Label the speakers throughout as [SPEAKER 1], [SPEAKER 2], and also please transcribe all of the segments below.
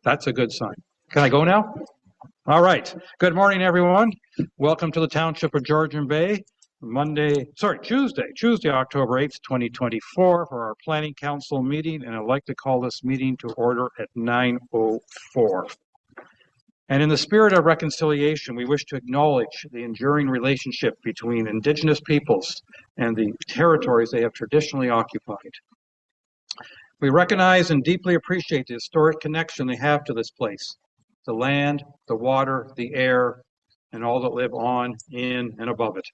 [SPEAKER 1] That's a good sign. Can I go now? All right. Good morning, everyone. Welcome to the Township of Georgian Bay, Tuesday, October 8th, 2024, for our Planning Council meeting, and I'd like to call this meeting to order at 9:04. And in the spirit of reconciliation, we wish to acknowledge the enduring relationship between Indigenous peoples and the territories they have traditionally occupied. We recognize and deeply appreciate the historic connection they have to this place, the land, the water, the air, and all that live on, in, and above it.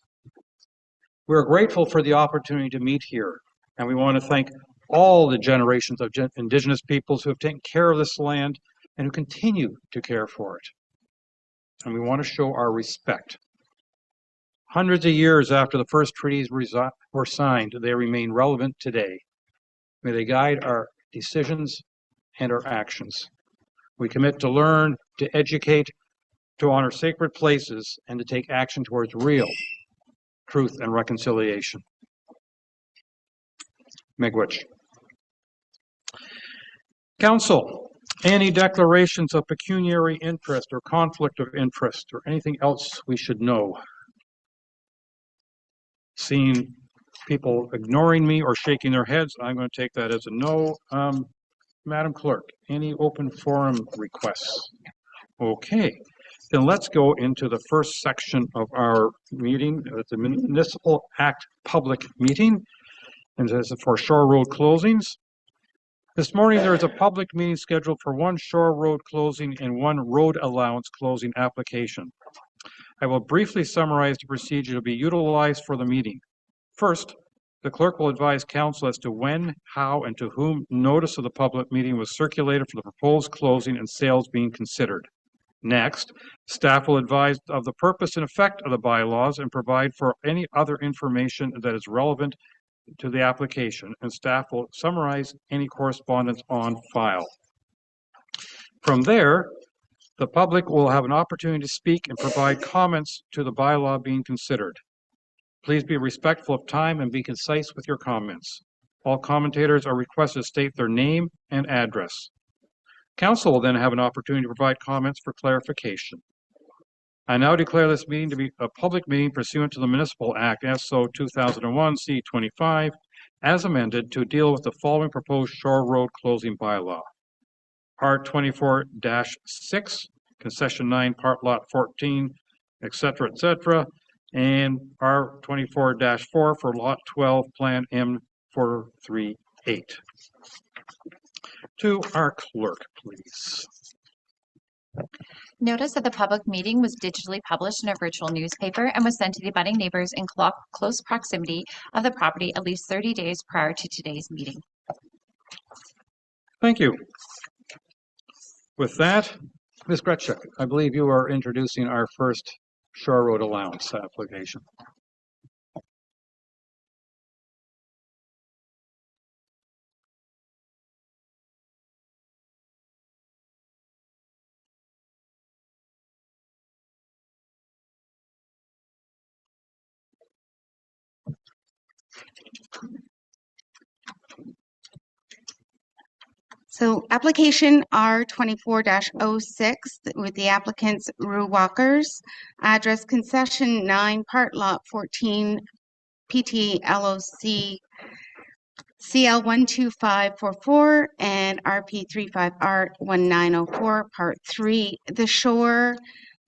[SPEAKER 1] We are grateful for the opportunity to meet here, and we want to thank all the generations of Indigenous peoples who have taken care of this land and who continue to care for it. And we want to show our respect. Hundreds of years after the first treaties were signed, they remain relevant today. May they guide our decisions and our actions. We commit to learn, to educate, to honor sacred places, and to take action towards real truth and reconciliation. Miigwech. Council, any declarations of pecuniary interest or conflict of interest or anything else we should know? Seeing people ignoring me or shaking their heads, I'm going to take that as a no. Madam Clerk, any open forum requests? Okay, then let's go into the first section of our meeting, the Municipal Act public meeting, and this is for Shore Road closings. This morning, there is a public meeting scheduled for one Shore Road closing and one road allowance closing application. I will briefly summarize the procedure to be utilized for the meeting. First, the clerk will advise council as to when, how, and to whom notice of the public meeting was circulated for the proposed closing and sales being considered. Next, staff will advise of the purpose and effect of the bylaws and provide for any other information that is relevant to the application, and staff will summarize any correspondence on file. From there, the public will have an opportunity to speak and provide comments to the bylaw being considered. Please be respectful of time and be concise with your comments. All commentators are requested to state their name and address. Council will then have an opportunity to provide comments for clarification. I now declare this meeting to be a public meeting pursuant to the Municipal Act SO 2001 C25 as amended to deal with the following proposed Shore Road closing bylaw. Part 24-6, Concession 9, Part Lot 14, etc., and R24-4 for Lot 12, Plan M438. To our clerk, please.
[SPEAKER 2] Notice of the public meeting was digitally published in a virtual newspaper and was sent to the abutting neighbors in close proximity of the property at least 30 days prior to today's meeting.
[SPEAKER 1] Thank you. With that, Ms. Gretschuk, I believe you are introducing our first Shore Road allowance application.
[SPEAKER 3] So application R24-06 with the applicants Rue Walkers, address concession 9, part lot 14, PT LOC CL12544 and RP35R1904, part 3. The Shore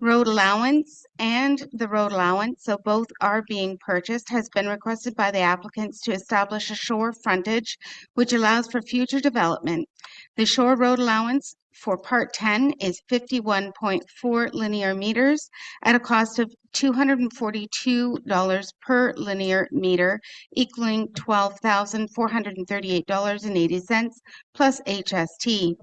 [SPEAKER 3] Road allowance and the road allowance, so both are being purchased, has been requested by the applicants to establish a shore frontage which allows for future development. The Shore Road allowance for Part 10 is 51.4 linear meters at a cost of $242 per linear meter, equaling $12,438.80 plus HST.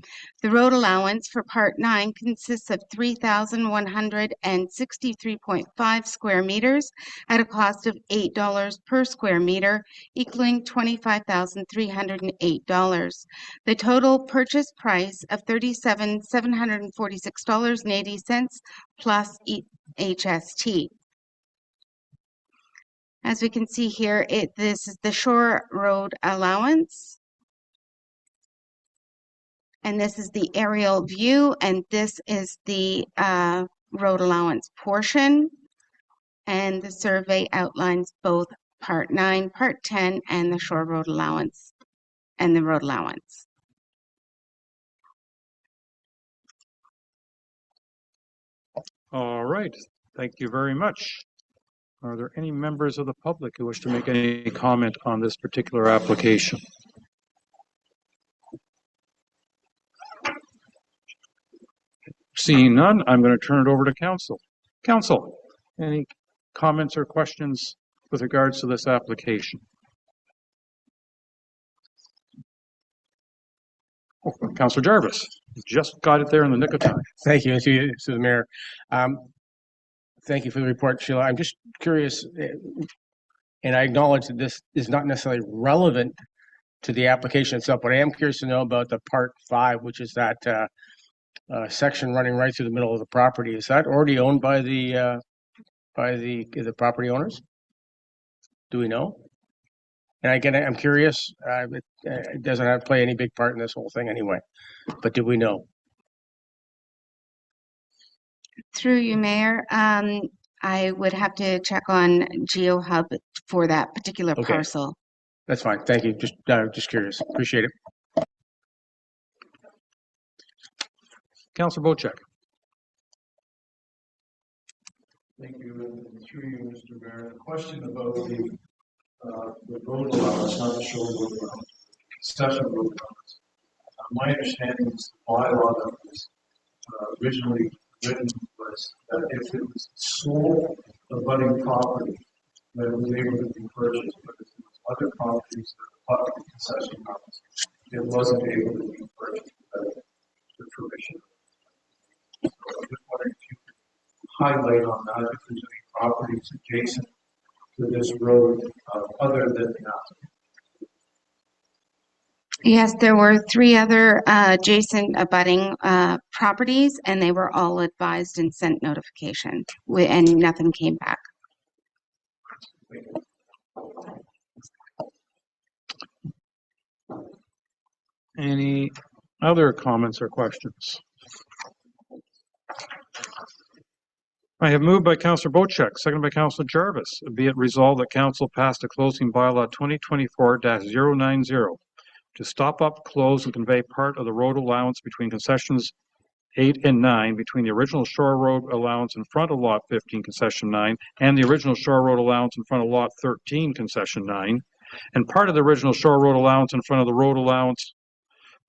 [SPEAKER 3] The road allowance for Part 9 consists of 3,163.5 square meters at a cost of $8 per square meter, equaling $25,308. The total purchase price of $37,746.80 plus HST. As we can see here, this is the Shore Road allowance. And this is the aerial view, and this is the road allowance portion. And the survey outlines both Part 9, Part 10, and the shore road allowance and the road allowance.
[SPEAKER 1] All right, thank you very much. Are there any members of the public who wish to make any comment on this particular application? Seeing none, I'm going to turn it over to council. Council, any comments or questions with regards to this application? Oh, Councillor Jarvis, just got it there in the nick of time.
[SPEAKER 4] Thank you, Mr. the Mayor. Thank you for the report, Sheila. I'm just curious, and I acknowledge that this is not necessarily relevant to the application itself, but I am curious to know about the Part 5, which is that section running right through the middle of the property. Is that already owned by the property owners? Do we know? And again, I'm curious. It doesn't have to play any big part in this whole thing anyway, but do we know?
[SPEAKER 3] Through you, Mayor, I would have to check on GeoHub for that particular
[SPEAKER 4] Okay.
[SPEAKER 3] parcel.
[SPEAKER 4] That's fine. Thank you. Just curious. Appreciate it.
[SPEAKER 1] Councillor Bocheck.
[SPEAKER 5] Thank you. Through you, Mr. Mayor. A question about the road allowance, not the shore road allowance, concession road allowance. My understanding is the bylaw that was originally written was that if it was sole abutting property, that it was able to be purchased, but if there was other properties that abut the concession house, it wasn't able to be purchased without the permission. So I'm just wondering if you could highlight on that, if there's any properties adjacent to this road other than
[SPEAKER 3] Yes, there were 3 other adjacent abutting properties, and they were all advised and sent notification, and nothing came back.
[SPEAKER 1] Any other comments or questions? I have moved by Councillor Bocheck, seconded by Councillor Jarvis. Be it resolved that Council passed a closing bylaw 2024-090 to stop up, close, and convey part of the road allowance between concessions 8 and 9 between the original shore road allowance in front of lot 15 concession 9 and the original shore road allowance in front of lot 13 concession 9, and part of the original shore road allowance in front of the road allowance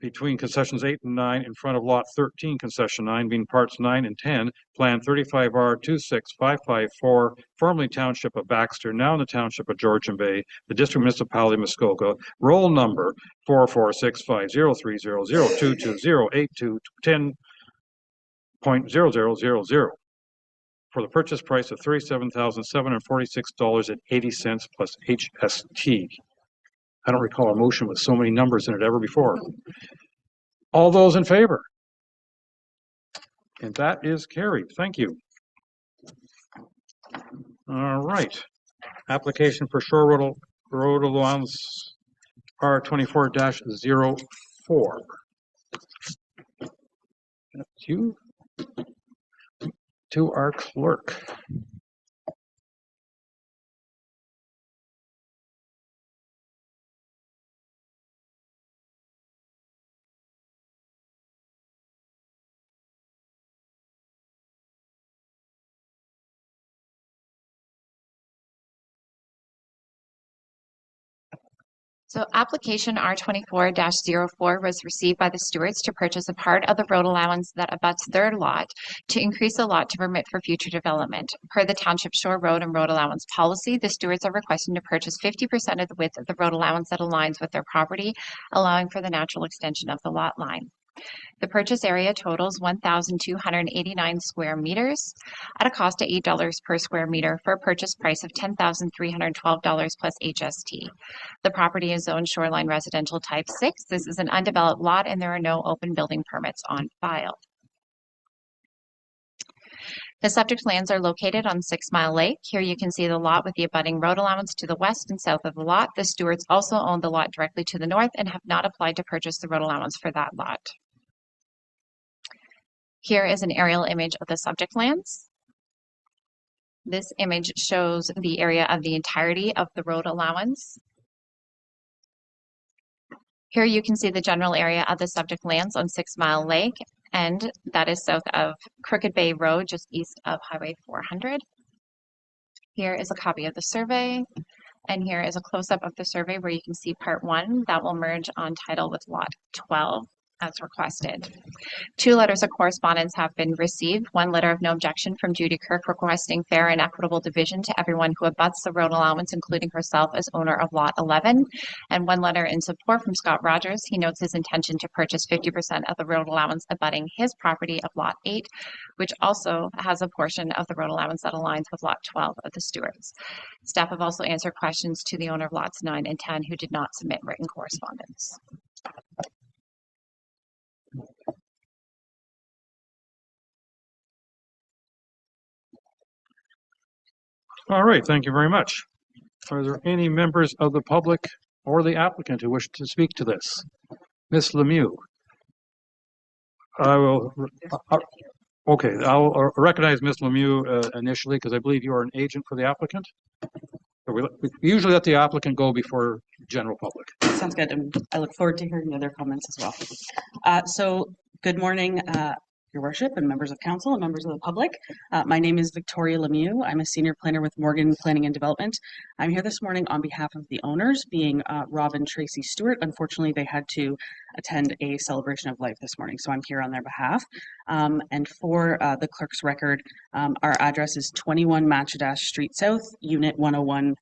[SPEAKER 1] between concessions 8 and 9 in front of lot 13 concession 9 being parts 9 and 10, plan 35R26554, formerly Township of Baxter, now in the Township of Georgian Bay, the District Municipality of Muskoka, roll number 446503002208210.0000 for the purchase price of $37,746.80 plus HST. I don't recall a motion with so many numbers in it ever before. All those in favor? And that is carried. Thank you. All right. Application for shore road allowance R24-04. That's you to our clerk.
[SPEAKER 2] So application R24-04 was received by the stewards to purchase a part of the road allowance that abuts their lot to increase the lot to permit for future development. Per the Township Shore Road and Road Allowance policy, the stewards are requesting to purchase 50% of the width of the road allowance that aligns with their property, allowing for the natural extension of the lot line. The purchase area totals 1,289 square meters at a cost of $8 per square meter for a purchase price of $10,312 plus HST. The property is zoned shoreline residential type 6. This is an undeveloped lot and there are no open building permits on file. The subject lands are located on 6 Mile Lake. Here you can see the lot with the abutting road allowance to the west and south of the lot. The stewards also own the lot directly to the north and have not applied to purchase the road allowance for that lot. Here is an aerial image of the subject lands. This image shows the area of the entirety of the road allowance. Here you can see the general area of the subject lands on 6 Mile Lake, and that is south of Crooked Bay Road, just east of Highway 400. Here is a copy of the survey, and here is a close-up of the survey where you can see Part 1 that will merge on title with Lot 12 as requested. 2 letters of correspondence have been received. 1 letter of no objection from Judy Kirk requesting fair and equitable division to everyone who abuts the road allowance, including herself as owner of Lot 11. And 1 letter in support from Scott Rogers. He notes his intention to purchase 50% of the road allowance abutting his property of Lot 8, which also has a portion of the road allowance that aligns with Lot 12 of the Stewarts. Staff have also answered questions to the owner of Lots 9 and 10 who did not submit written correspondence.
[SPEAKER 1] All right, thank you very much. Are there any members of the public or the applicant who wish to speak to this? Ms. Lemieux. I will, okay, I'll recognize Ms. Lemieux initially because I believe you are an agent for the applicant. So we usually let the applicant go before general public.
[SPEAKER 6] Sounds good. And I look forward to hearing the other comments as well. So good morning, Your Worship and members of council and members of the public. My name is Victoria Lemieux. I'm a senior planner with Morgan Planning and Development. I'm here this morning on behalf of the owners, being Rob and Tracy Stewart. Unfortunately, they had to attend a celebration of life this morning, so I'm here on their behalf. And for the clerk's record, our address is 21 Matchedash Street South, Unit 101,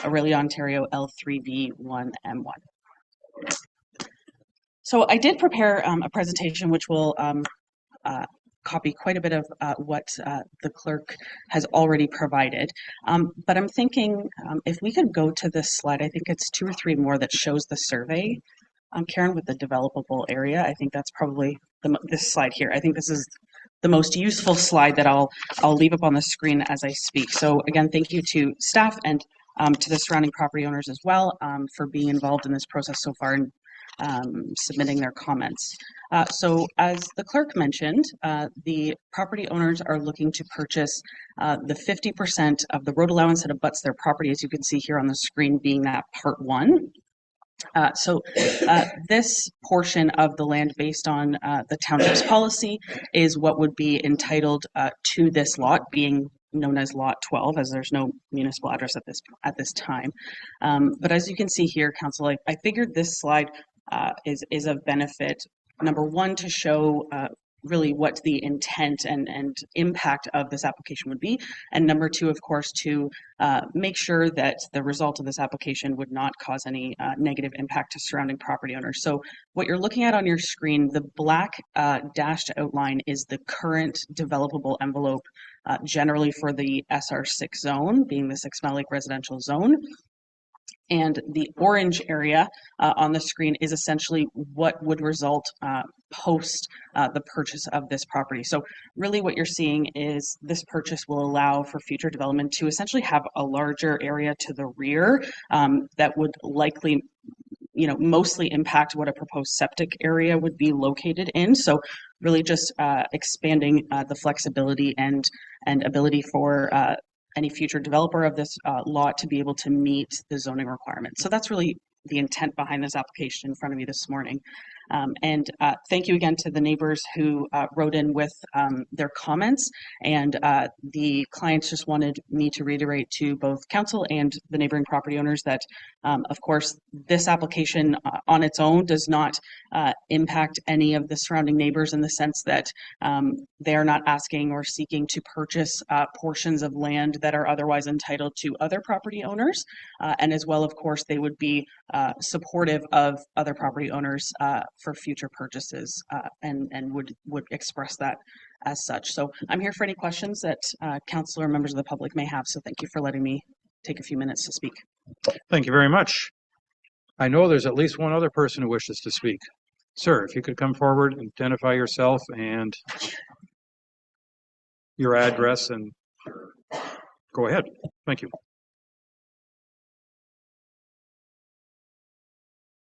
[SPEAKER 6] Aurelia, Ontario, L3V1M1. So I did prepare a presentation which will copy quite a bit of what the clerk has already provided. But I'm thinking if we could go to this slide, I think it's 2 or 3 more that shows the survey. Karen, with the developable area, I think that's probably this slide here. I think this is the most useful slide that I'll leave up on the screen as I speak. So again, thank you to staff and to the surrounding property owners as well for being involved in this process so far and submitting their comments. So as the clerk mentioned, the property owners are looking to purchase the 50% of the road allowance that abuts their property, as you can see here on the screen, being that Part 1. So this portion of the land based on the township's policy is what would be entitled to this lot, being known as Lot 12, as there's no municipal address at this time. But as you can see here, Council, I figured this slide is of benefit. Number 1, to show really what the intent and impact of this application would be. And number 2, of course, to make sure that the result of this application would not cause any negative impact to surrounding property owners. So what you're looking at on your screen, the black dashed outline is the current developable envelope generally for the SR6 zone, being the 6 Mile Lake residential zone. And the orange area on the screen is essentially what would result post the purchase of this property. So really what you're seeing is this purchase will allow for future development to essentially have a larger area to the rear that would likely mostly impact what a proposed septic area would be located in. So really just expanding the flexibility and ability for any future developer of this lot to be able to meet the zoning requirements. So that's really the intent behind this application in front of you this morning. And thank you again to the neighbors who wrote in with their comments. And the clients just wanted me to reiterate to both council and the neighboring property owners that, of course, this application on its own does not impact any of the surrounding neighbors in the sense that they are not asking or seeking to purchase portions of land that are otherwise entitled to other property owners. And as well, of course, they would be supportive of other property owners for future purchases and would express that as such. So I'm here for any questions that council or members of the public may have. So thank you for letting me take a few minutes to speak.
[SPEAKER 1] Thank you very much. I know there's at least one other person who wishes to speak. Sir, if you could come forward and identify yourself and your address and go ahead. Thank you.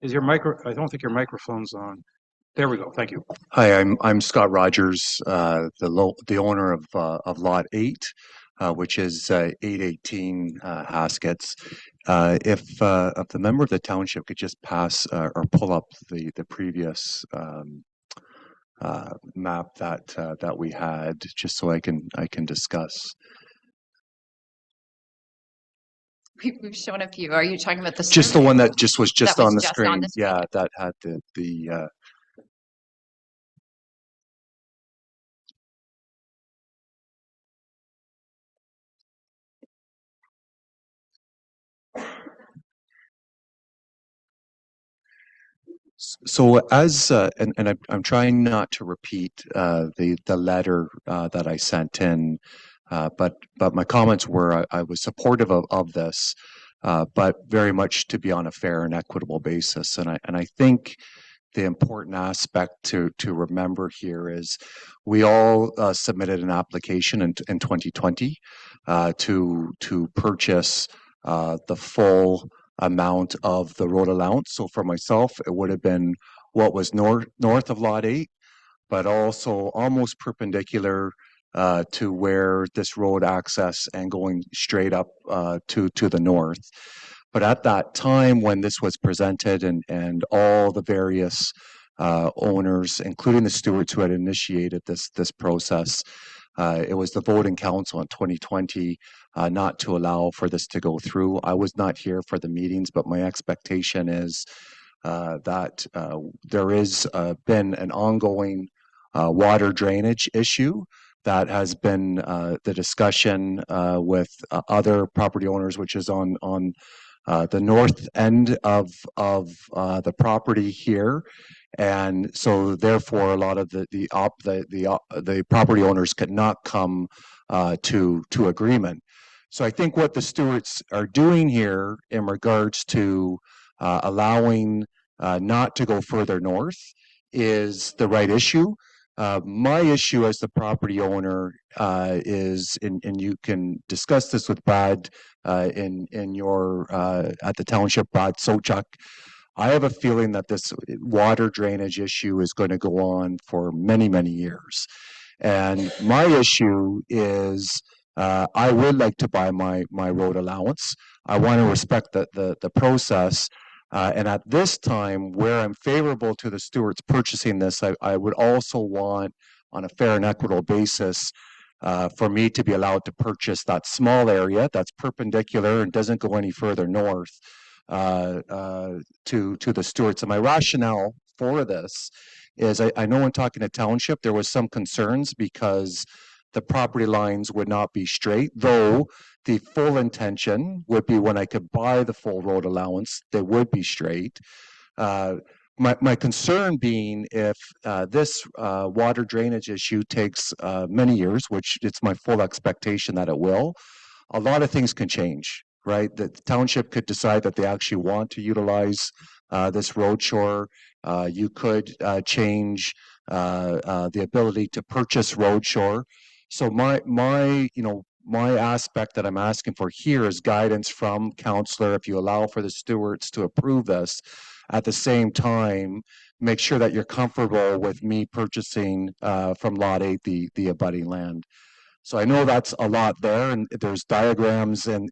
[SPEAKER 1] Is your I don't think your microphone's on. There we go. Thank you.
[SPEAKER 7] Hi, I'm Scott Rogers, the owner of Lot 8, which is 818 Haskets. If the member of the township could just pass or pull up the previous map that we had, just so I can discuss.
[SPEAKER 2] We've shown a few. Are you talking about the
[SPEAKER 7] Just the one that just was
[SPEAKER 2] That was
[SPEAKER 7] on the
[SPEAKER 2] just
[SPEAKER 7] screen.
[SPEAKER 2] on the screen.
[SPEAKER 7] Yeah, that had the So as and I'm trying not to repeat the letter that I sent in, but my comments were I was supportive of this, but very much to be on a fair and equitable basis, and I think the important aspect to remember here is we all submitted an application in 2020 to purchase the full amount of the road allowance. So for myself, it would have been what was north of Lot 8, but also almost perpendicular to where this road access and going straight up to the north. But at that time when this was presented and all the various owners, including the stewards who had initiated this process, it was the vote in council in 2020 not to allow for this to go through. I was not here for the meetings, but my expectation is that there is been an ongoing water drainage issue that has been the discussion with other property owners, which is on the north end of the property here, and so therefore a lot of the property owners could not come to agreement. So I think what the stewards are doing here in regards to allowing not to go further north is the right issue. My issue as the property owner is, and you can discuss this with Brad in your at the township, Brad Sochuk. I have a feeling that this water drainage issue is going to go on for many years, and my issue is I would like to buy my road allowance. I want to respect the process. And at this time, where I'm favorable to the stewards purchasing this, I would also want, on a fair and equitable basis, for me to be allowed to purchase that small area that's perpendicular and doesn't go any further north to the stewards. And my rationale for this is I know in talking to township, there was some concerns because the property lines would not be straight, though the full intention would be when I could buy the full road allowance, they would be straight. My concern being if this water drainage issue takes many years, which it's my full expectation that it will, a lot of things can change, right? The township could decide that they actually want to utilize this road shore. You could change the ability to purchase road shore. So my aspect that I'm asking for here is guidance from councillor. If you allow for the stewards to approve this, at the same time, make sure that you're comfortable with me purchasing from Lot 8 the abutting land. So I know that's a lot there, and there's diagrams and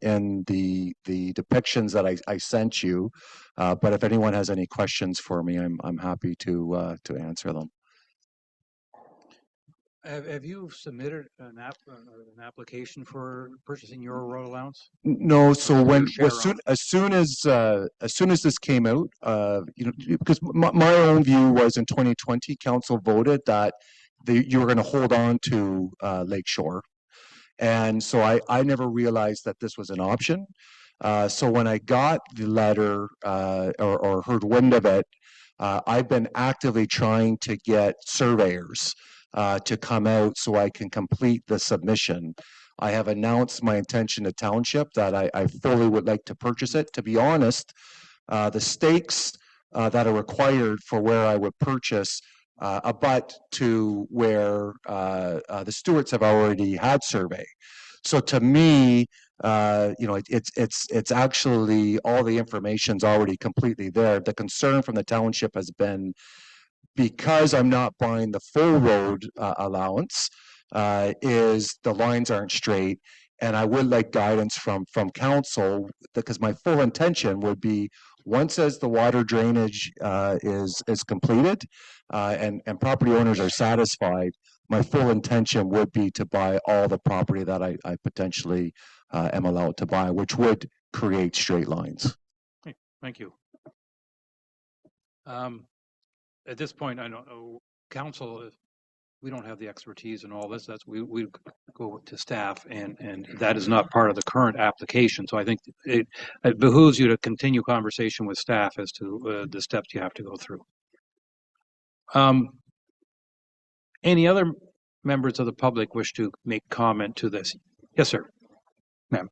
[SPEAKER 7] the depictions that I sent you. But if anyone has any questions for me, I'm happy to answer them.
[SPEAKER 1] Have you submitted an application for purchasing your road allowance?
[SPEAKER 7] No. So as soon as this came out, because my own view was in 2020, council voted that you were going to hold on to Lakeshore, and so I never realized that this was an option. So when I got the letter or heard wind of it, I've been actively trying to get surveyors to come out so I can complete the submission. I have announced my intention to township that I fully would like to purchase it. To be honest, the stakes that are required for where I would purchase abut to where the stewards have already had survey. So to me, it's actually all the information's already completely there. The concern from the township has been because I'm not buying the full road allowance, is the lines aren't straight. And I would like guidance from council, because my full intention would be, once as the water drainage is completed and property owners are satisfied, my full intention would be to buy all the property that I potentially am allowed to buy, which would create straight lines.
[SPEAKER 1] Okay, thank you. At this point, I don't know, council, we don't have the expertise in all this. That's we go to staff, and that is not part of the current application. So I think it behooves you to continue conversation with staff as to the steps you have to go through. Any other members of the public wish to make comment to this? Yes, sir. Ma'am.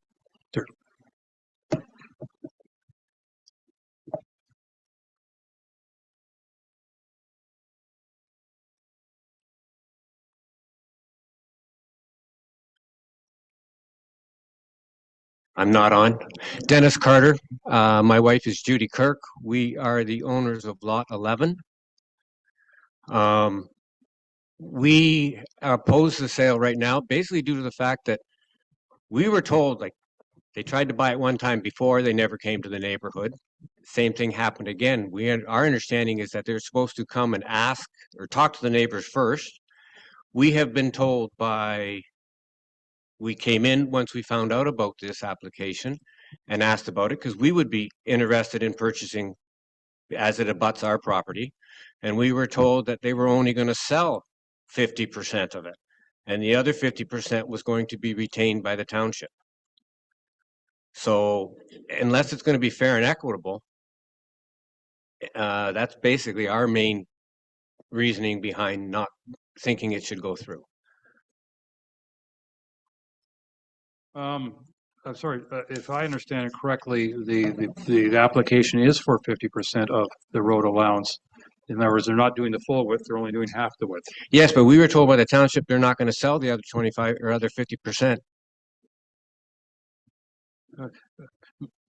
[SPEAKER 1] Sir.
[SPEAKER 8] I'm not on. Dennis Carter. My wife is Judy Kirk. We are the owners of Lot 11. We are opposed to the sale right now, basically due to the fact that we were told, like, they tried to buy it one time before, they never came to the neighborhood. Same thing happened again. Our understanding is that they're supposed to come and ask or talk to the neighbors first. We have been told we came in once we found out about this application and asked about it, because we would be interested in purchasing as it abuts our property. And we were told that they were only going to sell 50% of it, and the other 50% was going to be retained by the township. So unless it's going to be fair and equitable, that's basically our main reasoning behind not thinking it should go through.
[SPEAKER 1] I'm sorry, if I understand it correctly, the application is for 50% of the road allowance. In other words, they're not doing the full width, they're only doing half the width.
[SPEAKER 8] Yes, but we were told by the township they're not going to sell the other 25 or other 50%.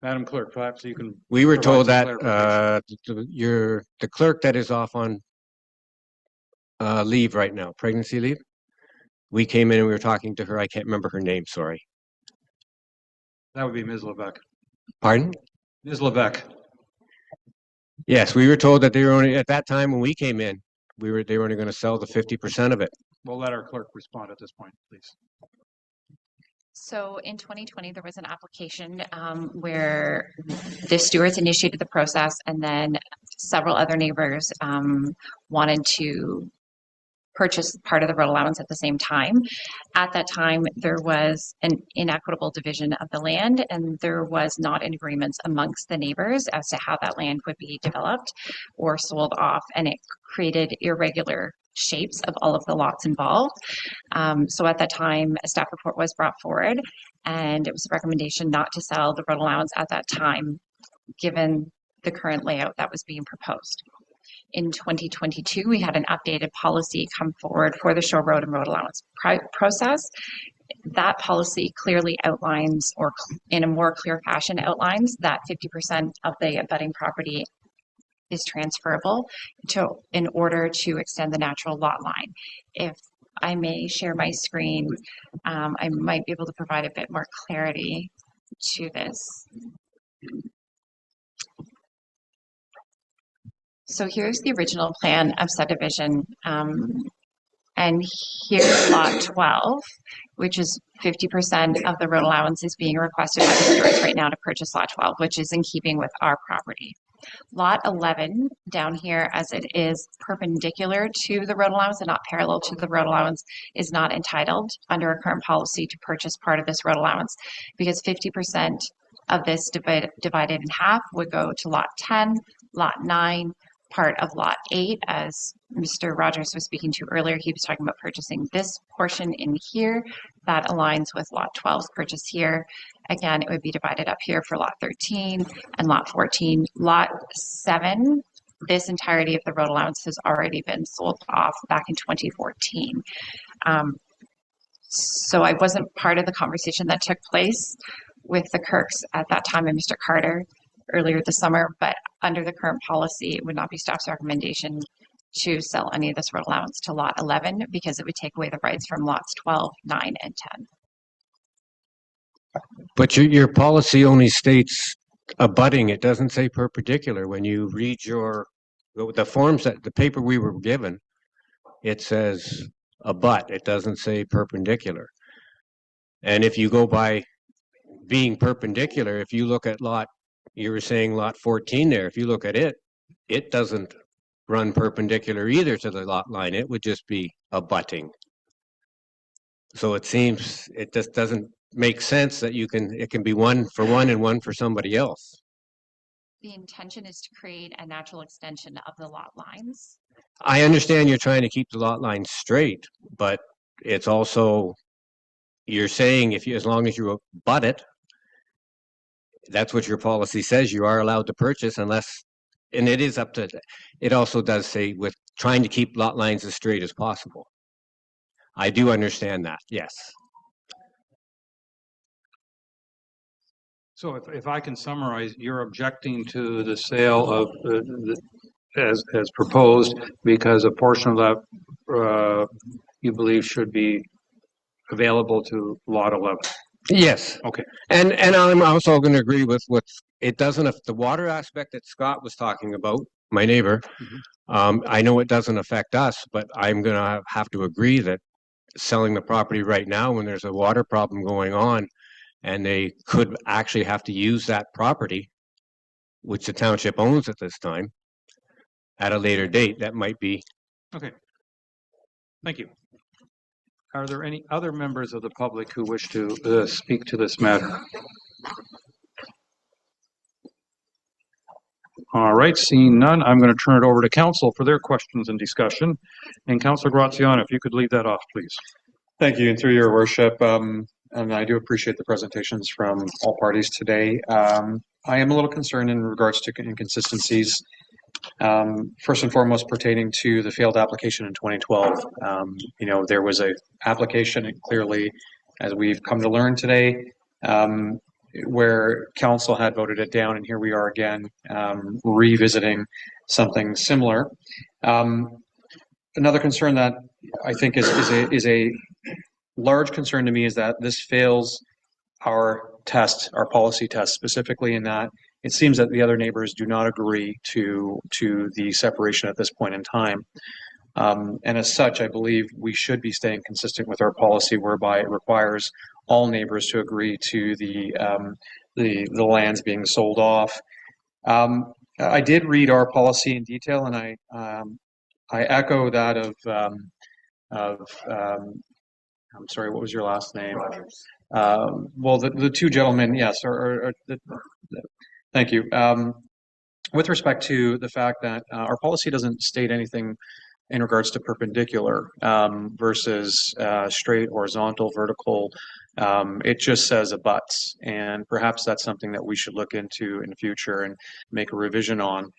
[SPEAKER 1] Madam Clerk, perhaps you can.
[SPEAKER 8] We were told
[SPEAKER 1] some
[SPEAKER 8] that the clerk that is off on leave right now, pregnancy leave. We came in and we were talking to her. I can't remember her name, sorry.
[SPEAKER 1] That would be Ms. Levesque.
[SPEAKER 8] Pardon?
[SPEAKER 1] Ms. Levesque.
[SPEAKER 8] Yes, we were told that they were only, at that time when we came in, they were only going to sell the 50% of it.
[SPEAKER 1] We'll let our clerk respond at this point, please.
[SPEAKER 2] So in 2020, there was an application where the stewards initiated the process, and then several other neighbors wanted to purchase part of the road allowance at the same time. At that time, there was an inequitable division of the land, and there was not an agreement amongst the neighbors as to how that land would be developed or sold off, and it created irregular shapes of all of the lots involved. So at that time, a staff report was brought forward, and it was a recommendation not to sell the road allowance at that time, given the current layout that was being proposed. In 2022, we had an updated policy come forward for the shore road and road allowance process. That policy clearly outlines, or in a more clear fashion outlines, that 50% of the abutting property is transferable in order to extend the natural lot line. If I may share my screen, I might be able to provide a bit more clarity to this. So here's the original plan of subdivision, and here's lot 12, which is 50% of the road allowance is being requested by the stewards right now to purchase lot 12, which is in keeping with our property. Lot 11 down here, as it is perpendicular to the road allowance and not parallel to the road allowance, is not entitled under our current policy to purchase part of this road allowance, because 50% of this divided in half would go to lot 10, lot 9, part of lot 8. As Mr. Rogers was speaking to earlier, he was talking about purchasing this portion in here. That aligns with lot 12's purchase here. Again, it would be divided up here for lot 13 and lot 14. Lot 7, this entirety of the road allowance has already been sold off back in 2014. So I wasn't part of the conversation that took place with the Kirks at that time and Mr. Carter earlier this summer, but under the current policy, it would not be staff's recommendation to sell any of this road allowance to lot 11 because it would take away the rights from lots 12, 9, and 10.
[SPEAKER 8] But your policy only states abutting. It doesn't say perpendicular. When you read the forms the paper we were given, it says abut. It doesn't say perpendicular. And if you go by being perpendicular, if you look at you were saying lot 14 there, if you look at it, it doesn't run perpendicular either to the lot line. It would just be abutting. So it seems it just doesn't make sense that it can be one for one and one for somebody else.
[SPEAKER 2] The intention is to create a natural extension of the lot lines.
[SPEAKER 8] I understand you're trying to keep the lot line straight, but it's also, you're saying as long as you abut it, that's what your policy says, you are allowed to purchase unless, and it is up to, it also does say with trying to keep lot lines as straight as possible. I do understand that, yes.
[SPEAKER 1] So if I can summarize, you're objecting to the sale of as proposed because a portion of that you believe should be available to lot 11.
[SPEAKER 8] Yes.
[SPEAKER 1] Okay.
[SPEAKER 8] And I'm also going to agree with what it doesn't, if the water aspect that Scott was talking about, my neighbor, I know it doesn't affect us, but I'm going to have to agree that selling the property right now when there's a water problem going on and they could actually have to use that property, which the township owns at this time, at a later date, that might be.
[SPEAKER 1] Okay. Thank you. Are there any other members of the public who wish to speak to this matter? All right, seeing none, I'm going to turn it over to council for their questions and discussion. And Councilor Graziano, if you could lead that off, please.
[SPEAKER 9] Thank you, and through your worship, and I do appreciate the presentations from all parties today. I am a little concerned in regards to inconsistencies. First and foremost, pertaining to the failed application in 2012. There was a application, and clearly, as we've come to learn today, where council had voted it down, and here we are again revisiting something similar. Another concern that I think is a large concern to me is that this fails our policy test, specifically in that it seems that the other neighbors do not agree to the separation at this point in time. And as such, I believe we should be staying consistent with our policy, whereby it requires all neighbors to agree to the lands being sold off. I did read our policy in detail, and I echo that of I'm sorry, what was your last name? Well, the two gentlemen, yes, thank you. With respect to the fact that our policy doesn't state anything in regards to perpendicular versus straight, horizontal, vertical, it just says abuts, and perhaps that's something that we should look into in the future and make a revision on.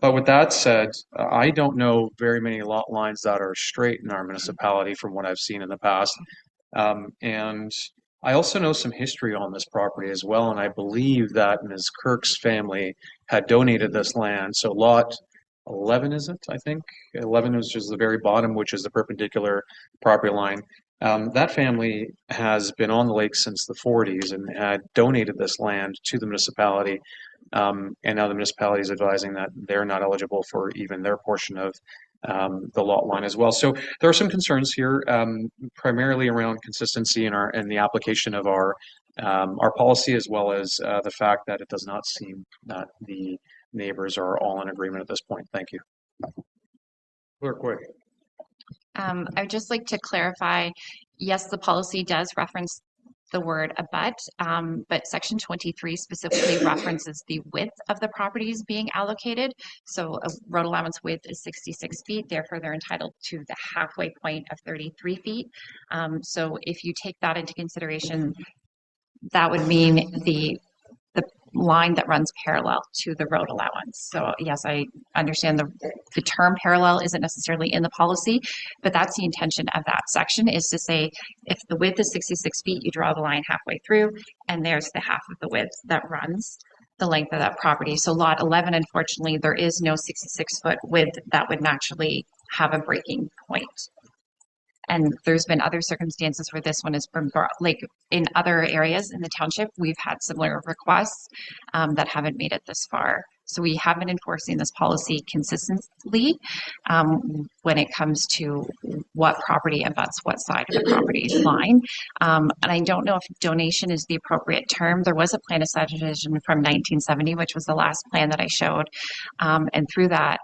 [SPEAKER 9] But with that said, I don't know very many lot lines that are straight in our municipality from what I've seen in the past. And I also know some history on this property as well, and I believe that Ms. Kirk's family had donated this land. So lot 11, is it? I think 11 is just the very bottom, which is the perpendicular property line. That family has been on the lake since the 40s and had donated this land to the municipality. And now the municipality is advising that they're not eligible for even their portion of the lot line as well. So there are some concerns here, primarily around consistency in the application of our policy, as well as the fact that it does not seem that the neighbors are all in agreement at this point. Thank you.
[SPEAKER 1] Clerk Way.
[SPEAKER 2] I would just like to clarify, yes, the policy does reference the word abut, but section 23 specifically references the width of the properties being allocated. So a road allowance width is 66 feet, therefore they're entitled to the halfway point of 33 feet. So if you take that into consideration, that would mean the line that runs parallel to the road allowance. So yes, I understand the term parallel isn't necessarily in the policy, but that's the intention of that section, is to say if the width is 66 feet, you draw the line halfway through, and there's the half of the width that runs the length of that property. So lot 11, unfortunately, there is no 66-foot width that would naturally have a breaking point. And there's been other circumstances where this one has been brought, like in other areas in the township, we've had similar requests that haven't made it this far. So we have been enforcing this policy consistently when it comes to what property abuts what side of the property line. And I don't know if donation is the appropriate term. There was a plan of subdivision from 1970, which was the last plan that I showed. And through that,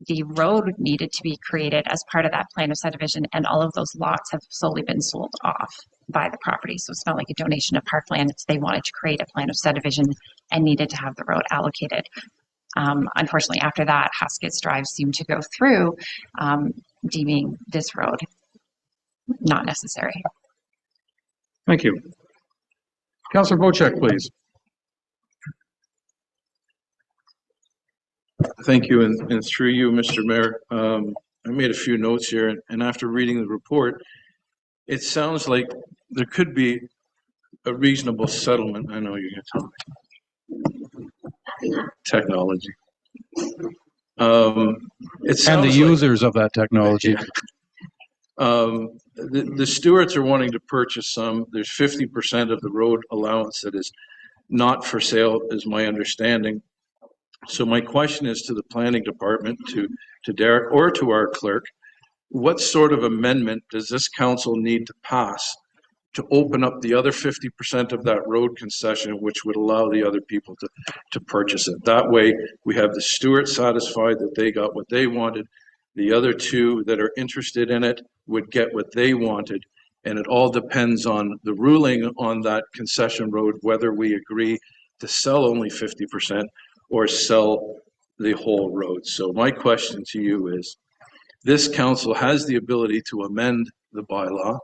[SPEAKER 2] the road needed to be created as part of that plan of subdivision, and all of those lots have slowly been sold off by the property. So it's not like a donation of parkland. It's they wanted to create a plan of subdivision and needed to have the road allocated. Unfortunately, after that, Haskell's Drive seemed to go through, deeming this road not necessary.
[SPEAKER 1] Thank you. Councillor Bochek, please.
[SPEAKER 5] Thank you, and through you, Mr. Mayor, I made a few notes here, and after reading the report, it sounds like there could be a reasonable settlement. I know you're going to tell me. Technology. It sounds
[SPEAKER 1] And the
[SPEAKER 5] like,
[SPEAKER 1] users of that technology.
[SPEAKER 5] the stewards are wanting to purchase some. There's 50% of the road allowance that is not for sale, is my understanding. So my question is to the planning department, to Derek, or to our clerk, what sort of amendment does this council need to pass to open up the other 50% of that road concession, which would allow the other people to purchase it? That way, we have the stewards satisfied that they got what they wanted. The other two that are interested in it would get what they wanted. And it all depends on the ruling on that concession road, whether we agree to sell only 50% or sell the whole road. So my question to you is, this council has the ability to amend the bylaw.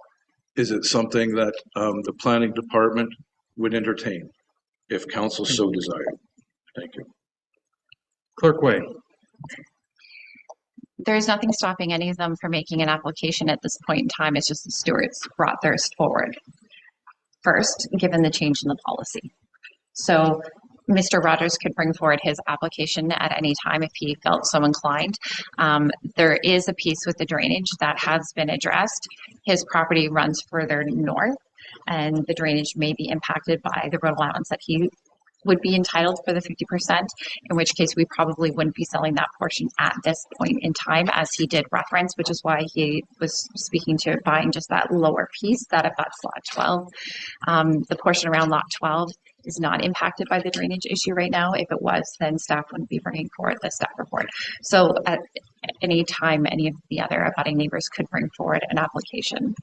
[SPEAKER 5] Is it something that the planning department would entertain if council so desired? Thank you.
[SPEAKER 1] Clerk Way.
[SPEAKER 2] There's nothing stopping any of them from making an application at this point in time. It's just the stewards brought theirs forward first, given the change in the policy. So Mr. Rogers could bring forward his application at any time if he felt so inclined. There is a piece with the drainage that has been addressed. His property runs further north, and the drainage may be impacted by the road allowance that he would be entitled for the 50%, in which case we probably wouldn't be selling that portion at this point in time, as he did reference, which is why he was speaking to buying just that lower piece that abuts lot 12. The portion around lot 12 is not impacted by the drainage issue right now. If it was, then staff wouldn't be bringing forward the staff report. So at any time, any of the other abutting neighbors could bring forward an application.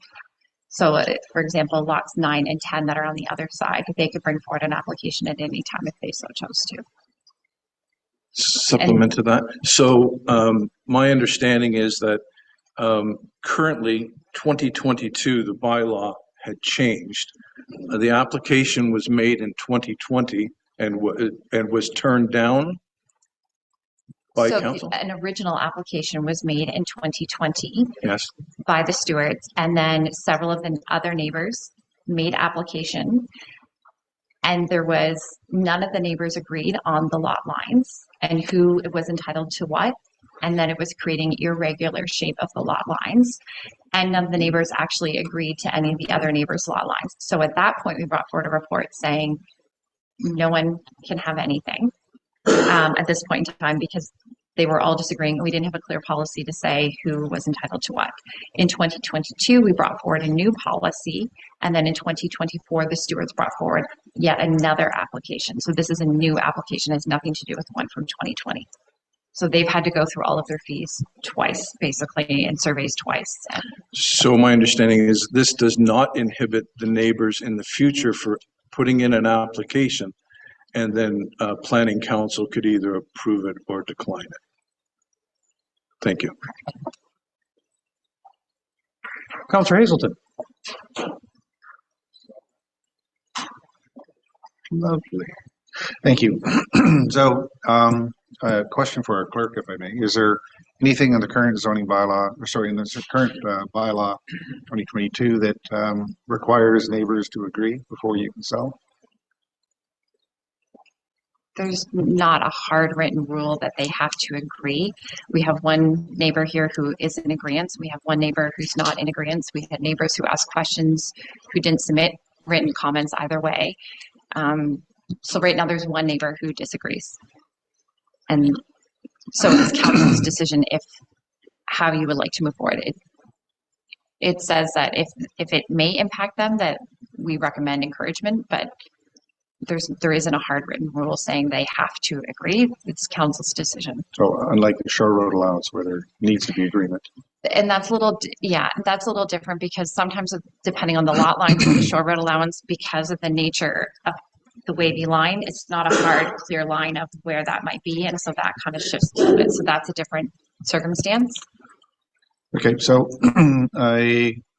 [SPEAKER 2] So for example, lots 9 and 10 that are on the other side, they could bring forward an application at any time if they so chose to.
[SPEAKER 5] Supplement to that. So my understanding is that currently 2022, the bylaw had changed. The application was made in 2020 and was turned down by council?
[SPEAKER 2] An original application was made in 2020
[SPEAKER 5] Yes.
[SPEAKER 2] by the stewards, and then several of the other neighbors made application, and there was none of the neighbors agreed on the lot lines and who was entitled to what, and then it was creating irregular shape of the lot lines, and none of the neighbors actually agreed to any of the other neighbors' lot lines. So at that point, we brought forward a report saying no one can have anything at this point in time, because they were all disagreeing. We didn't have a clear policy to say who was entitled to what. In 2022, we brought forward a new policy, and then in 2024, the stewards brought forward yet another application. So this is a new application, it has nothing to do with the one from 2020. So they've had to go through all of their fees twice, basically, and surveys twice.
[SPEAKER 5] So my understanding is this does not inhibit the neighbors in the future for putting in an application, and then planning council could either approve it or decline it. Thank you.
[SPEAKER 1] Councillor Hazelton.
[SPEAKER 10] Lovely. Thank you. So, a question for our clerk, if I may. Is there anything in the current zoning bylaw, or sorry, in the current bylaw 2022 that requires neighbors to agree before you can sell?
[SPEAKER 2] there's not a hard written rule that they have to agree. We have one neighbor here who is in agreement. We have one neighbor who's not in agreement. We had neighbors who asked questions who didn't submit written comments either way. So right now there's one neighbor who disagrees. And so it's council's decision if how you would like to move forward. It says that if it may impact them, that we recommend encouragement, but there isn't a hard written rule saying they have to agree. It's council's decision.
[SPEAKER 10] So unlike the shore road allowance where there needs to be agreement.
[SPEAKER 2] And that's a little, that's a little different because sometimes depending on the lot lines of the shore road allowance, because of the nature of the wavy line, it's not a hard, clear line of where that might be. And so that kind of shifts a little bit. So that's a different circumstance.
[SPEAKER 10] Okay, so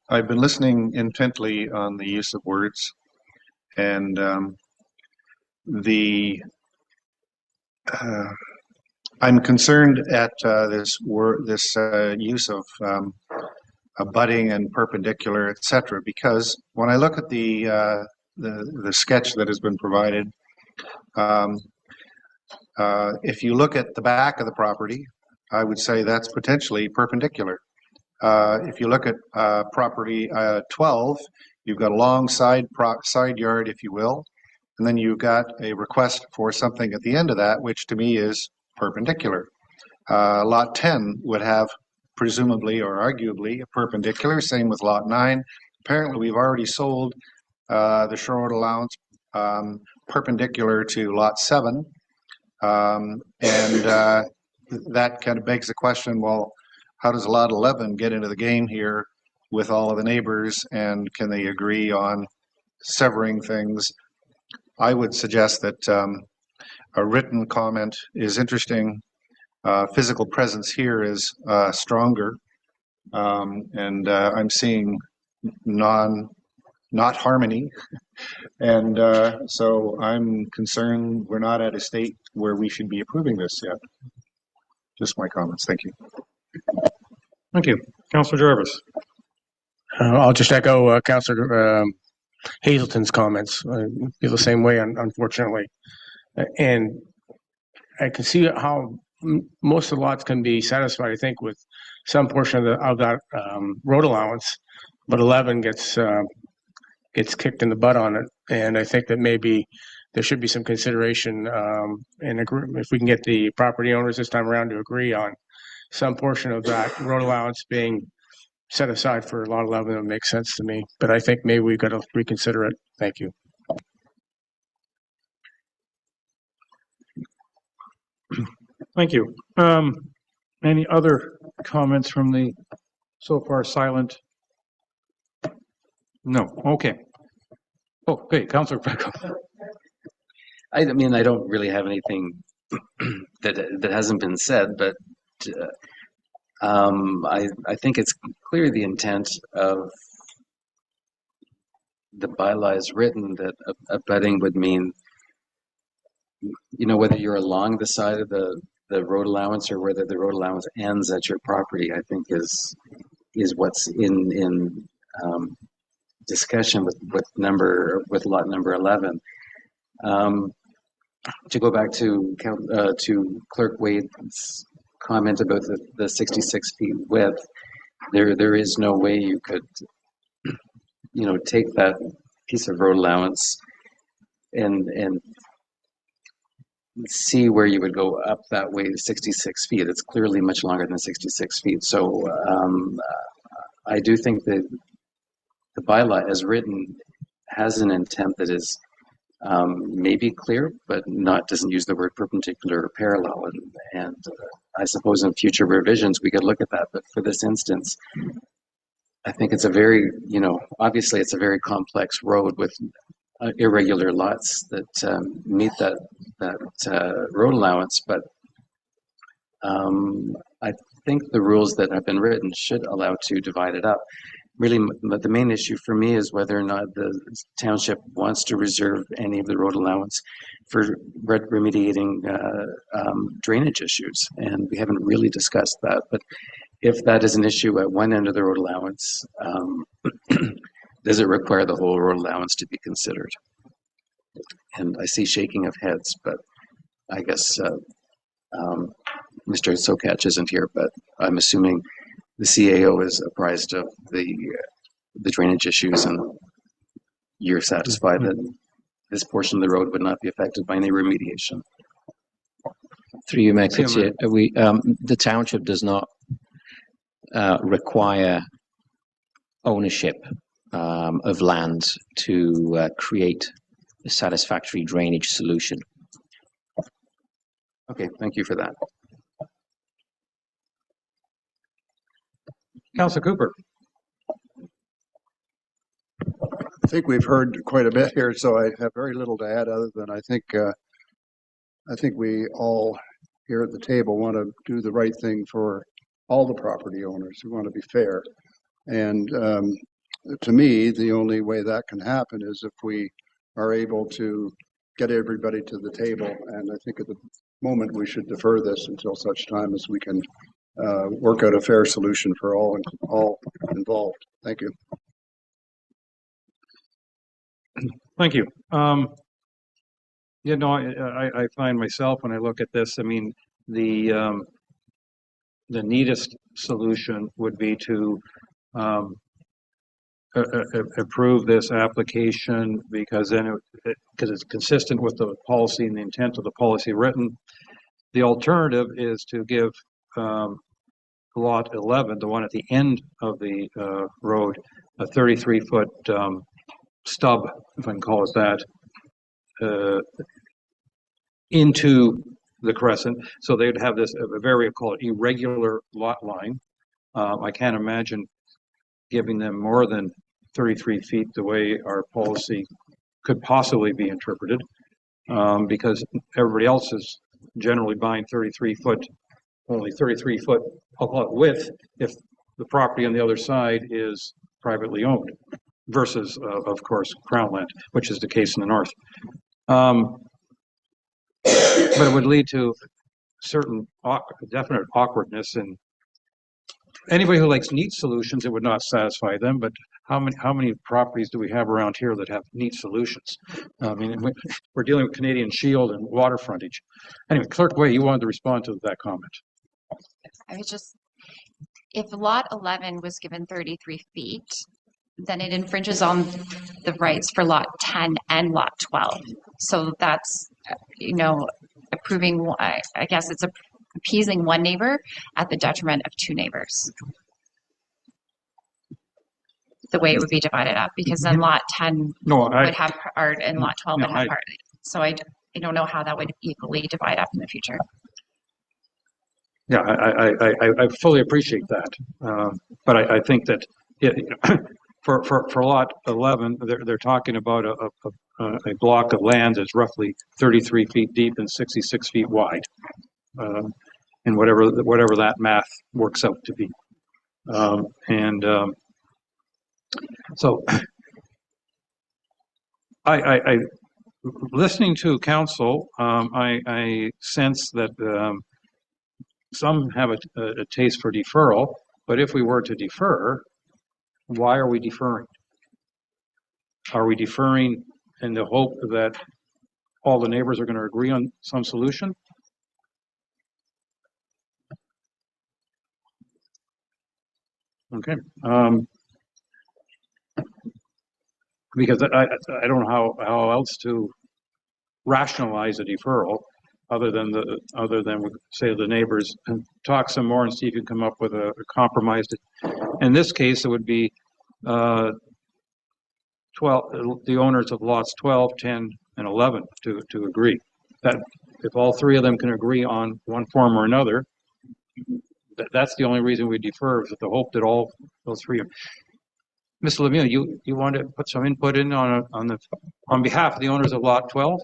[SPEAKER 10] I've been listening intently on the use of words, and I'm concerned at this use of abutting and perpendicular, etc. Because when I look at the sketch that has been provided, if you look at the back of the property, I would say that's potentially perpendicular. If you look at property 12, you've got a long side yard, if you will, and then you've got a request for something at the end of that, which to me is perpendicular. Lot 10 would have presumably or arguably a perpendicular, same with lot 9. Apparently we've already sold the shore road allowance perpendicular to lot 7. And that kind of begs the question, well, how does lot 11 get into the game here with all of the neighbors, and can they agree on severing things? I would suggest that a written comment is interesting. Physical presence here is stronger, and I'm seeing not harmony, and so I'm concerned we're not at a state where we should be approving this yet. Just my comments. Thank you.
[SPEAKER 1] Thank you. Councillor Jarvis.
[SPEAKER 4] I'll just echo Councillor Hazelton's comments. I feel the same way, unfortunately. And I can see how most of the lots can be satisfied, I think, with some portion of that road allowance, but 11 gets kicked in the butt on it. And I think that maybe there should be some consideration if we can get the property owners this time around to agree on some portion of that road allowance being set aside for lot 11. It would make sense to me, but I think maybe we've got to reconsider it. Thank you.
[SPEAKER 1] Thank you. Any other comments from the so far silent? No. Okay. Oh, okay, Councillor Freckle.
[SPEAKER 11] I mean, I don't really have anything that hasn't been said, but I think it's clear the intent of the bylaw is written that abutting would mean, you know, whether you're along the side of the road allowance or whether the road allowance ends at your property, I think is what's in discussion with lot number 11. To go back to Clerk Wade's comment about the 66 feet width, there is no way you could, you know, take that piece of road allowance and see where you would go up that way to 66 feet. It's clearly much longer than 66 feet. So I do think that the bylaw as written has an intent that is maybe clear, but doesn't use the word perpendicular or parallel. And I suppose in future revisions we could look at that. But for this instance, I think it's a very, you know, obviously it's a very complex road with irregular lots that meet that road allowance. But I think the rules that have been written should allow to divide it up. Really, the main issue for me is whether or not the township wants to reserve any of the road allowance for remediating drainage issues. And we haven't really discussed that. But if that is an issue at one end of the road allowance, does it require the whole road allowance to be considered? And I see shaking of heads, but I guess Mr. Sokach isn't here, but I'm assuming the CAO is apprised of the drainage issues, and you're satisfied that this portion of the road would not be affected by any remediation.
[SPEAKER 12] Through you, Mayor Coetzee, the township does not require ownership of land to create a satisfactory drainage solution.
[SPEAKER 11] Okay, thank you for that.
[SPEAKER 1] Councilor Cooper.
[SPEAKER 13] I think we've heard quite a bit here, so I have very little to add other than I think we all here at the table want to do the right thing for all the property owners. We want to be fair. And to me, the only way that can happen is if we are able to get everybody to the table. And I think at the moment we should defer this until such time as we can work out a fair solution for all involved. Thank you.
[SPEAKER 1] Thank you. You know, I find myself when I look at this, I mean, the neatest solution would be to approve this application because then because it's consistent with the policy and the intent of the policy written. The alternative is to give lot 11, the one at the end of the road, a 33-foot stub, if I can call it that, into the crescent. So they'd have this a very, call it irregular lot line. I can't imagine giving them more than 33 feet the way our policy could possibly be interpreted, because everybody else is generally buying 33 foot, only 33 foot width if the property on the other side is privately owned versus, of course, Crown land, which is the case in the north. But it would lead to certain definite awkwardness, and anybody who likes neat solutions, it would not satisfy them. But how many properties do we have around here that have neat solutions? I mean, we're dealing with Canadian Shield and water frontage. Anyway, Clerk Way, you wanted to respond to that comment.
[SPEAKER 2] I was just, if lot 11 was given 33 feet, then it infringes on the rights for lot 10 and lot 12. So that's, you know, approving, I guess it's appeasing one neighbor at the detriment of two neighbors. The way it would be divided up, because then lot 10 would have part and lot 12 would have part. So I don't know how that would equally divide up in the future.
[SPEAKER 1] Yeah, I fully appreciate that, but I think that for lot 11, they're talking about a block of land that's roughly 33 feet deep and 66 feet wide, and whatever that math works out to be, so I listening to council, I sense that. Some have a taste for deferral, but if we were to defer, why are we deferring? Are we deferring in the hope that all the neighbors are going to agree on some solution? Okay. Because I don't know how else to rationalize a deferral. Other than say the neighbors and talk some more and see if you can come up with a compromise. In this case, it would be 12, the owners of lots 12, 10, and 11 to agree. That if all three of them can agree on one form or another, that's the only reason we defer, is with the hope that all those three. Mr. Lemieux, you want to put some input in on behalf of the owners of lot 12?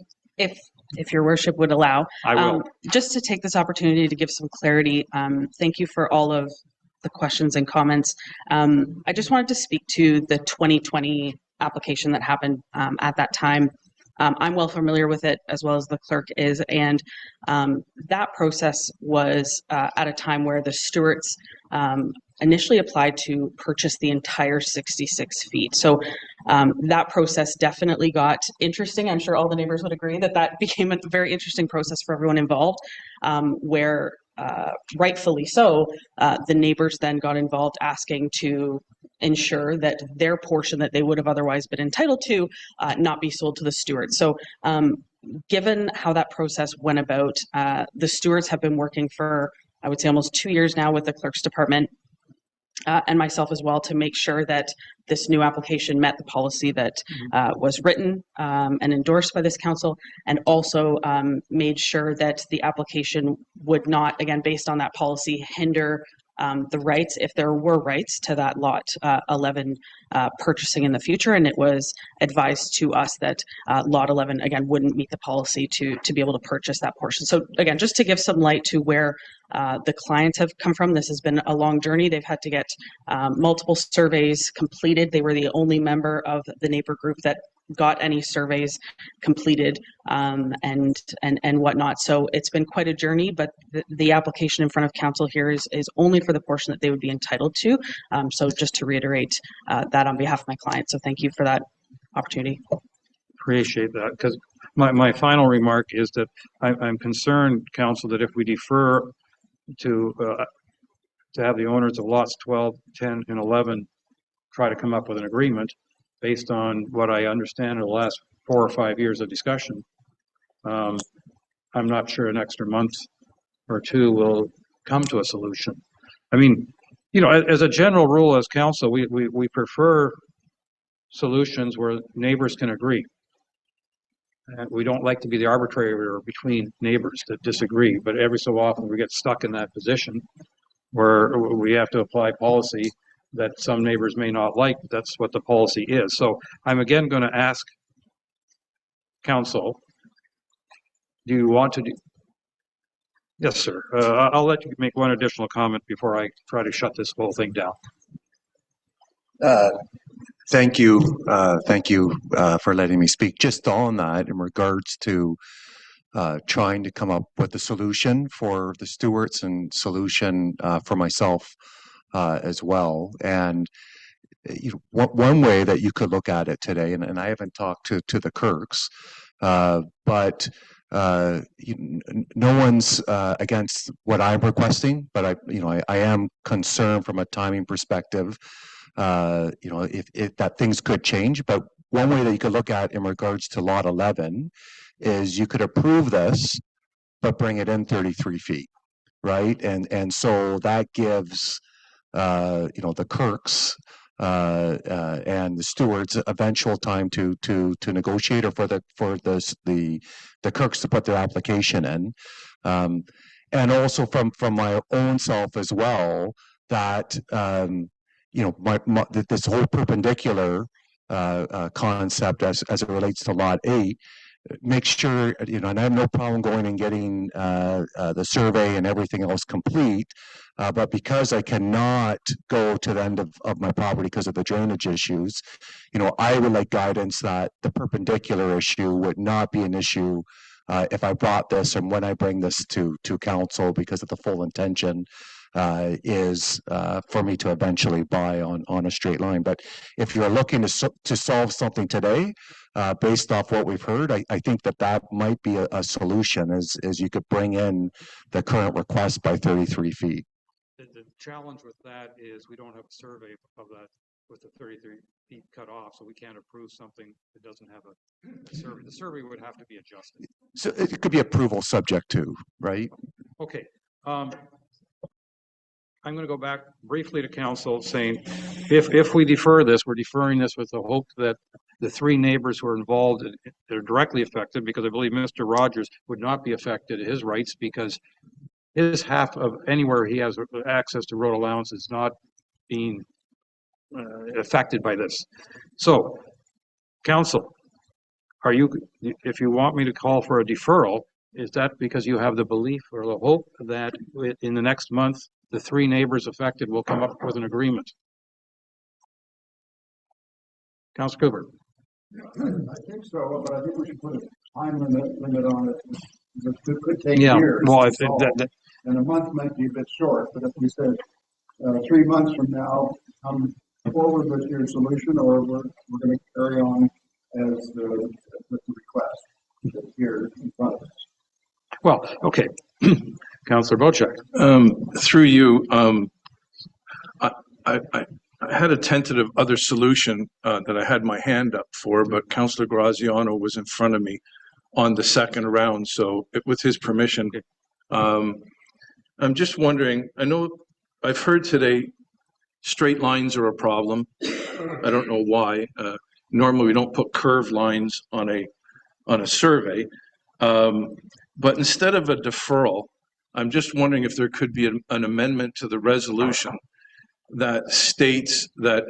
[SPEAKER 6] If your worship would allow.
[SPEAKER 1] I will.
[SPEAKER 6] Just to take this opportunity to give some clarity, thank you for all of the questions and comments. I just wanted to speak to the 2020 application that happened at that time. I'm well familiar with it, as well as the clerk is, and that process was at a time where the stewards initially applied to purchase the entire 66 feet. So that process definitely got interesting. I'm sure all the neighbors would agree that that became a very interesting process for everyone involved, where rightfully so, the neighbors then got involved asking to ensure that their portion that they would have otherwise been entitled to not be sold to the stewards. So given how that process went about, the stewards have been working for, I would say, almost 2 years now with the clerk's department and myself as well to make sure that this new application met the policy that was written and endorsed by this council, and also made sure that the application would not, again, based on that policy, hinder the rights, if there were rights, to that lot 11 purchasing in the future. And it was advised to us that lot 11, again, wouldn't meet the policy to be able to purchase that portion. So again, just to give some light to where the clients have come from, this has been a long journey. They've had to get multiple surveys completed. They were the only member of the neighbor group that got any surveys completed and whatnot. So it's been quite a journey, but the application in front of council here is only for the portion that they would be entitled to. So just to reiterate that on behalf of my client. So thank you for that opportunity.
[SPEAKER 1] Appreciate that, because my final remark is that I'm concerned, council, that if we defer to have the owners of lots 12, 10, and 11 try to come up with an agreement based on what I understand in the last 4 or 5 years of discussion, I'm not sure an extra month or two will come to a solution. I mean, you know, as a general rule, as council, we prefer solutions where neighbors can agree. And we don't like to be the arbitrator between neighbors that disagree, but every so often we get stuck in that position where we have to apply policy that some neighbors may not like, but that's what the policy is. So I'm again going to ask council, do you want to do? Yes, sir. I'll let you make one additional comment before I try to shut this whole thing down.
[SPEAKER 7] Thank you. Thank you for letting me speak. Just on that, in regards to trying to come up with a solution for the stewards and solution for myself as well. And one way that you could look at it today, and I haven't talked to the Kirks, but no one's against what I'm requesting, but I am concerned from a timing perspective. If that things could change, but one way that you could look at in regards to lot 11 is you could approve this, but bring it in 33 feet, right? And so that gives the Kirks and the stewards eventual time to negotiate, or for the Kirks to put their application in, and also from my own self as well, that this whole perpendicular concept as it relates to lot 8, make sure, and I have no problem going and getting the survey and everything else complete, but because I cannot go to the end of my property because of the drainage issues, I would like guidance that the perpendicular issue would not be an issue if I brought this and when I bring this to council, because of the full intention is for me to eventually buy on a straight line. But if you're looking to solve something today, based off what we've heard, I think that might be a solution, is you could bring in the current request by 33 feet.
[SPEAKER 1] The challenge with that is we don't have a survey of that with the 33 feet cut off, so we can't approve something that doesn't have a survey. The survey would have to be adjusted.
[SPEAKER 7] So it could be approval subject to, right?
[SPEAKER 1] Okay. I'm going to go back briefly to council, saying if we defer this, we're deferring this with the hope that the 3 neighbors who are involved that are directly affected, because I believe Mr. Rogers would not be affected, his rights, because his half of anywhere he has access to road allowance is not being affected by this. So, council, if you want me to call for a deferral, is that because you have the belief or the hope that in the next month, the 3 neighbors affected will come up with an agreement? Councilor Cooper.
[SPEAKER 13] I think so, but I think we should put a time limit on it. It could take
[SPEAKER 1] Yeah,
[SPEAKER 13] years.
[SPEAKER 1] well,
[SPEAKER 13] and a month might be a bit short, but if we said 3 months from now, come forward with your solution, or we're going to carry on as with the request that's here in front of us.
[SPEAKER 1] Well, okay. Councillor Bochek.
[SPEAKER 5] Through you, I had a tentative other solution that I had my hand up for, but Councillor Graziano was in front of me on the second round. So with his permission, I'm just wondering, I know I've heard today straight lines are a problem. I don't know why. Normally we don't put curved lines on a survey. But instead of a deferral, I'm just wondering if there could be an amendment to the resolution that states that,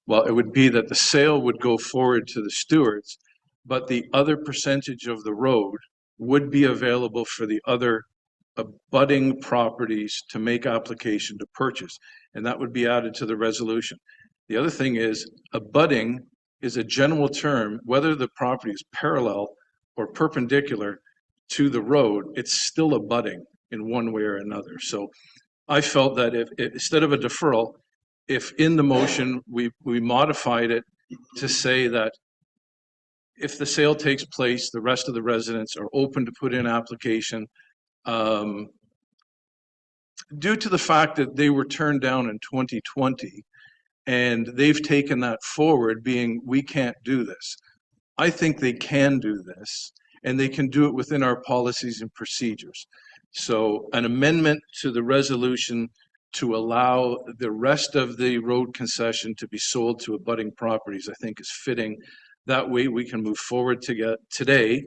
[SPEAKER 5] well, it would be that the sale would go forward to the stewards, but the other percentage of the road would be available for the other abutting properties to make application to purchase. And that would be added to the resolution. The other thing is, abutting is a general term, whether the property is parallel or perpendicular to the road, it's still abutting in one way or another. So I felt that if instead of a deferral, if in the motion we modified it to say that if the sale takes place, the rest of the residents are open to put in application, due to the fact that they were turned down in 2020 and they've taken that forward, being we can't do this. I think they can do this, and they can do it within our policies and procedures. So an amendment to the resolution to allow the rest of the road concession to be sold to abutting properties, I think is fitting. That way we can move forward today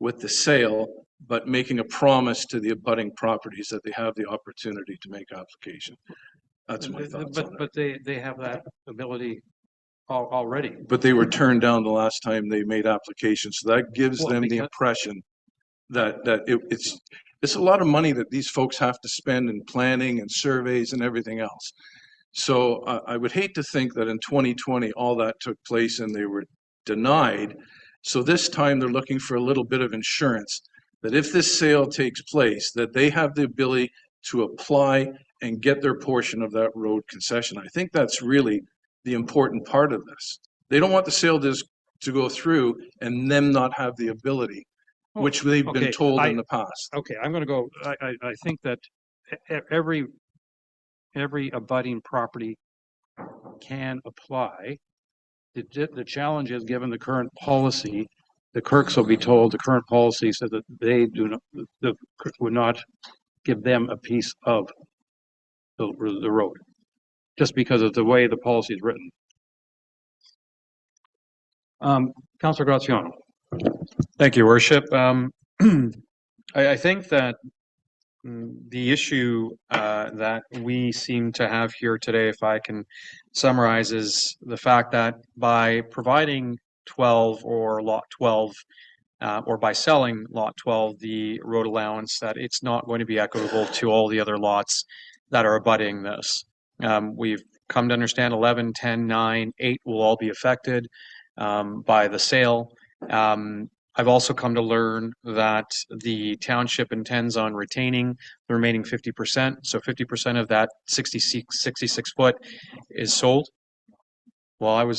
[SPEAKER 5] with the sale, but making a promise to the abutting properties that they have the opportunity to make application. That's my thoughts on it.
[SPEAKER 1] But they have that ability already.
[SPEAKER 5] But they were turned down the last time they made applications. So that gives them the impression that it's a lot of money that these folks have to spend in planning and surveys and everything else. So I would hate to think that in 2020 all that took place and they were denied. So this time they're looking for a little bit of insurance that if this sale takes place, that they have the ability to apply and get their portion of that road concession. I think that's really the important part of this. They don't want the sale to go through and them not have the ability, which they've been told in the past.
[SPEAKER 1] Okay, I'm going to go. I think that every abutting property can apply. The challenge is, given the current policy, the clerks will be told the current policy says that they would not give them a piece of the road, just because of the way the policy is written. Councillor Graziano.
[SPEAKER 9] Thank you, Worship. I think that the issue that we seem to have here today, if I can summarize, is the fact that by providing 12 or lot 12, or by selling lot 12, the road allowance, that it's not going to be equitable to all the other lots that are abutting this. We've come to understand 11, 10, 9, 8 will all be affected by the sale. I've also come to learn that the township intends on retaining the remaining 50%. So 50% of that 66 foot is sold. Well,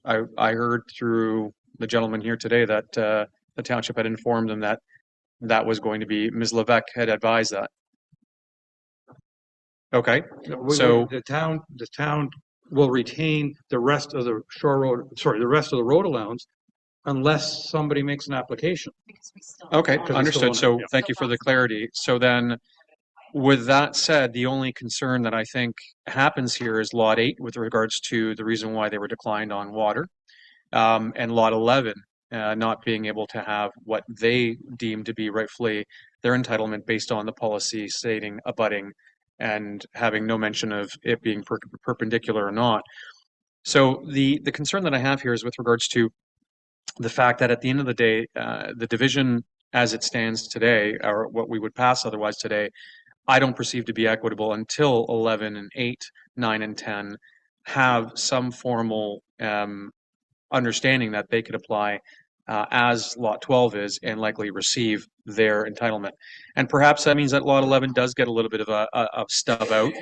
[SPEAKER 9] I heard through the gentleman here today that the township had informed them that that was going to be, Ms. Levesque had advised that. Okay, so
[SPEAKER 1] the town will retain the rest of the the rest of the road allowance unless somebody makes an application.
[SPEAKER 9] okay, understood. So thank you for the clarity. So then, with that said, the only concern that I think happens here is lot 8 with regards to the reason why they were declined on water, and lot 11 not being able to have what they deem to be rightfully their entitlement based on the policy stating abutting and having no mention of it being perpendicular or not. So the concern that I have here is with regards to the fact that at the end of the day, the division as it stands today, or what we would pass otherwise today, I don't perceive to be equitable until 11 and 8, 9 and 10 have some formal understanding that they could apply as lot 12 is and likely receive their entitlement. And perhaps that means that lot 11 does get a little bit of a stub out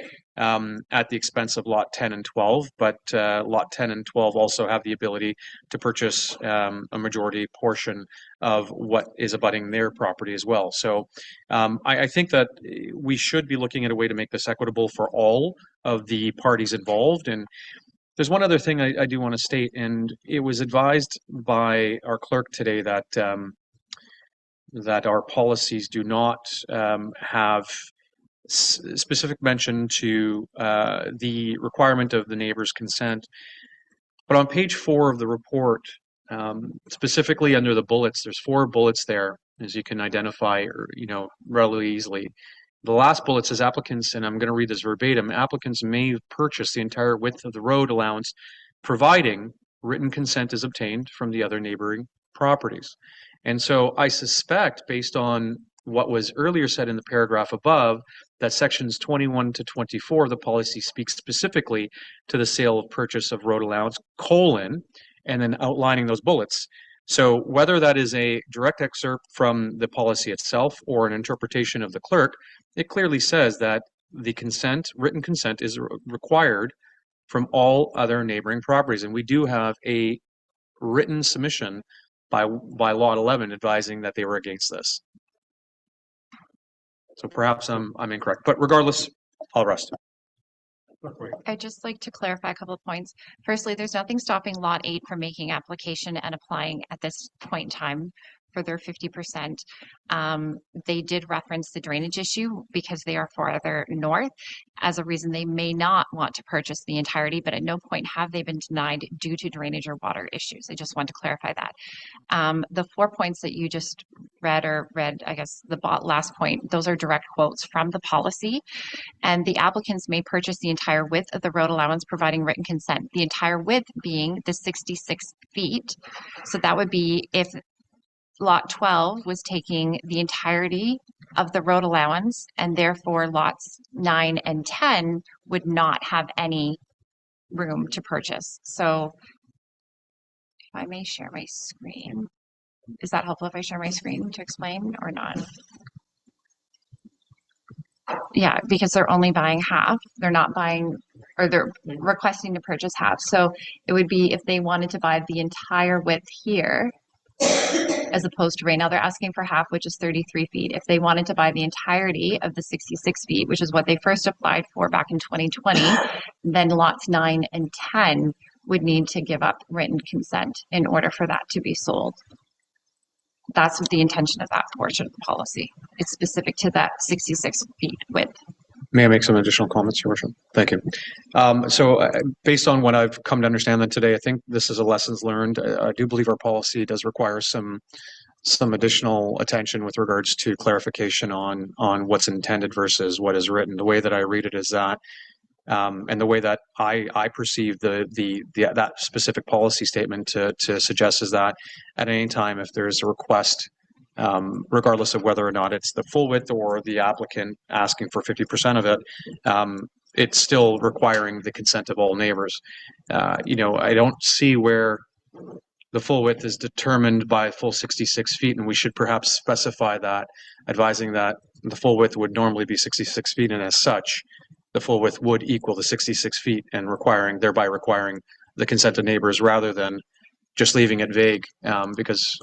[SPEAKER 9] at the expense of lot 10 and 12, but lot 10 and 12 also have the ability to purchase a majority portion of what is abutting their property as well. So I think that we should be looking at a way to make this equitable for all of the parties involved. And there's one other thing I do want to state, and it was advised by our clerk today that that our policies do not have specific mention to the requirement of the neighbor's consent. But on page 4 of the report, specifically under the bullets, there's 4 bullets there, as you can identify, relatively easily. The last bullet says applicants, and I'm going to read this verbatim, applicants may purchase the entire width of the road allowance, providing written consent is obtained from the other neighboring properties. And so I suspect, based on what was earlier said in the paragraph above, that sections 21 to 24 of the policy speaks specifically to the sale of purchase of road allowance, and then outlining those bullets. So whether that is a direct excerpt from the policy itself or an interpretation of the clerk, it clearly says that the consent, written consent, is required from all other neighboring properties. And we do have a written submission by lot 11 advising that they were against this. So perhaps I'm incorrect, but regardless, I'll rest.
[SPEAKER 2] I'd just like to clarify a couple of points. Firstly, there's nothing stopping Lot 8 from making application and applying at this point in time for their 50%. They did reference the drainage issue because they are farther north as a reason they may not want to purchase the entirety, but at no point have they been denied due to drainage or water issues. I just want to clarify that. The 4 points that you just read, I guess the last point, those are direct quotes from the policy. And the applicants may purchase the entire width of the road allowance providing written consent. The entire width being the 66 feet. So that would be if Lot 12 was taking the entirety of the road allowance, and therefore lots 9 and 10 would not have any room to purchase. So if I may share my screen, is that helpful if I share my screen to explain or not? Yeah, because they're only buying half. They're not buying, or they're requesting to purchase half. So it would be if they wanted to buy the entire width here, as opposed to right now, they're asking for half, which is 33 feet. If they wanted to buy the entirety of the 66 feet, which is what they first applied for back in 2020, then lots 9 and 10 would need to give up written consent in order for that to be sold. That's what the intention of that portion of the policy. It's specific to that 66 feet width.
[SPEAKER 9] May I make some additional comments, Your Worship? Thank you. So based on what I've come to understand that today, I think this is a lessons learned. I do believe our policy does require some additional attention with regards to clarification on what's intended versus what is written. The way that I read it is that, and the way that I perceive that specific policy statement to suggest is that at any time if there's a request, regardless of whether or not it's the full width or the applicant asking for 50% of it, it's still requiring the consent of all neighbors. I don't see where the full width is determined by full 66 feet, and we should perhaps specify that, advising that the full width would normally be 66 feet, and as such, the full width would equal the 66 feet and thereby requiring the consent of neighbors rather than just leaving it vague, because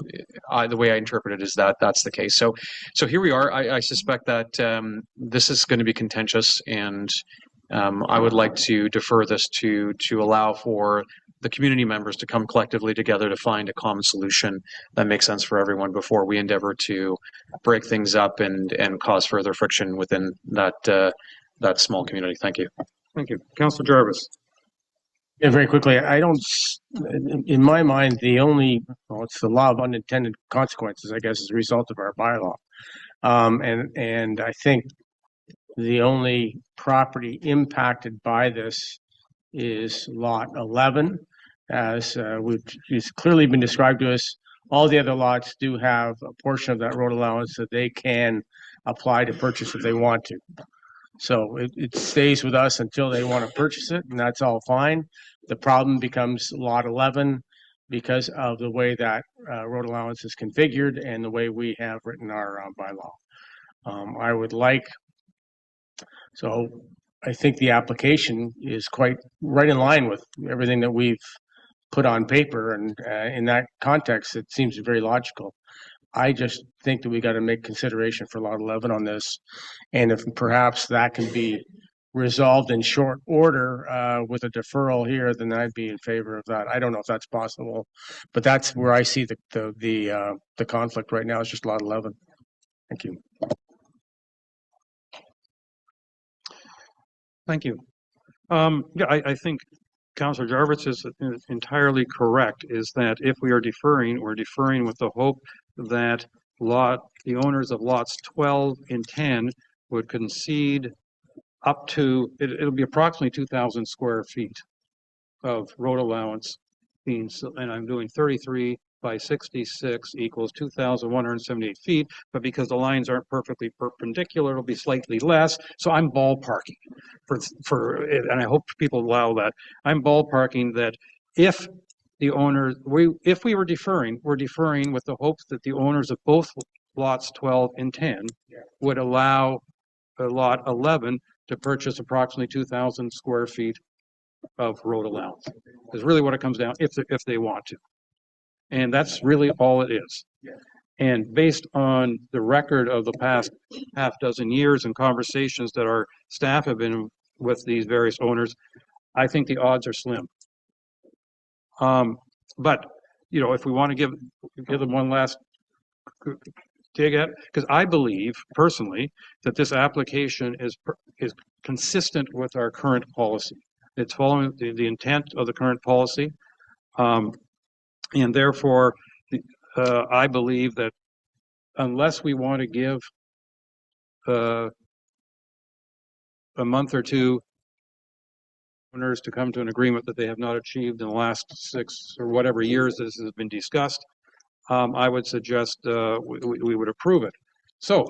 [SPEAKER 9] the way I interpret it is that that's the case. So here we are. I suspect that this is going to be contentious, and I would like to defer this to allow for the community members to come collectively together to find a common solution that makes sense for everyone before we endeavor to break things up and cause further friction within that small community. Thank you.
[SPEAKER 1] Thank you. Councillor Jarvis.
[SPEAKER 4] Yeah, very quickly, I don't, in my mind, it's the law of unintended consequences, I guess, as a result of our bylaw. And I think the only property impacted by this is lot 11, as it's clearly been described to us. All the other lots do have a portion of that road allowance that they can apply to purchase if they want to. So it stays with us until they want to purchase it, and that's all fine. The problem becomes lot 11, because of the way that road allowance is configured and the way we have written our bylaw. I would like, so I think the application is quite right in line with everything that we've put on paper, and in that context, it seems very logical. I just think that we got to make consideration for Lot 11 on this, and if perhaps that can be resolved in short order with a deferral here, then I'd be in favor of that. I don't know if that's possible, but that's where I see the conflict right now. Is just Lot 11. Thank you.
[SPEAKER 1] Thank you. Yeah, I think Councillor Jarvis is entirely correct, is that if we are deferring, we're deferring with the hope that the owners of lots 12 and 10 would concede up to, it'll be approximately 2,000 square feet of road allowance being, and I'm doing 33 by 66 equals 2,178 feet, but because the lines aren't perfectly perpendicular, it'll be slightly less. So I'm ballparking and I hope people allow that. I'm ballparking that if the owner, if we were deferring, we're deferring with the hopes that the owners of both lots 12 and 10 would allow lot 11 to purchase approximately 2,000 square feet of road allowance. Is really what it comes down, if they want to. And that's really all it is. And based on the record of the past half dozen years and conversations that our staff have been with these various owners, I think the odds are slim. But, you know, if we want to give them one last dig at, because I believe personally that this application is consistent with our current policy. It's following the intent of the current policy. And therefore, I believe that unless we want to give a month or two owners to come to an agreement that they have not achieved in the last 6 or whatever years this has been discussed, I would suggest we would approve it. So,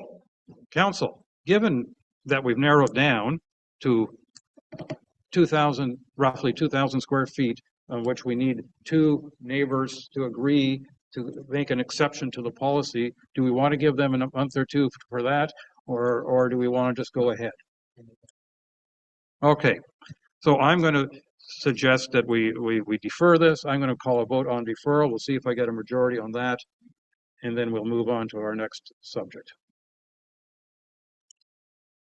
[SPEAKER 1] Council, given that we've narrowed down to roughly 2,000 square feet, on which we need 2 neighbors to agree to make an exception to the policy, do we want to give them a month or two for that, or do we want to just go ahead? Okay, so I'm going to suggest that we defer this. I'm going to call a vote on deferral. We'll see if I get a majority on that, and then we'll move on to our next subject.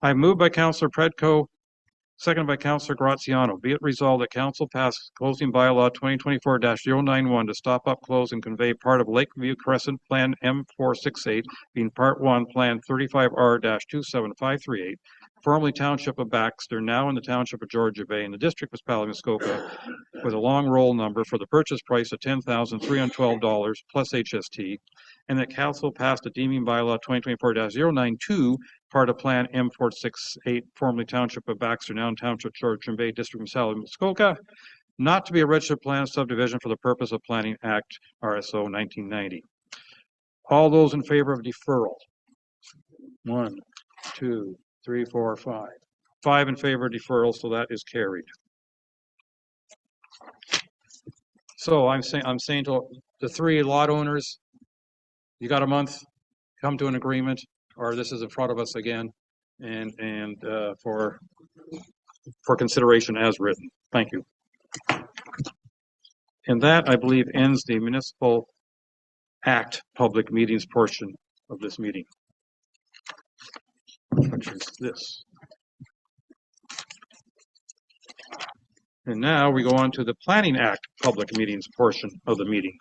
[SPEAKER 1] I moved by Councillor Predko, seconded by Councillor Graziano. Be it resolved that Council pass closing bylaw 2024-091 to stop up, close, and convey part of Lakeview Crescent Plan M468, being Part 1, Plan 35R-27538, formerly Township of Baxter, now in the Township of Georgia Bay, in the District of Muskoka, with a long roll number for the purchase price of $10,312 plus HST, and that Council passed a deeming bylaw 2024-092, part of Plan M468, formerly Township of Baxter, now in Township of Georgian Bay, District of Muskoka, not to be a registered plan of subdivision for the purpose of Planning Act RSO 1990. All those in favor of deferral? 1, 2, 3, 4, 5. 5 in favor of deferral, so that is carried. So I'm saying to the 3 lot owners, you got a month, come to an agreement, or this is in front of us again, and for consideration as written. Thank you. And that, I believe, ends the Municipal Act public meetings portion of this meeting, which is this. And now we go on to the Planning Act public meetings portion of the meeting.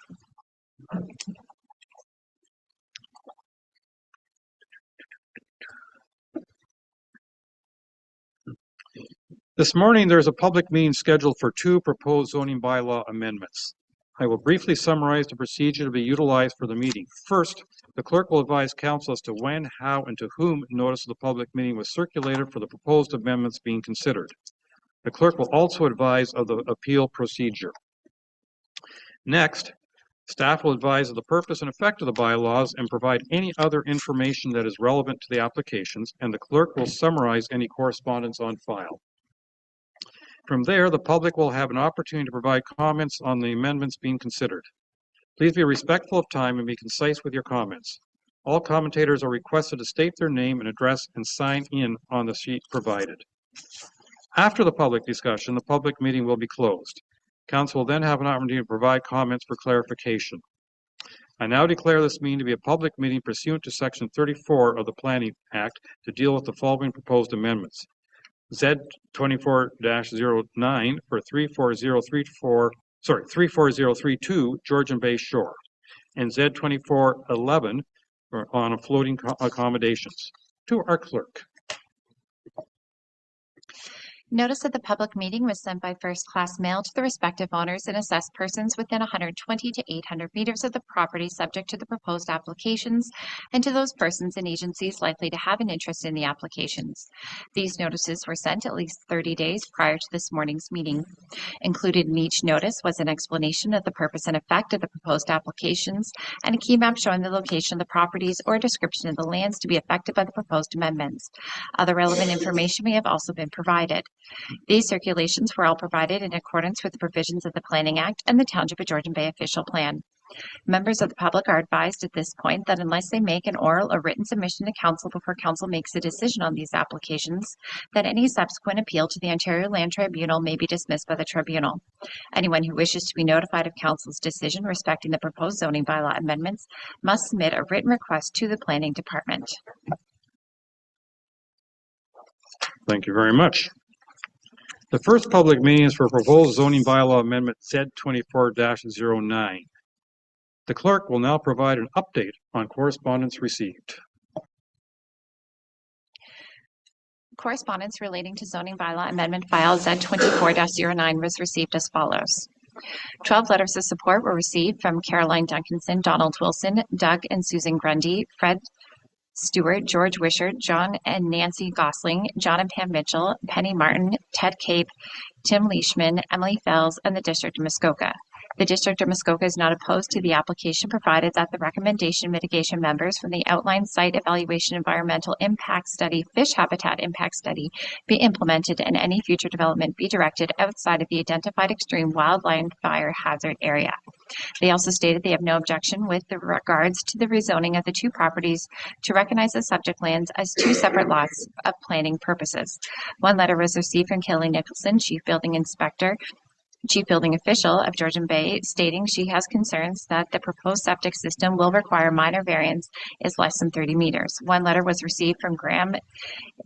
[SPEAKER 1] This morning, there's a public meeting scheduled for 2 proposed zoning bylaw amendments. I will briefly summarize the procedure to be utilized for the meeting. First, the clerk will advise council as to when, how, and to whom notice of the public meeting was circulated for the proposed amendments being considered. The clerk will also advise of the appeal procedure. Next, staff will advise of the purpose and effect of the bylaws and provide any other information that is relevant to the applications, and the clerk will summarize any correspondence on file. From there, the public will have an opportunity to provide comments on the amendments being considered. Please be respectful of time and be concise with your comments. All commentators are requested to state their name and address and sign in on the sheet provided. After the public discussion, the public meeting will be closed. Council will then have an opportunity to provide comments for clarification. I now declare this meeting to be a public meeting pursuant to Section 34 of the Planning Act to deal with the following proposed amendments. Z 24-09 for 34032 Georgian Bay Shore, and Z 2411 on floating accommodations. To our clerk.
[SPEAKER 2] Notice of the public meeting was sent by first-class mail to the respective owners and assessed persons within 120 to 800 meters of the property subject to the proposed applications, and to those persons and agencies likely to have an interest in the applications. These notices were sent at least 30 days prior to this morning's meeting. Included in each notice was an explanation of the purpose and effect of the proposed applications and a key map showing the location of the properties or a description of the lands to be affected by the proposed amendments. Other relevant information may have also been provided. These circulations were all provided in accordance with the provisions of the Planning Act and the Township of Georgian Bay official plan. Members of the public are advised at this point that unless they make an oral or written submission to council before council makes a decision on these applications, that any subsequent appeal to the Ontario Land Tribunal may be dismissed by the tribunal. Anyone who wishes to be notified of council's decision respecting the proposed zoning bylaw amendments must submit a written request to the planning department.
[SPEAKER 1] Thank you very much. The first public meeting is for proposed zoning bylaw amendment Z 24-09. The clerk will now provide an update on correspondence received.
[SPEAKER 2] Correspondence relating to zoning bylaw amendment file Z 24-09 was received as follows. 12 letters of support were received from Caroline Duncanson, Donald Wilson, Doug and Susan Grundy, Fred Stewart, George Wishart, John and Nancy Gosling, John and Pam Mitchell, Penny Martin, Ted Cape, Tim Leishman, Emily Fells, and the District of Muskoka. The District of Muskoka is not opposed to the application provided that the recommendation mitigation members from the outlined site evaluation environmental impact study, fish habitat impact study be implemented and any future development be directed outside of the identified extreme wildland fire hazard area. They also stated they have no objection with regards to the rezoning of the two properties to recognize the subject lands as two separate lots of planning purposes. One letter was received from Kelly Nicholson, Chief Building Official of Georgian Bay, stating she has concerns that the proposed septic system will require minor variance is less than 30 meters. One letter was received from Graham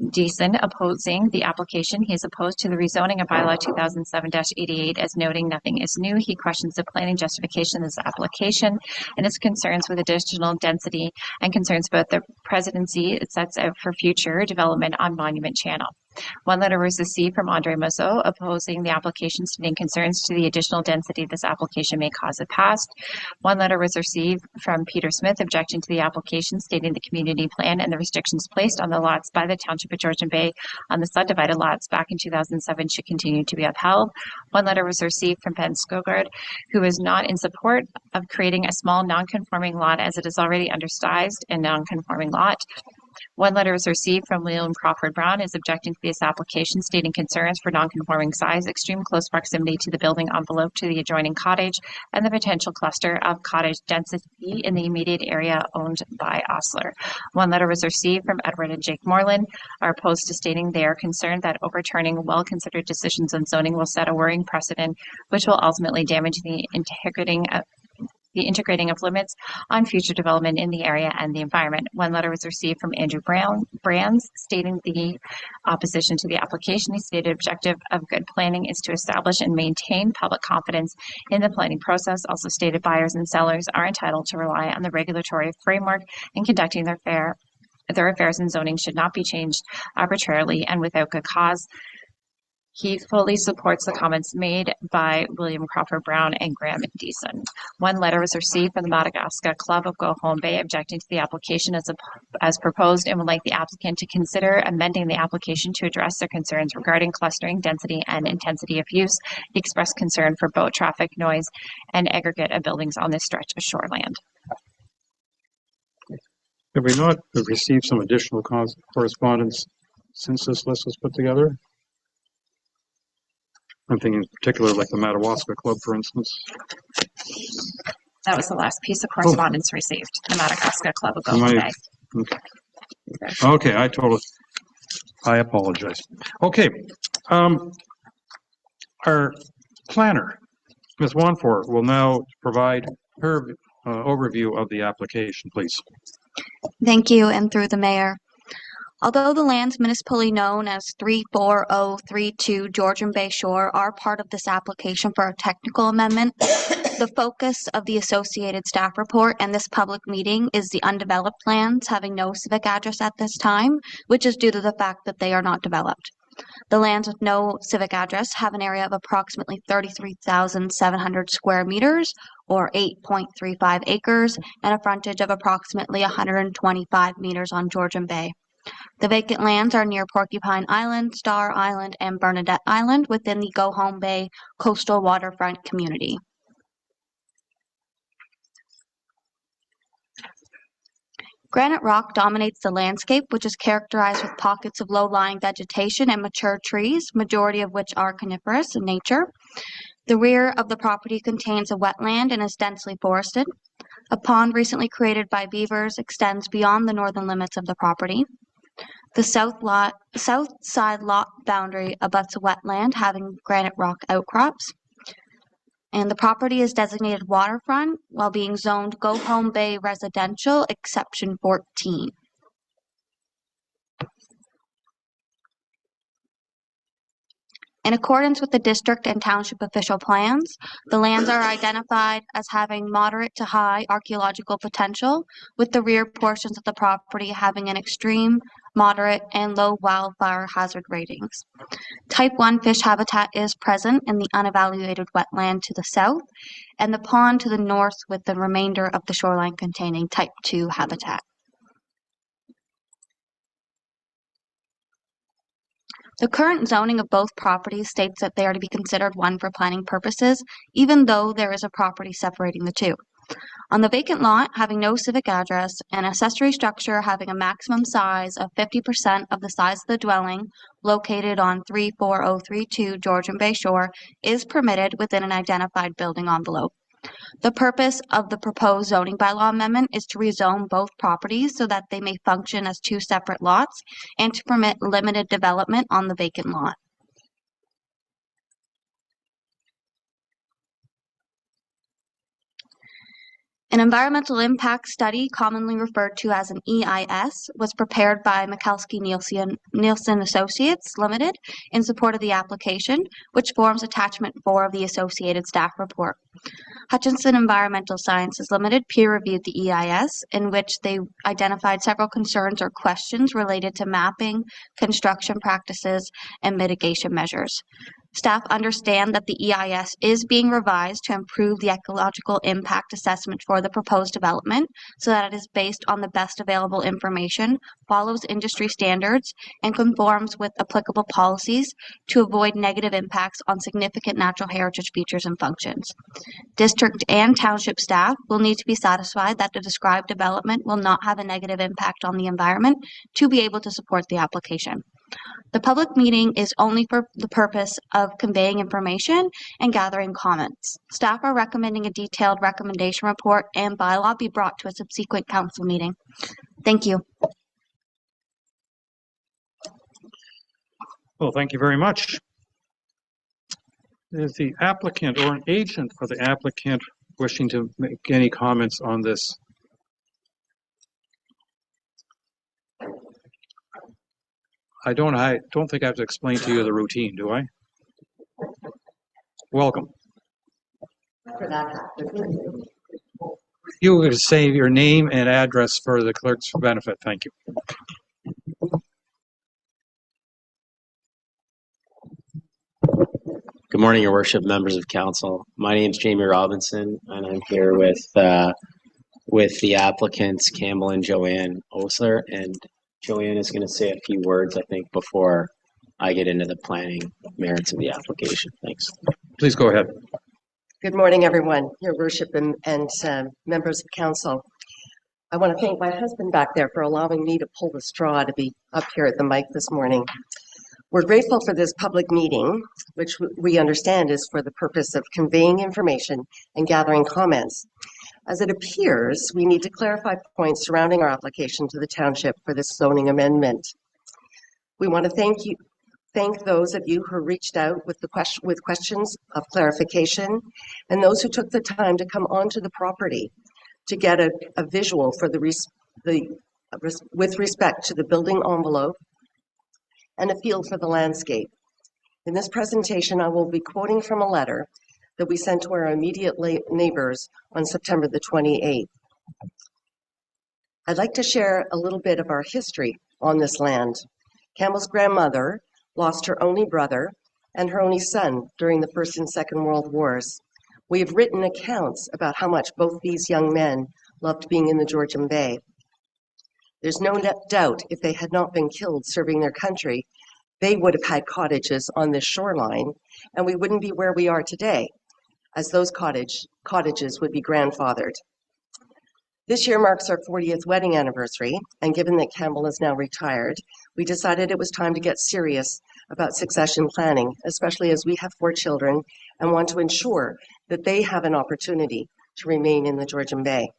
[SPEAKER 2] Deason opposing the application. He is opposed to the rezoning of bylaw 2007-88 as noting nothing is new. He questions the planning justification of this application and is concerns with additional density and concerns about the presidency it sets out for future development on Monument Channel. One letter was received from Andre Mozo opposing the application, stating concerns to the additional density this application may cause if passed. One letter was received from Peter Smith objecting to the application, stating the community plan and the restrictions placed on the lots by the Township of Georgian Bay on the subdivided lots back in 2007 should continue to be upheld. One letter was received from Ben Skogard, who is not in support of creating a small non-conforming lot as it is already undersized and non-conforming lot. One letter was received from William Crawford Brown is objecting to this application, stating concerns for non-conforming size, extreme close proximity to the building envelope to the adjoining cottage, and the potential cluster of cottage density in the immediate area owned by Osler. One letter was received from Edward and Jake Moreland, are opposed to stating they are concerned that overturning well-considered decisions on zoning will set a worrying precedent, which will ultimately damage the integrating of limits on future development in the area and the environment. One letter was received from Andrew Brands, stating the opposition to the application. He stated objective of good planning is to establish and maintain public confidence in the planning process. Also stated buyers and sellers are entitled to rely on the regulatory framework in conducting their affairs, and zoning should not be changed arbitrarily and without good cause. He fully supports the comments made by William Crawford Brown and Graham Deason. One letter was received from the Madagascar Club of Go Home Bay objecting to the application as proposed and would like the applicant to consider amending the application to address their concerns regarding clustering, density, and intensity of use. He expressed concern for boat traffic, noise, and aggregate of buildings on this stretch of shoreland.
[SPEAKER 1] Have we not received some additional correspondence since this list was put together? I'm thinking in particular like the Madawaska Club, for instance.
[SPEAKER 2] That was the last piece of correspondence received. The Madagascar Club will go
[SPEAKER 1] Am I-
[SPEAKER 2] today.
[SPEAKER 1] Okay, I apologize. Okay, our planner, Ms. Wanfort, will now provide her overview of the application, please.
[SPEAKER 14] Thank you, and through the mayor. Although the lands municipally known as 34032 Georgian Bay Shore are part of this application for a technical amendment, the focus of the associated staff report and this public meeting is the undeveloped lands having no civic address at this time, which is due to the fact that they are not developed. The lands with no civic address have an area of approximately 33,700 square meters, or 8.35 acres, and a frontage of approximately 125 meters on Georgian Bay. The vacant lands are near Porcupine Island, Star Island, and Bernadette Island within the Go Home Bay coastal waterfront community. Granite rock dominates the landscape, which is characterized with pockets of low-lying vegetation and mature trees, majority of which are coniferous in nature. The rear of the property contains a wetland and is densely forested. A pond recently created by beavers extends beyond the northern limits of the property. The south side lot boundary abuts a wetland having granite rock outcrops. And the property is designated waterfront while being zoned Go Home Bay Residential Exception 14. In accordance with the district and township official plans, the lands are identified as having moderate to high archaeological potential, with the rear portions of the property having an extreme, moderate, and low wildfire hazard ratings. Type 1 fish habitat is present in the unevaluated wetland to the south, and the pond to the north, with the remainder of the shoreline containing Type 2 habitat. The current zoning of both properties states that they are to be considered one for planning purposes, even though there is a property separating the two. On the vacant lot, having no civic address, an accessory structure having a maximum size of 50% of the size of the dwelling located on 34032 Georgian Bay Shore is permitted within an identified building envelope. The purpose of the proposed zoning bylaw amendment is to rezone both properties so that they may function as two separate lots and to permit limited development on the vacant lot. An environmental impact study, commonly referred to as an EIS, was prepared by Michalski Nielsen Associates Limited in support of the application, which forms attachment 4 of the associated staff report. Hutchinson Environmental Sciences Limited peer-reviewed the EIS, in which they identified several concerns or questions related to mapping, construction practices, and mitigation measures. Staff understand that the EIS is being revised to improve the ecological impact assessment for the proposed development so that it is based on the best available information, follows industry standards, and conforms with applicable policies to avoid negative impacts on significant natural heritage features and functions. District and township staff will need to be satisfied that the described development will not have a negative impact on the environment to be able to support the application. The public meeting is only for the purpose of conveying information and gathering comments. Staff are recommending a detailed recommendation report and bylaw be brought to a subsequent council meeting. Thank you.
[SPEAKER 1] Well, thank you very much. Is the applicant or an agent for the applicant wishing to make any comments on this? I don't think I have to explain to you the routine, do I? Welcome. You would say your name and address for the clerk's benefit. Thank you.
[SPEAKER 15] Good morning, Your Worship, members of council. My name is Jamie Robinson, and I'm here with the applicants Campbell and Joanne Osler. And Joanne is going to say a few words, I think, before I get into the planning merits of the application. Thanks.
[SPEAKER 1] Please go ahead.
[SPEAKER 16] Good morning, everyone, Your Worship, and members of council. I want to thank my husband back there for allowing me to pull the straw to be up here at the mic this morning. We're grateful for this public meeting, which we understand is for the purpose of conveying information and gathering comments. As it appears, we need to clarify points surrounding our application to the township for this zoning amendment. We want to thank those of you who reached out with questions of clarification, and those who took the time to come onto the property to get a visual for with respect to the building envelope and a feel for the landscape. In this presentation, I will be quoting from a letter that we sent to our immediate neighbors on September the 28th. I'd like to share a little bit of our history on this land. Campbell's grandmother lost her only brother and her only son during the First and Second World Wars. We have written accounts about how much both these young men loved being in the Georgian Bay. There's no doubt if they had not been killed serving their country, they would have had cottages on this shoreline, and we wouldn't be where we are today, as those cottages would be grandfathered. This year marks our 40th wedding anniversary, and given that Campbell is now retired, we decided it was time to get serious about succession planning, especially as we have 4 children and want to ensure that they have an opportunity to remain in the Georgian Bay.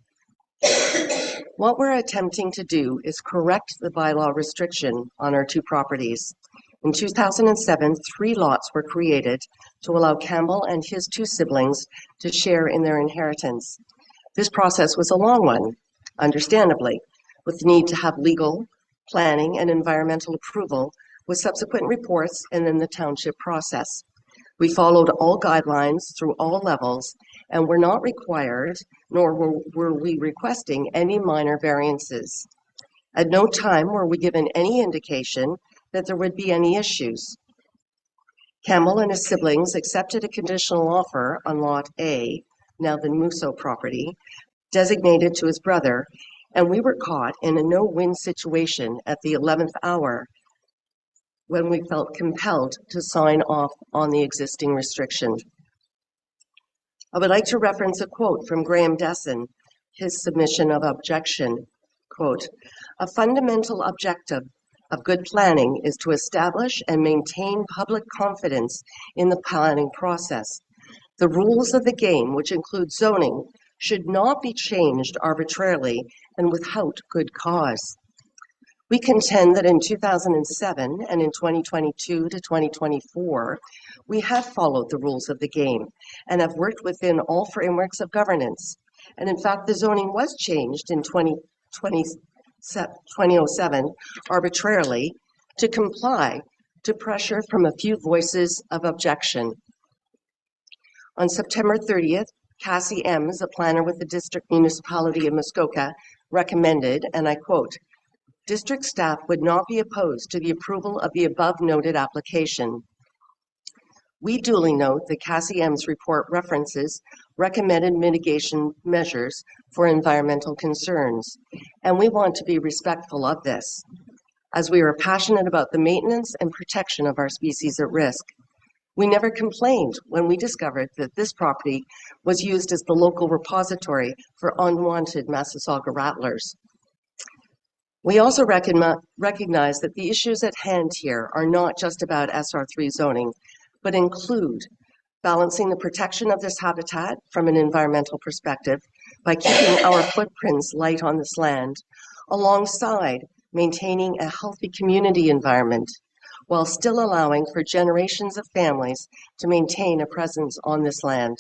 [SPEAKER 16] What we're attempting to do is correct the bylaw restriction on our 2 properties. In 2007, 3 lots were created to allow Campbell and his 2 siblings to share in their inheritance. This process was a long one, understandably, with the need to have legal, planning, and environmental approval, with subsequent reports and then the township process. We followed all guidelines through all levels and were not required, nor were we requesting any minor variances. At no time were we given any indication that there would be any issues. Campbell and his siblings accepted a conditional offer on Lot A, now the Musso property, designated to his brother, and we were caught in a no-win situation at the 11th hour when we felt compelled to sign off on the existing restriction. I would like to reference a quote from Graham Desson, his submission of objection. Quote, "A fundamental objective of good planning is to establish and maintain public confidence in the planning process. The rules of the game, which include zoning, should not be changed arbitrarily and without good cause." We contend that in 2007 and in 2022 to 2024, we have followed the rules of the game and have worked within all frameworks of governance. And in fact, the zoning was changed in 2007 arbitrarily to comply to pressure from a few voices of objection. On September 30th, Cassie Ems, a planner with the District Municipality of Muskoka, recommended, and I quote, "District staff would not be opposed to the approval of the above noted application." We duly note that Cassie M's report references recommended mitigation measures for environmental concerns, and we want to be respectful of this, as we are passionate about the maintenance and protection of our species at risk. We never complained when we discovered that this property was used as the local repository for unwanted Massasauga rattlers. We also recognize that the issues at hand here are not just about SR3 zoning, but include balancing the protection of this habitat from an environmental perspective by keeping our footprints light on this land, alongside maintaining a healthy community environment, while still allowing for generations of families to maintain a presence on this land.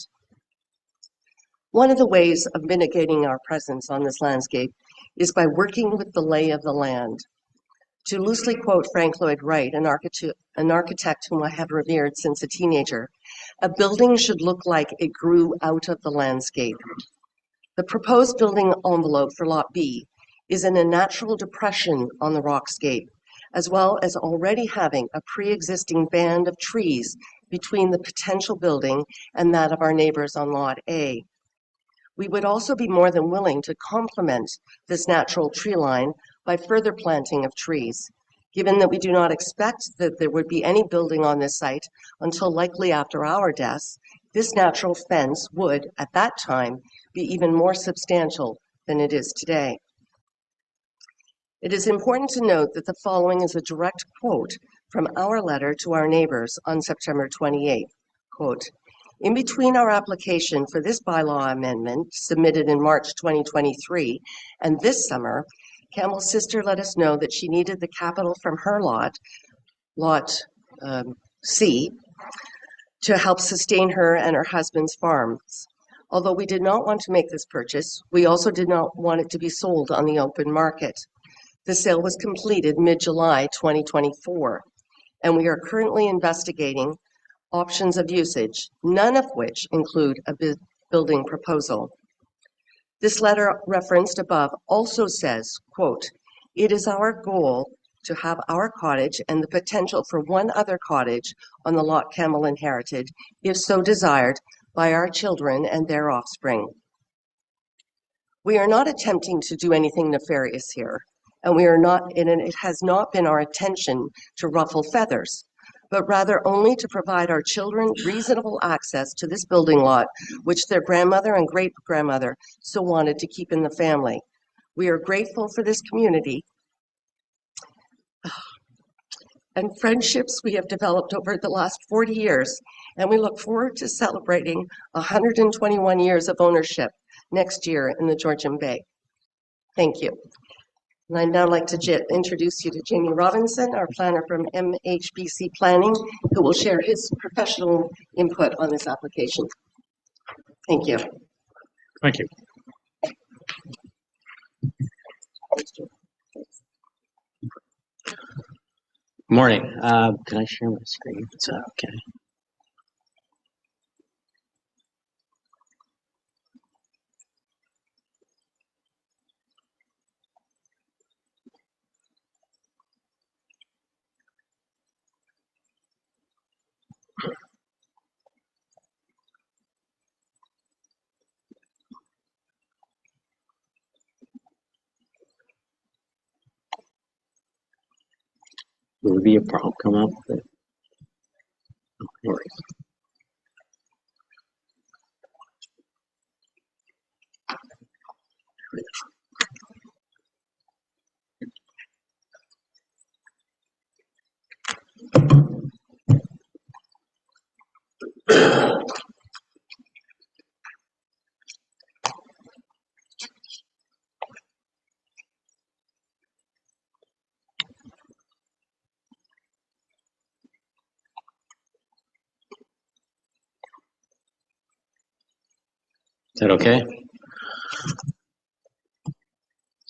[SPEAKER 16] One of the ways of mitigating our presence on this landscape is by working with the lay of the land. To loosely quote Frank Lloyd Wright, an architect whom I have revered since a teenager, a building should look like it grew out of the landscape. The proposed building envelope for Lot B is in a natural depression on the rockscape, as well as already having a pre-existing band of trees between the potential building and that of our neighbors on Lot A. We would also be more than willing to complement this natural tree line by further planting of trees, given that we do not expect that there would be any building on this site until likely after our deaths. This natural fence would, at that time, be even more substantial than it is today. It is important to note that the following is a direct quote from our letter to our neighbors on September 28th. Quote, in between our application for this bylaw amendment submitted in March 2023 and this summer, Campbell's sister let us know that she needed the capital from her lot C, to help sustain her and her husband's farms. Although we did not want to make this purchase, we also did not want it to be sold on the open market. The sale was completed mid-July 2024, and we are currently investigating options of usage, none of which include a building proposal. This letter referenced above also says, quote, it is our goal to have our cottage and the potential for one other cottage on the lot Campbell inherited, if so desired, by our children and their offspring. We are not attempting to do anything nefarious here, and it has not been our intention to ruffle feathers, but rather only to provide our children reasonable access to this building lot, which their grandmother and great-grandmother so wanted to keep in the family. We are grateful for this community and friendships we have developed over the last 40 years, and we look forward to celebrating 121 years of ownership next year in the Georgian Bay. Thank you. And I'd now like to introduce you to Jamie Robinson, our planner from MHBC Planning, who will share his professional input on this application. Thank you.
[SPEAKER 1] Thank you.
[SPEAKER 15] Morning. Can I share my screen? Is that okay? Will there be a prompt come up? No worries. Is that okay?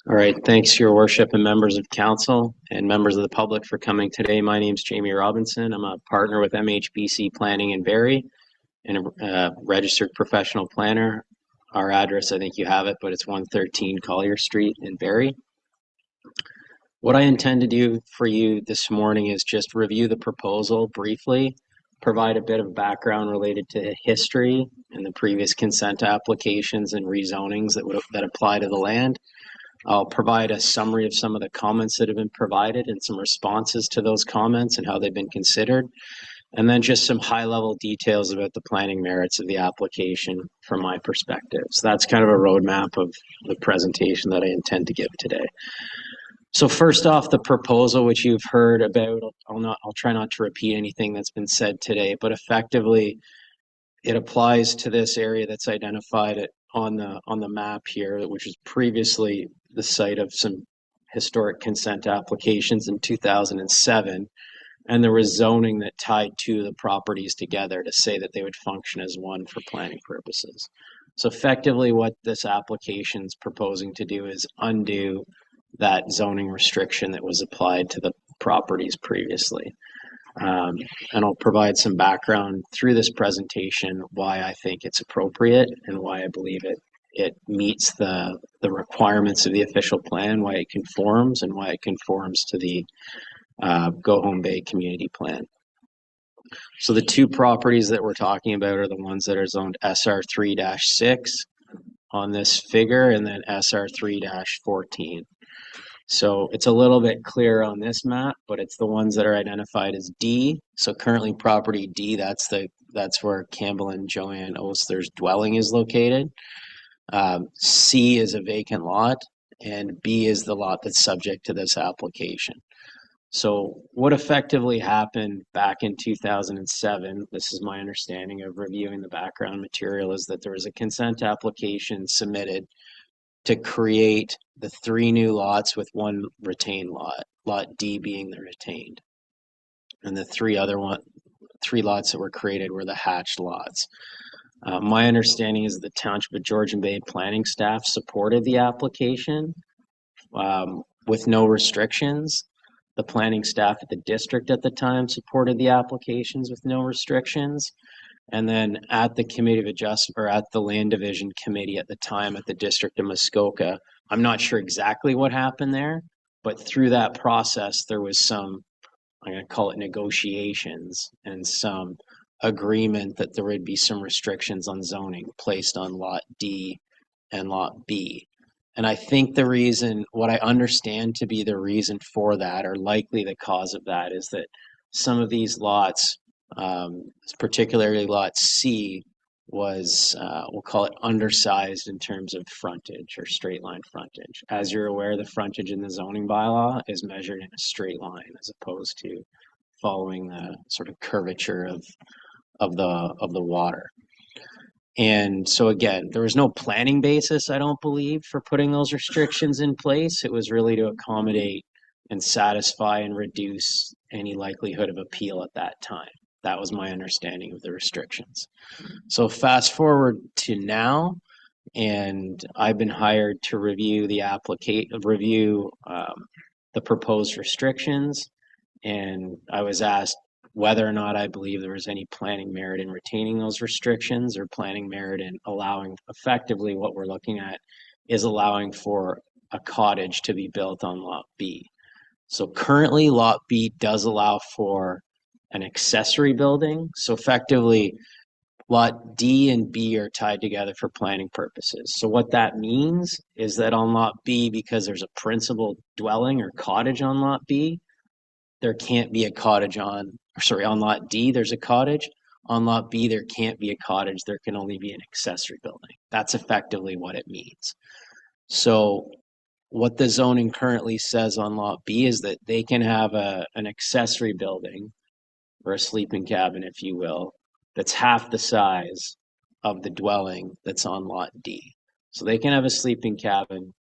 [SPEAKER 15] All right. Thanks, Your Worship, and members of council and members of the public for coming today. My name is Jamie Robinson. I'm a partner with MHBC Planning in Barrie and a registered professional planner. Our address, I think you have it, but it's 113 Collier Street in Barrie. What I intend to do for you this morning is just review the proposal briefly, provide a bit of background related to history and the previous consent applications and rezonings that apply to the land. I'll provide a summary of some of the comments that have been provided and some responses to those comments and how they've been considered, and then just some high-level details about the planning merits of the application from my perspective. So that's kind of a roadmap of the presentation that I intend to give today. So first off, the proposal, which you've heard about, I'll try not to repeat anything that's been said today, but effectively it applies to this area that's identified on the map here, which is previously the site of some historic consent applications in 2007. And there was zoning that tied two of the properties together to say that they would function as one for planning purposes. So effectively what this application is proposing to do is undo that zoning restriction that was applied to the properties previously. And I'll provide some background through this presentation why I think it's appropriate and why I believe it meets the requirements of the official plan, why it conforms, and why it conforms to the Go Home Bay community plan. So the two properties that we're talking about are the ones that are zoned SR3-6 on this figure, and then SR3-14. So it's a little bit clearer on this map, but it's the ones that are identified as D. So currently property D, that's where Campbell and Joanne Osler's dwelling is located. C is a vacant lot, and B is the lot that's subject to this application. So what effectively happened back in 2007, this is my understanding of reviewing the background material, is that there was a consent application submitted to create the 3 new lots with 1 retained lot, lot D being the retained. And the 3 lots that were created were the hatched lots. My understanding is the Township of Georgian Bay planning staff supported the application with no restrictions. The planning staff at the district at the time supported the applications with no restrictions. And then at the committee of adjustment, or at the land division committee at the time at the district of Muskoka, I'm not sure exactly what happened there, but through that process, there was some, I'm going to call it negotiations, and some agreement that there would be some restrictions on zoning placed on lot D and lot B. And I think the reason, what I understand to be the reason for that, or likely the cause of that, is that some of these lots, particularly lot C, was, we'll call it undersized in terms of frontage or straight line frontage. As you're aware, the frontage in the zoning bylaw is measured in a straight line as opposed to following the sort of curvature of the water. And so again, there was no planning basis, I don't believe, for putting those restrictions in place. It was really to accommodate and satisfy and reduce any likelihood of appeal at that time. That was my understanding of the restrictions. So fast forward to now, and I've been hired to review the the proposed restrictions, and I was asked whether or not I believe there was any planning merit in retaining those restrictions or planning merit in allowing, effectively what we're looking at is allowing for a cottage to be built on lot B. So currently lot B does allow for an accessory building. So effectively lot D and B are tied together for planning purposes. So what that means is that on lot B, because there's a principal dwelling or cottage on lot B, there can't be a cottage on lot D, there's a cottage. On lot B, there can't be a cottage. There can only be an accessory building. That's effectively what it means. So what the zoning currently says on lot B is that they can have an accessory building or a sleeping cabin, if you will, that's half the size of the dwelling that's on lot D. So they can have a sleeping cabin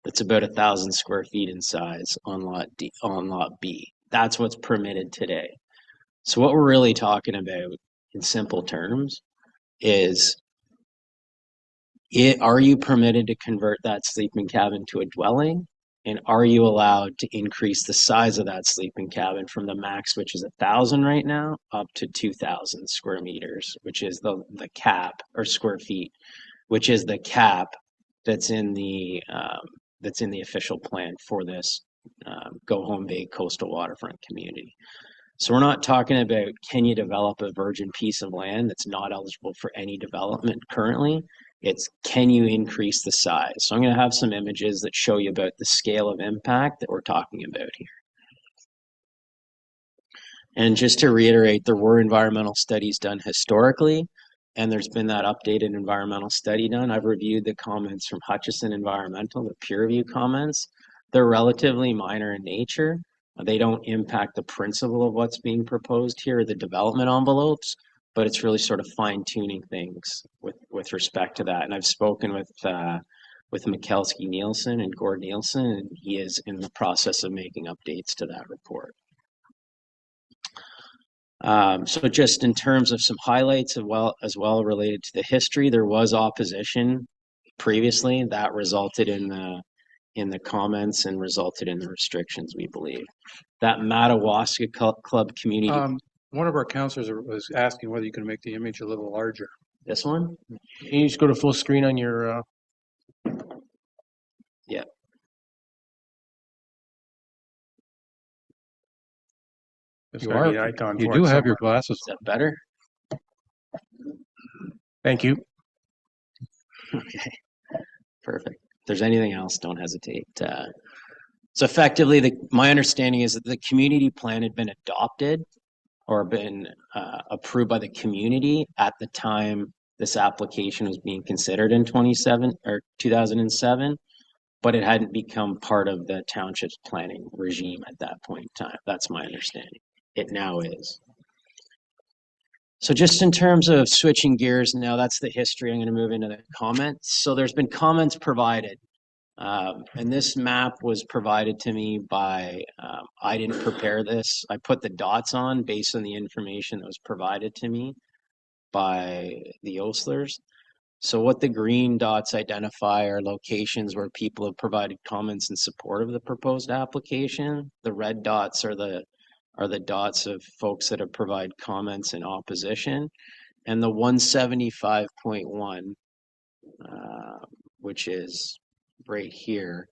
[SPEAKER 15] that's about 1,000 square feet in size on lot B. That's what's permitted today. So what we're really talking about in simple terms is, are you permitted to convert that sleeping cabin to a dwelling? And are you allowed to increase the size of that sleeping cabin from the max, which is 1,000 right now, up to 2,000 square meters, which is the cap, or square feet, which is the cap that's in the official plan for this Go Home Bay coastal waterfront community. So we're not talking about, can you develop a virgin piece of land that's not eligible for any development currently? It's, can you increase the size? So I'm going to have some images that show you about the scale of impact that we're talking about here. And just to reiterate, there were environmental studies done historically, and there's been that updated environmental study done. I've reviewed the comments from Hutchison Environmental, the peer review comments. They're relatively minor in nature. They don't impact the principle of what's being proposed here, the development envelopes, but it's really sort of fine-tuning things with respect to that. And I've spoken with Mikelski Nielsen and Gord Nielsen, and he is in the process of making updates to that report. So just in terms of some highlights as well related to the history, there was opposition previously that resulted in the comments and resulted in the restrictions, we believe. That Madawaska Club community.
[SPEAKER 1] One of our counselors was asking whether you can make the image a little larger.
[SPEAKER 15] This one?
[SPEAKER 4] Can you just go to full screen on your...
[SPEAKER 15] Yeah.
[SPEAKER 1] You do have your glasses.
[SPEAKER 15] Is that better?
[SPEAKER 4] Thank you.
[SPEAKER 15] Okay, perfect. If there's anything else, don't hesitate. So effectively, my understanding is that the community plan had been adopted or been approved by the community at the time this application was being considered in 2007, but it hadn't become part of the township's planning regime at that point in time. That's my understanding. It now is. So just in terms of switching gears now, that's the history. I'm going to move into the comments. So there's been comments provided. And this map was provided to me by, I didn't prepare this. I put the dots on based on the information that was provided to me by the Oslers. So what the green dots identify are locations where people have provided comments in support of the proposed application. The red dots are the dots of folks that have provided comments in opposition. And the 175.1, which is right here,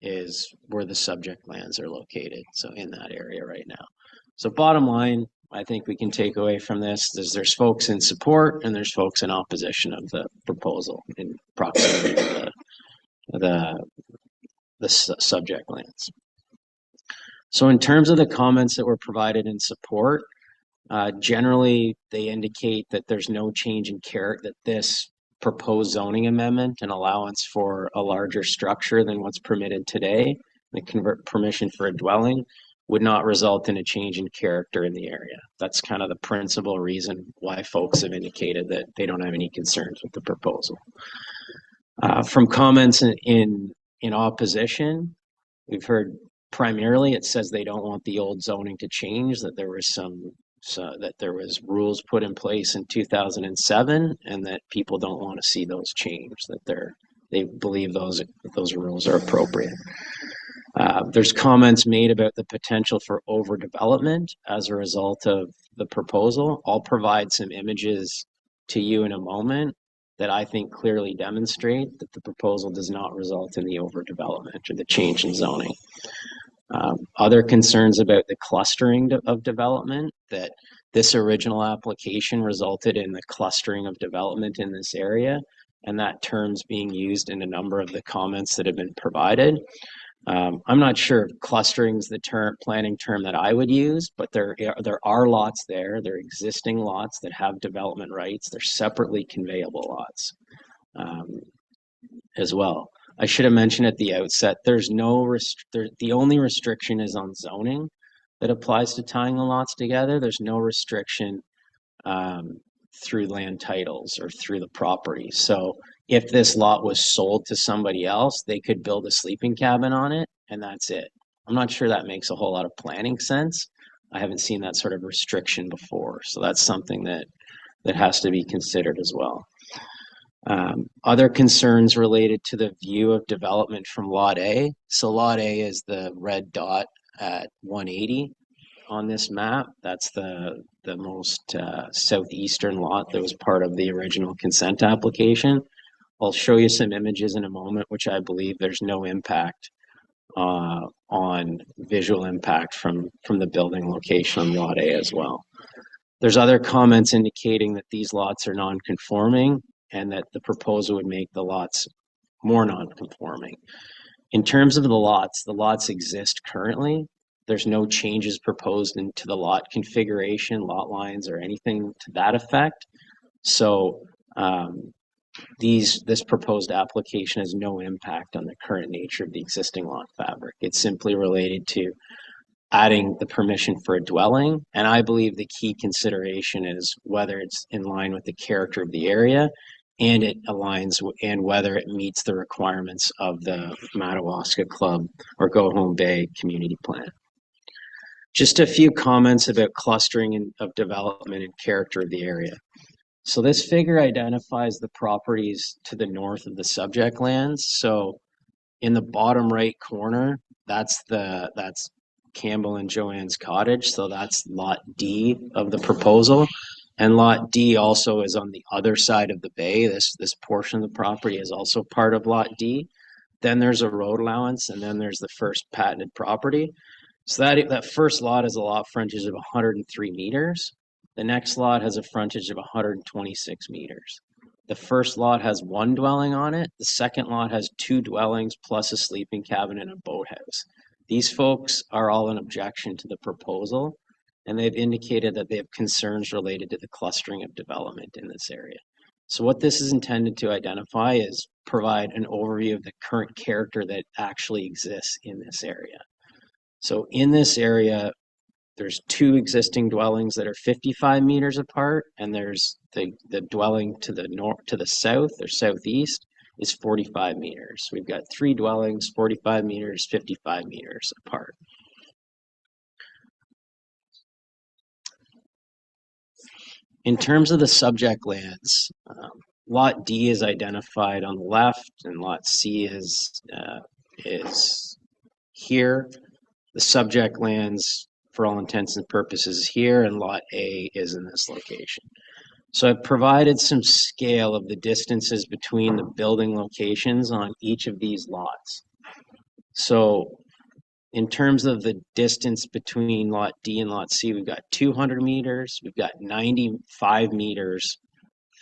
[SPEAKER 15] is where the subject lands are located. So in that area right now. So bottom line, I think we can take away from this is there's folks in support and there's folks in opposition of the proposal in proximity to the subject lands. So in terms of the comments that were provided in support, generally they indicate that there's no change in character, that this proposed zoning amendment and allowance for a larger structure than what's permitted today, the permission for a dwelling, would not result in a change in character in the area. That's kind of the principal reason why folks have indicated that they don't have any concerns with the proposal. From comments in opposition, we've heard primarily it says they don't want the old zoning to change, that there was that there was rules put in place in 2007 and that people don't want to see those change, that they believe those rules are appropriate. There's comments made about the potential for overdevelopment as a result of the proposal. I'll provide some images to you in a moment that I think clearly demonstrate that the proposal does not result in the overdevelopment or the change in zoning. Other concerns about the clustering of development, that this original application resulted in the clustering of development in this area, and that term's being used in a number of the comments that have been provided. I'm not sure if clustering is the planning term that I would use, but there are lots there. There are existing lots that have development rights. They're separately conveyable lots as well. I should have mentioned at the outset, there's no the only restriction is on zoning that applies to tying the lots together. There's no restriction through land titles or through the property. So if this lot was sold to somebody else, they could build a sleeping cabin on it and that's it. I'm not sure that makes a whole lot of planning sense. I haven't seen that sort of restriction before. So that's something that has to be considered as well. Other concerns related to the view of development from Lot A. So Lot A is the red dot at 180 on this map. That's the most southeastern lot that was part of the original consent application. I'll show you some images in a moment, which I believe there's no impact on visual impact from the building location on Lot A as well. There's other comments indicating that these lots are non-conforming and that the proposal would make the lots more non-conforming. In terms of the lots exist currently. There's no changes proposed into the lot configuration, lot lines, or anything to that effect. So this proposed application has no impact on the current nature of the existing lot fabric. It's simply related to adding the permission for a dwelling. And I believe the key consideration is whether it's in line with the character of the area and it aligns and whether it meets the requirements of the Madawaska Club or Go Home Bay community plan. Just a few comments about clustering of development and character of the area. So this figure identifies the properties to the north of the subject lands. So in the bottom right corner, that's Campbell and Joanne's cottage. So that's lot D of the proposal. And lot D also is on the other side of the bay. This portion of the property is also part of lot D. Then there's a road allowance, and then there's the first patented property. So that first lot has a lot frontage of 103 meters. The next lot has a frontage of 126 meters. The first lot has one dwelling on it. The second lot has two dwellings plus a sleeping cabin and a boathouse. These folks are all in objection to the proposal, and they've indicated that they have concerns related to the clustering of development in this area. So what this is intended to identify is provide an overview of the current character that actually exists in this area. So in this area, there's two existing dwellings that are 55 meters apart, and there's the dwelling to the north, to the south or southeast is 45 meters. We've got three dwellings, 45 meters, 55 meters apart. In terms of the subject lands, Lot D is identified on the left, and Lot C is here. The subject lands, for all intents and purposes, here, and Lot A is in this location. So I've provided some scale of the distances between the building locations on each of these lots. So in terms of the distance between Lot D and Lot C, we've got 200 meters, we've got 95 meters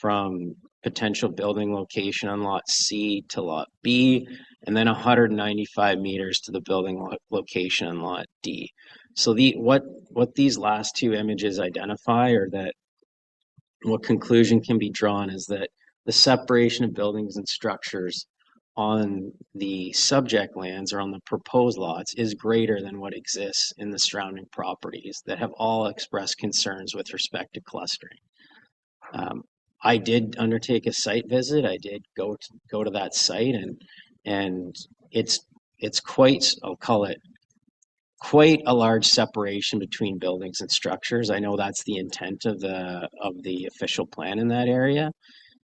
[SPEAKER 15] from potential building location on Lot C to Lot B, and then 195 meters to the building location on Lot D. So what these last two images identify, or that what conclusion can be drawn, is that the separation of buildings and structures on the subject lands or on the proposed lots is greater than what exists in the surrounding properties that have all expressed concerns with respect to clustering. I did undertake a site visit. I did go to that site, and it's quite, I'll call it, quite a large separation between buildings and structures. I know that's the intent of the official plan in that area.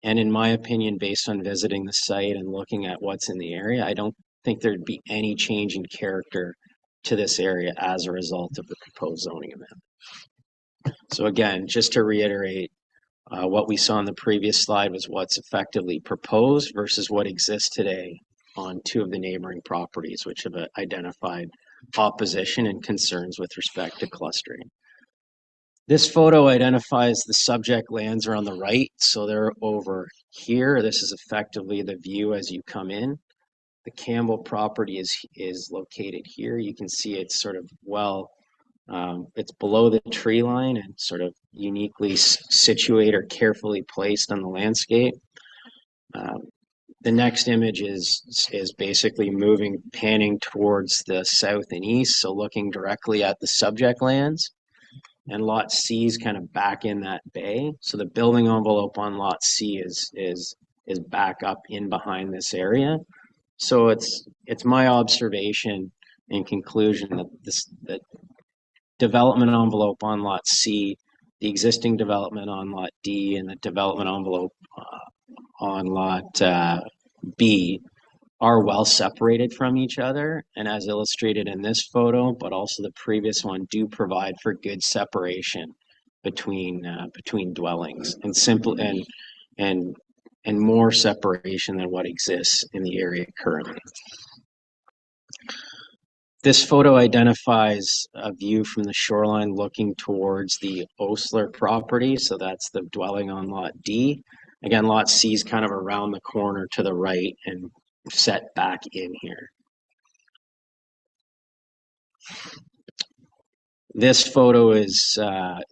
[SPEAKER 15] And in my opinion, based on visiting the site and looking at what's in the area, I don't think there'd be any change in character to this area as a result of the proposed zoning amendment. So again, just to reiterate, what we saw on the previous slide was what's effectively proposed versus what exists today on two of the neighboring properties, which have identified opposition and concerns with respect to clustering. This photo identifies the subject lands are on the right, so they're over here. This is effectively the view as you come in. The Campbell property is located here. You can see it's sort of it's below the tree line and sort of uniquely situated or carefully placed on the landscape. The next image is basically panning towards the south and east, so looking directly at the subject lands. And Lot C is kind of back in that bay. So the building envelope on Lot C is back up in behind this area. So it's my observation and conclusion that development envelope on Lot C, the existing development on Lot D, and the development envelope on Lot B are well separated from each other, and as illustrated in this photo, but also the previous one, do provide for good separation between dwellings and more separation than what exists in the area currently. This photo identifies a view from the shoreline looking towards the Osler property, so that's the dwelling on Lot D. Again, Lot C is kind of around the corner to the right and set back in here. This photo is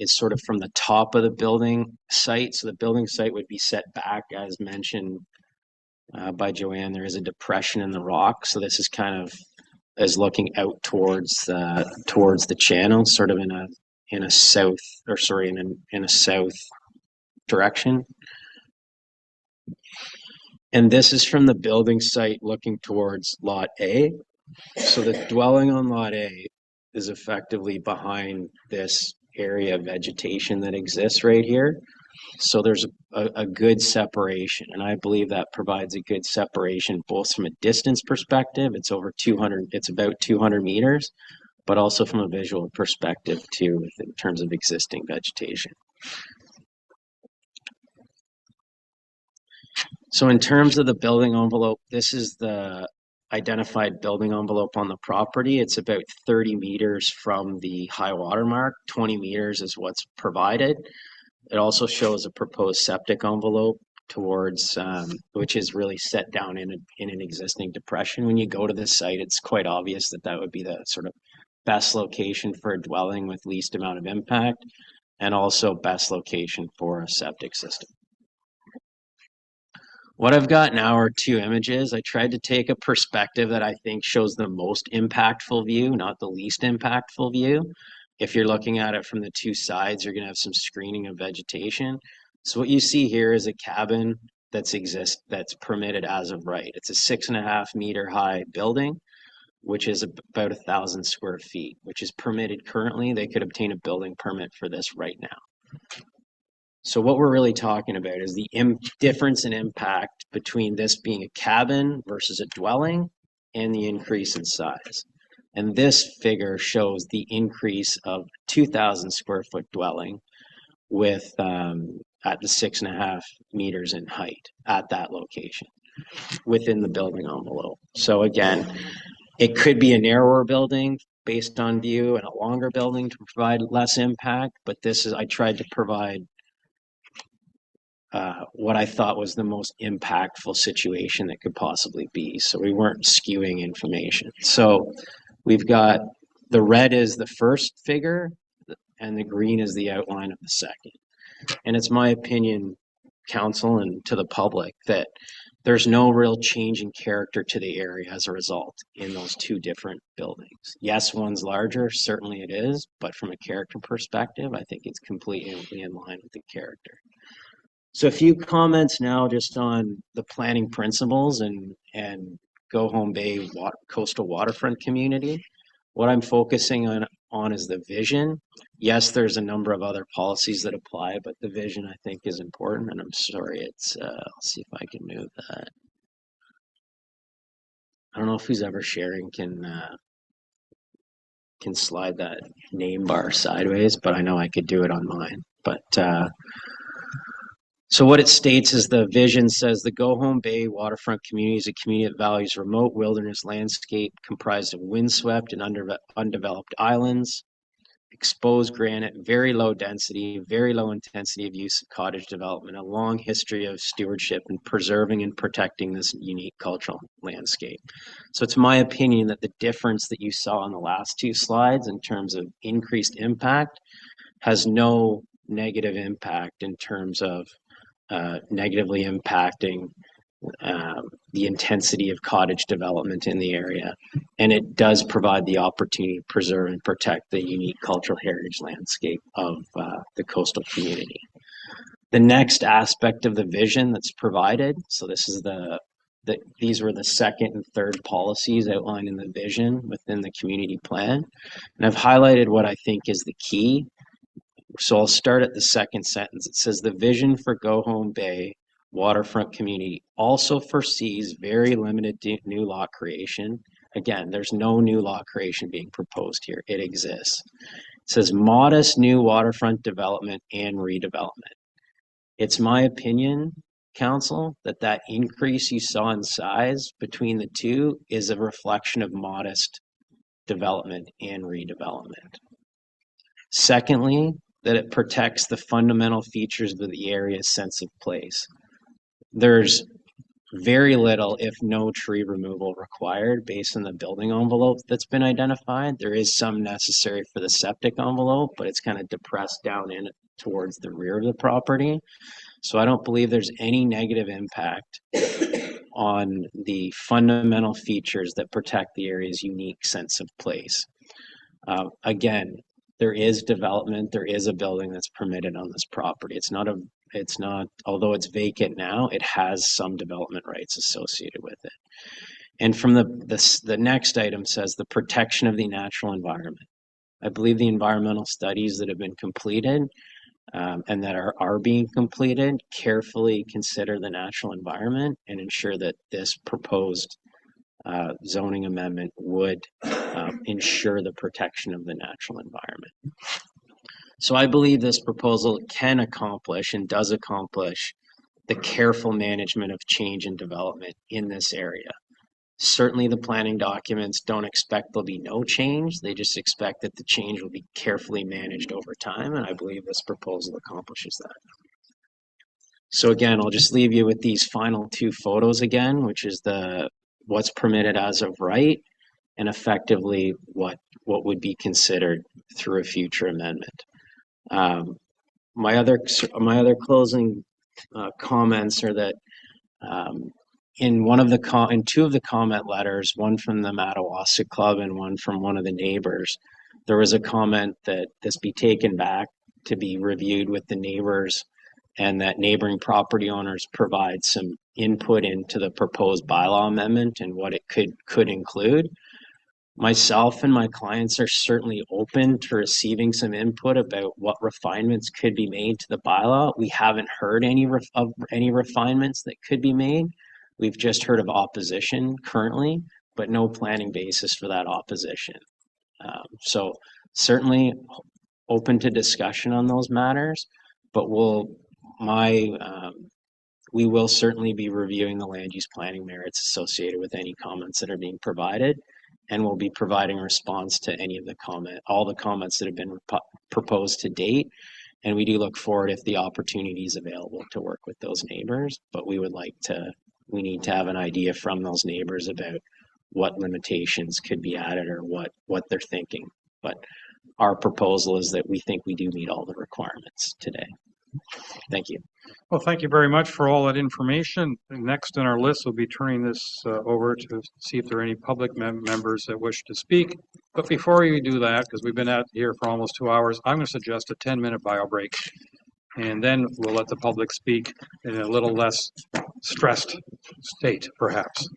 [SPEAKER 15] sort of from the top of the building site. So the building site would be set back, as mentioned by Joanne. There is a depression in the rock, so this is kind of as looking out towards the channel, sort of in a south direction. And this is from the building site looking towards Lot A. So the dwelling on Lot A is effectively behind this area of vegetation that exists right here. So there's a good separation, and I believe that provides a good separation both from a distance perspective, it's about 200 meters, but also from a visual perspective too, in terms of existing vegetation. So in terms of the building envelope, this is the identified building envelope on the property. It's about 30 meters from the high water mark. 20 meters is what's provided. It also shows a proposed septic envelope towards, which is really set down in an existing depression. When you go to this site, it's quite obvious that would be the sort of best location for a dwelling with least amount of impact, and also best location for a septic system. What I've got now are two images. I tried to take a perspective that I think shows the most impactful view, not the least impactful view. If you're looking at it from the two sides, you're going to have some screening of vegetation. So what you see here is a cabin that's permitted as of right. It's a 6.5 meter high building, which is about 1,000 square feet, which is permitted currently. They could obtain a building permit for this right now. So what we're really talking about is the difference in impact between this being a cabin versus a dwelling and the increase in size. And this figure shows the increase of 2,000 square foot dwelling with at the 6.5 meters in height at that location within the building envelope. So again, it could be a narrower building based on view and a longer building to provide less impact, but I tried to provide what I thought was the most impactful situation that could possibly be. So we weren't skewing information. So we've got the red is the first figure and the green is the outline of the second. And it's my opinion, council and to the public, that there's no real change in character to the area as a result in those two different buildings. Yes, one's larger, certainly it is, but from a character perspective, I think it's completely in line with the character. So a few comments now just on the planning principles and Go Home Bay coastal waterfront community. What I'm focusing on is the vision. Yes, there's a number of other policies that apply, but the vision I think is important. And I'm sorry, I'll see if I can move that. I don't know if who's ever sharing can slide that name bar sideways, but I know I could do it on mine. But so what it states is the vision says the Go Home Bay waterfront community is a community that values remote wilderness landscape comprised of windswept and undeveloped islands, exposed granite, very low density, very low intensity of use of cottage development, a long history of stewardship and preserving and protecting this unique cultural landscape. So it's my opinion that the difference that you saw on the last two slides in terms of increased impact has no negative impact in terms of negatively impacting the intensity of cottage development in the area. And it does provide the opportunity to preserve and protect the unique cultural heritage landscape of the coastal community. The next aspect of the vision that's provided, so this is these were the second and third policies outlined in the vision within the community plan. And I've highlighted what I think is the key. So I'll start at the second sentence. It says the vision for Go Home Bay waterfront community also foresees very limited new lot creation. Again, there's no new lot creation being proposed here. It exists. It says modest new waterfront development and redevelopment. It's my opinion, council, that increase you saw in size between the two is a reflection of modest development and redevelopment. Secondly, that it protects the fundamental features of the area's sense of place. There's very little, if no tree removal required based on the building envelope that's been identified. There is some necessary for the septic envelope, but it's kind of depressed down in towards the rear of the property. So I don't believe there's any negative impact on the fundamental features that protect the area's unique sense of place. Again, there is development, there is a building that's permitted on this property. It's not, although it's vacant now, it has some development rights associated with it. And from the next item says the protection of the natural environment. I believe the environmental studies that have been completed and that are being completed carefully consider the natural environment and ensure that this proposed zoning amendment would ensure the protection of the natural environment. So I believe this proposal can accomplish and does accomplish the careful management of change and development in this area. Certainly the planning documents don't expect there'll be no change. They just expect that the change will be carefully managed over time, and I believe this proposal accomplishes that. So again, I'll just leave you with these final two photos again, which is what's permitted as of right, and effectively what would be considered through a future amendment. My other closing comments are that In in two of the comment letters, one from the Madawaska Club and one from one of the neighbors, there was a comment that this be taken back to be reviewed with the neighbors and that neighboring property owners provide some input into the proposed bylaw amendment and what it could include. Myself and my clients are certainly open to receiving some input about what refinements could be made to the bylaw. We haven't heard of any refinements that could be made. We've just heard of opposition currently, but no planning basis for that opposition. So certainly open to discussion on those matters, but we will certainly be reviewing the land use planning merits associated with any comments that are being provided, and we'll be providing a response to all the comments that have been proposed to date. And we do look forward, if the opportunity is available, to work with those neighbors, but we need to have an idea from those neighbors about what limitations could be added or what they're thinking. But our proposal is that we think we do meet all the requirements today. Thank you.
[SPEAKER 1] Well, thank you very much for all that information. Next on our list, we'll be turning this over to see if there are any public members that wish to speak. But before you do that, because we've been out here for almost 2 hours, I'm going to suggest a 10-minute bio break. And then we'll let the public speak in a little less stressed state, perhaps.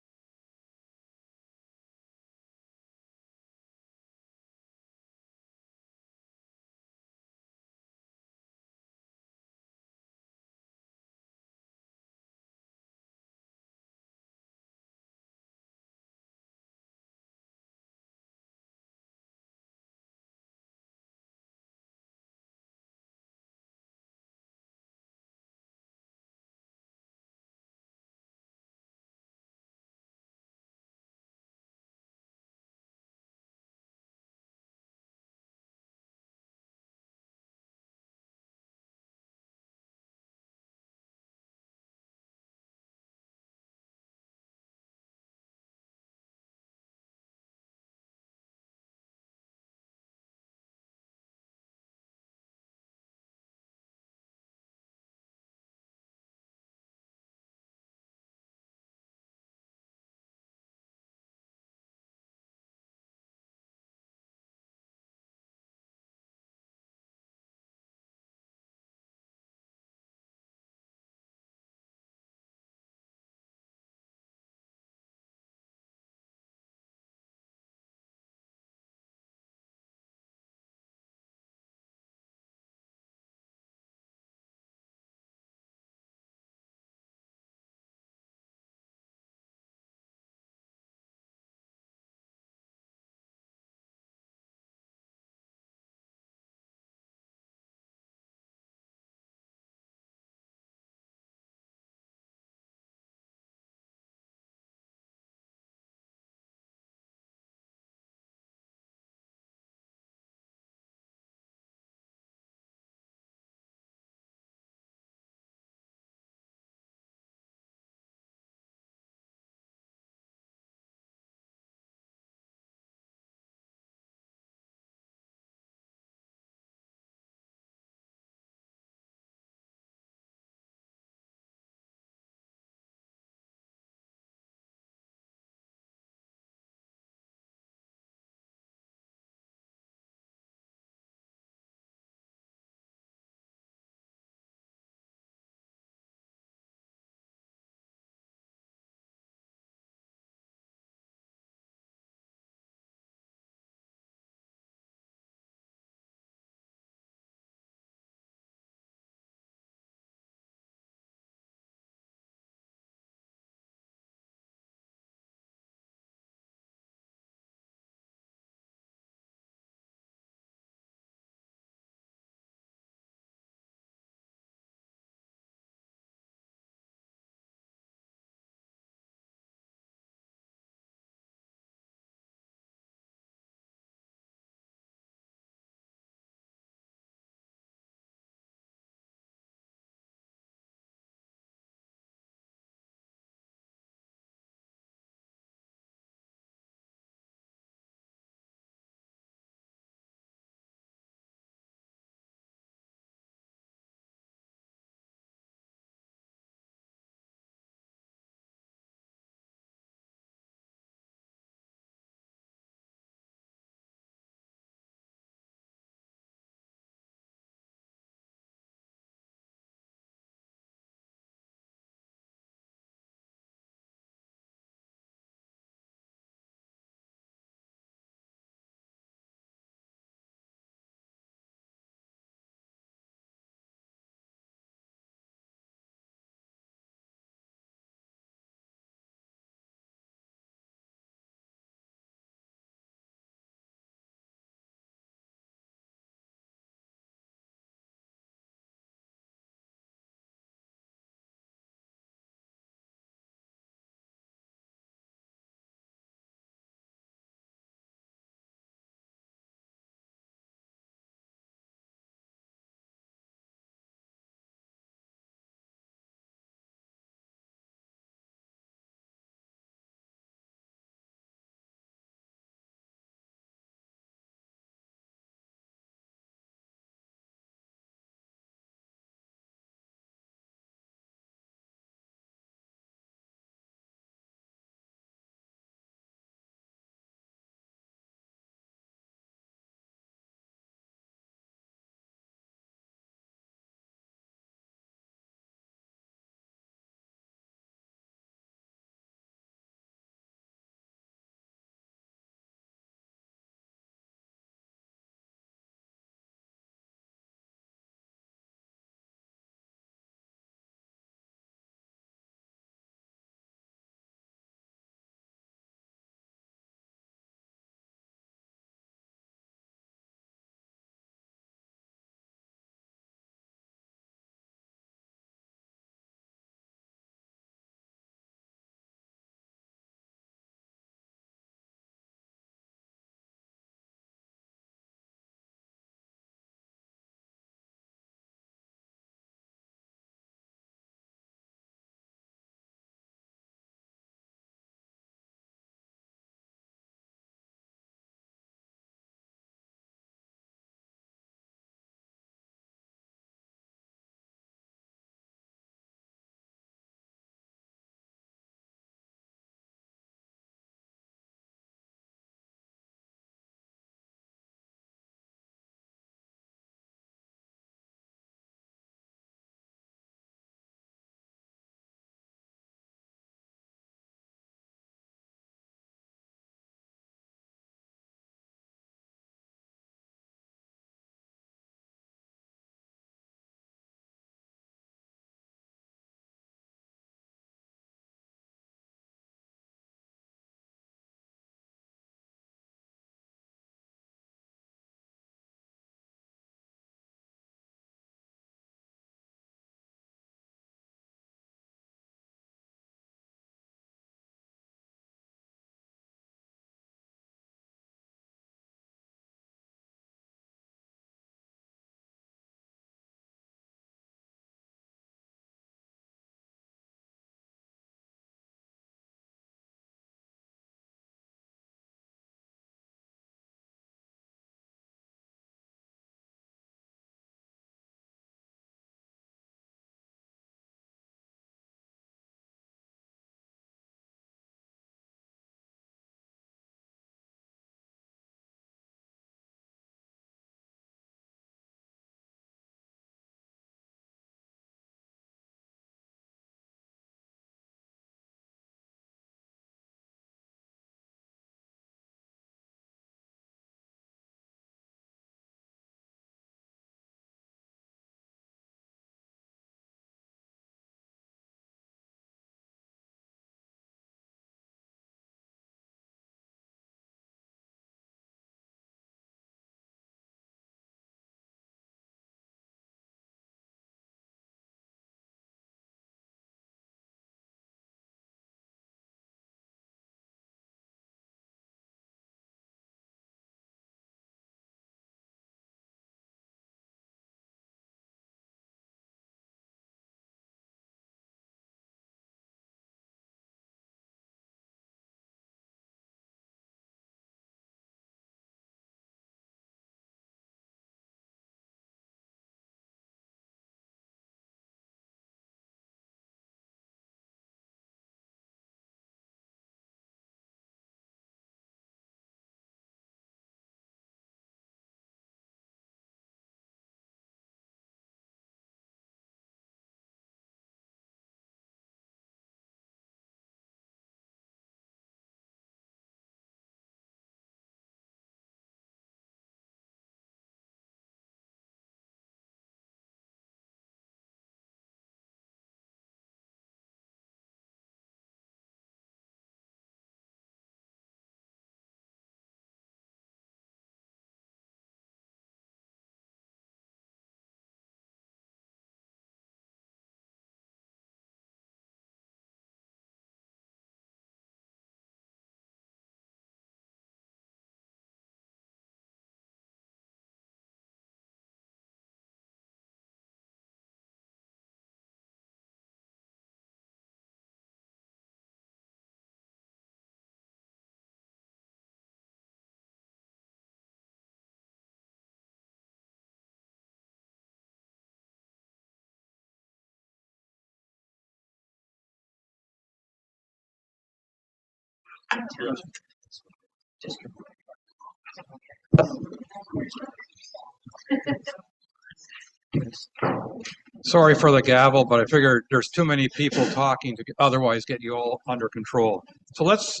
[SPEAKER 1] Sorry for the gavel, but I figured there's too many people talking to otherwise get you all under control. So let's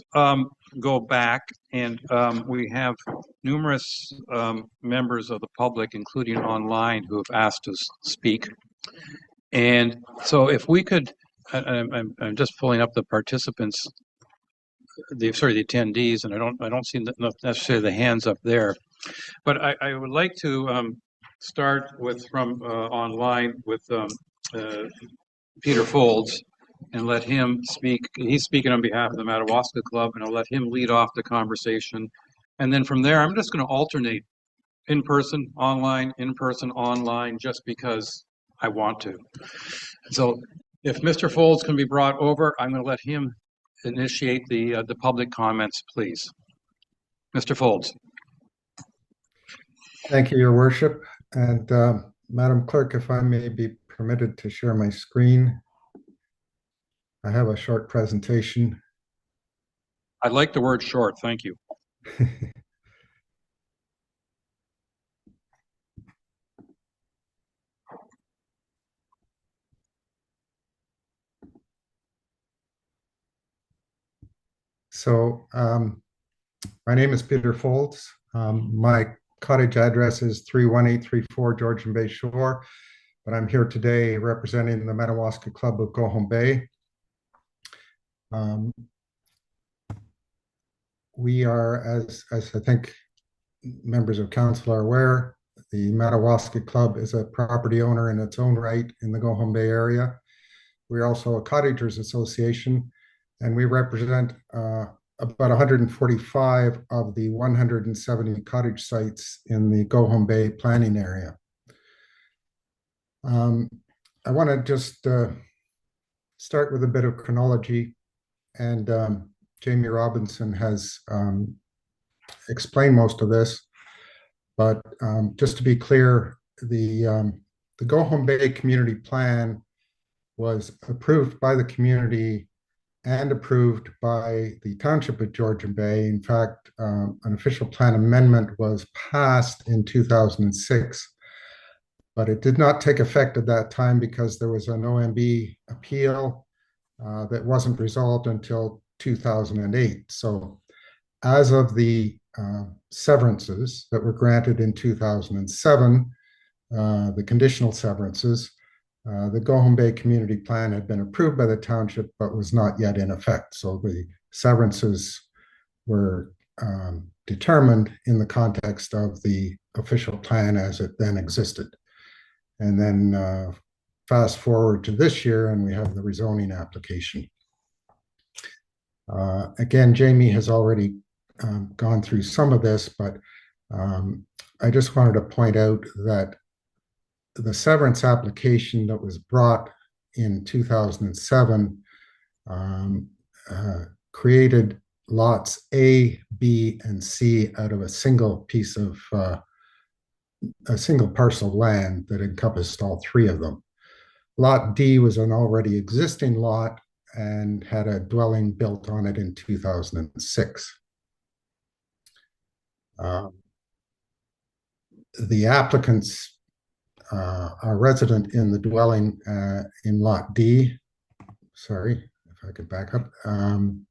[SPEAKER 1] go back, and we have numerous members of the public, including online, who have asked to speak. And so if we could, I'm just pulling up the participants, the attendees, and I don't see necessarily the hands up there. But I would like to start with from online with Peter Folds and let him speak. He's speaking on behalf of the Madawaska Club, and I'll let him lead off the conversation. And then from there, I'm just going to alternate in person, online, just because I want to. So if Mr. Folds can be brought over, I'm going to let him initiate the public comments, please. Mr. Folds.
[SPEAKER 17] Thank you, Your Worship. And Madam Clerk, if I may be permitted to share my screen. I have a short presentation.
[SPEAKER 1] I like the word short. Thank you.
[SPEAKER 17] So my name is Peter Folds. My cottage address is 31834 Georgian Bay Shore, but I'm here today representing the Madawaska Club of Go Home Bay. We are, as I think members of council are aware, the Madawaska Club is a property owner in its own right in the Go Home Bay area. We're also a cottagers association, and we represent about 145 of the 170 cottage sites in the Go Home Bay planning area. I want to just start with a bit of chronology, and Jamie Robinson has explained most of this, but just to be clear, the Go Home Bay Community Plan was approved by the community and approved by the Township of Georgian Bay. In fact, an official plan amendment was passed in 2006, but it did not take effect at that time because there was an OMB appeal that wasn't resolved until 2008. So as of the severances that were granted in 2007, the conditional severances, the Go Home Bay Community Plan had been approved by the township, but was not yet in effect. So the severances were determined in the context of the official plan as it then existed. And then fast forward to this year, and we have the rezoning application. Again, Jamie has already gone through some of this, but I just wanted to point out that the severance application that was brought in 2007 created lots A, B, and C out of a single piece of a single parcel of land that encompassed all three of them. Lot D was an already existing lot and had a dwelling built on it in 2006. The applicants are resident in the dwelling in Lot D. Sorry, if I could back up. And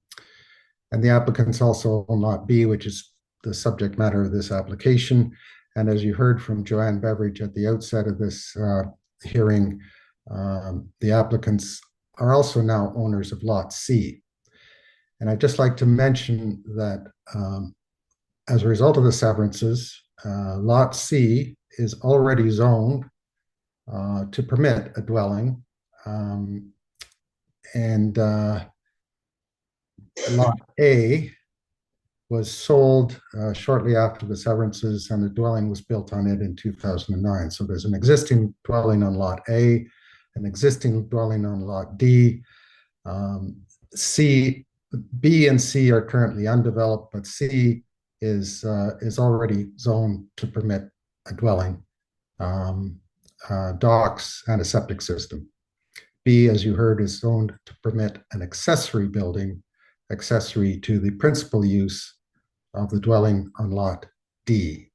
[SPEAKER 17] the applicants also own Lot B, which is the subject matter of this application. And as you heard from Joanne Beveridge at the outset of this hearing, the applicants are also now owners of Lot C. And I'd just like to mention that as a result of the severances, Lot C is already zoned to permit a dwelling, and Lot A was sold shortly after the severances, and the dwelling was built on it in 2009. So there's an existing dwelling on Lot A, an existing dwelling on Lot D. B and C are currently undeveloped, but C is already zoned to permit a dwelling, docks, and a septic system. B, as you heard, is zoned to permit an accessory building, accessory to the principal use of the dwelling on lot D.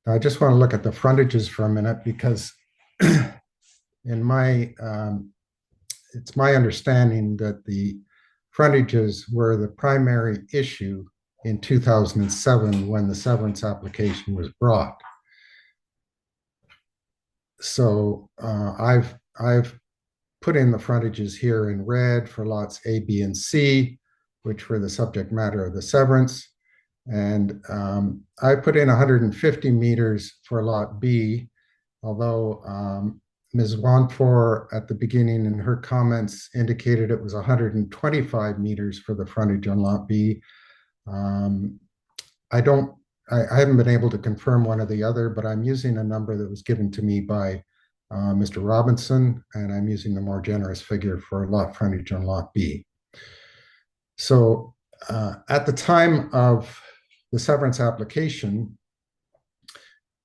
[SPEAKER 17] I just want to look at the frontages for a minute because in my, it's my understanding that the frontages were the primary issue in 2007 when the severance application was brought. So I've put in the frontages here in red for lots A, B, and C, which were the subject matter of the severance. And I put in 150 meters for lot B, although Ms. Wantfor at the beginning in her comments indicated it was 125 meters for the frontage on lot B. I haven't been able to confirm one or the other, but I'm using a number that was given to me by Mr. Robinson, and I'm using the more generous figure for lot frontage on lot B. So at the time of the severance application,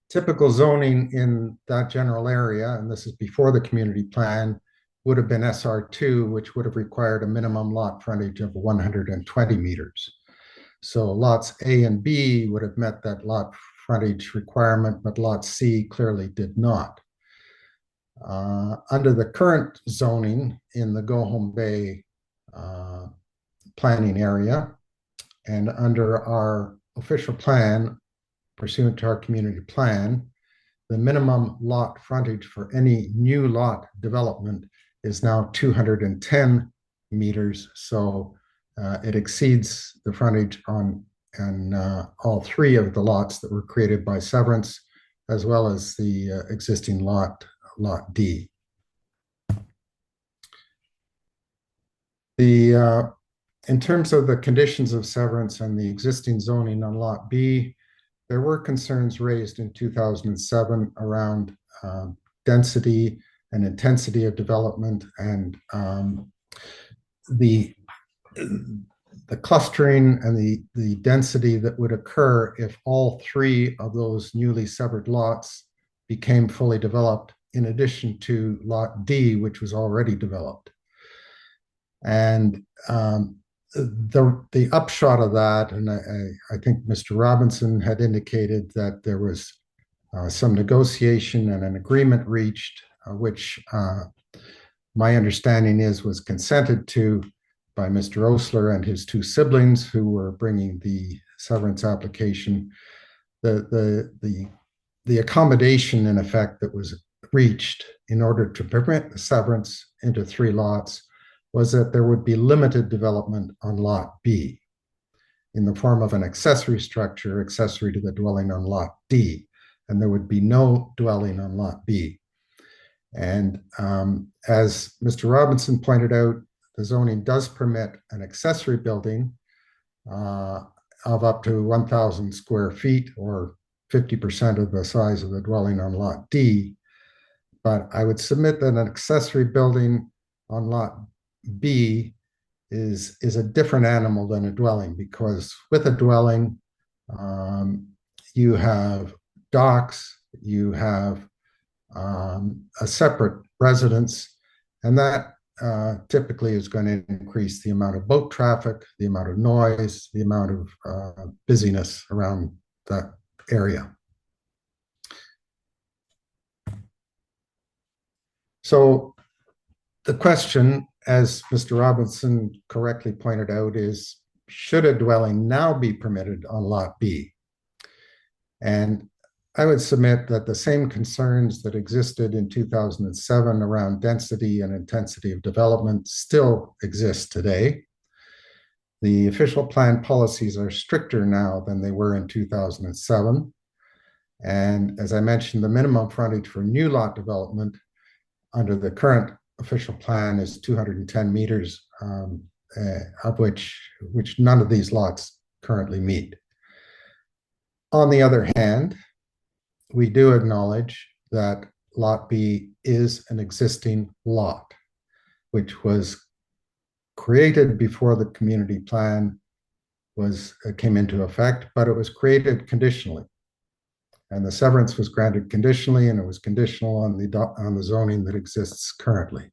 [SPEAKER 17] typical zoning in that general area, and this is before the community plan, would have been SR2, which would have required a minimum lot frontage of 120 meters. So lots A and B would have met that lot frontage requirement, but lot C clearly did not. Under the current zoning in the Go Home Bay planning area, and under our official plan pursuant to our community plan, the minimum lot frontage for any new lot development is now 210 meters. So it exceeds the frontage on all three of the lots that were created by severance, as well as the existing lot D. In terms of the conditions of severance and the existing zoning on lot B, there were concerns raised in 2007 around density and intensity of development and the clustering and the density that would occur if all three of those newly severed lots became fully developed, in addition to lot D, which was already developed. And the upshot of that, and I think Mr. Robinson had indicated that there was some negotiation and an agreement reached, which my understanding is was consented to by Mr. Osler and his two siblings who were bringing the severance application. The accommodation in effect that was reached in order to permit the severance into three lots was that there would be limited development on lot B in the form of an accessory structure accessory to the dwelling on lot D, and there would be no dwelling on lot B. And as Mr. Robinson pointed out, the zoning does permit an accessory building of up to 1,000 square feet or 50% of the size of the dwelling on lot D. But I would submit that an accessory building on lot B is a different animal than a dwelling, because with a dwelling, you have docks, you have a separate residence, and that typically is going to increase the amount of boat traffic, the amount of noise, the amount of busyness around that area. So the question, as Mr. Robinson correctly pointed out, is should a dwelling now be permitted on lot B? And I would submit that the same concerns that existed in 2007 around density and intensity of development still exist today. The official plan policies are stricter now than they were in 2007. And as I mentioned, the minimum frontage for new lot development under the current official plan is 210 meters, of which none of these lots currently meet. On the other hand, we do acknowledge that lot B is an existing lot, which was created before the community plan came into effect, but it was created conditionally. And the severance was granted conditionally, and it was conditional on the zoning that exists currently.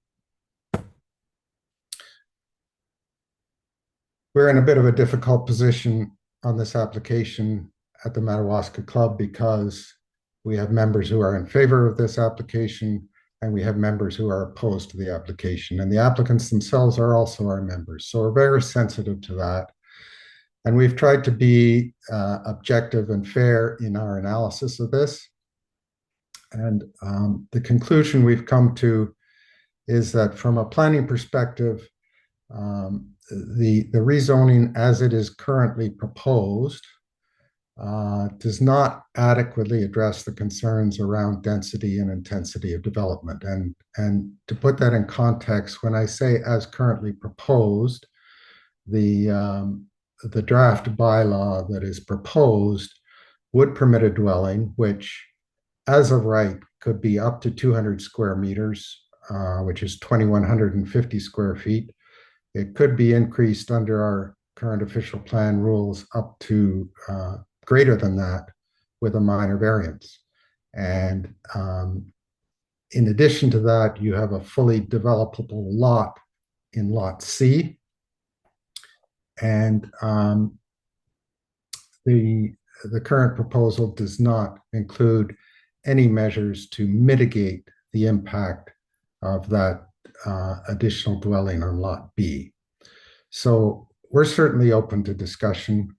[SPEAKER 17] we're in a bit of a difficult position on this application at the Madawaska Club because we have members who are in favor of this application and we have members who are opposed to the application. And the applicants themselves are also our members. So we're very sensitive to that. And we've tried to be objective and fair in our analysis of this. And the conclusion we've come to is that from a planning perspective, the rezoning as it is currently proposed does not adequately address the concerns around density and intensity of development. And to put that in context, when I say as currently proposed, the draft bylaw that is proposed would permit a dwelling, which as of right could be up to 200 square meters, which is 2,150 square feet. It could be increased under our current official plan rules up to greater than that with a minor variance. And in addition to that, you have a fully developable lot in Lot C. And the current proposal does not include any measures to mitigate the impact of that additional dwelling on Lot B. So we're certainly open to discussion.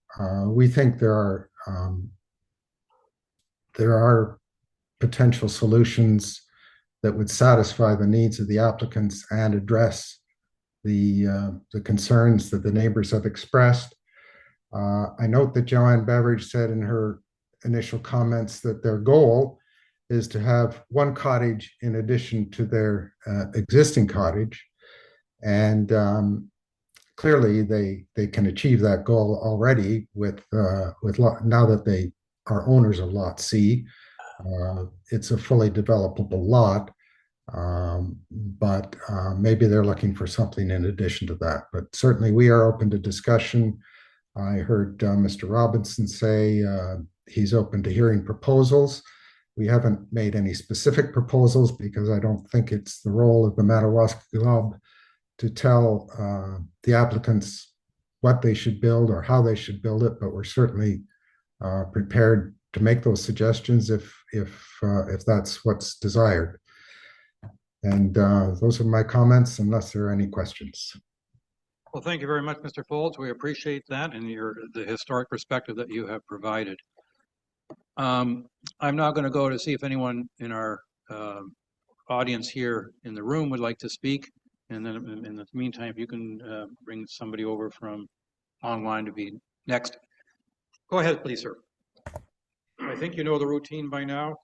[SPEAKER 17] We think there are potential solutions that would satisfy the needs of the applicants and address the concerns that the neighbors have expressed. I note that Joanne Beveridge said in her initial comments that their goal is to have one cottage in addition to their existing cottage. And clearly they can achieve that goal already with now that they are owners of Lot C. It's a fully developable lot, but maybe they're looking for something in addition to that. But certainly we are open to discussion. I heard Mr. Robinson say he's open to hearing proposals. We haven't made any specific proposals because I don't think it's the role of the Madawaska Club to tell the applicants what they should build or how they should build it, but we're certainly prepared to make those suggestions if that's what's desired. And those are my comments, unless there are any questions.
[SPEAKER 1] Well, thank you very much, Mr. Folds. We appreciate that and the historic perspective that you have provided. I'm now going to go to see if anyone in our audience here in the room would like to speak. And then in the meantime, if you can bring somebody over from online to be next. Go ahead, please, sir. I think you know the routine by now.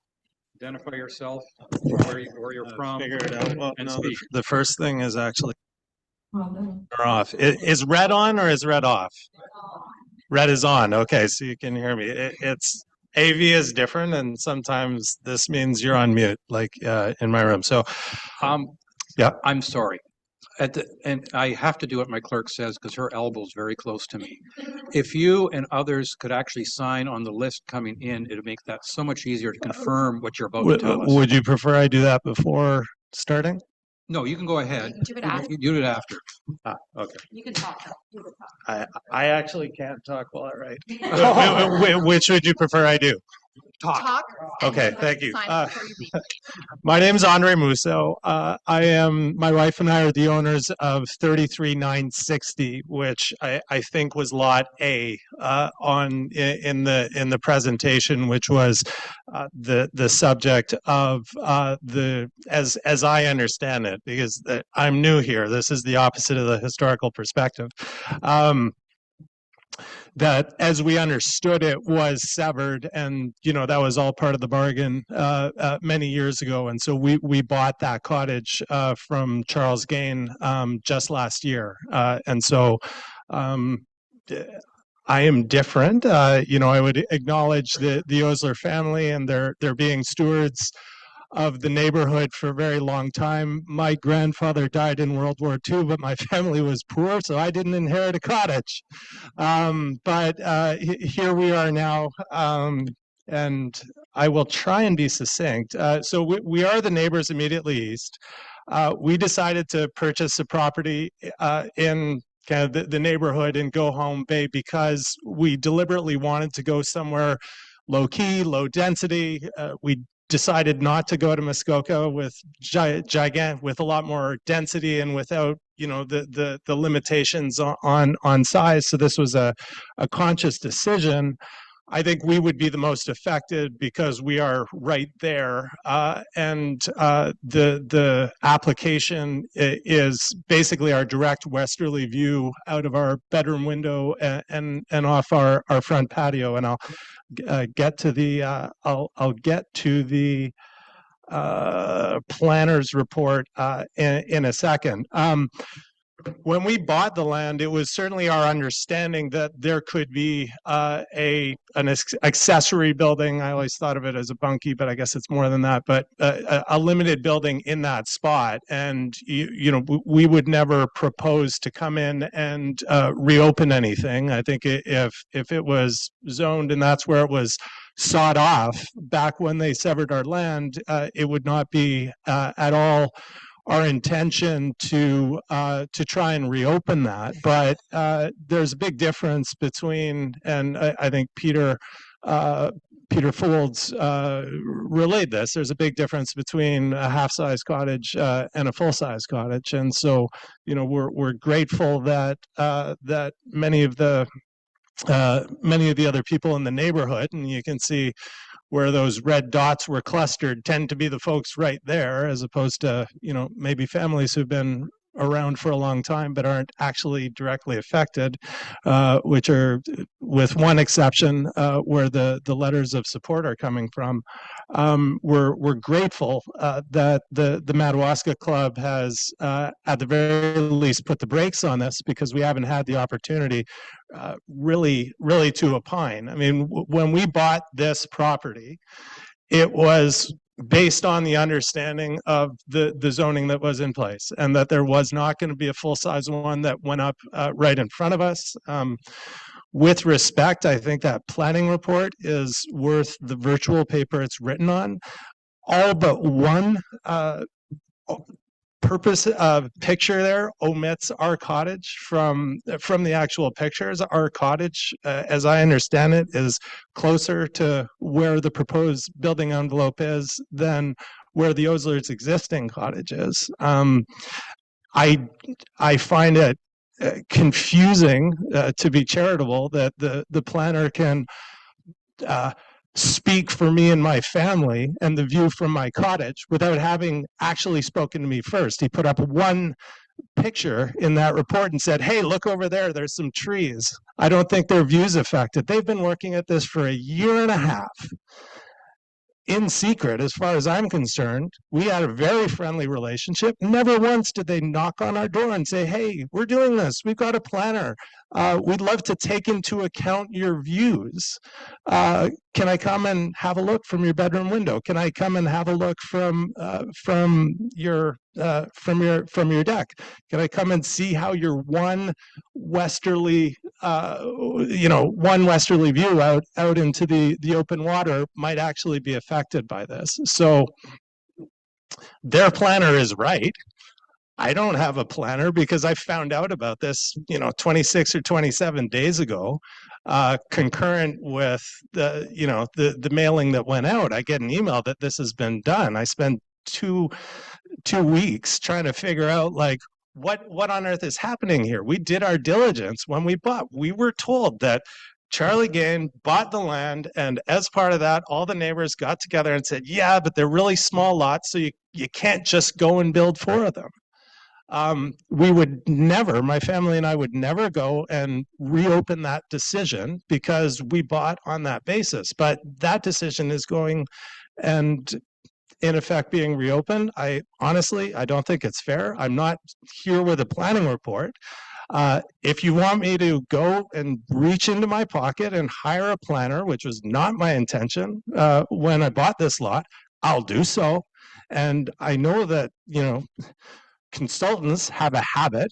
[SPEAKER 1] Identify yourself, where you're from.
[SPEAKER 18] Figure it out. Well,
[SPEAKER 1] and
[SPEAKER 18] no,
[SPEAKER 1] speak.
[SPEAKER 18] the first thing is actually off. Is red on or is red off? Red is on. Okay, so you can hear me. It's AV is different, and sometimes this means you're on mute, like in my room. So, yeah.
[SPEAKER 1] I'm sorry. And I have to do what my clerk says because her elbow's very close to me. If you and others could actually sign on the list coming in, it'd make that so much easier to confirm what you're about to tell us.
[SPEAKER 18] Would you prefer I do that before starting?
[SPEAKER 1] No, you can go ahead.
[SPEAKER 2] Do it after.
[SPEAKER 1] You do it after.
[SPEAKER 18] Okay.
[SPEAKER 2] You can talk.
[SPEAKER 18] I actually can't talk while I write. Which would you prefer I do?
[SPEAKER 2] Talk.
[SPEAKER 18] Okay, thank you.
[SPEAKER 2] Sign before you leave.
[SPEAKER 18] My name is Andre Musso. My wife and I are the owners of 33960, which I think was Lot A in the presentation, which was the subject of as I understand it, because I'm new here. This is the opposite of the historical perspective. That, as we understood it, was severed, and that was all part of the bargain many years ago. And so we bought that cottage from Charles Gain just last year, and so I am different. I would acknowledge the Osler family and their being stewards of the neighborhood for a very long time. My grandfather died in World War II, but my family was poor, so I didn't inherit a cottage. But here we are now, and I will try and be succinct. So we are the neighbors immediately east. We decided to purchase a property in kind of the neighborhood in Go Home Bay because we deliberately wanted to go somewhere low key, low density. We decided not to go to Muskoka with with a lot more density and without the limitations on size. So this was a conscious decision. I think we would be the most affected because we are right there, and the application is basically our direct westerly view out of our bedroom window and off our front patio. And I'll get to the I'll get to the planner's report in a second. When we bought the land, it was certainly our understanding that there could be an accessory building. I always thought of it as a bunkie, but I guess it's more than that. But a limited building in that spot, and we would never propose to come in and reopen anything. I think if it was zoned and that's where it was sawed off back when they severed our land, it would not be at all our intention to try and reopen that. But there's a big difference between, and I think Peter Folds relayed this. There's a big difference between a half-size cottage and a full-size cottage, and so we're grateful that that many of the other people in the neighborhood, and you can see where those red dots were clustered, tend to be the folks right there, as opposed to maybe families who've been around for a long time but aren't actually directly affected, which are, with one exception, where the letters of support are coming from. We're grateful that the Madawaska Club has, at the very least, put the brakes on this, because we haven't had the opportunity really to opine. I mean, when we bought this property, it was based on the understanding of the zoning that was in place, and that there was not going to be a full-size one that went up right in front of us. With respect, I think that planning report is worth the virtual paper it's written on. All but one picture there omits our cottage from the actual pictures. Our cottage, as I understand it, is closer to where the proposed building envelope is than where the Osler's existing cottage is. I find it confusing, to be charitable, that the planner can speak for me and my family and the view from my cottage without having actually spoken to me first. He put up one picture in that report and said, hey, look over there, there's some trees. I don't think their view's affected. They've been working at this for a year and a half. In secret, as far as I'm concerned. We had a very friendly relationship. Never once did they knock on our door and say, hey, we're doing this. We've got a planner. We'd love to take into account your views. Can I come and have a look from your bedroom window? Can I come and have a look from your deck? Can I come and see how your one westerly view out into the open water might actually be affected by this? So their planner is right. I don't have a planner because I found out about this, 26 or 27 days ago, concurrent with the mailing that went out. I get an email that this has been done. I spent two weeks trying to figure out, like, what on earth is happening here. We did our diligence when we bought. We were told that Charlie Gain bought the land, and as part of that, all the neighbors got together and said, yeah, but they're really small lots, so you can't just go and build 4 of them. We would never, my family and I would never go and reopen that decision because we bought on that basis. But that decision is going and in effect being reopened. I don't think it's fair. I'm not here with a planning report. If you want me to go and reach into my pocket and hire a planner, which was not my intention when I bought this lot, I'll do so. And I know that, consultants have a habit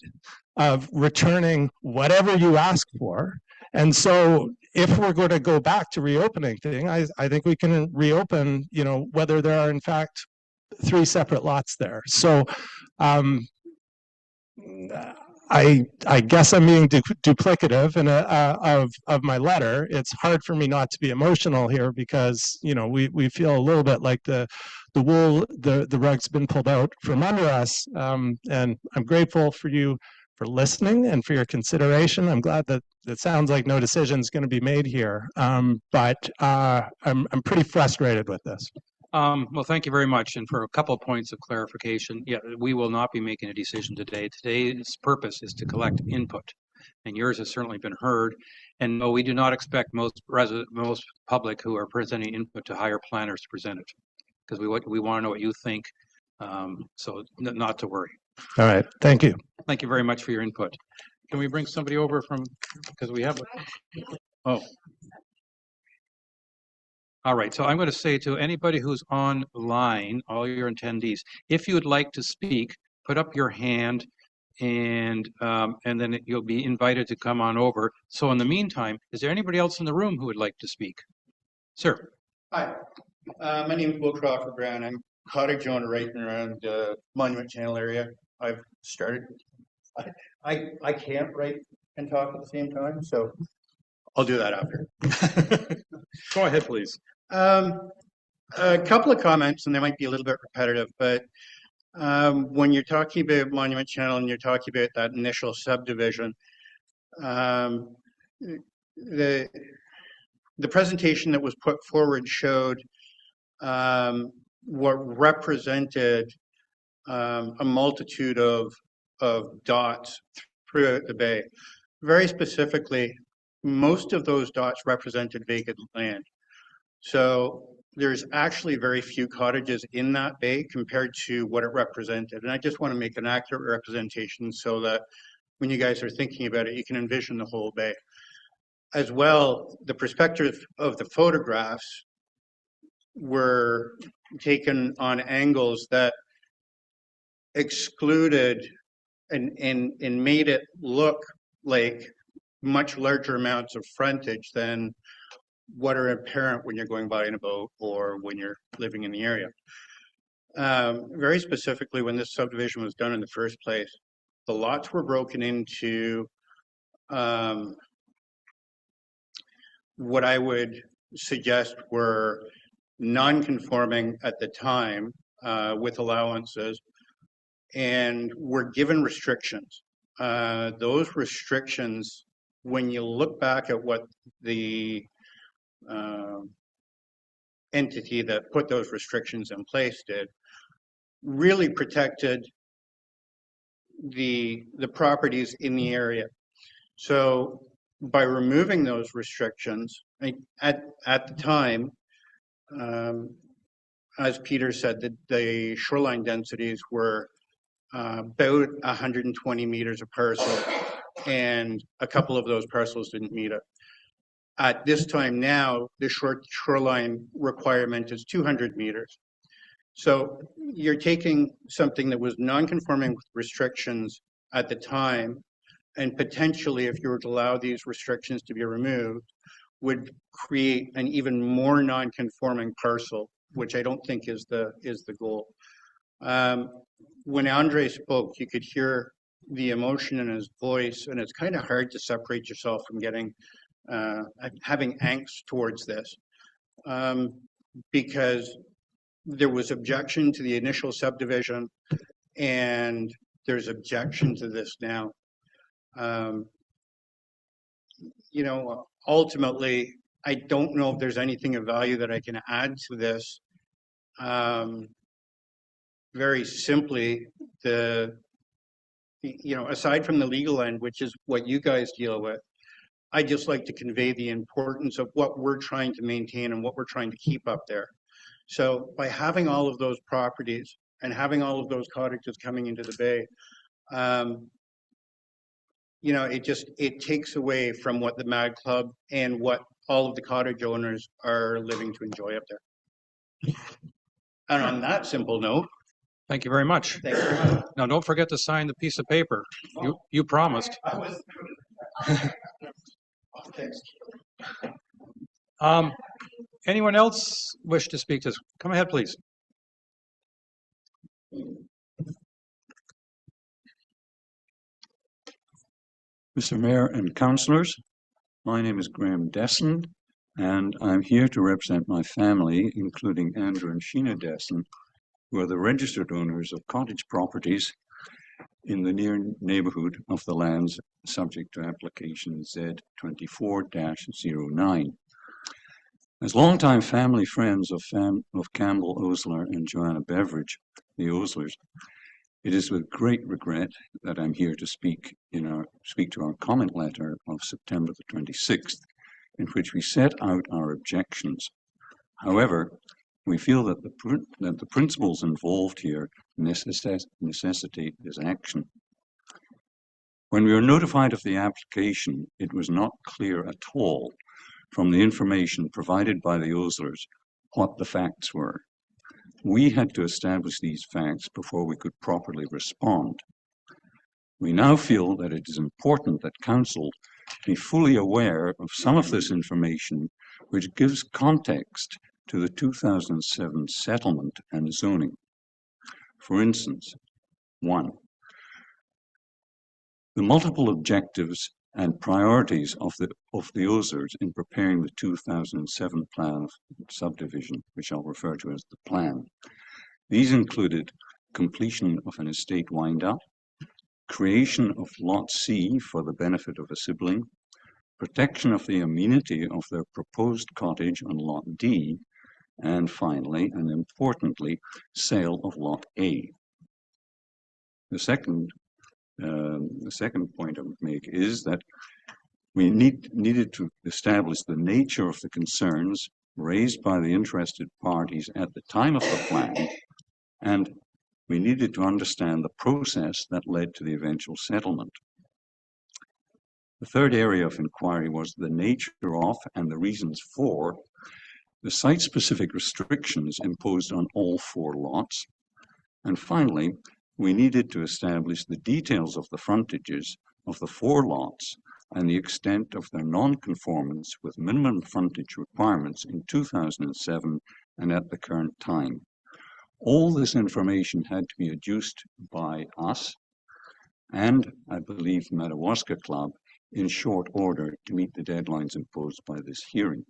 [SPEAKER 18] of returning whatever you ask for. And so if we're going to go back to reopening thing, I think we can reopen, whether there are in fact 3 separate lots there. So I I guess I'm being duplicative of my letter. It's hard for me not to be emotional here because, you know, we feel a little bit like the rug's been pulled out from under us. And I'm grateful for you for listening and for your consideration. I'm glad that it sounds like no decision is going to be made here. But I'm pretty frustrated with this.
[SPEAKER 1] Well, thank you very much. And for a couple of points of clarification, yeah, we will not be making a decision today. Today's purpose is to collect input, and yours has certainly been heard. And no, we do not expect most public who are presenting input to hire planners to present it, because we want to know what you think. So not to worry.
[SPEAKER 18] All right. Thank you.
[SPEAKER 1] Thank you very much for your input. Can we bring somebody over from, because we have, oh. All right, so I'm going to say to anybody who's online, all your attendees, if you would like to speak, put up your hand, and then you'll be invited to come on over. So in the meantime, is there anybody else in the room who would like to speak? Sir.
[SPEAKER 19] Hi, my name is Will Crawford Brown. I'm cottage owner right in around Monument Channel area. I've started. I can't write and talk at the same time, so I'll do that after.
[SPEAKER 1] Go ahead, please.
[SPEAKER 19] A couple of comments, and they might be a little bit repetitive, but when you're talking about Monument Channel and you're talking about that initial subdivision, the presentation that was put forward showed what represented a multitude of dots throughout the bay. Very specifically, most of those dots represented vacant land. So there's actually very few cottages in that bay compared to what it represented. And I just want to make an accurate representation so that when you guys are thinking about it, you can envision the whole bay. As well, the perspective of the photographs were taken on angles that excluded and made it look like much larger amounts of frontage than what are apparent when you're going by in a boat or when you're living in the area. Very specifically, when this subdivision was done in the first place, the lots were broken into what I would suggest were non-conforming at the time with allowances, and were given restrictions. Those restrictions, when you look back at what the entity that put those restrictions in place did, really protected the properties in the area. So by removing those restrictions, at the time, as Peter said, the shoreline densities were about 120 meters a parcel, and a couple of those parcels didn't meet it. At this time now, the shoreline requirement is 200 meters. So you're taking something that was non-conforming with restrictions at the time, and potentially, if you were to allow these restrictions to be removed, would create an even more non-conforming parcel, which I don't think is the goal. When Andre spoke, you could hear the emotion in his voice, and it's kind of hard to separate yourself from getting having angst towards this, because there was objection to the initial subdivision, and there's objection to this now. You know, ultimately, I don't know if there's anything of value that I can add to this. Very simply, aside from the legal end, which is what you guys deal with, I just like to convey the importance of what we're trying to maintain and what we're trying to keep up there. So by having all of those properties and having all of those cottages coming into the bay, it takes away from what the Mag Club and what all of the cottage owners are living to enjoy up there. And on that simple note,
[SPEAKER 1] thank you very much.
[SPEAKER 19] Thank you very much.
[SPEAKER 1] Now, don't forget to sign the piece of paper. You promised. Anyone else wish to speak to this? Come ahead, please.
[SPEAKER 20] Mr. Mayor and councillors, my name is Graham Desson, and I'm here to represent my family, including Andrew and Sheena Desson, who are the registered owners of cottage properties in the near neighbourhood of the lands subject to application Z24-09. As longtime family friends of Campbell Osler and Joanna Beveridge, the Oslers, it is with great regret that I'm here to speak to our comment letter of September the 26th, in which we set out our objections. However, we feel that the principles involved here necessitate this action. When we were notified of the application, it was not clear at all from the information provided by the Oslers what the facts were. We had to establish these facts before we could properly respond. We now feel that it is important that Council be fully aware of some of this information, which gives context to the 2007 settlement and zoning. For instance, 1. The multiple objectives and priorities of the Oslers in preparing the 2007 plan of subdivision, which I'll refer to as the plan. These included completion of an estate wind-up, creation of Lot C for the benefit of a sibling, protection of the amenity of their proposed cottage on Lot D, and finally, and importantly, sale of Lot A. The second point I would make is that we needed to establish the nature of the concerns raised by the interested parties at the time of the plan, and we needed to understand the process that led to the eventual settlement. The third area of inquiry was the nature of and the reasons for the site-specific restrictions imposed on all 4 lots. And finally, we needed to establish the details of the frontages of the 4 lots and the extent of their non-conformance with minimum frontage requirements in 2007 and at the current time. All this information had to be adduced by us and, I believe, Madawaska Club in short order to meet the deadlines imposed by this hearing.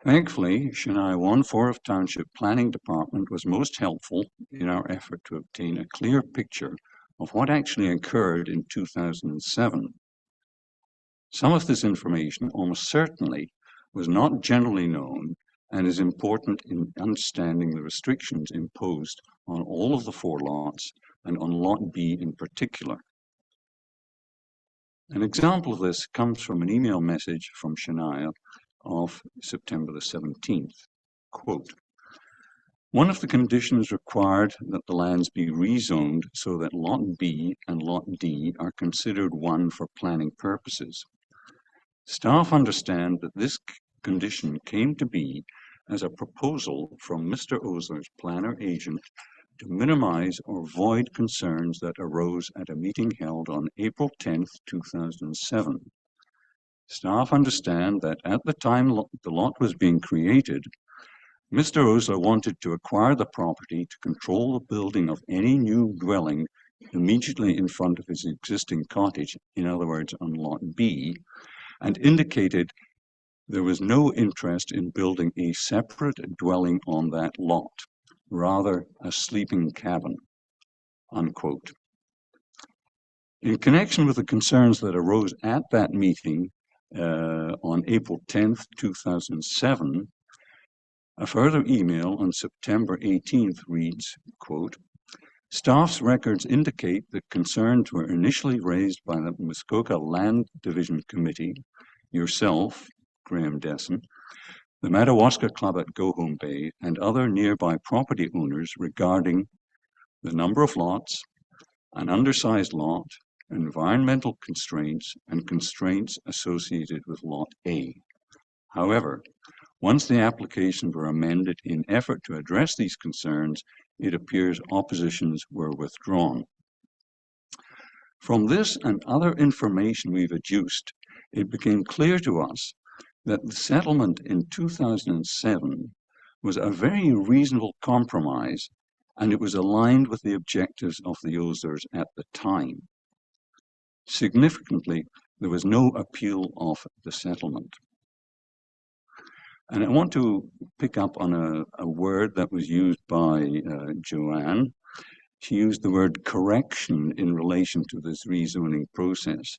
[SPEAKER 20] Thankfully, Chennai 1 Forest Township Planning Department was most helpful in our effort to obtain a clear picture of what actually occurred in 2007. Some of this information almost certainly was not generally known and is important in understanding the restrictions imposed on all of the 4 lots and on Lot B in particular. An example of this comes from an email message from Shania of September the 17th. Quote, one of the conditions required that the lands be rezoned so that Lot B and Lot D are considered one for planning purposes. Staff understand that this condition came to be as a proposal from Mr. Osler's planner agent to minimize or void concerns that arose at a meeting held on April 10th, 2007. Staff understand that at the time the lot was being created, Mr. Osler wanted to acquire the property to control the building of any new dwelling immediately in front of his existing cottage, in other words, on Lot B, and indicated there was no interest in building a separate dwelling on that lot, rather a sleeping cabin, unquote. In connection with the concerns that arose at that meeting on April 10th, 2007, a further email on September 18th reads, quote, staff's records indicate that concerns were initially raised by the Muskoka Land Division Committee, yourself, Graham Desson, the Madawaska Club at Go Home Bay, and other nearby property owners regarding the number of lots, an undersized lot, environmental constraints, and constraints associated with Lot A. However, once the applications were amended in effort to address these concerns, it appears oppositions were withdrawn. From this and other information we've adduced, it became clear to us that the settlement in 2007 was a very reasonable compromise, and it was aligned with the objectives of the Oslers at the time. Significantly, there was no appeal of the settlement. And I want to pick up on a word that was used by Joanne. She used the word correction in relation to this rezoning process.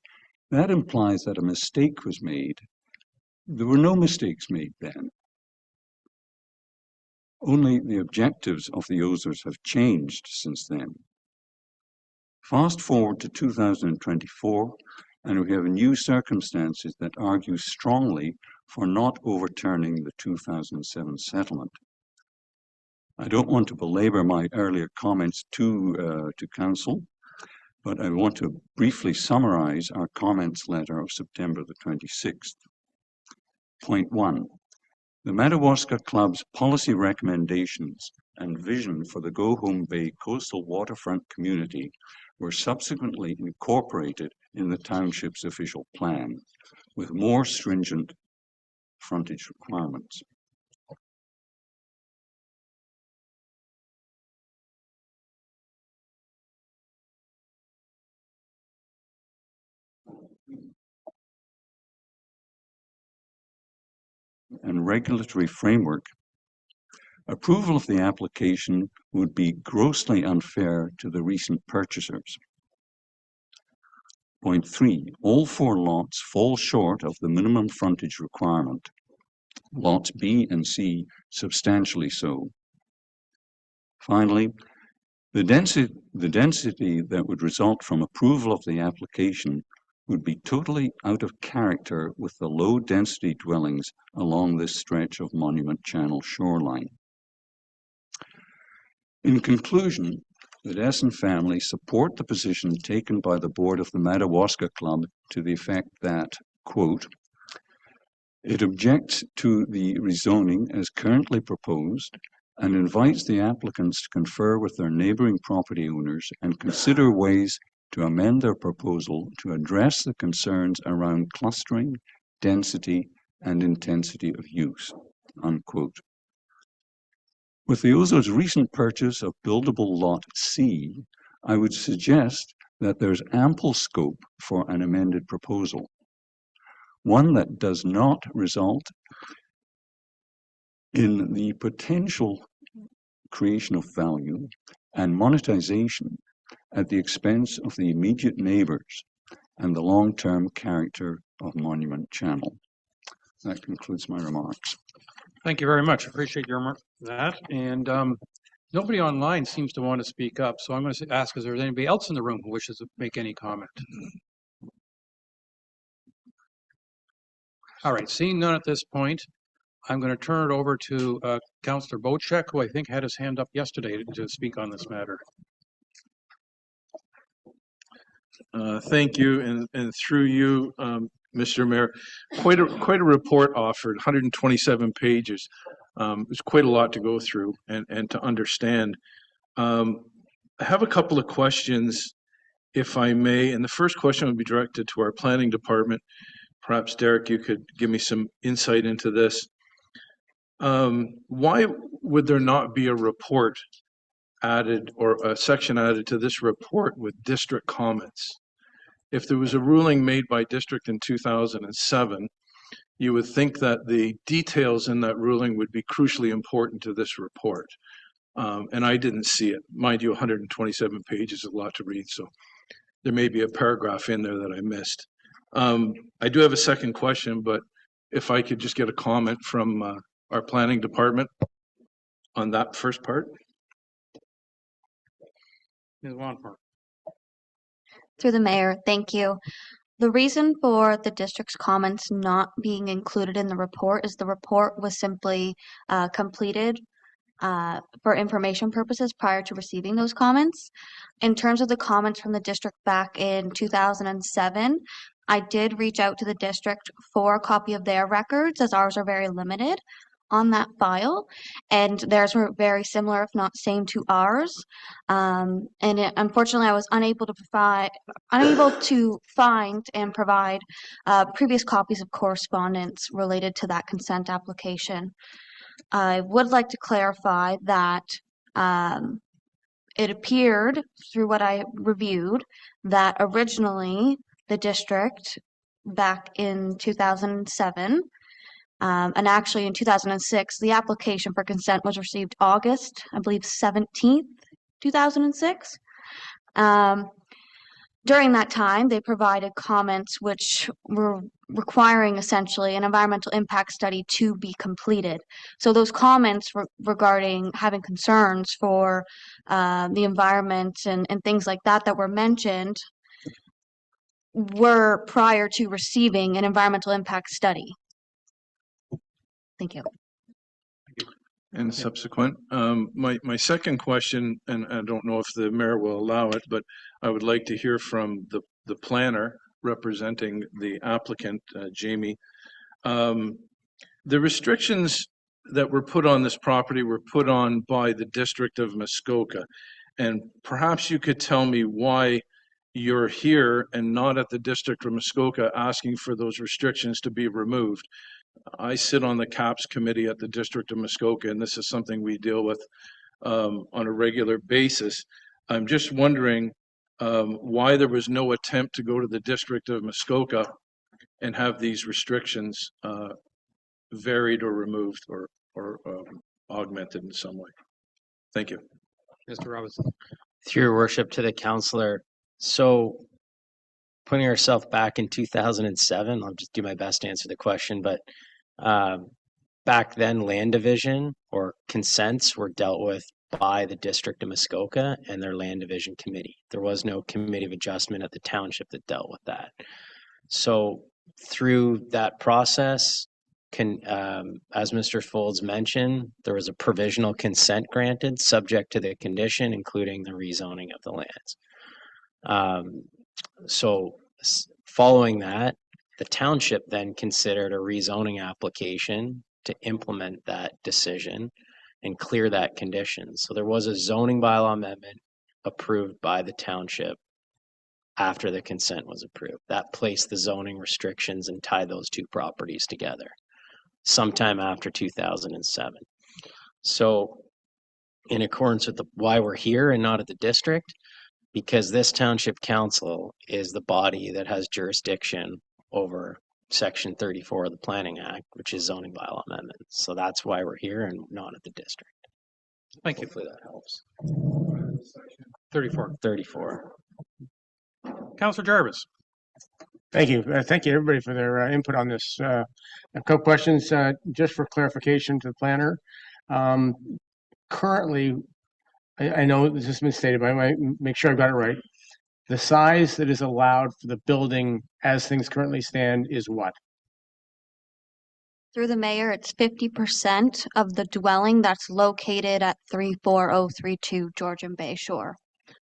[SPEAKER 20] That implies that a mistake was made. There were no mistakes made then. Only the objectives of the OSERs have changed since then. Fast forward to 2024, and we have new circumstances that argue strongly for not overturning the 2007 settlement. I don't want to belabor my earlier comments to Council, but I want to briefly summarize our comments letter of September the 26th. Point 1. The Madawaska Club's policy recommendations and vision for the Go Home Bay coastal waterfront community were subsequently incorporated in the township's official plan, with more stringent frontage requirements. And regulatory framework, approval of the application would be grossly unfair to the recent purchasers. Point 3, all 4 lots fall short of the minimum frontage requirement. Lots B and C substantially so. Finally, the density that would result from approval of the application would be totally out of character with the low density dwellings along this stretch of Monument Channel shoreline. In conclusion, the Desson family support the position taken by the board of the Madawaska Club to the effect that, quote, it objects to the rezoning as currently proposed and invites the applicants to confer with their neighbouring property owners and consider ways to amend their proposal to address the concerns around clustering, density, and intensity of use, unquote. With the OZO's recent purchase of buildable Lot C, I would suggest that there's ample scope for an amended proposal, one that does not result in the potential creation of value and monetization at the expense of the immediate neighbours and the long-term character of Monument Channel. That concludes my remarks.
[SPEAKER 1] Thank you very much. Appreciate that. And nobody online seems to want to speak up, so I'm going to ask if there's anybody else in the room who wishes to make any comment. All right, seeing none at this point, I'm going to turn it over to Councillor Bocek, who I think had his hand up yesterday to speak on this matter.
[SPEAKER 5] Thank you, and through you, Mr. Mayor, quite a report offered, 127 pages. There's quite a lot to go through and to understand. I have a couple of questions, if I may, and the first question would be directed to our planning department. Perhaps, Derek, you could give me some insight into this. Why would there not be a report added or a section added to this report with district comments? If there was a ruling made by district in 2007, you would think that the details in that ruling would be crucially important to this report. And I didn't see it. Mind you, 127 pages is a lot to read, so there may be a paragraph in there that I missed. I do have a second question, but if I could just get a comment from our planning department on that first part.
[SPEAKER 1] Ms. Wanford.
[SPEAKER 14] Through the mayor, thank you. The reason for the district's comments not being included in the report is the report was simply completed for information purposes prior to receiving those comments. In terms of the comments from the district back in 2007, I did reach out to the district for a copy of their records, as ours are very limited on that file, and theirs were very similar, if not same, to ours. Unfortunately, I was unable to find and provide previous copies of correspondence related to that consent application. I would like to clarify that it appeared through what I reviewed that originally the district back in 2007. And actually in 2006, the application for consent was received August, I believe 17th, 2006. During that time, they provided comments which were requiring essentially an environmental impact study to be completed. So those comments regarding having concerns for the environment and things like that that were mentioned were prior to receiving an environmental impact study. Thank you.
[SPEAKER 5] And subsequent. My second question, and I don't know if the mayor will allow it, but I would like to hear from the planner representing the applicant, Jamie. The restrictions that were put on this property were put on by the District of Muskoka. And perhaps you could tell me why you're here and not at the District of Muskoka asking for those restrictions to be removed. I sit on the CAPS committee at the District of Muskoka, and this is something we deal with on a regular basis. I'm just wondering why there was no attempt to go to the District of Muskoka and have these restrictions varied or removed or augmented in some way. Thank you.
[SPEAKER 8] Mr. Robinson.
[SPEAKER 15] Through your worship to the councillor. So putting ourselves back in 2007, I'll just do my best to answer the question, but back then land division or consents were dealt with by the District of Muskoka and their land division committee. There was no committee of adjustment at the township that dealt with that. So through that process, as Mr. Folds mentioned, there was a provisional consent granted subject to the condition, including the rezoning of the lands. So following that, the township then considered a rezoning application to implement that decision and clear that condition. So there was a zoning bylaw amendment approved by the township after the consent was approved. That placed the zoning restrictions and tied those two properties together sometime after 2007. So in accordance with why we're here and not at the district, because this township council is the body that has jurisdiction over section 34 of the Planning Act, which is zoning bylaw amendments. So that's why we're here and not at the district.
[SPEAKER 1] Thank you.
[SPEAKER 15] Hopefully that helps.
[SPEAKER 1] 34.
[SPEAKER 4] Councillor Jarvis. Thank you. Thank you, everybody, for their input on this. A couple questions just for clarification to the planner. Currently, I know this has been stated, but I might make sure I've got it right. The size that is allowed for the building as things currently stand is what?
[SPEAKER 14] Through the mayor, it's 50% of the dwelling that's located at 34032 Georgian Bay Shore.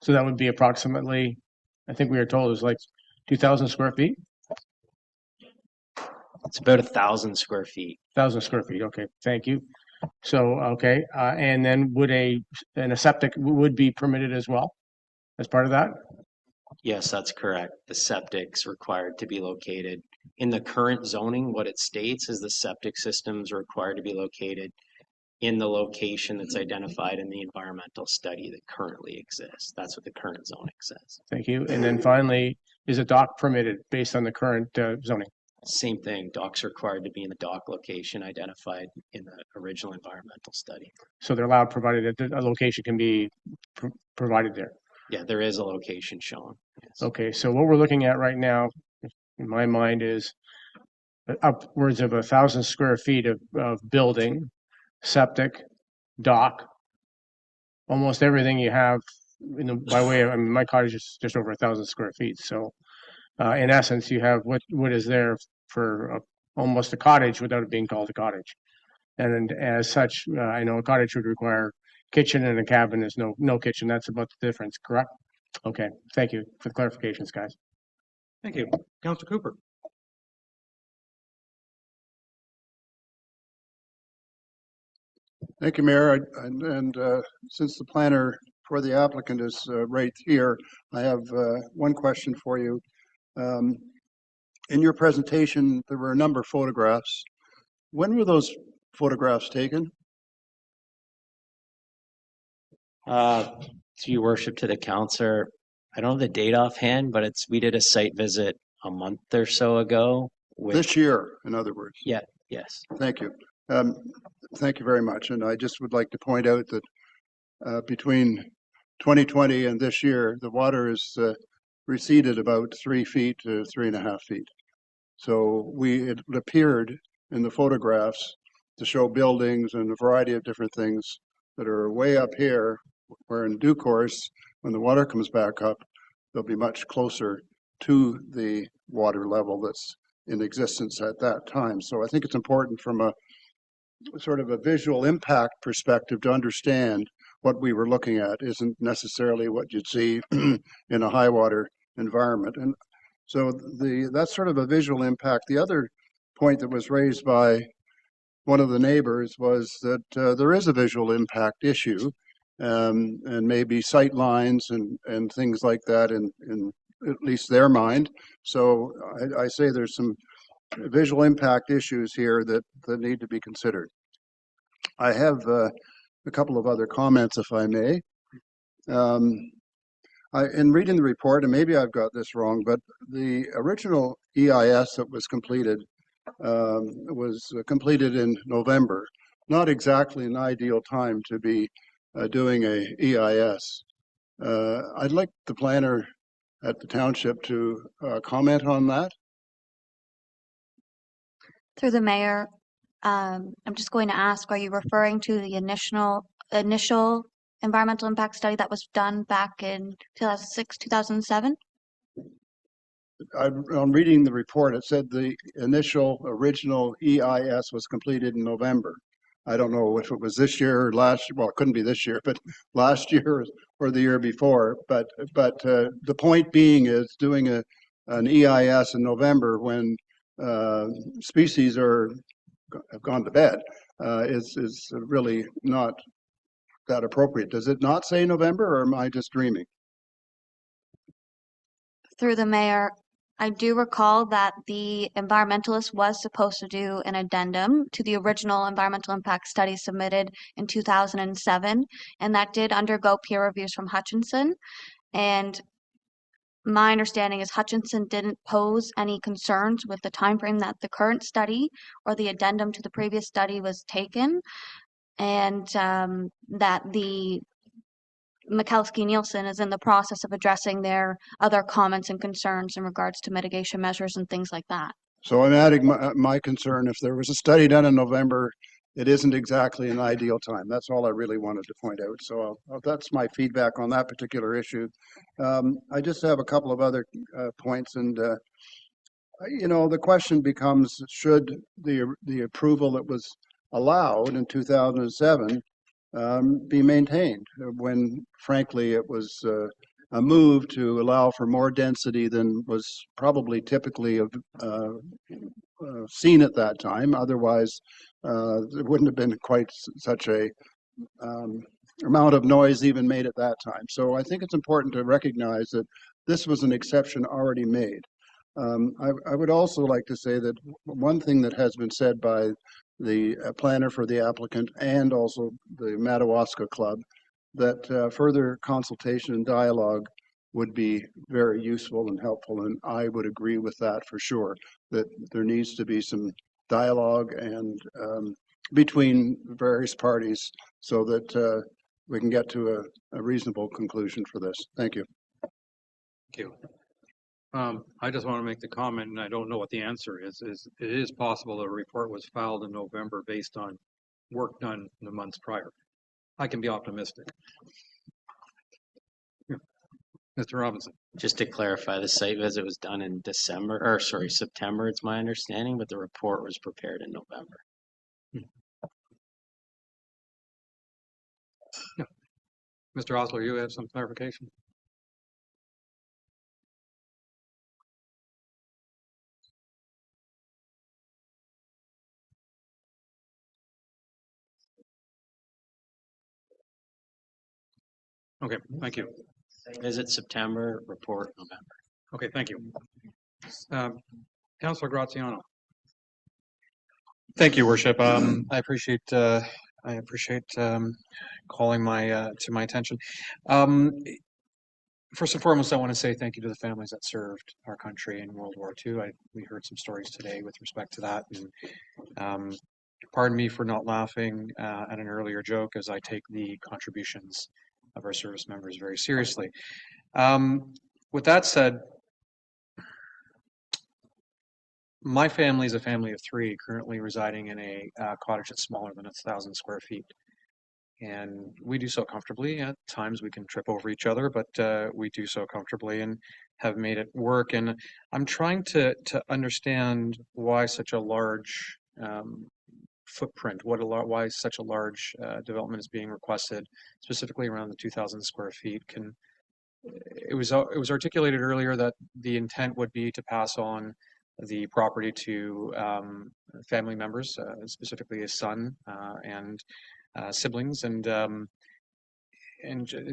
[SPEAKER 4] So that would be approximately, I think we were told it was like 2,000 square feet?
[SPEAKER 15] It's about 1,000 square feet.
[SPEAKER 4] 1,000 square feet. Okay, thank you. So, okay, and then would a septic would be permitted as well as part of that?
[SPEAKER 15] Yes, that's correct. The septic's required to be located. In the current zoning, what it states is the septic systems are required to be located in the location that's identified in the environmental study that currently exists. That's what the current zoning says.
[SPEAKER 4] Thank you. And then finally, is a dock permitted based on the current zoning?
[SPEAKER 15] Same thing. Docks are required to be in the dock location identified in the original environmental study.
[SPEAKER 4] So they're allowed, provided that a location can be provided there?
[SPEAKER 15] Yeah, there is a location shown. Yes.
[SPEAKER 4] Okay, so what we're looking at right now, in my mind, is upwards of 1,000 square feet of building, septic, dock, almost everything you have by way of, I mean, my cottage is just over 1,000 square feet. So in essence, you have what is there for almost a cottage without it being called a cottage. And as such, I know a cottage would require kitchen and a cabin. There's no kitchen. That's about the difference, correct? Okay, thank you for the clarifications, guys.
[SPEAKER 1] Thank you. Councillor Cooper.
[SPEAKER 13] Thank you, Mayor. And since the planner for the applicant is right here, I have one question for you. In your presentation, there were a number of photographs. When were those photographs taken?
[SPEAKER 15] To your worship to the councillor, I don't have the date offhand, but we did a site visit a month or so ago.
[SPEAKER 13] This year, in other words.
[SPEAKER 15] Yeah, yes.
[SPEAKER 13] Thank you. Thank you very much. And I just would like to point out that between 2020 and this year, the water has receded about 3 feet to 3.5 feet. So it appeared in the photographs to show buildings and a variety of different things that are way up here, where in due course, when the water comes back up, they'll be much closer to the water level that's in existence at that time. So I think it's important from a sort of a visual impact perspective to understand what we were looking at isn't necessarily what you'd see in a high water environment. And so that's sort of a visual impact. The other point that was raised by one of the neighbors was that there is a visual impact issue, and maybe sight lines and things like that in at least their mind. So I say there's some visual impact issues here that need to be considered. I have a couple of other comments, if I may. In reading the report, and maybe I've got this wrong, but the original EIS that was completed in November. Not exactly an ideal time to be doing a EIS. I'd like the planner at the township to comment on that.
[SPEAKER 14] Through the mayor, I'm just going to ask, are you referring to the initial environmental impact study that was done back in 2006, 2007?
[SPEAKER 13] I'm reading the report. It said the original EIS was completed in November. I don't know if it was this year or last year. Well, it couldn't be this year, but last year or the year before. But the point being is doing an EIS in November when species have gone to bed is really not that appropriate. Does it not say November, or am I just dreaming?
[SPEAKER 14] Through the mayor, I do recall that the environmentalist was supposed to do an addendum to the original environmental impact study submitted in 2007, and that did undergo peer reviews from Hutchinson. And my understanding is Hutchinson didn't pose any concerns with the timeframe that the current study or the addendum to the previous study was taken, and that the Mikulski-Nielsen is in the process of addressing their other comments and concerns in regards to mitigation measures and things like that.
[SPEAKER 13] So I'm adding my concern. If there was a study done in November, it isn't exactly an ideal time. That's all I really wanted to point out. So that's my feedback on that particular issue. I just have a couple of other points, and the question becomes: should the approval that was allowed in 2007 be maintained, when frankly it was a move to allow for more density than was probably typically seen at that time. Otherwise, there wouldn't have been quite such a amount of noise even made at that time. So I think it's important to recognize that this was an exception already made. I would also like to say that one thing that has been said by the planner for the applicant and also the Madawaska Club, that further consultation and dialogue would be very useful and helpful. And I would agree with that for sure, that there needs to be some dialogue and between various parties so that we can get to a reasonable conclusion for this. Thank you.
[SPEAKER 1] Thank you. I just want to make the comment, and I don't know what the answer is it is possible that a report was filed in November based on work done in the months prior. I can be optimistic. Yeah. Mr. Robinson.
[SPEAKER 15] Just to clarify, the site visit was done in September, it's my understanding, but the report was prepared in November.
[SPEAKER 1] Yeah. Mr. Osler, you have some clarification? Okay, thank you.
[SPEAKER 15] Visit September, report November.
[SPEAKER 1] Okay, thank you. Councilor Graziano.
[SPEAKER 9] Thank you, Worship. I appreciate calling to my attention. First and foremost, I want to say thank you to the families that served our country in World War II. We heard some stories today with respect to that. And pardon me for not laughing at an earlier joke, as I take the contributions of our service members very seriously. With that said, my family is a family of three, currently residing in a cottage that's smaller than 1,000 square feet. And we do so comfortably. At times we can trip over each other, but we do so comfortably and have made it work. And I'm trying to understand why such a large footprint, why such a large development is being requested, specifically around the 2,000 square feet. It was articulated earlier that the intent would be to pass on the property to family members, specifically a son and siblings and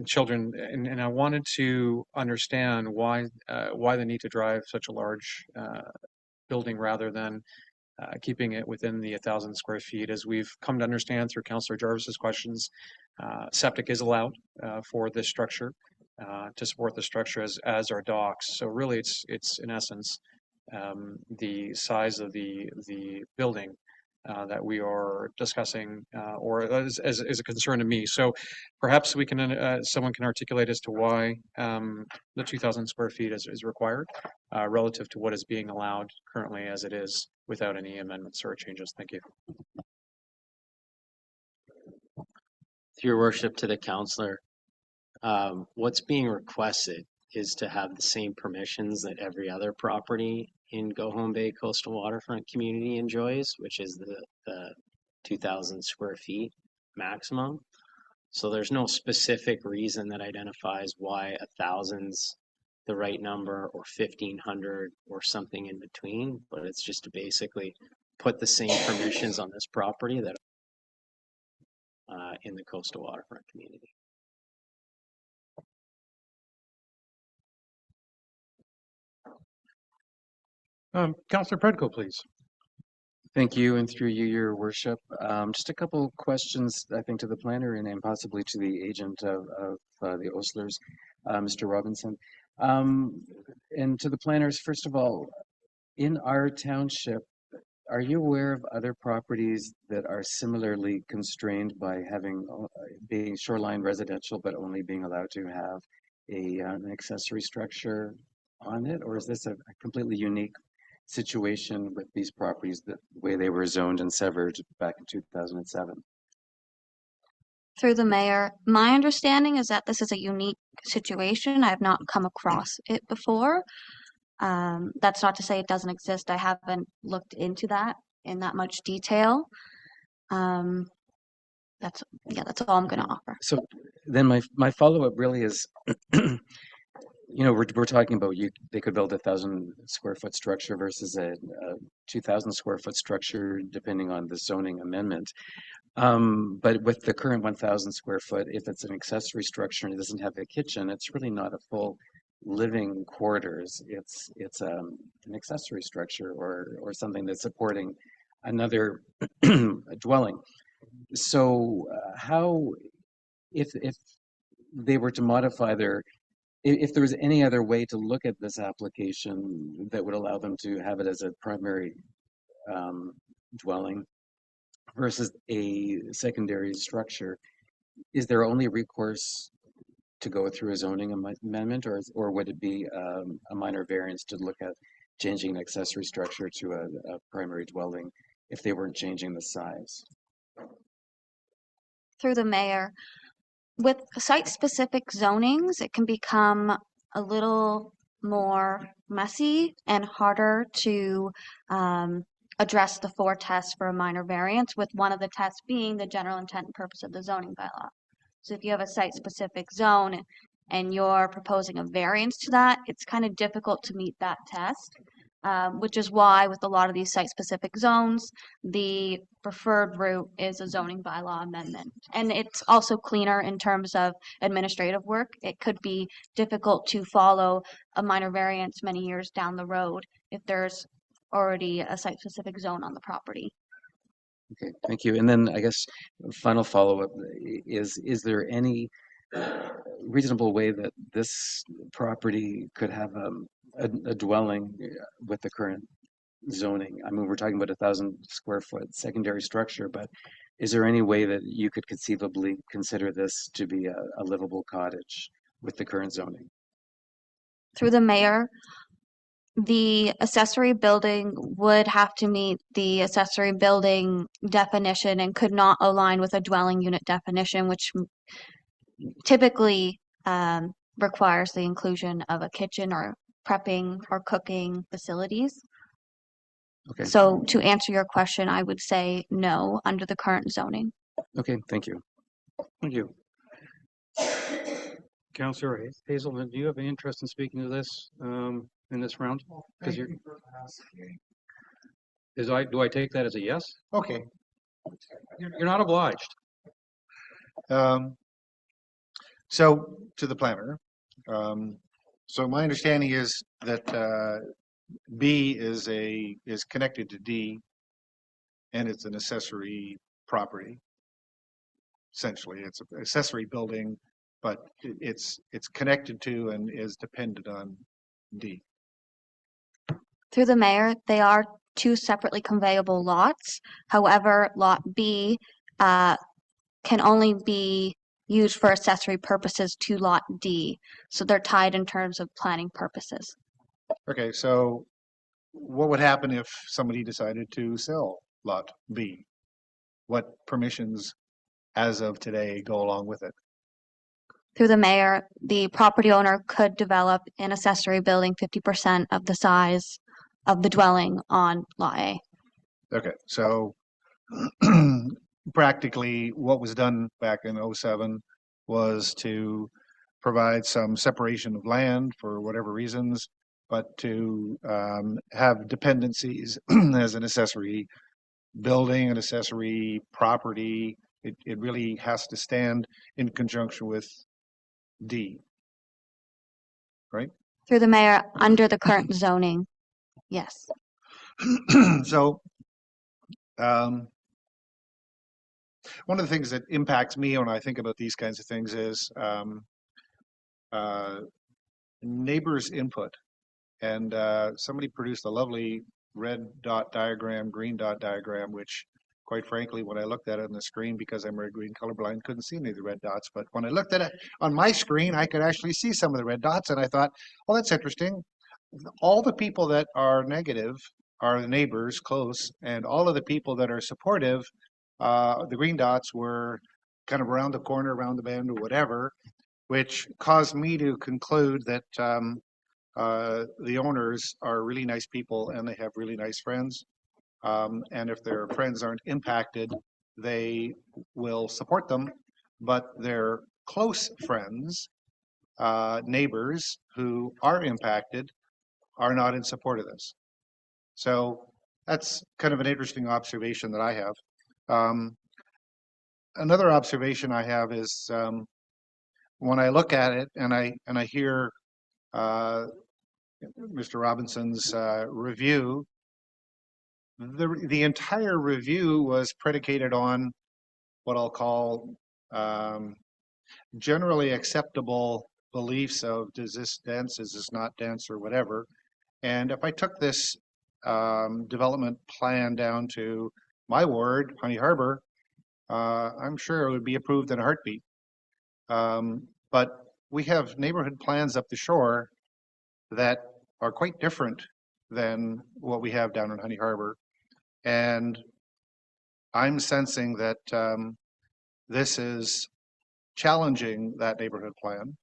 [SPEAKER 9] children, and I wanted to understand why the need to drive such a large building rather than keeping it within the 1,000 square feet. As we've come to understand through Councillor Jarvis's questions, septic is allowed for this structure to support the structure as are docks. So really, it's in essence the size of the building that we are discussing, or as a concern to me. So perhaps we can someone can articulate as to why the 2,000 square feet is required relative to what is being allowed currently as it is, without any amendments or changes. Thank you.
[SPEAKER 15] Your worship, to the councillor, what's being requested is to have the same permissions that every other property in Go Home Bay Coastal Waterfront community enjoys, which is the 2,000 square feet maximum. So there's no specific reason that identifies why 1,000's the right number, or 1,500, or something in between, but it's just to basically put the same permissions on this property that in the coastal waterfront community.
[SPEAKER 1] Councillor Predko, please.
[SPEAKER 11] Thank you, and through you, Your Worship. Just a couple questions, I think, to the planner and possibly to the agent of the Oslers, Mr. Robinson. And to the planners, first of all, in our township, are you aware of other properties that are similarly constrained by being shoreline residential, but only being allowed to have an accessory structure on it? Or is this a completely unique situation with these properties, the way they were zoned and severed back in 2007?
[SPEAKER 14] Through the mayor, my understanding is that this is a unique situation. I have not come across it before. That's not to say it doesn't exist. I haven't looked into that in that much detail. That's all I'm going to offer.
[SPEAKER 11] So then my follow-up really is, we're talking about they could build 1,000 square foot structure versus a 2,000 square foot structure, depending on the zoning amendment. But with the current 1,000 square foot, if it's an accessory structure and it doesn't have a kitchen, it's really not a full living quarters. It's an accessory structure or something that's supporting another dwelling. So how, if they were to modify if there was any other way to look at this application that would allow them to have it as a primary dwelling versus a secondary structure, is there only recourse to go through a zoning amendment, or would it be a minor variance to look at changing an accessory structure to a primary dwelling if they weren't changing the size?
[SPEAKER 14] Through the mayor, with site-specific zonings, it can become a little more messy and harder to address the 4 tests for a minor variance, with one of the tests being the general intent and purpose of the zoning bylaw. So if you have a site-specific zone and you're proposing a variance to that, it's kind of difficult to meet that test, which is why with a lot of these site-specific zones, the preferred route is a zoning bylaw amendment. And it's also cleaner in terms of administrative work. It could be difficult to follow a minor variance many years down the road if there's already a site-specific zone on the property.
[SPEAKER 11] Okay, thank you. And then I guess final follow-up is there any reasonable way that this property could have a dwelling with the current zoning? I mean, we're talking about 1,000 square foot secondary structure, but is there any way that you could conceivably consider this to be a livable cottage with the current zoning?
[SPEAKER 14] Through the mayor, the accessory building would have to meet the accessory building definition and could not align with a dwelling unit definition, which typically requires the inclusion of a kitchen or prepping or cooking facilities.
[SPEAKER 11] Okay.
[SPEAKER 14] So to answer your question, I would say no under the current zoning.
[SPEAKER 11] Okay, thank you.
[SPEAKER 1] Thank you. Councillor Hazelton, do you have any interest in speaking to this in this round? Because you're, do I take that as a yes?
[SPEAKER 10] Okay.
[SPEAKER 1] You're not obliged.
[SPEAKER 10] So to the planner, so my understanding is that B is connected to D, and it's an accessory property. Essentially, it's an accessory building, but it's connected to and is dependent on D.
[SPEAKER 14] Through the mayor, they are two separately conveyable lots. However, Lot B can only be used for accessory purposes to Lot D. So they're tied in terms of planning purposes.
[SPEAKER 10] Okay, so what would happen if somebody decided to sell Lot B? What permissions as of today go along with it?
[SPEAKER 14] Through the mayor, the property owner could develop an accessory building 50% of the size of the dwelling on Lot A.
[SPEAKER 10] Okay, so practically what was done back in '07 was to provide some separation of land for whatever reasons, but to have dependencies as an accessory building, an accessory property. It really has to stand in conjunction with D, right?
[SPEAKER 14] Through the mayor, under the current zoning, yes.
[SPEAKER 10] So one of the things that impacts me when I think about these kinds of things is neighbors' input. And somebody produced a lovely red dot diagram, green dot diagram, which quite frankly, when I looked at it on the screen, because I'm very green colorblind, couldn't see any of the red dots. But when I looked at it on my screen, I could actually see some of the red dots. And I thought, well, that's interesting. All the people that are negative are the neighbors close, and all of the people that are supportive, the green dots were kind of around the corner, around the bend, or whatever, which caused me to conclude that the owners are really nice people and they have really nice friends. And if their friends aren't impacted, they will support them. But their close friends, neighbors who are impacted, are not in support of this. So that's kind of an interesting observation that I have. Another observation I have is when I look at it and I hear Mr. Robinson's review, the entire review was predicated on what I'll call generally acceptable beliefs of, does this dense, is this not dense, or whatever. And if I took this development plan down to my ward, Honey Harbor, I'm sure it would be approved in a heartbeat. But we have neighborhood plans up the shore that are quite different than what we have down in Honey Harbor. And I'm sensing that this is challenging that neighborhood plan.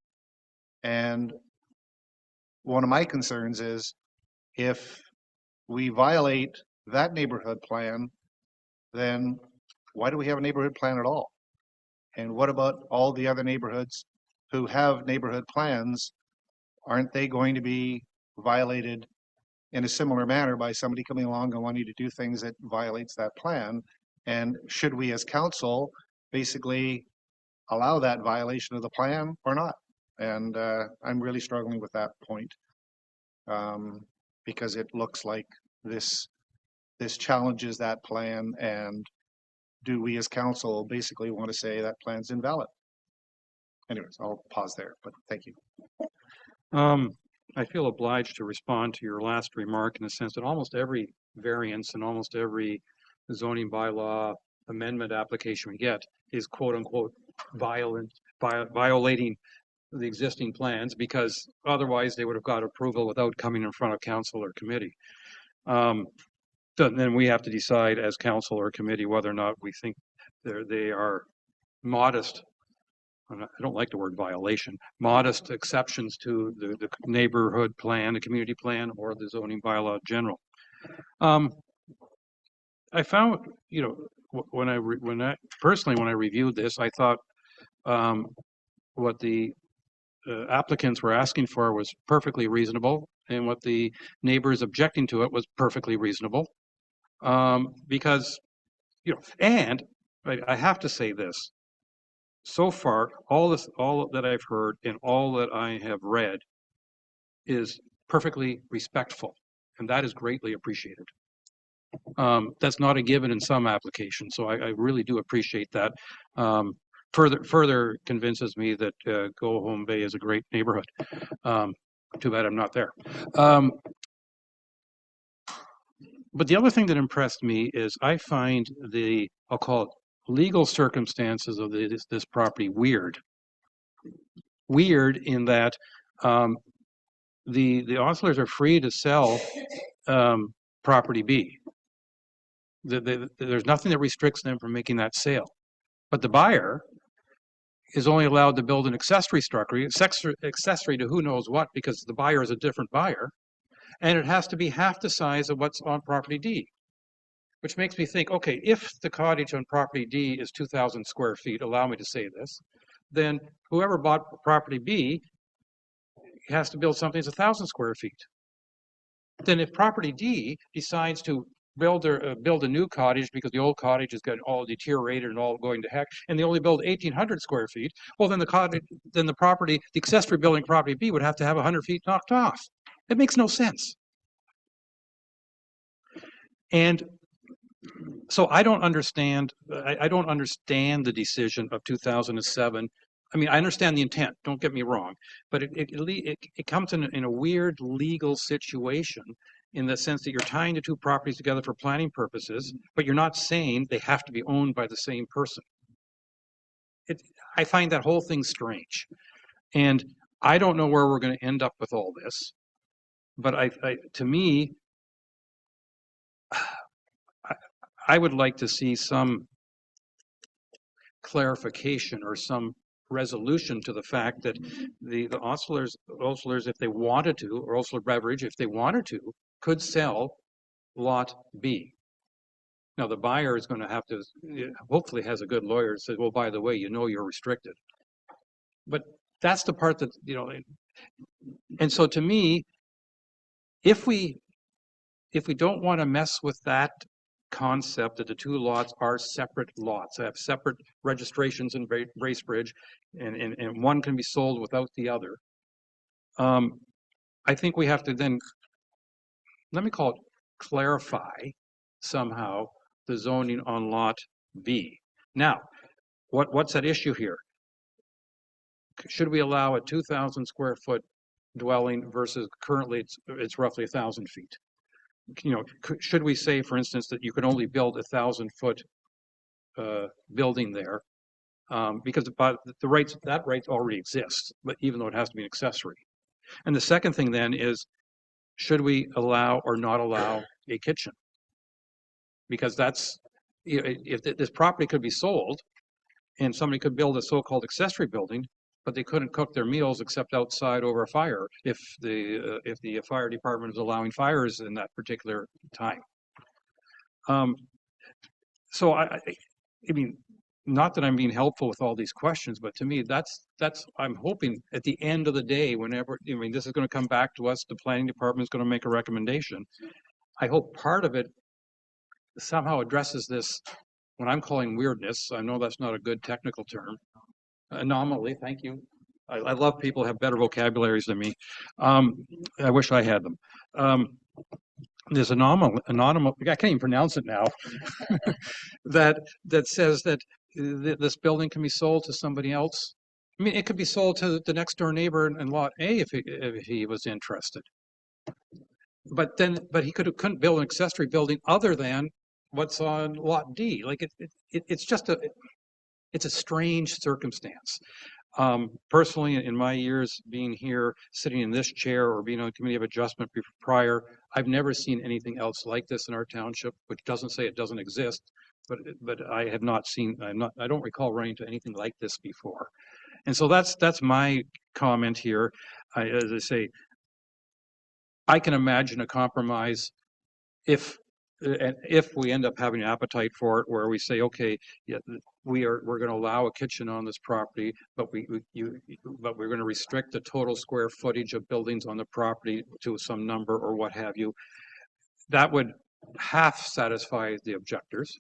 [SPEAKER 10] And one of my concerns is if we violate that neighborhood plan, then why do we have a neighborhood plan at all? And what about all the other neighborhoods who have neighborhood plans? Aren't they going to be violated in a similar manner by somebody coming along and wanting to do things that violates that plan? And should we as council basically allow that violation of the plan or not? And I'm really struggling with that point because it looks like this challenges that plan. And do we as council basically want to say that plan's invalid? anyways, I'll pause there, but thank you.
[SPEAKER 1] I feel obliged to respond to your last remark in the sense that almost every variance and almost every zoning bylaw amendment application we get is quote unquote violating the existing plans, because otherwise they would have got approval without coming in front of council or committee. Then we have to decide as council or committee whether or not we think they are modest. I don't like the word violation, modest exceptions to the neighborhood plan, the community plan, or the zoning bylaw general. I found, when I reviewed this, I thought what the applicants were asking for was perfectly reasonable, and what the neighbors objecting to it was perfectly reasonable. Because, and I have to say this, so far, all that I've heard and all that I have read is perfectly respectful, and that is greatly appreciated. That's not a given in some applications, so I really do appreciate that. Further convinces me that Go Home Bay is a great neighborhood. Too bad I'm not there. But the other thing that impressed me is I find I'll call it legal circumstances of this property weird. Weird in that the Ostlers are free to sell property B. There's nothing that restricts them from making that sale. But the buyer is only allowed to build an accessory structure, accessory to who knows what, because the buyer is a different buyer, and it has to be half the size of what's on property D. Which makes me think, okay, if the cottage on property D is 2,000 square feet, allow me to say this, then whoever bought property B has to build something that's 1,000 square feet. Then if property D decides to build a new cottage because the old cottage has got all deteriorated and all going to heck, and they only build 1,800 square feet, well, then the accessory building property B would have to have 100 feet knocked off. It makes no sense. And so I don't understand the decision of 2007. I mean, I understand the intent, don't get me wrong, but it comes in a weird legal situation in the sense that you're tying the two properties together for planning purposes, but you're not saying they have to be owned by the same person. I find that whole thing strange. And I don't know where we're going to end up with all this, but to me, I would like to see some clarification or some resolution to the fact that the Ostlers, if they wanted to, or Osler Beverage, if they wanted to, could sell lot B. Now, the buyer is going to have to, hopefully has a good lawyer that says, well, by the way, you're restricted. But that's the part that, and so to me, if we don't want to mess with that concept that the two lots are separate lots, have separate registrations in Bracebridge, and one can be sold without the other, I think we have to then, let me call it, clarify somehow the zoning on lot B. Now, what's at issue here? Should we allow a 2,000 square foot dwelling versus currently it's roughly 1,000 feet? Should we say, for instance, that you can only build 1,000 foot building there because that right already exists, but even though it has to be an accessory. And the second thing then is, should we allow or not allow a kitchen? Because that's, if this property could be sold and somebody could build a so-called accessory building, but they couldn't cook their meals except outside over a fire if the fire department is allowing fires in that particular time. So I mean, not that I'm being helpful with all these questions, but to me, that's I'm hoping at the end of the day, whenever, this is going to come back to us, the planning department is going to make a recommendation. I hope part of it somehow addresses this, what I'm calling weirdness. I know that's not a good technical term. Anomaly, thank you. I love people who have better vocabularies than me. I wish I had them. There's anomaly, I can't even pronounce it now, that says that this building can be sold to somebody else I mean, it could be sold to the next door neighbor in Lot A if he was interested. But he couldn't build an accessory building other than what's on Lot D. Like it's just it's a strange circumstance. Personally, in my years being here, sitting in this chair or being on committee of adjustment prior, I've never seen anything else like this in our township, which doesn't say it doesn't exist, but I have not seen, I don't recall running into anything like this before. And so that's my comment here. As I say, I can imagine a compromise if we end up having an appetite for it, where we say, okay, yeah, we're going to allow a kitchen on this property, but we're going to restrict the total square footage of buildings on the property to some number or what have you. That would half satisfy the objectors,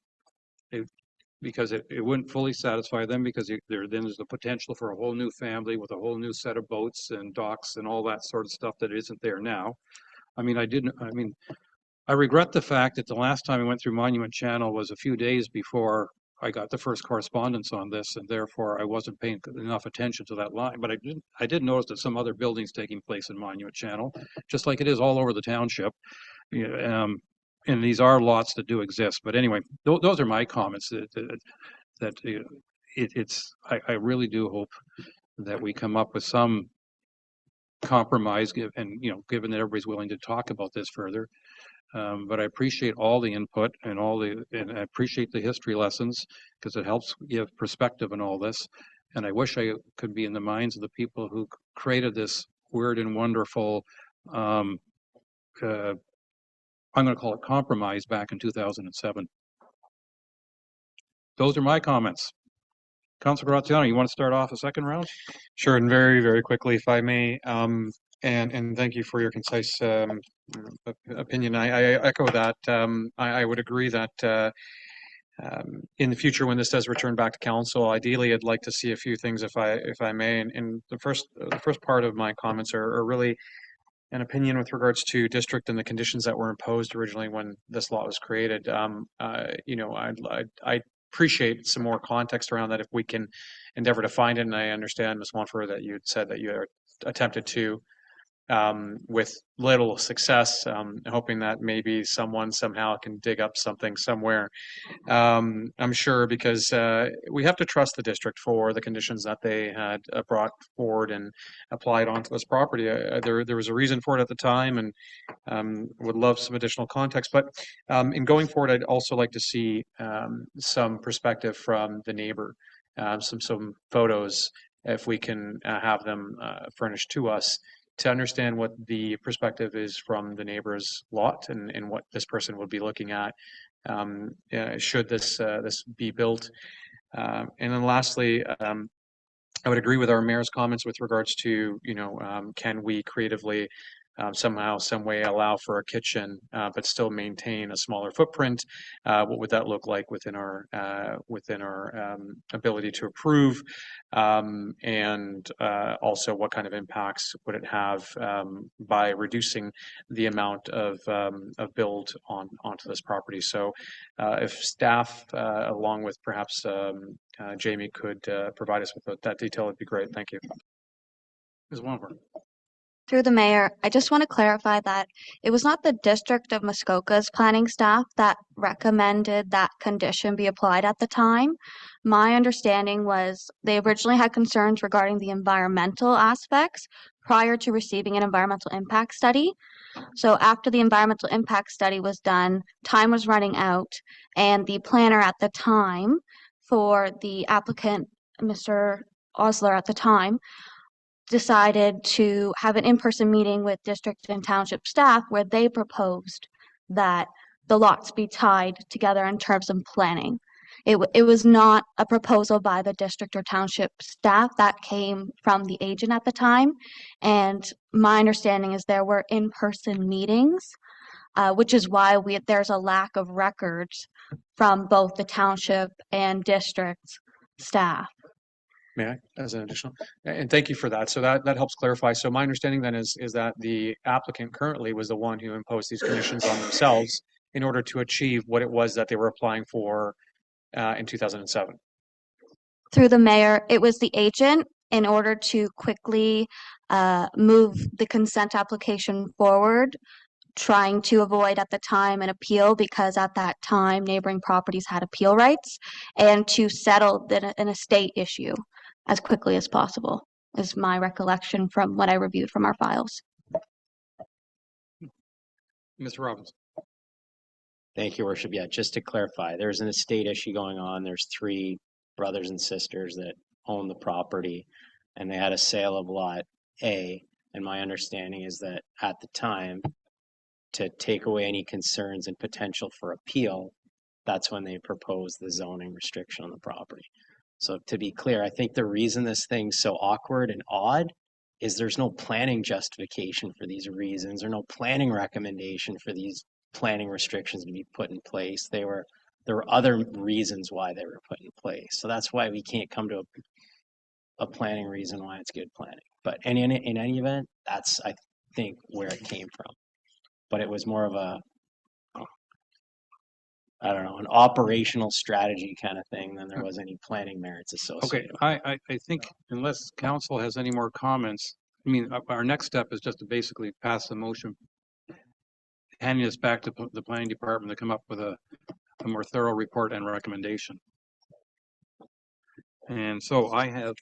[SPEAKER 1] because it wouldn't fully satisfy them, because then there's the potential for a whole new family with a whole new set of boats and docks and all that sort of stuff that isn't there now. I mean, I regret the fact that the last time I went through Monument Channel was a few days before I got the first correspondence on this, and therefore I wasn't paying enough attention to that line. But I did notice that some other buildings taking place in Monument Channel, just like it is all over the township. And these are lots that do exist. But anyway, those are my comments. I really do hope that we come up with some compromise, and given that everybody's willing to talk about this further. But I appreciate all the input and I appreciate the history lessons, because it helps give perspective in all this. And I wish I could be in the minds of the people who created this weird and wonderful, I'm going to call it compromise, back in 2007. Those are my comments. Councilor Graziano, you want to start off a second round?
[SPEAKER 9] Sure, and very, very quickly, if I may. And thank you for your concise opinion. I echo that. I would agree that in the future, when this does return back to council, ideally, I'd like to see a few things, if I may. And the first part of my comments are really an opinion with regards to district and the conditions that were imposed originally when this law was created. I appreciate some more context around that if we can endeavor to find it. And I understand, Ms. Montfort, that you had said that you had attempted to, with little success, hoping that maybe someone somehow can dig up something somewhere. I'm sure, because we have to trust the district for the conditions that they had brought forward and applied onto this property. There was a reason for it at the time, and would love some additional context. But in going forward, I'd also like to see some perspective from the neighbor, some photos, if we can have them furnished to us, to understand what the perspective is from the neighbor's lot, and what this person would be looking at should this be built. And then lastly, I would agree with our mayor's comments with regards to, can we creatively somehow, some way allow for a kitchen, but still maintain a smaller footprint? What would that look like within our ability to approve? And also, what kind of impacts would it have by reducing the amount of build onto this property? So, if staff, along with perhaps Jamie, could provide us with that detail, it'd be great. Thank you.
[SPEAKER 1] Ms. Womper.
[SPEAKER 14] Through the mayor, I just want to clarify that it was not the District of Muskoka's planning staff that recommended that condition be applied at the time. My understanding was they originally had concerns regarding the environmental aspects prior to receiving an environmental impact study. So after the environmental impact study was done, time was running out, and the planner at the time for the applicant, Mr. Osler at the time, decided to have an in-person meeting with district and township staff, where they proposed that the lots be tied together in terms of planning. It was not a proposal by the district or township staff. That came from the agent at the time. And my understanding is there were in-person meetings, which is why there's a lack of records from both the township and district staff.
[SPEAKER 9] May I, as an additional? And thank you for that. So that helps clarify. So my understanding then is that the applicant currently was the one who imposed these conditions on themselves in order to achieve what it was that they were applying for in 2007.
[SPEAKER 14] Through the mayor, it was the agent in order to quickly move the consent application forward, trying to avoid at the time an appeal because at that time neighboring properties had appeal rights, and to settle an estate issue as quickly as possible, is my recollection from what I reviewed from our files.
[SPEAKER 1] Mr. Robbins.
[SPEAKER 15] Thank you, Worship. Yeah, just to clarify, there's an estate issue going on. There's 3 brothers and sisters that own the property, and they had a sale of Lot A. And my understanding is that at the time, to take away any concerns and potential for appeal, that's when they proposed the zoning restriction on the property. So to be clear, I think the reason this thing's so awkward and odd is there's no planning justification for these reasons, or no planning recommendation for these planning restrictions to be put in place. There were other reasons why they were put in place. So that's why we can't come to a planning reason why it's good planning. But in any event, that's, I think, where it came from. But it was more of a, I don't know, an operational strategy kind of thing than there was any planning merits associated.
[SPEAKER 1] Okay, I think unless council has any more comments, I mean, our next step is just to basically pass the motion, handing this back to the planning department to come up with a more thorough report and recommendation. And so I have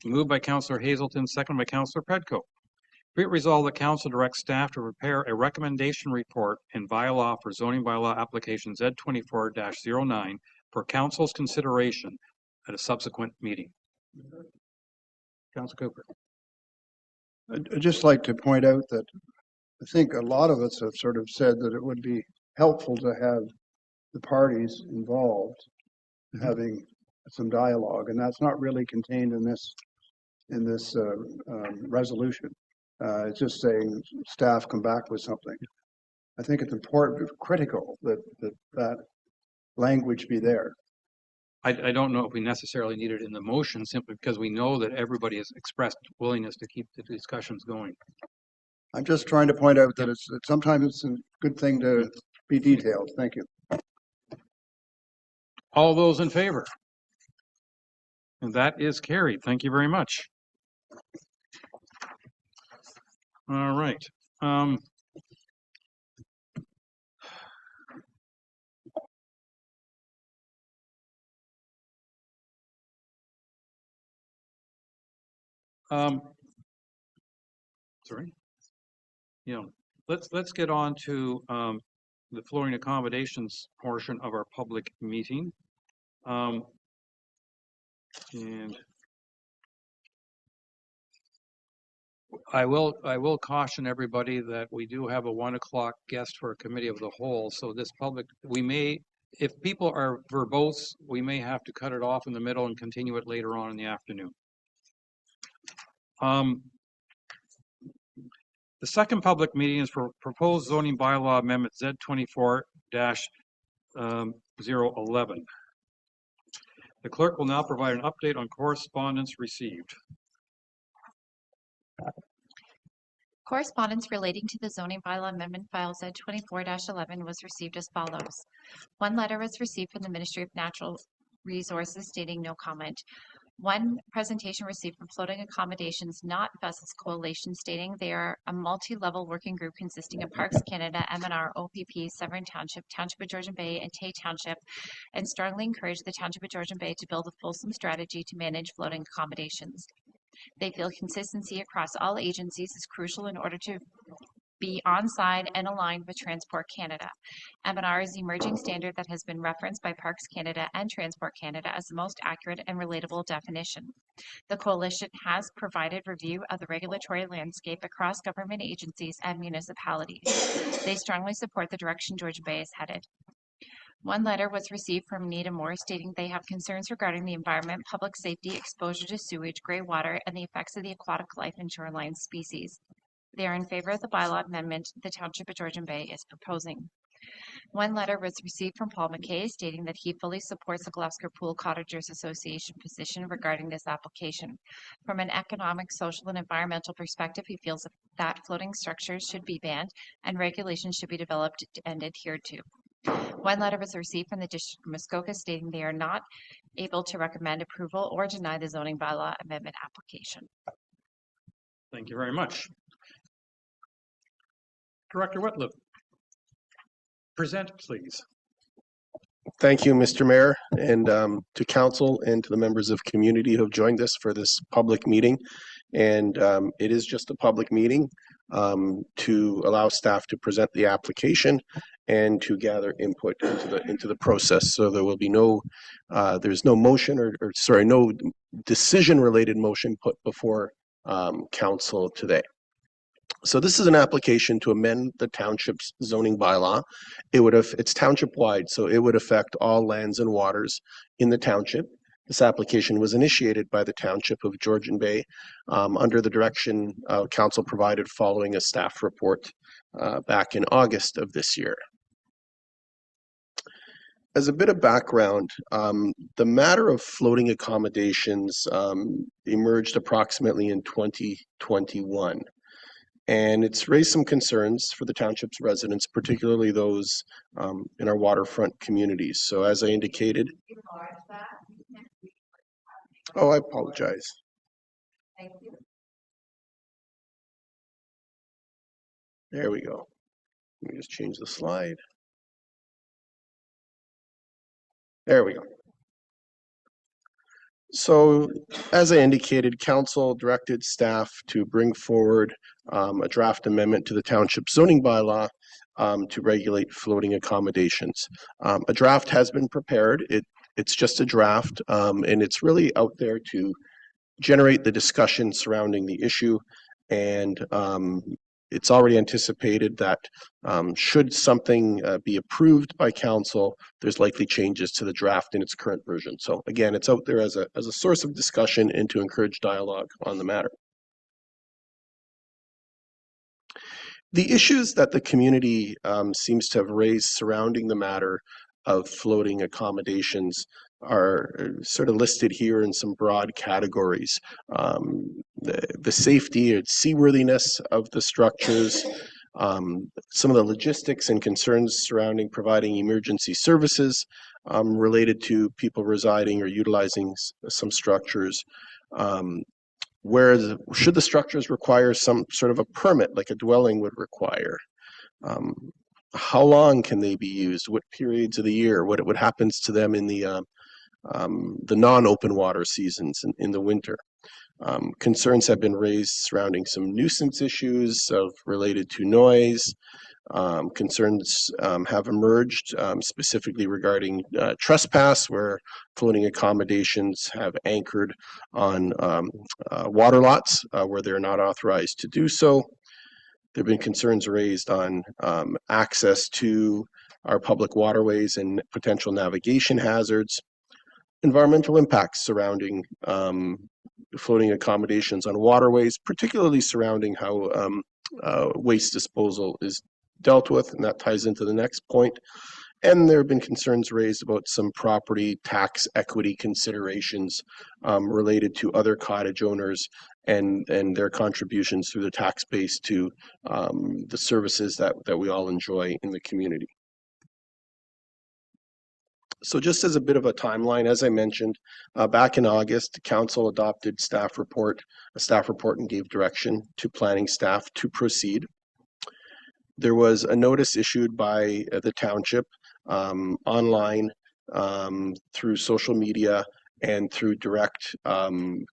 [SPEAKER 1] moved by Councillor Hazelton, second by Councillor Predko. Be it resolved that council directs staff to prepare a recommendation report in bylaw for zoning bylaw application Z24-09 for council's consideration at a subsequent meeting. Councillor Cooper.
[SPEAKER 13] I'd just like to point out that I think a lot of us have sort of said that it would be helpful to have the parties involved having some dialogue, and that's not really contained in this resolution. It's just saying staff come back with something. I think it's important, critical that language be there.
[SPEAKER 1] I don't know if we necessarily need it in the motion, simply because we know that everybody has expressed willingness to keep the discussions going.
[SPEAKER 13] I'm just trying to point out that sometimes it's a good thing to be detailed. Thank you.
[SPEAKER 1] All those in favor? And that is carried. Thank you very much. All right. Sorry. Let's get on to the flooring accommodations portion of our public meeting. And I will caution everybody that we do have a 1 o'clock guest for a committee of the whole. So this public, we may, if people are verbose, we may have to cut it off in the middle and continue it later on in the afternoon. The second public meeting is for proposed zoning bylaw amendment Z24-011. The clerk will now provide an update on correspondence received.
[SPEAKER 2] Correspondence relating to the zoning bylaw amendment file Z24-11 was received as follows. 1 letter was received from the Ministry of Natural Resources stating no comment. 1 presentation received from Floating Accommodations Not Buses Coalition stating they are a multi-level working group consisting of Parks Canada, M&R, OPP, Severn Township, Township of Georgian Bay, and Tay Township, and strongly encourage the Township of Georgian Bay to build a fulsome strategy to manage floating accommodations. They feel consistency across all agencies is crucial in order to be on side and aligned with Transport Canada. M&R is the emerging standard that has been referenced by Parks Canada and Transport Canada as the most accurate and relatable definition. The coalition has provided review of the regulatory landscape across government agencies and municipalities. They strongly support the direction Georgian Bay is headed. 1 letter was received from Anita Moore stating they have concerns regarding the environment, public safety, exposure to sewage, grey water, and the effects of the aquatic life and shoreline species. They are in favor of the bylaw amendment the Township of Georgian Bay is proposing. 1 letter was received from Paul McKay stating that he fully supports the Gloucester Pool Cottagers Association position regarding this application. From an economic, social, and environmental perspective, he feels that floating structures should be banned and regulations should be developed and adhered to. One letter was received from the District of Muskoka stating they are not able to recommend approval or deny the zoning bylaw amendment application.
[SPEAKER 1] Thank you very much. Director Whitlow, present, please.
[SPEAKER 21] Thank you, Mr. Mayor, and to council and to the members of community who have joined us for this public meeting. And it is just a public meeting to allow staff to present the application and to gather input into the process. So there will be there's no motion no decision related motion put before council today. So this is an application to amend the township's zoning bylaw. It's township wide, so it would affect all lands and waters in the township. This application was initiated by the township of Georgian Bay under the direction council provided following a staff report back in August of this year. As a bit of background, the matter of floating accommodations emerged approximately in 2021. And it's raised some concerns for the township's residents, particularly those in our waterfront communities. So as I indicated, I apologize.
[SPEAKER 2] Thank you.
[SPEAKER 21] There we go. Let me just change the slide. There we go. So as I indicated, council directed staff to bring forward a draft amendment to the township zoning bylaw to regulate floating accommodations. A draft has been prepared. It's just a draft, and it's really out there to generate the discussion surrounding the issue. And it's already anticipated that should something be approved by council, there's likely changes to the draft in its current version. So again, it's out there as a source of discussion and to encourage dialogue on the matter. The issues that the community seems to have raised surrounding the matter of floating accommodations are sort of listed here in some broad categories. The safety and seaworthiness of the structures, some of the logistics and concerns surrounding providing emergency services related to people residing or utilizing some structures. Whereas should the structures require some sort of a permit like a dwelling would require? How long can they be used? What periods of the year? What happens to them in the non-open water seasons in the winter? Concerns have been raised surrounding some nuisance issues related to noise. Concerns have emerged specifically regarding trespass, where floating accommodations have anchored on water lots where they're not authorized to do so. There have been concerns raised on access to our public waterways and potential navigation hazards. Environmental impacts surrounding floating accommodations on waterways, particularly surrounding how waste disposal is dealt with, and that ties into the next point. And there have been concerns raised about some property tax equity considerations related to other cottage owners and their contributions through the tax base to the services that we all enjoy in the community. So just as a bit of a timeline, as I mentioned, back in August, council adopted a staff report and gave direction to planning staff to proceed. There was a notice issued by the township online through social media and through direct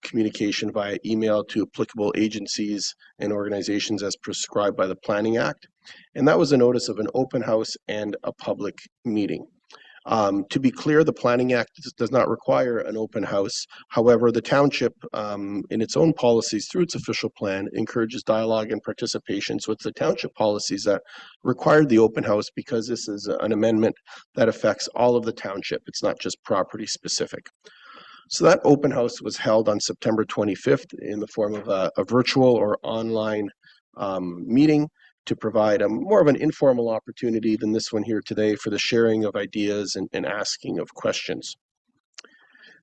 [SPEAKER 21] communication via email to applicable agencies and organizations as prescribed by the Planning Act. And that was a notice of an open house and a public meeting. To be clear, the Planning Act does not require an open house. However, the township, in its own policies through its official plan, encourages dialogue and participation. So it's the township policies that required the open house because this is an amendment that affects all of the township. It's not just property specific. So that open house was held on September 25th in the form of a virtual or online meeting to provide more of an informal opportunity than this one here today for the sharing of ideas and asking of questions.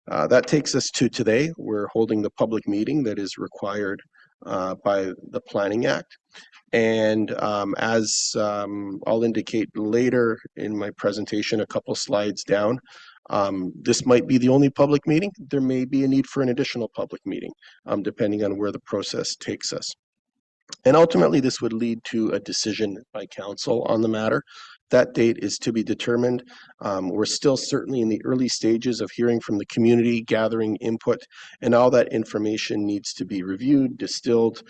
[SPEAKER 21] That takes us to today. We're holding the public meeting that is required by the Planning Act. And as I'll indicate later in my presentation, a couple slides down, this might be the only public meeting. There may be a need for an additional public meeting, depending on where the process takes us. And ultimately, this would lead to a decision by council on the matter. That date is to be determined. We're still certainly in the early stages of hearing from the community, gathering input, and all that information needs to be reviewed, distilled,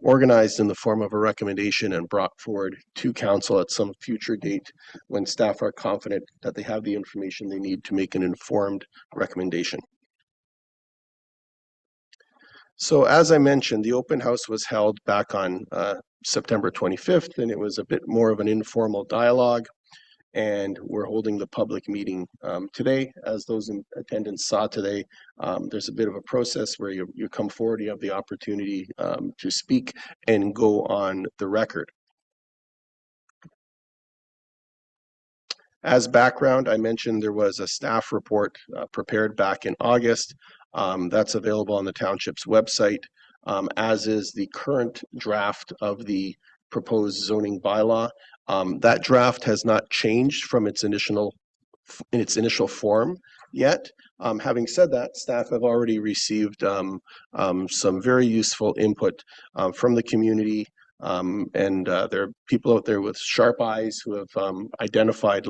[SPEAKER 21] organized in the form of a recommendation and brought forward to council at some future date when staff are confident that they have the information they need to make an informed recommendation. So as I mentioned, the open house was held back on September 25th, and it was a bit more of an informal dialogue. And we're holding the public meeting today. As those in attendance saw today, there's a bit of a process where you come forward, you have the opportunity to speak and go on the record. As background, I mentioned there was a staff report prepared back in August. That's available on the township's website, as is the current draft of the proposed zoning bylaw. That draft has not changed from its initial form yet. Having said that, staff have already received some very useful input from the community. And there are people out there with sharp eyes who have identified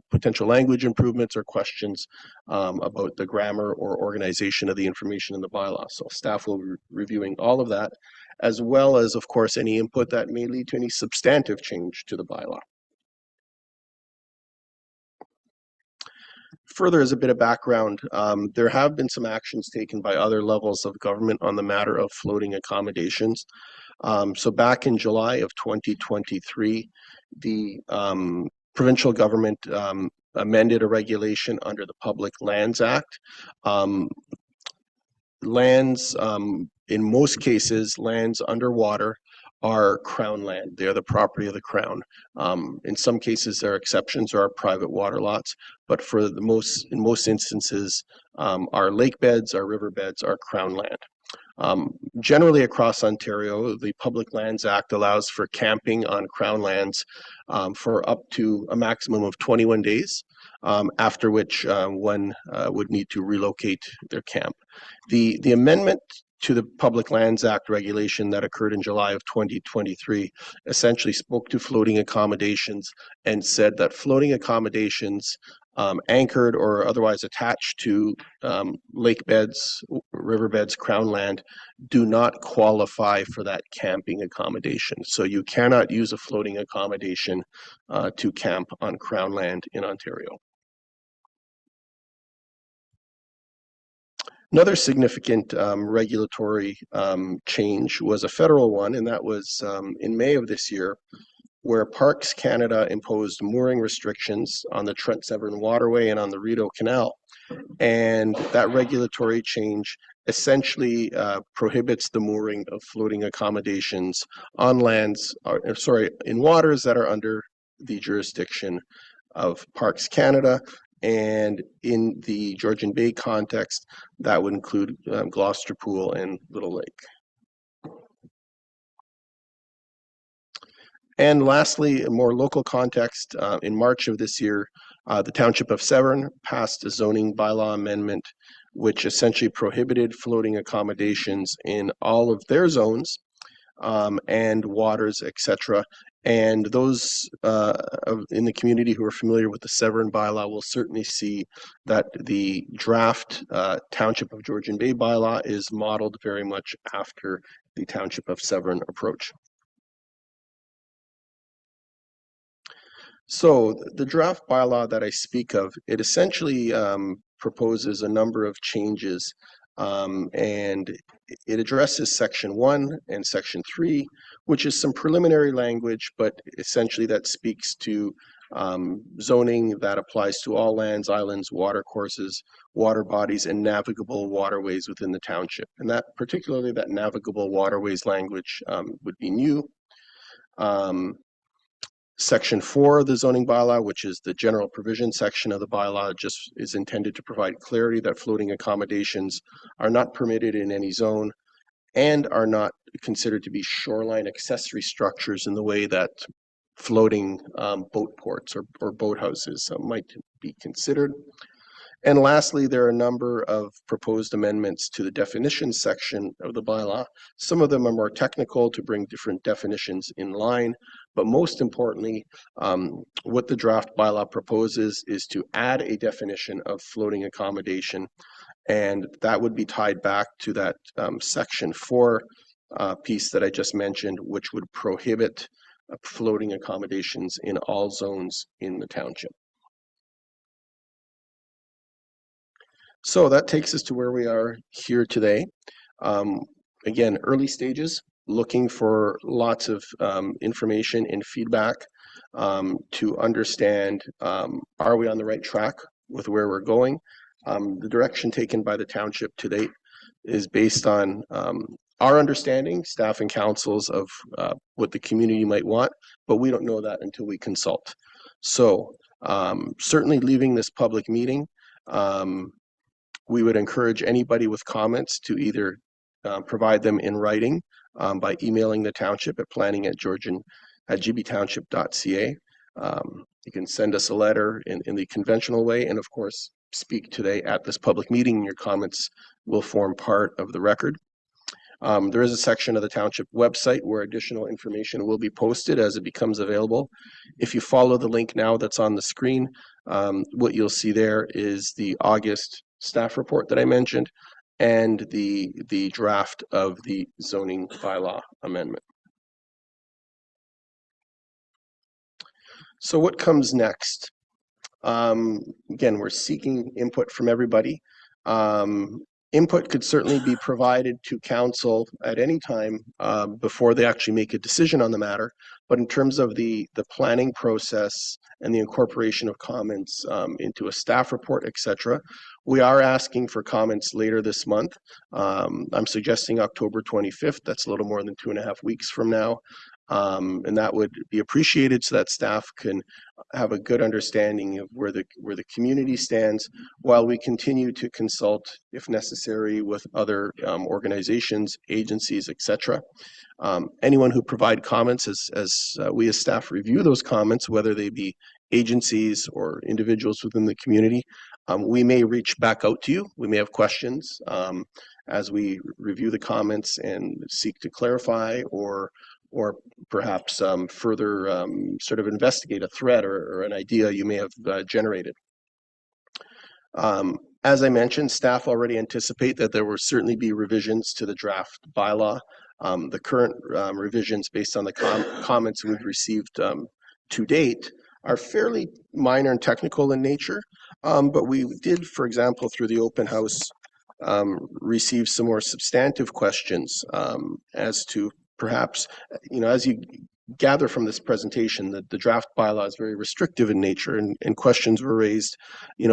[SPEAKER 21] potential language improvements or questions about the grammar or organization of the information in the bylaw. So staff will be reviewing all of that, as well as, of course, any input that may lead to any substantive change to the bylaw. Further, as a bit of background, there have been some actions taken by other levels of government on the matter of floating accommodations. So back in July of 2023, the provincial government amended a regulation under the Public Lands Act. Lands, in most cases, lands underwater are crown land. They are the property of the crown. In some cases, there are exceptions or are private water lots, but in most instances, our lake beds, our river beds are crown land. Generally across Ontario, the Public Lands Act allows for camping on crown lands for up to a maximum of 21 days, after which one would need to relocate their camp. The amendment to the Public Lands Act regulation that occurred in July of 2023 essentially spoke to floating accommodations and said that floating accommodations anchored or otherwise attached to lake beds, river beds, crown land do not qualify for that camping accommodation. So you cannot use a floating accommodation to camp on crown land in Ontario. Another significant regulatory change was a federal one, and that was in May of this year, where Parks Canada imposed mooring restrictions on the Trent Severn Waterway and on the Rideau Canal. And that regulatory change essentially prohibits the mooring of floating accommodations on in waters that are under the jurisdiction of Parks Canada. And in the Georgian Bay context, that would include Gloucester Pool and Little Lake. And lastly, a more local context, in March of this year, the Township of Severn passed a zoning bylaw amendment which essentially prohibited floating accommodations in all of their zones and waters, etc. And those in the community who are familiar with the Severn bylaw will certainly see that the draft Township of Georgian Bay bylaw is modeled very much after the Township of Severn approach. So the draft bylaw that I speak of, it essentially proposes a number of changes, and it addresses Section 1 and Section 3, which is some preliminary language, but essentially that speaks to zoning that applies to all lands, islands, watercourses, water bodies, and navigable waterways within the township. And that particularly that navigable waterways language would be new. Section 4 of the zoning bylaw, which is the general provision section of the bylaw, just is intended to provide clarity that floating accommodations are not permitted in any zone and are not considered to be shoreline accessory structures in the way that floating boat ports or boathouses might be considered. And lastly, there are a number of proposed amendments to the definitions section of the bylaw. Some of them are more technical to bring different definitions in line, but most importantly, what the draft bylaw proposes is to add a definition of floating accommodation, and that would be tied back to that section 4 piece that I just mentioned, which would prohibit floating accommodations in all zones in the township. So that takes us to where we are here today. Again, early stages, looking for lots of information and feedback to understand, are we on the right track with where we're going? The direction taken by the township to date is based on our understanding, staff and councils, of what the community might want, but we don't know that until we consult. So certainly leaving this public meeting, we would encourage anybody with comments to either provide them in writing by emailing the township at planning@gbtownship.ca. You can send us a letter in the conventional way, and of course, speak today at this public meeting. Your comments will form part of the record. There is a section of the township website where additional information will be posted as it becomes available. If you follow the link now that's on the screen, what you'll see there is the August staff report that I mentioned and the draft of the zoning bylaw amendment. So what comes next? Again, we're seeking input from everybody. Input could certainly be provided to council at any time before they actually make a decision on the matter. But in terms of the planning process and the incorporation of comments into a staff report, etc., we are asking for comments later this month. I'm suggesting October 25th. That's a little more than 2.5 weeks from now. And that would be appreciated so that staff can have a good understanding of where the community stands while we continue to consult, if necessary, with other organizations, agencies, etc. Anyone who provide comments, as we as staff review those comments, whether they be agencies or individuals within the community, we may reach back out to you. We may have questions as we review the comments and seek to clarify or perhaps further sort of investigate a threat or an idea you may have generated. As I mentioned, staff already anticipate that there will certainly be revisions to the draft bylaw. The current revisions based on the comments we've received to date are fairly minor and technical in nature, but we did, for example, through the open house, receive some more substantive questions as to perhaps, as you gather from this presentation, that the draft bylaw is very restrictive in nature, and questions were raised.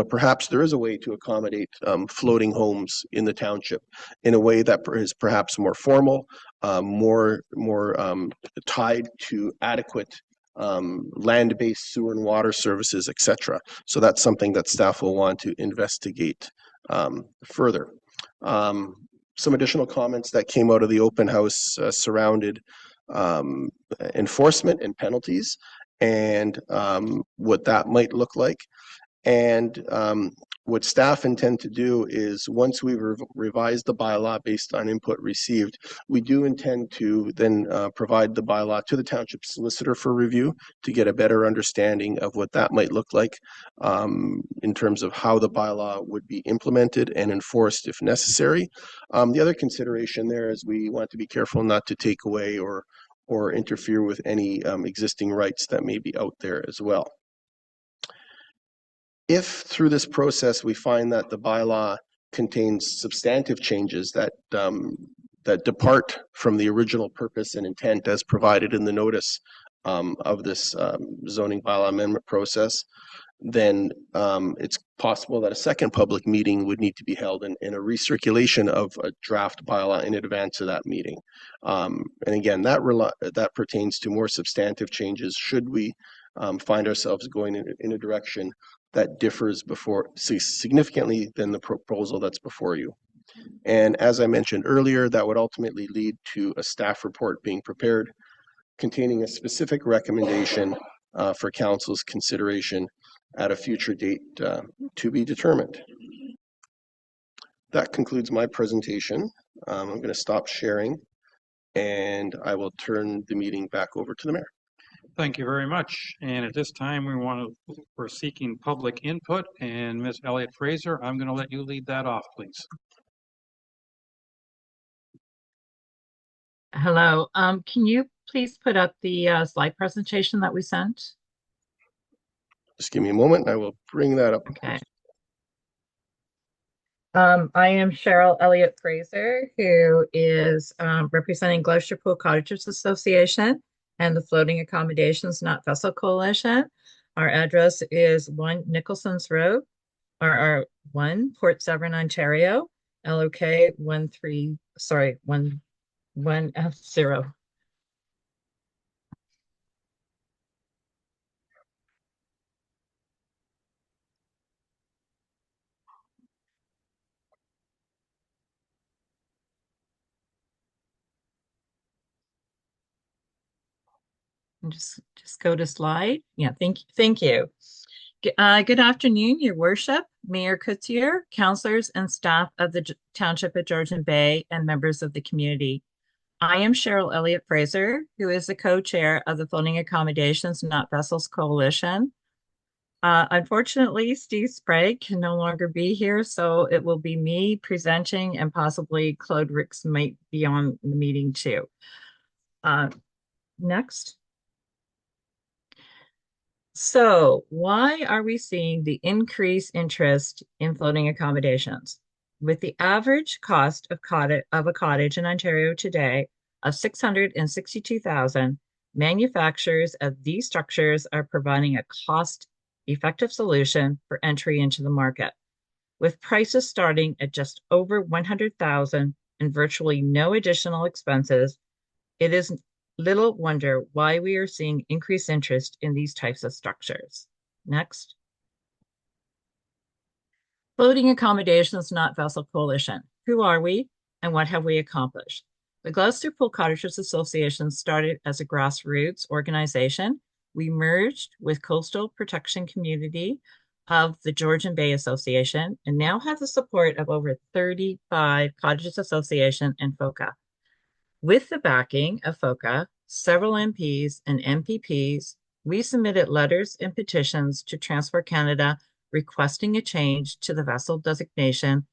[SPEAKER 21] Perhaps there is a way to accommodate floating homes in the township in a way that is perhaps more formal, more tied to adequate land-based sewer and water services, etc. So that's something that staff will want to investigate further. Some additional comments that came out of the open house surrounded enforcement and penalties and what that might look like. And what staff intend to do is, once we revise the bylaw based on input received, we do intend to then provide the bylaw to the township solicitor for review to get a better understanding of what that might look like in terms of how the bylaw would be implemented and enforced if necessary. The other consideration there is we want to be careful not to take away or interfere with any existing rights that may be out there as well. If through this process we find that the bylaw contains substantive changes that depart from the original purpose and intent as provided in the notice of this zoning bylaw amendment process, then it's possible that a second public meeting would need to be held and a recirculation of a draft bylaw in advance of that meeting. And again, that pertains to more substantive changes should we find ourselves going in a direction that differs significantly than the proposal that's before you. And as I mentioned earlier, that would ultimately lead to a staff report being prepared containing a specific recommendation for council's consideration at a future date to be determined. That concludes my presentation. I'm going to stop sharing and I will turn the meeting back over to the mayor.
[SPEAKER 1] Thank you very much. And at this time, we're seeking public input. And Ms. Elliott Fraser, I'm going to let you lead that off, please.
[SPEAKER 3] Hello. Can you please put up the slide presentation that we sent?
[SPEAKER 21] Just give me a moment and I will bring that up.
[SPEAKER 3] Okay. I am Cheryl Elliott Fraser, who is representing Glacier Pool Cottagers Association and the Floating Accommodations Not Vessel Coalition. Our address is 1 Nicholson's Road, or 1 Port Severn, Ontario, LOK 11F0. And just go to slide. Yeah, thank you. Good afternoon, Your Worship, Mayor Coutier, councillors and staff of the Township of Georgian Bay, and members of the community. I am Cheryl Elliott Fraser, who is the co-chair of the Floating Accommodations Not Vessels Coalition. Unfortunately, Steve Sprague can no longer be here, so it will be me presenting, and possibly Claude Ricks might be on the meeting too. Next. So why are we seeing the increased interest in floating accommodations? With the average cost of a cottage in Ontario today of $662,000, manufacturers of these structures are providing a cost-effective solution for entry into the market. With prices starting at just over $100,000 and virtually no additional expenses, it is little wonder why we are seeing increased interest in these types of structures. Next. Floating Accommodations Not Vessel Coalition. Who are we and what have we accomplished? The Gloucester Pool Cottagers Association started as a grassroots organization. We merged with Coastal Protection Community of the Georgian Bay Association and now have the support of over 35 Cottages Association and FOCA. With the backing of FOCA, several MPs and MPPs, we submitted letters and petitions to Transport Canada requesting a change to the vessel designation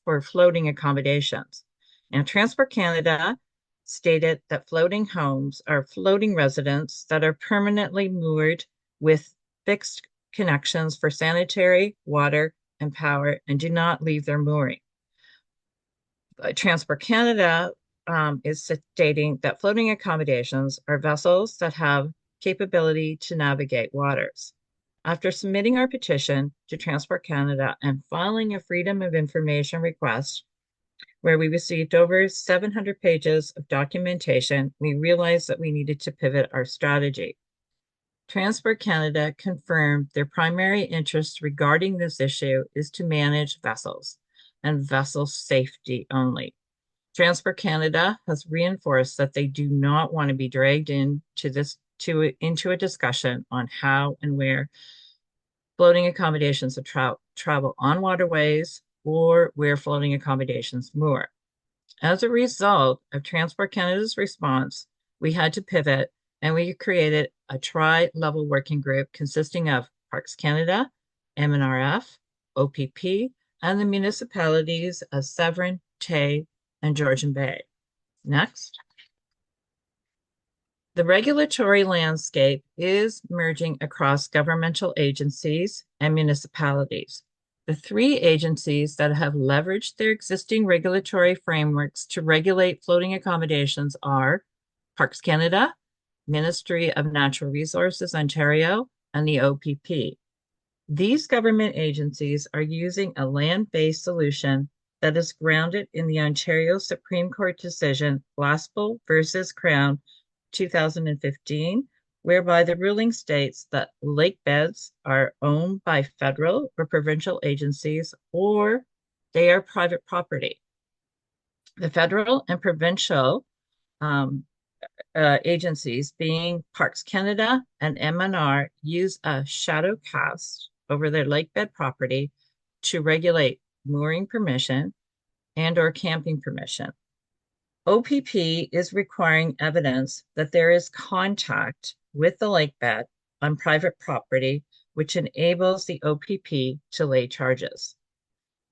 [SPEAKER 3] for floating accommodations. Now, Transport Canada stated that floating homes are floating residents that are permanently moored with fixed connections for sanitary, water, and power and do not leave their mooring. Transport Canada is stating that floating accommodations are vessels that have capability to navigate waters. After submitting our petition to Transport Canada and filing a Freedom of Information request, where we received over 700 pages of documentation, we realized that we needed to pivot our strategy. Transport Canada confirmed their primary interest regarding this issue is to manage vessels and vessel safety only. Transport Canada has reinforced that they do not want to be dragged into a discussion on how and where floating accommodations travel on waterways or where floating accommodations moor. As a result of Transport Canada's response, we had to pivot and we created a tri-level working group consisting of Parks Canada, MNRF, OPP, and the municipalities of Severn, Tay, and Georgian Bay. Next. The regulatory landscape is merging across governmental agencies and municipalities. The 3 agencies that have leveraged their existing regulatory frameworks to regulate floating accommodations are Parks Canada, Ministry of Natural Resources Ontario, and the OPP. These government agencies are using a land-based solution that is grounded in the Ontario Supreme Court decision Glaspel versus Crown 2015, whereby the ruling states that lake beds are owned by federal or provincial agencies or They are private property. The federal and provincial agencies, being Parks Canada and MNR, use a shadow cast over their lakebed property to regulate mooring permission and or camping permission. OPP is requiring evidence that there is contact with the lakebed on private property, which enables the OPP to lay charges.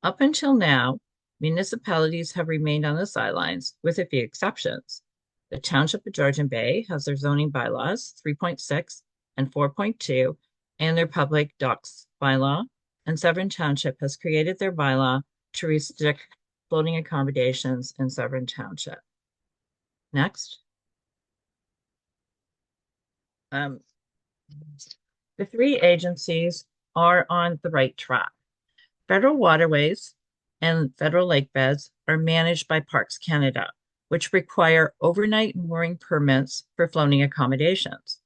[SPEAKER 3] Up until now, municipalities have remained on the sidelines with a few exceptions. The Township of Georgian Bay has their zoning bylaws 3.6 and 4.2 and their public docks bylaw, and Severn Township has created their bylaw to restrict floating accommodations in Severn Township. Next. The three agencies are on the right track. Federal waterways and federal lake beds are managed by Parks Canada, which require overnight mooring permits for floating accommodations.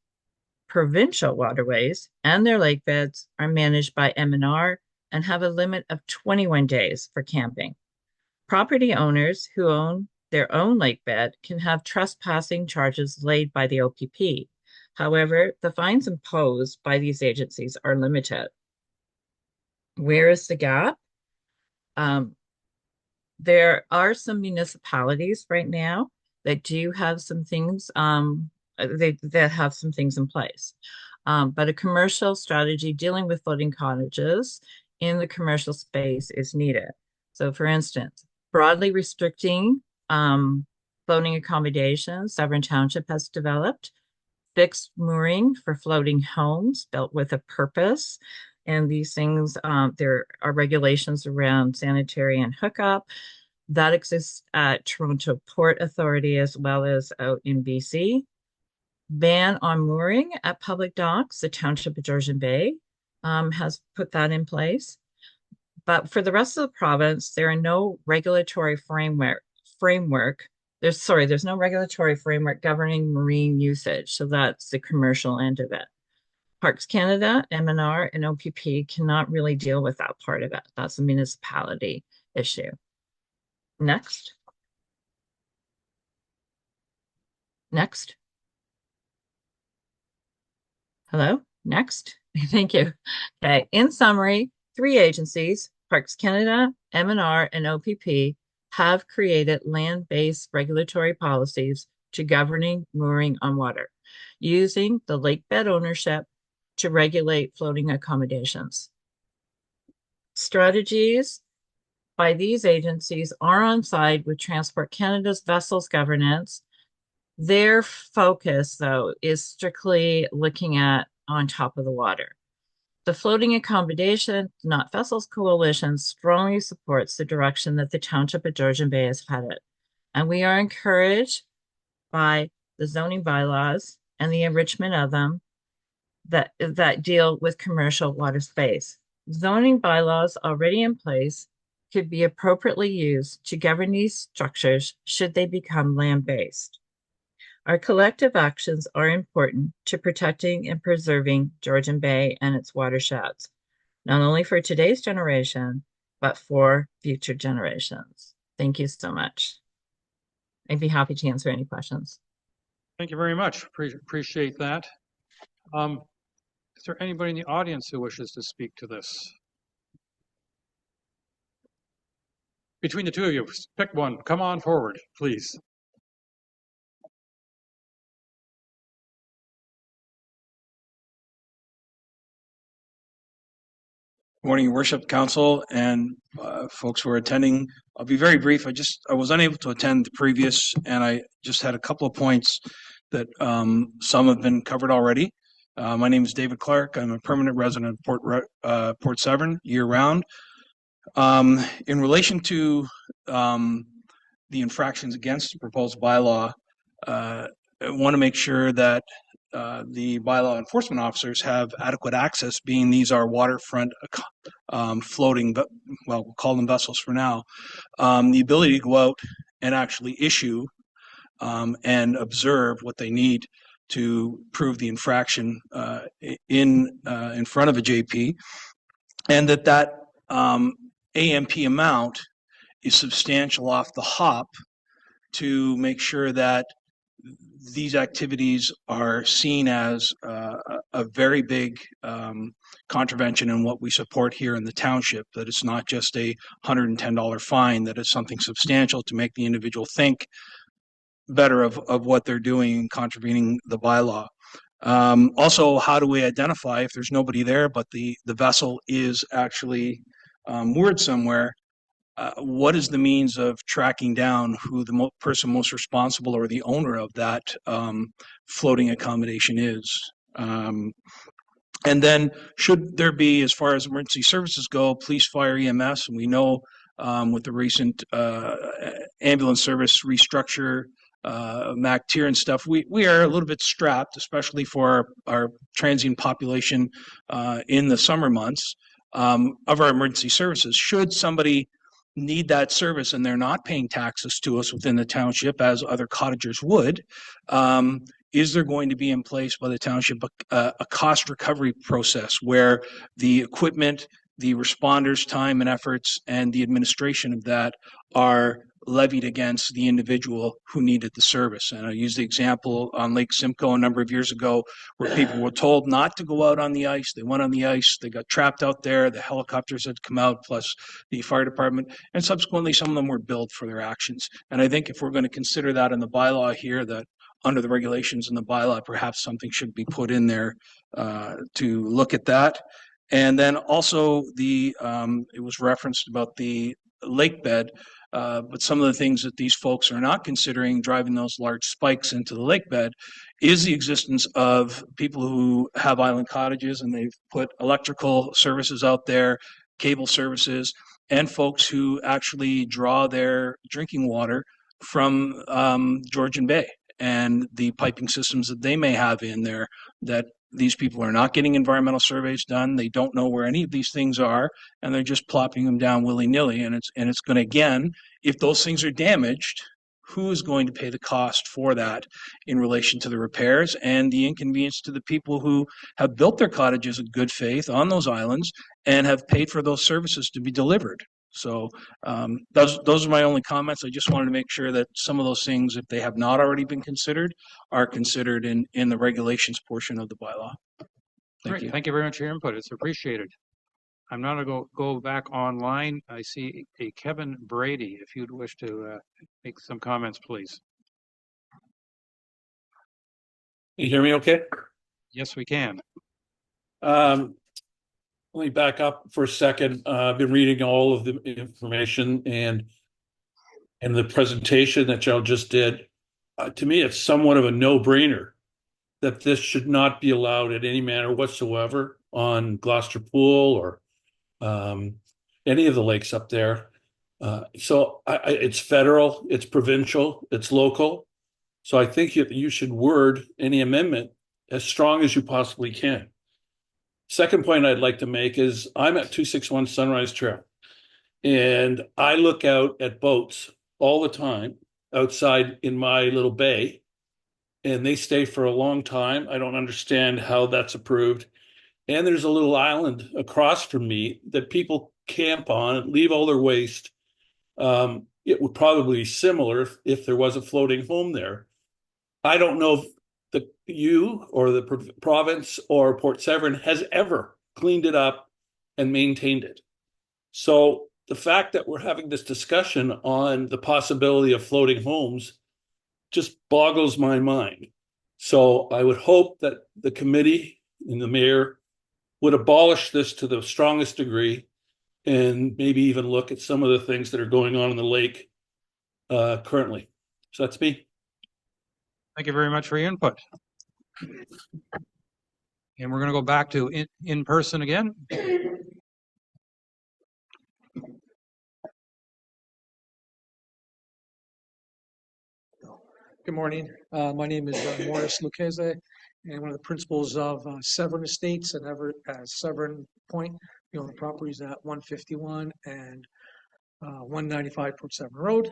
[SPEAKER 3] Provincial waterways and their lake beds are managed by MNR and have a limit of 21 days for camping. Property owners who own their own lake bed can have trespassing charges laid by the OPP. However, the fines imposed by these agencies are limited. Where is the gap? There are some municipalities right now that do have some things, that have some things in place. But a commercial strategy dealing with floating cottages in the commercial space is needed. So for instance, broadly restricting floating accommodations, Severn Township has developed fixed mooring for floating homes built with a purpose. And these things, there are regulations around sanitary and hookup that exists at Toronto Port Authority as well as out in BC. Ban on mooring at public docks, the Township of Georgian Bay has put that in place. But for the rest of the province, there are no regulatory framework. There's no regulatory framework governing marine usage. So that's the commercial end of it. Parks Canada, MNR, and OPP cannot really deal with that part of it. That's a municipality issue. Next. Next. Hello? Next. Thank you. Okay. In summary, three agencies, Parks Canada, MNR, and OPP, have created land-based regulatory policies to governing mooring on water, using the lakebed ownership to regulate floating accommodations. Strategies by these agencies are on side with Transport Canada's vessels governance. Their focus, though, is strictly looking at on top of the water. The Floating Accommodation, Not Vessels Coalition, strongly supports the direction that the Township of Georgian Bay has headed, and we are encouraged by the zoning bylaws and the enrichment of them that deal with commercial water space. Zoning bylaws already in place could be appropriately used to govern these structures should they become land-based. Our collective actions are important to protecting and preserving Georgian Bay and its watersheds, not only for today's generation, but for future generations. Thank you so much. I'd be happy to answer any questions.
[SPEAKER 1] Thank you very much. Appreciate that. Is there anybody in the audience who wishes to speak to this? Between the two of you, pick one. Come on forward, please.
[SPEAKER 12] Morning, Your Worship, Council, and folks who are attending. I'll be very brief. I was unable to attend the previous, and I just had a couple of points that some have been covered already. My name is David Clark. I'm a permanent resident of Port Severn year-round. In relation to the infractions against the proposed bylaw, I want to make sure that the bylaw enforcement officers have adequate access, being these are waterfront floating, well, we'll call them vessels for now, the ability to go out and actually issue and observe what they need to prove the infraction in front of a JP, and that AMP amount is substantial off the hop to make sure that these activities are seen as a very big contravention in what we support here in the township, that it's not just a $110 fine, that it's something substantial to make the individual think better of what they're doing and contravening the bylaw. Also, how do we identify if there's nobody there but the vessel is actually moored somewhere? What is the means of tracking down who the person most responsible or the owner of that floating accommodation is? And then should there be, as far as emergency services go, police, fire, EMS, and we know with the recent ambulance service restructure, MAC tier and stuff, we are a little bit strapped, especially for our transient population in the summer months of our emergency services. Should somebody need that service and they're not paying taxes to us within the township as other cottagers would, is there going to be in place by the township a cost recovery process where the equipment, the responders' time and efforts, and the administration of that are levied against the individual who needed the service? And I used the example on Lake Simcoe a number of years ago where people were told not to go out on the ice. They went on the ice, they got trapped out there, the helicopters had come out, plus the fire department, and subsequently some of them were billed for their actions. And I think if we're going to consider that in the bylaw here, that under the regulations in the bylaw, perhaps something should be put in there to look at that. And then also it was referenced about the lake bed, but some of the things that these folks are not considering driving those large spikes into the lake bed is the existence of people who have island cottages and they've put electrical services out there, cable services, and folks who actually draw their drinking water from Georgian Bay and the piping systems that they may have in there, that these people are not getting environmental surveys done. They don't know where any of these things are, and they're just plopping them down willy-nilly. And it's going to, again, if those things are damaged, who is going to pay the cost for that in relation to the repairs and the inconvenience to the people who have built their cottages in good faith on those islands and have paid for those services to be delivered? So those are my only comments. I just wanted to make sure that some of those things, if they have not already been considered, are considered in the regulations portion of the bylaw.
[SPEAKER 1] Thank you. Thank you very much for your input. It's appreciated. I'm now going to go back online. I see a Kevin Brady. If you'd wish to make some comments, please.
[SPEAKER 6] You hear me okay?
[SPEAKER 1] Yes, we can.
[SPEAKER 6] Let me back up for a second. I've been reading all of the information and the presentation that y'all just did. To me, it's somewhat of a no-brainer that this should not be allowed in any manner whatsoever on Gloucester Pool or any of the lakes up there. So it's federal, it's provincial, it's local. So I think you should word any amendment as strong as you possibly can. Second point I'd like to make is I'm at 261 Sunrise Trail, and I look out at boats all the time outside in my little bay, and they stay for a long time. I don't understand how that's approved. And there's a little island across from me that people camp on and leave all their waste. It would probably be similar if there was a floating home there. I don't know if you or the province or Port Severn has ever cleaned it up and maintained it. So the fact that we're having this discussion on the possibility of floating homes just boggles my mind. So I would hope that the committee and the mayor would abolish this to the strongest degree and maybe even look at some of the things that are going on in the lake currently. So that's me.
[SPEAKER 1] Thank you very much for your input. And we're going to go back to in person again.
[SPEAKER 22] Good morning. My name is Morris Lucchese, and one of the principals of Severn Estates and Severn Point. We own the properties at 151 and 195 Port Severn Road,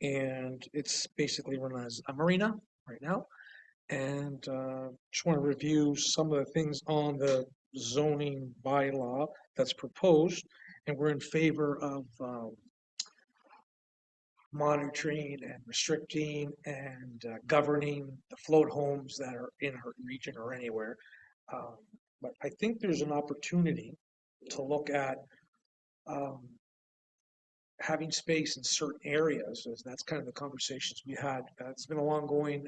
[SPEAKER 22] and it's basically run as a marina right now. And just want to review some of the things on the zoning bylaw that's proposed, and we're in favor of monitoring and restricting and governing the float homes that are in our region or anywhere. But I think there's an opportunity to look at having space in certain areas. As that's kind of the conversations we had. It's been a long going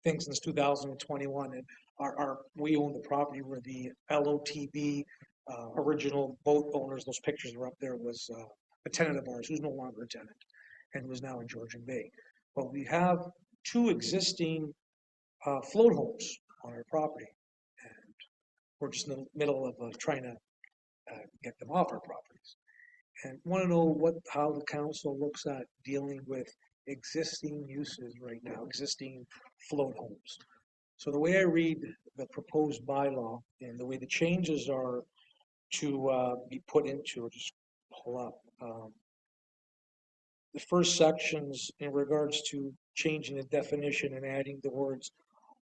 [SPEAKER 22] thing since 2021, and we own the property where the LOTB original boat owners, those pictures are up there, was a tenant of ours who's no longer a tenant and was now in Georgian Bay. But we have 2 existing float homes on our property, and we're just in the middle of trying to get them off our properties. And want to know how the council looks at dealing with existing uses right now, existing float homes. So the way I read the proposed bylaw and the way the changes are to be put into, just pull up. The first sections in regards to changing the definition and adding the words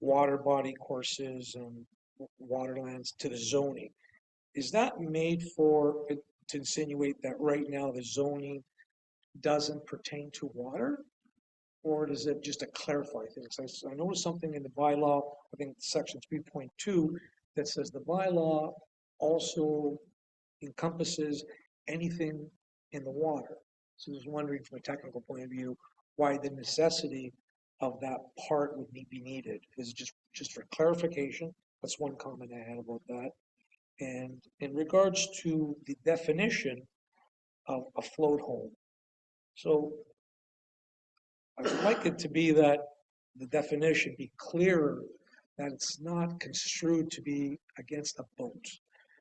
[SPEAKER 22] water body courses and waterlands to the zoning. Is that made to insinuate that right now the zoning doesn't pertain to water? Or is it just to clarify things? I noticed something in the bylaw, I think section 3.2, that says the bylaw also encompasses anything in the water. So I was wondering from a technical point of view, why the necessity of that part would be needed. Is it just for clarification? That's one comment I had about that. And in regards to the definition of a float home, so I would like it to be that the definition be clearer, that it's not construed to be against a boat.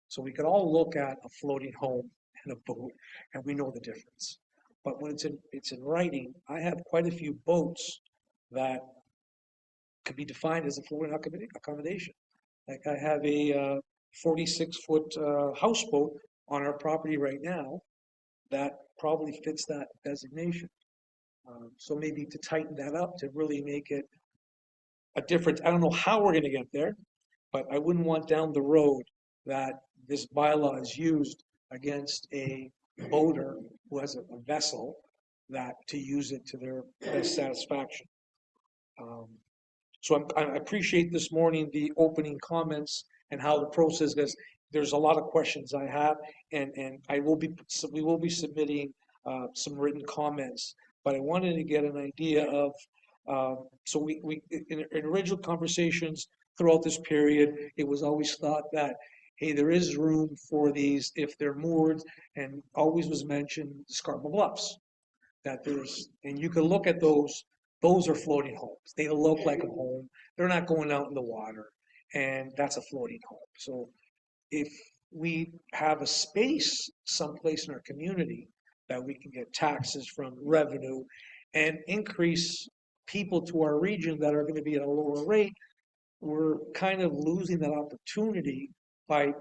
[SPEAKER 22] So we could all look at a floating home and a boat, and we know the difference. But when it's in writing, I have quite a few boats that could be defined as a floating accommodation. Like I have a 46-foot houseboat on our property right now that probably fits that designation. So maybe to tighten that up, to really make it a difference. I don't know how we're going to get there, but I wouldn't want down the road that this bylaw is used against a boater who has a vessel that to use it to their best satisfaction. So I appreciate this morning the opening comments and how the process goes. There's a lot of questions I have, and we will be submitting some written comments. But I wanted to get an idea of so we in original conversations throughout this period, it was always thought that, hey, there is room for these if they're moored, and always was mentioned the Scarborough Bluffs, that there's, and you can look at those are floating homes. They look like a home. They're not going out in the water, and that's a floating home. So if we have a space someplace in our community that we can get taxes from revenue and increase people to our region that are going to be at a lower rate, we're kind of losing that opportunity by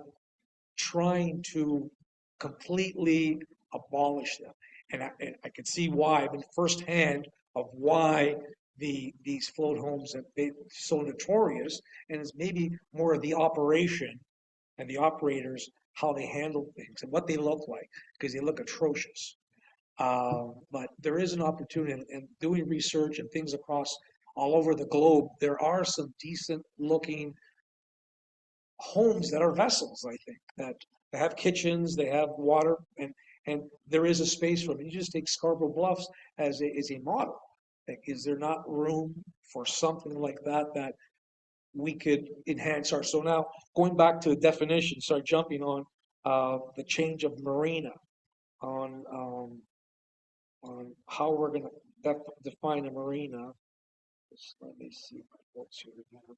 [SPEAKER 22] trying to completely abolish them. And I can see why, I've been firsthand of why these float homes have been so notorious, and it's maybe more of the operation and the operators, how they handle things and what they look like, because they look atrocious. But there is an opportunity, and doing research and things across all over the globe, there are some decent looking homes that are vessels, I think, that they have kitchens, they have water, and there is a space for them. You just take Scarborough Bluffs as a model. Like, is there not room for something like that we could enhance our, so now going back to the definition, start jumping on the change of marina, on how we're going to define a marina. Just let me see my notes here again.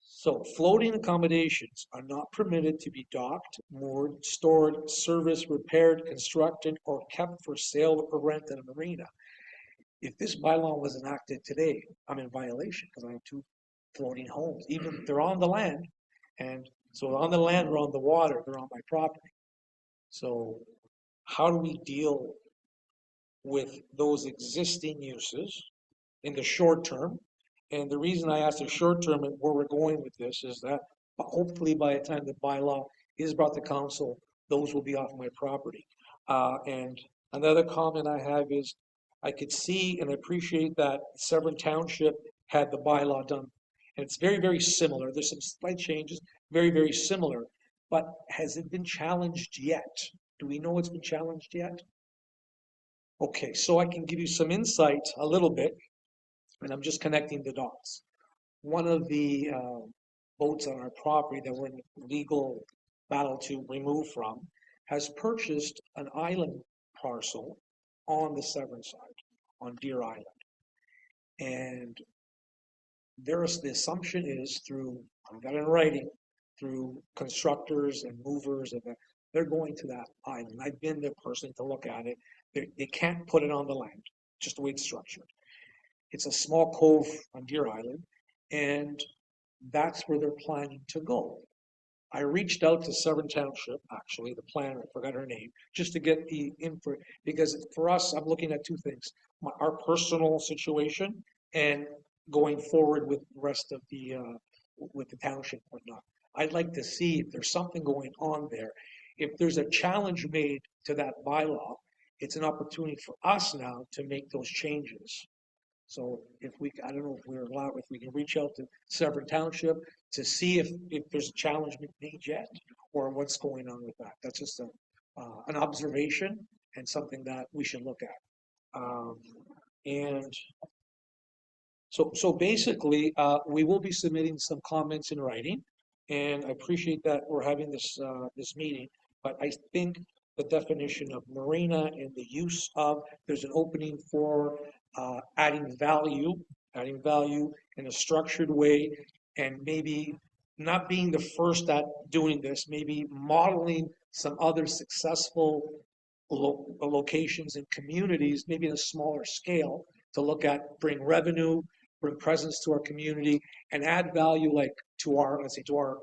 [SPEAKER 22] So floating accommodations are not permitted to be docked, moored, stored, serviced, repaired, constructed, or kept for sale or rent in a marina. If this bylaw was enacted today, I'm in violation because I have 2 floating homes, even if they're on the land. And so on the land or on the water, they're on my property. So how do we deal with those existing uses in the short term? And the reason I asked the short term and where we're going with this is that But hopefully by the time the bylaw is brought to council, those will be off my property. And another comment I have is I could see and appreciate that Severn Township had the bylaw done. And it's very, very similar. There's some slight changes, very, very similar. But has it been challenged yet? Do we know it's been challenged yet? Okay, so I can give you some insight a little bit, and I'm just connecting the dots. One of the boats on our property that we're in legal battle to remove from has purchased an island parcel on the Severn side, on Deer Island. And the assumption is through, I've got it in writing, through constructors and movers, and they're going to that island. I've been there personally to look at it. They can't put it on the land, just the way it's structured. It's a small cove on Deer Island, and that's where they're planning to go. I reached out to Severn Township, actually, the planner, I forgot her name, just to get the info, because for us, I'm looking at two things, our personal situation and going forward with the rest of with the township and whatnot. I'd like to see if there's something going on there. If there's a challenge made to that bylaw, it's an opportunity for us now to make those changes. So I don't know if we're allowed, if we can reach out to Severn Township to see if there's a challenge made yet, or what's going on with that. That's just an observation and something that we should look at. And so basically, we will be submitting some comments in writing, and I appreciate that we're having this meeting. But I think the definition of marina and the use of, there's an opening for adding value in a structured way, and maybe not being the first at doing this, maybe modeling some other successful locations and communities, maybe in a smaller scale, to look at, bring revenue, bring presence to our community, and add value, like to our, let's say, to our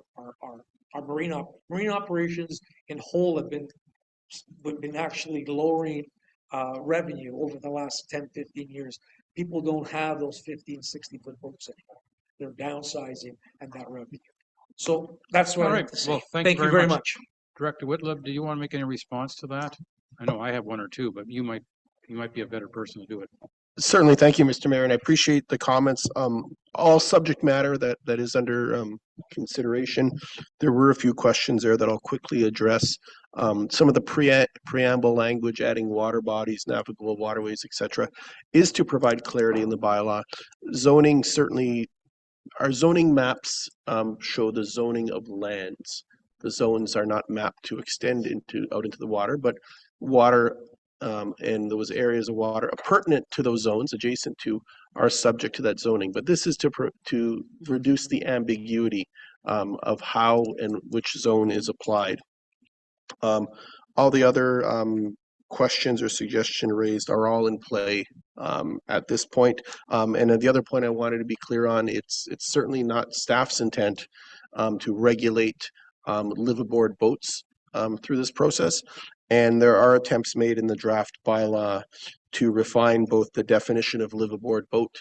[SPEAKER 22] marine operations in whole have been actually lowering revenue over the last 10, 15 years. People don't have those 15, 60-foot boats anymore. They're downsizing and that revenue. So that's what I have to say.
[SPEAKER 1] Well, thank you very much. Director Whitlib, do you want to make any response to that? I know I have one or two, but you might be a better person to do it.
[SPEAKER 21] Certainly, thank you, Mr. Mayor, and I appreciate the comments. All subject matter that is under consideration. There were a few questions there that I'll quickly address. Some of the preamble language, adding water bodies, navigable waterways, etc., is to provide clarity in the bylaw. Zoning, certainly, our zoning maps show the zoning of lands. The zones are not mapped to extend out into the water, but water and those areas of water pertinent to those zones, adjacent to, are subject to that zoning. But this is to reduce the ambiguity of how and which zone is applied. All the other questions or suggestions raised are all in play at this point. And the other point I wanted to be clear on, it's certainly not staff's intent to regulate liveaboard boats through this process. And there are attempts made in the draft bylaw to refine both the definition of liveaboard boat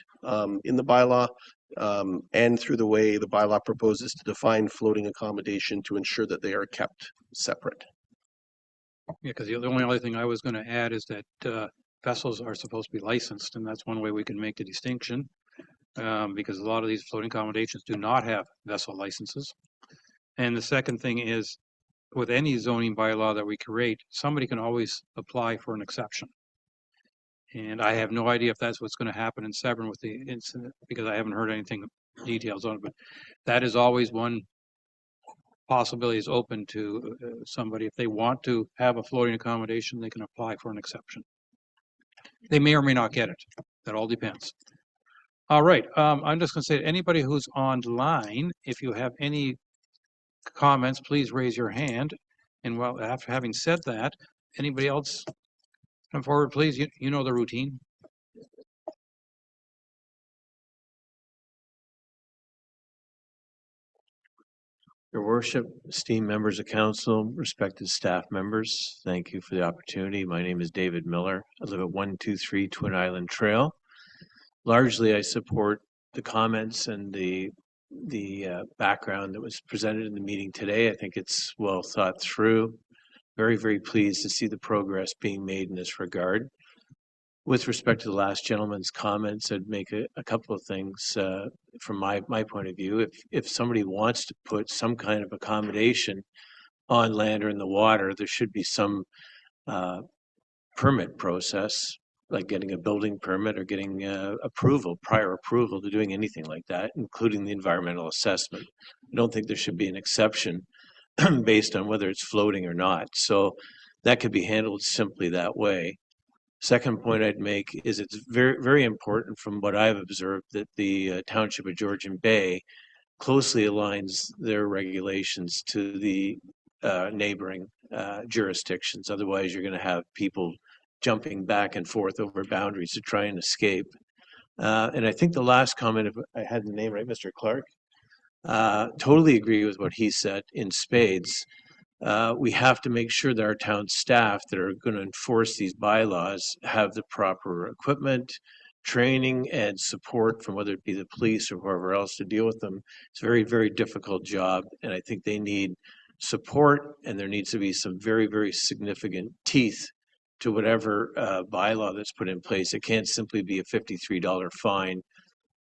[SPEAKER 21] in the bylaw and through the way the bylaw proposes to define floating accommodation to ensure that they are kept separate.
[SPEAKER 1] Yeah, because the only other thing I was going to add is that vessels are supposed to be licensed, and that's one way we can make the distinction, because a lot of these floating accommodations do not have vessel licenses. And the second thing is, with any zoning bylaw that we create, somebody can always apply for an exception. And I have no idea if that's what's going to happen in Severn with the incident, because I haven't heard anything details on it, but that is always one possibility is open to somebody. If they want to have a floating accommodation, they can apply for an exception. They may or may not get it. That all depends. All right. I'm just going to say to anybody who's online, if you have any comments, please raise your hand. And well, after having said that, anybody else come forward, please. You know the routine.
[SPEAKER 7] Your Worship, esteemed members of council, respected staff members, thank you for the opportunity. My name is David Miller. I live at 123 Twin Island Trail. Largely, I support the comments and the background that was presented in the meeting today. I think it's well thought through. Very, very pleased to see the progress being made in this regard. With respect to the last gentleman's comments, I'd make a couple of things from my point of view. If somebody wants to put some kind of accommodation on land or in the water, there should be some permit process, like getting a building permit or getting prior approval to doing anything like that, including the environmental assessment. I don't think there should be an exception based on whether it's floating or not. So that could be handled simply that way. Second point I'd make is it's very, very important from what I've observed that the Township of Georgian Bay closely aligns their regulations to the neighboring jurisdictions. Otherwise, you're going to have people jumping back and forth over boundaries to try and escape. And I think the last comment, if I had the name right, Mr. Clark, totally agree with what he said in spades. We have to make sure that our town staff that are going to enforce these bylaws have the proper equipment, training, and support from whether it be the police or whoever else to deal with them. It's a very, very difficult job, and I think they need support, and there needs to be some very, very significant teeth to whatever bylaw that's put in place. It can't simply be a $53 fine.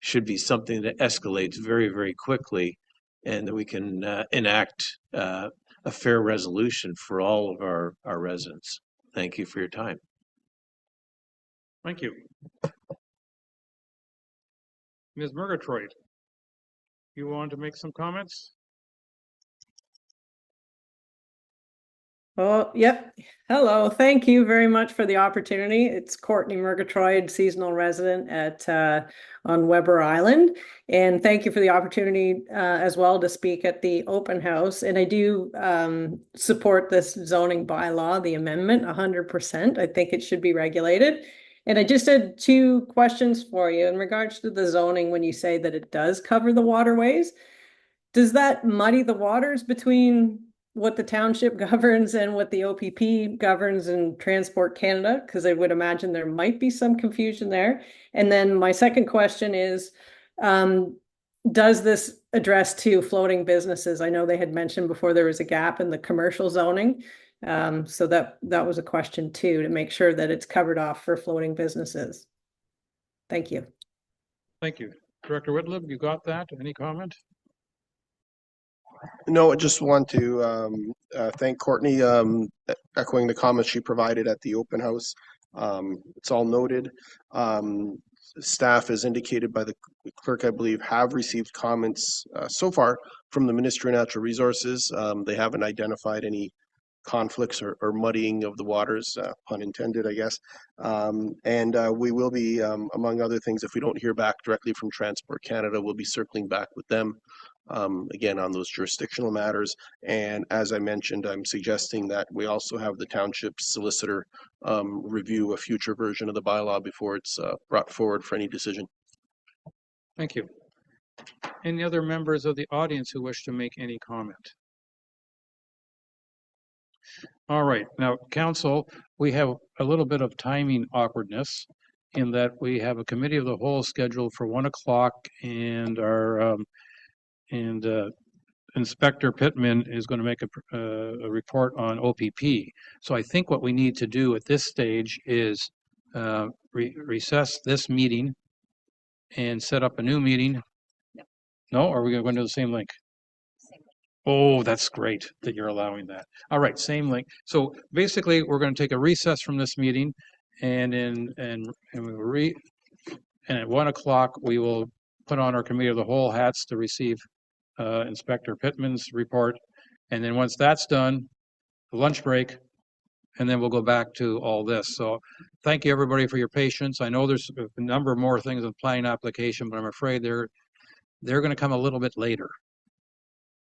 [SPEAKER 7] Should be something that escalates very, very quickly, and that we can enact a fair resolution for all of our residents. Thank you for your time.
[SPEAKER 1] Thank you. Ms. Murgatroyd, you want to make some comments?
[SPEAKER 16] Oh, yep. Hello. Thank you very much for the opportunity. It's Courtney Murgatroyd, seasonal resident at on Weber Island. And thank you for the opportunity as well to speak at the open house. And I do support this zoning bylaw, the amendment, 100%. I think it should be regulated. And I just had two questions for you in regards to the zoning. When you say that it does cover the waterways, does that muddy the waters between what the township governs and what the OPP governs in Transport Canada? Because I would imagine there might be some confusion there. And then my second question is, does this address to floating businesses? I know they had mentioned before there was a gap in the commercial zoning. So that was a question too, to make sure that it's covered off for floating businesses. Thank you.
[SPEAKER 1] Thank you. Director Whitlam, you got that? Any comment?
[SPEAKER 21] No, I just want to thank Courtney, echoing the comments she provided at the open house. It's all noted. Staff, as indicated by the clerk, I believe, have received comments so far from the Ministry of Natural Resources. They haven't identified any conflicts or muddying of the waters, pun intended, I guess. And we will be, among other things, if we don't hear back directly from Transport Canada, we'll be circling back with them again on those jurisdictional matters. And as I mentioned, I'm suggesting that we also have the township solicitor review a future version of the bylaw before it's brought forward for any decision.
[SPEAKER 1] Thank you. Any other members of the audience who wish to make any comment? All right, now, council, we have a little bit of timing awkwardness in that we have a committee of the whole scheduled for 1 o'clock, and our Inspector Pittman is going to make a report on OPP. So I think what we need to do at this stage is recess this meeting and set up a new meeting. No, or are we going to go into the same link? Oh, that's great that you're allowing that. All right, same link. So basically, we're going to take a recess from this meeting, and at 1 o'clock we will put on our committee of the whole hats to receive Inspector Pittman's report, and then once that's done, lunch break, and then we'll go back to all this. So thank you everybody for your patience. I know there's a number more things in the planning application, but I'm afraid they're going to come a little bit later.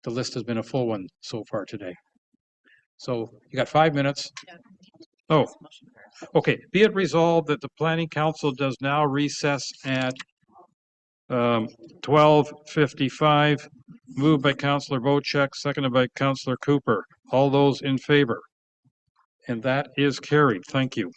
[SPEAKER 1] The list has been a full one so far today. So you got 5 minutes. Oh, okay. Be it resolved that the Planning Council does now recess at 12:55. Moved by Councillor Bochek, seconded by Councillor Cooper. All those in favor? And that is carried. Thank you.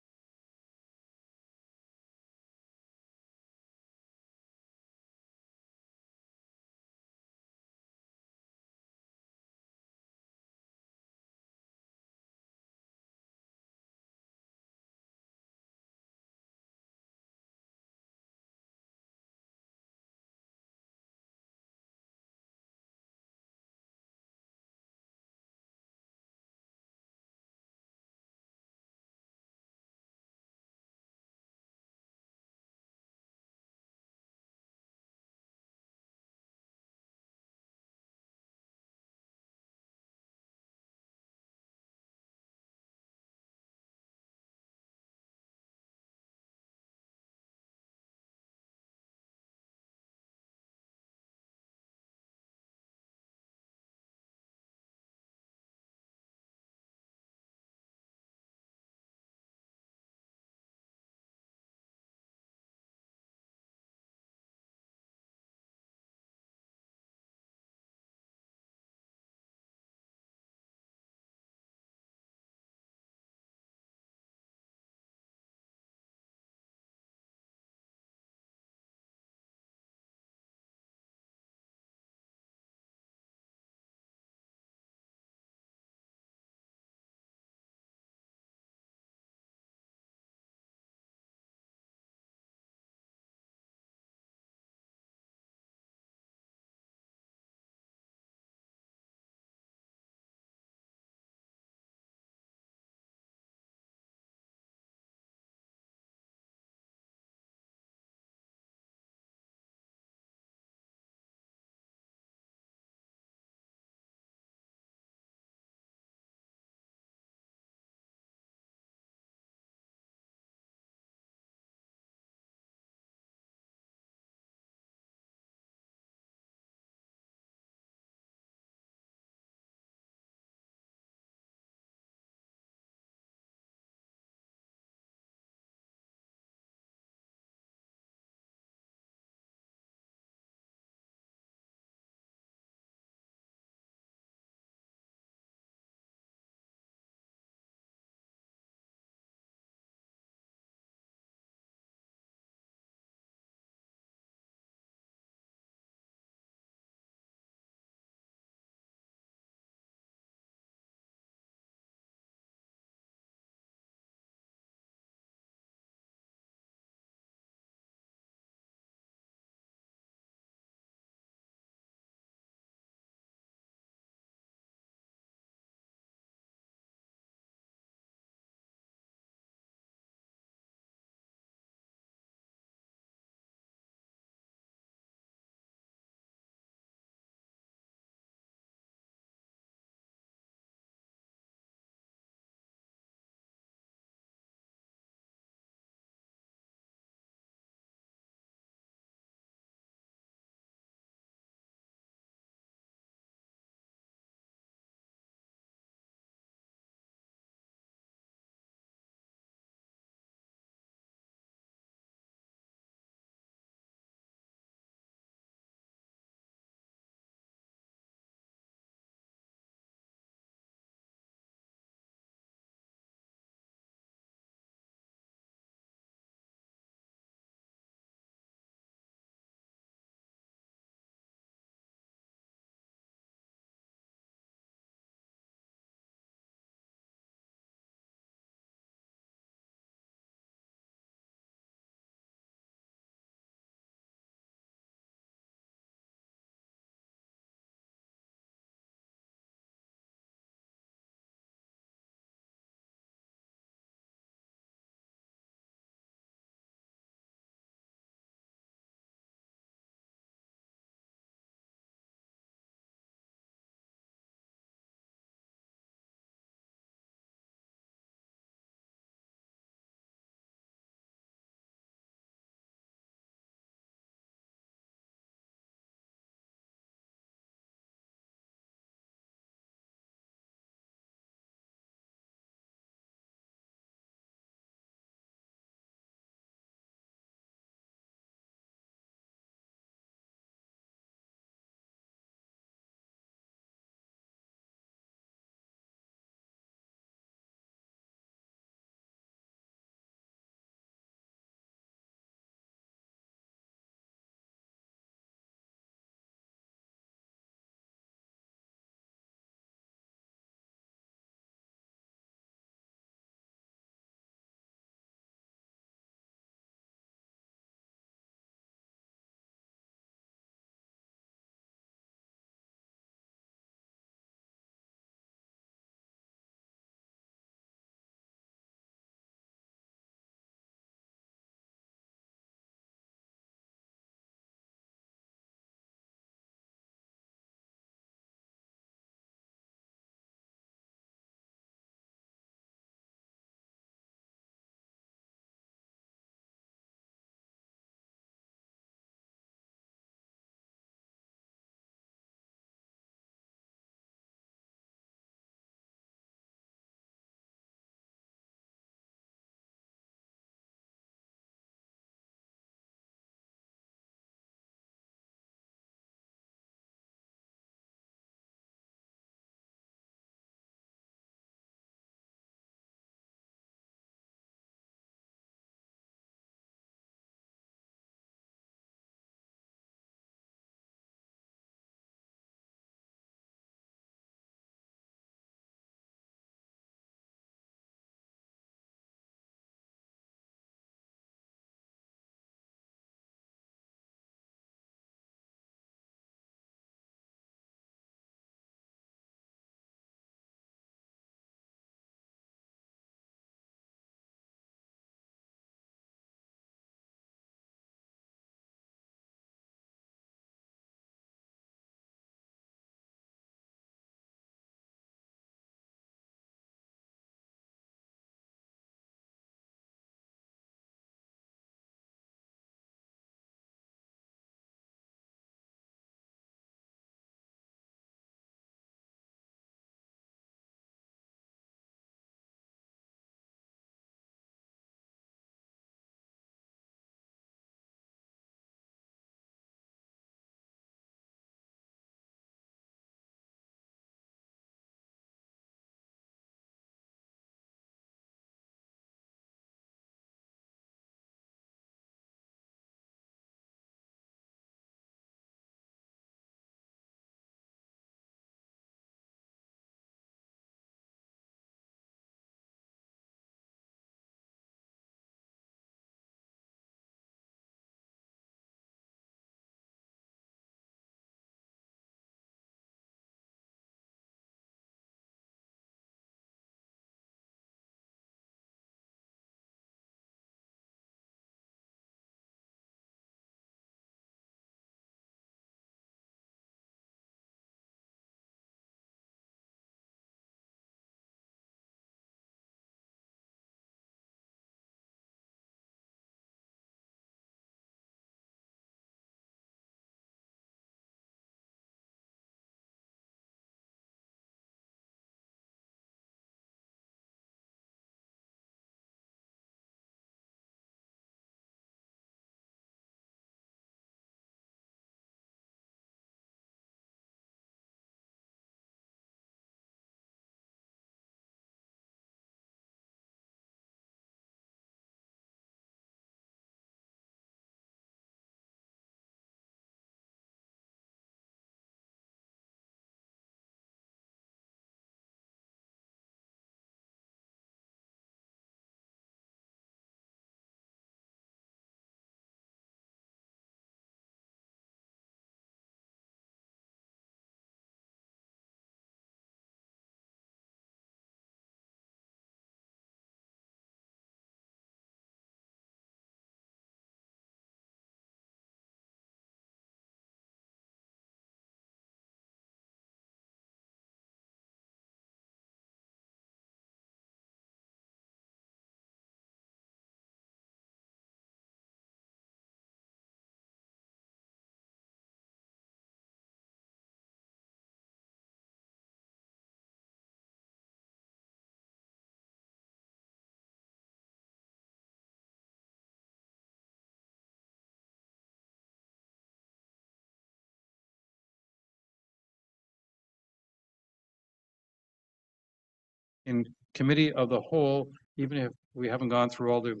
[SPEAKER 1] in committee of the whole, even if we haven't gone through all the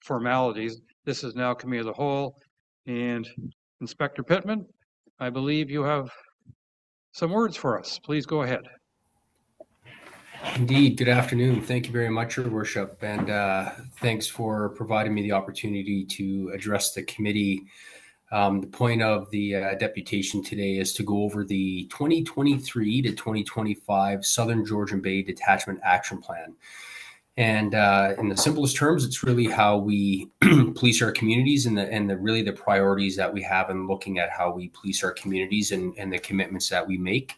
[SPEAKER 1] formalities. This is now committee of the whole. And Inspector Pittman, I believe you have some words for us. Please go ahead.
[SPEAKER 17] Indeed. Good afternoon. Thank you very much, Your Worship, and thanks for providing me the opportunity to address the committee. The point of the deputation today is to go over the 2023 to 2025 Southern Georgian Bay Detachment Action Plan. And in the simplest terms, it's really how we police our communities and really the priorities that we have in looking at how we police our communities and the commitments that we make.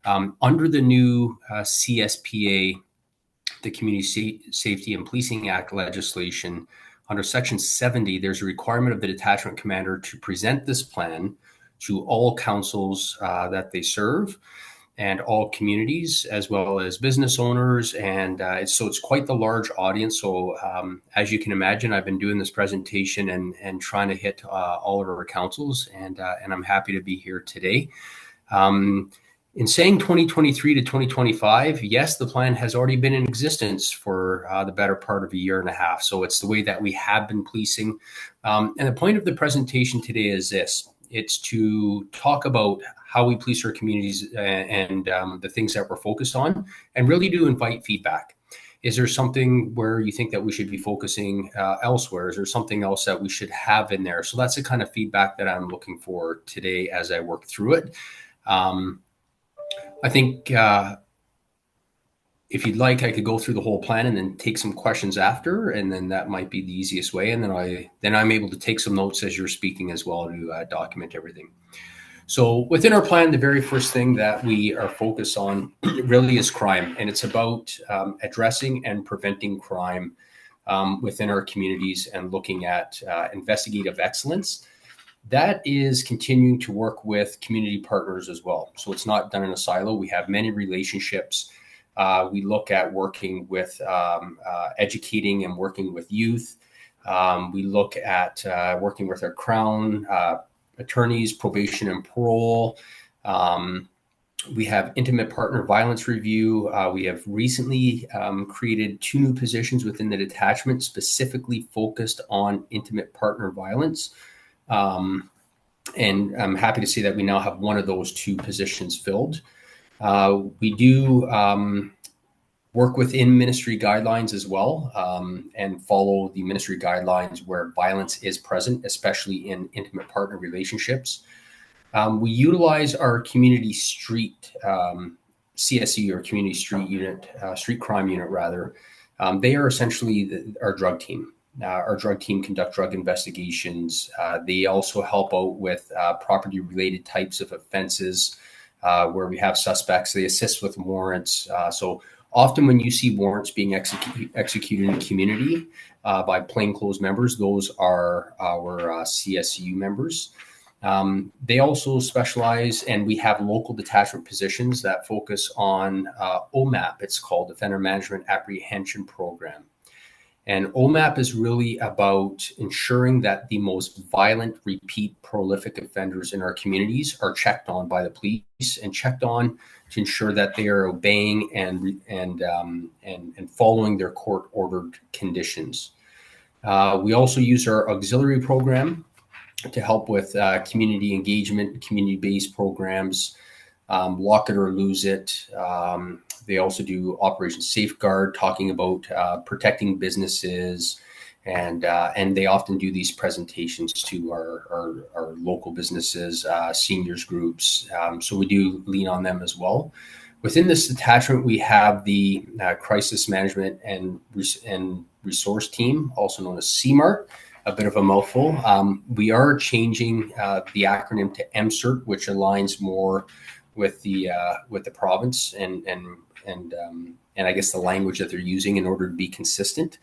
[SPEAKER 17] Under the new CSPA, the Community Safety and Policing Act legislation, under Section 70, there's a requirement of the detachment commander to present this plan to all councils that they serve and all communities, as well as business owners. And so it's quite the large audience. So as you can imagine, I've been doing this presentation and trying to hit all of our councils, and I'm happy to be here today. In saying 2023 to 2025, yes, the plan has already been in existence for the better part of a year and a half. So it's the way that we have been policing. And the point of the presentation today is this. It's to talk about how we police our communities and the things that we're focused on, and really to invite feedback. Is there something where you think that we should be focusing elsewhere? Is there something else that we should have in there? So that's the kind of feedback that I'm looking for today as I work through it. I think if you'd like, I could go through the whole plan and then take some questions after, and then that might be the easiest way. And then I'm able to take some notes as you're speaking as well to document everything. So within our plan, the very first thing that we are focused on really is crime, and it's about addressing and preventing crime within our communities and looking at investigative excellence. That is continuing to work with community partners as well. So it's not done in a silo. We have many relationships. We look at working with educating and working with youth. We look at working with our Crown attorneys, probation and parole. We have intimate partner violence review. We have recently created 2 new positions within the detachment specifically focused on intimate partner violence. And I'm happy to say that we now have one of those 2 positions filled. We do work within ministry guidelines as well, and follow the ministry guidelines where violence is present, especially in intimate partner relationships. We utilize our community street CSE, or community street unit, street crime unit rather. They are essentially our drug team. Our drug team conduct drug investigations. They also help out with property-related types of offenses where we have suspects. They assist with warrants. So often when you see warrants being executed in the community by plainclothes members, those are our CSU members. They also specialize, and we have local detachment positions that focus on OMAP. It's called Offender Management Apprehension Program. And OMAP is really about ensuring that the most violent, repeat, prolific offenders in our communities are checked on by the police and checked on to ensure that they are obeying and following their court-ordered conditions. We also use our auxiliary program to help with community engagement, community-based programs, Lock It or Lose It. They also do Operation Safeguard, talking about protecting businesses, and they often do these presentations to our local businesses, seniors groups. So we do lean on them as well. Within this detachment, we have the Crisis Management and Resource Team, also known as CMART. A bit of a mouthful. We are changing the acronym to MCERT, which aligns more with the province and I guess the language that they're using in order to be consistent.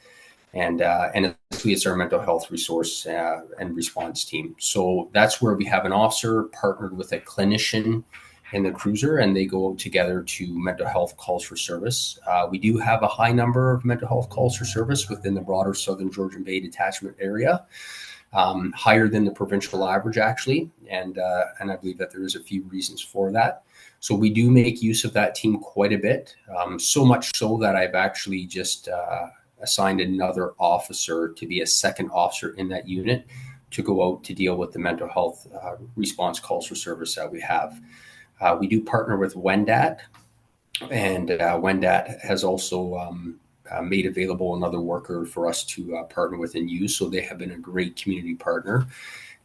[SPEAKER 17] And essentially it's our mental health resource and response team. So that's where we have an officer partnered with a clinician in the cruiser, and they go together to mental health calls for service. We do have a high number of mental health calls for service within the broader Southern Georgian Bay detachment area. higher than the provincial average actually, and I believe that there is a few reasons for that. So we do make use of that team quite a bit, so much so that I've actually just assigned another officer to be a second officer in that unit to go out to deal with the mental health response calls for service that we have. We do partner with WENDAT, and WENDAT has also made available another worker for us to partner with and use. So they have been a great community partner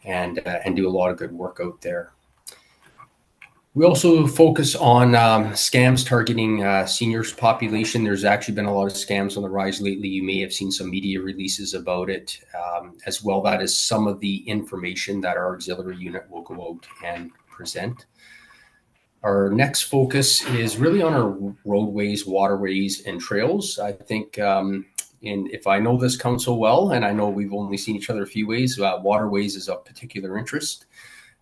[SPEAKER 17] and do a lot of good work out there. We also focus on scams targeting seniors population. There's actually been a lot of scams on the rise lately. You may have seen some media releases about it as well. That is some of the information that our auxiliary unit will go out and present. Our next focus is really on our roadways, waterways, and trails. I think if I know this council well, and I know we've only seen each other a few ways, waterways is of particular interest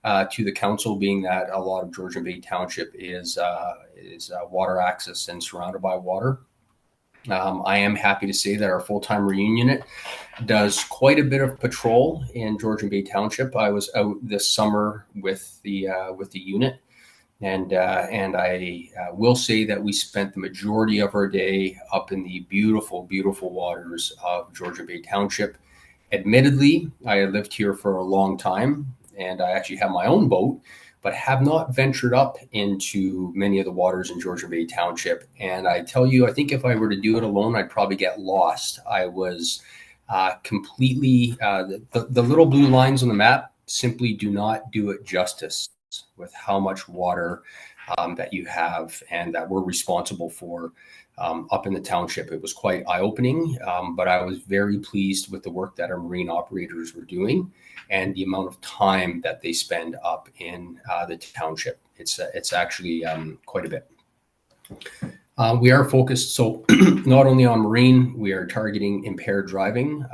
[SPEAKER 17] to the council, being that a lot of Georgian Bay Township is water access and surrounded by water. I am happy to say that our full-time marine unit does quite a bit of patrol in Georgian Bay Township. I was out this summer with the unit, and I will say that we spent the majority of our day up in the beautiful, beautiful waters of Georgian Bay Township. Admittedly, I had lived here for a long time, and I actually have my own boat, but have not ventured up into many of the waters in Georgian Bay Township. And I tell you, I think if I were to do it alone, I'd probably get lost. I was completely, the little blue lines on the map simply do not do it justice with how much water that you have and that we're responsible for up in the township. It was quite eye-opening, but I was very pleased with the work that our marine operators were doing and the amount of time that they spend up in the township. It's actually quite a bit. We are focused, so not only on marine, we are targeting impaired driving.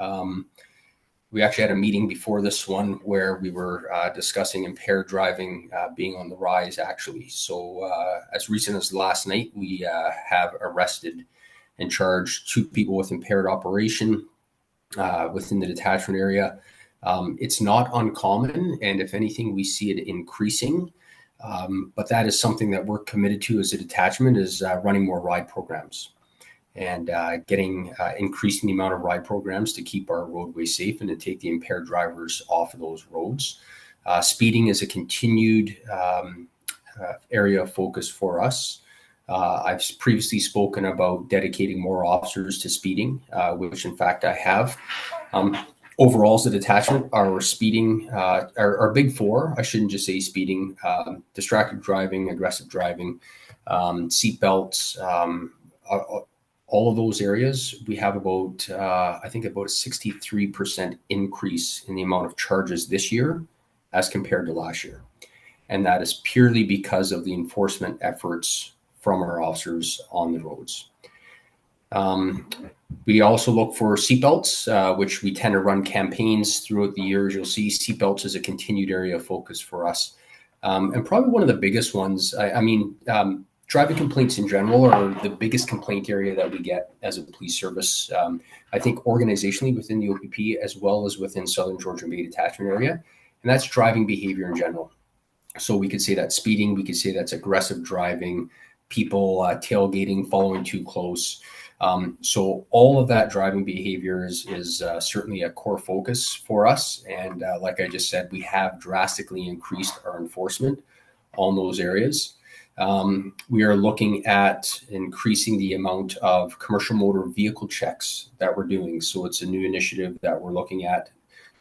[SPEAKER 17] We actually had a meeting before this one where we were discussing impaired driving being on the rise, actually. So as recent as last night, we have arrested and charged 2 people with impaired operation within the detachment area. It's not uncommon, and if anything, we see it increasing. But that is something that we're committed to as a detachment, is running more ride programs and increasing the amount of ride programs to keep our roadways safe and to take the impaired drivers off of those roads. Speeding is a continued area of focus for us. I've previously spoken about dedicating more officers to speeding, which in fact I have. Overall, as a detachment, our speeding, our big 4, I shouldn't just say speeding, distracted driving, aggressive driving, seat belts, all of those areas, we have about, I think about a 63% increase in the amount of charges this year as compared to last year. And that is purely because of the enforcement efforts from our officers on the roads. We also look for seatbelts, which we tend to run campaigns throughout the years. You'll see seatbelts as a continued area of focus for us. And probably one of the biggest ones, driving complaints in general are the biggest complaint area that we get as a police service. I think organizationally within the OPP as well as within Southern Georgian Bay Detachment area, and that's driving behavior in general. So we could say that's speeding, we could say that's aggressive driving, people tailgating, following too close. So all of that driving behavior is certainly a core focus for us. And like I just said, we have drastically increased our enforcement on those areas. We are looking at increasing the amount of commercial motor vehicle checks that we're doing. So it's a new initiative that we're looking at.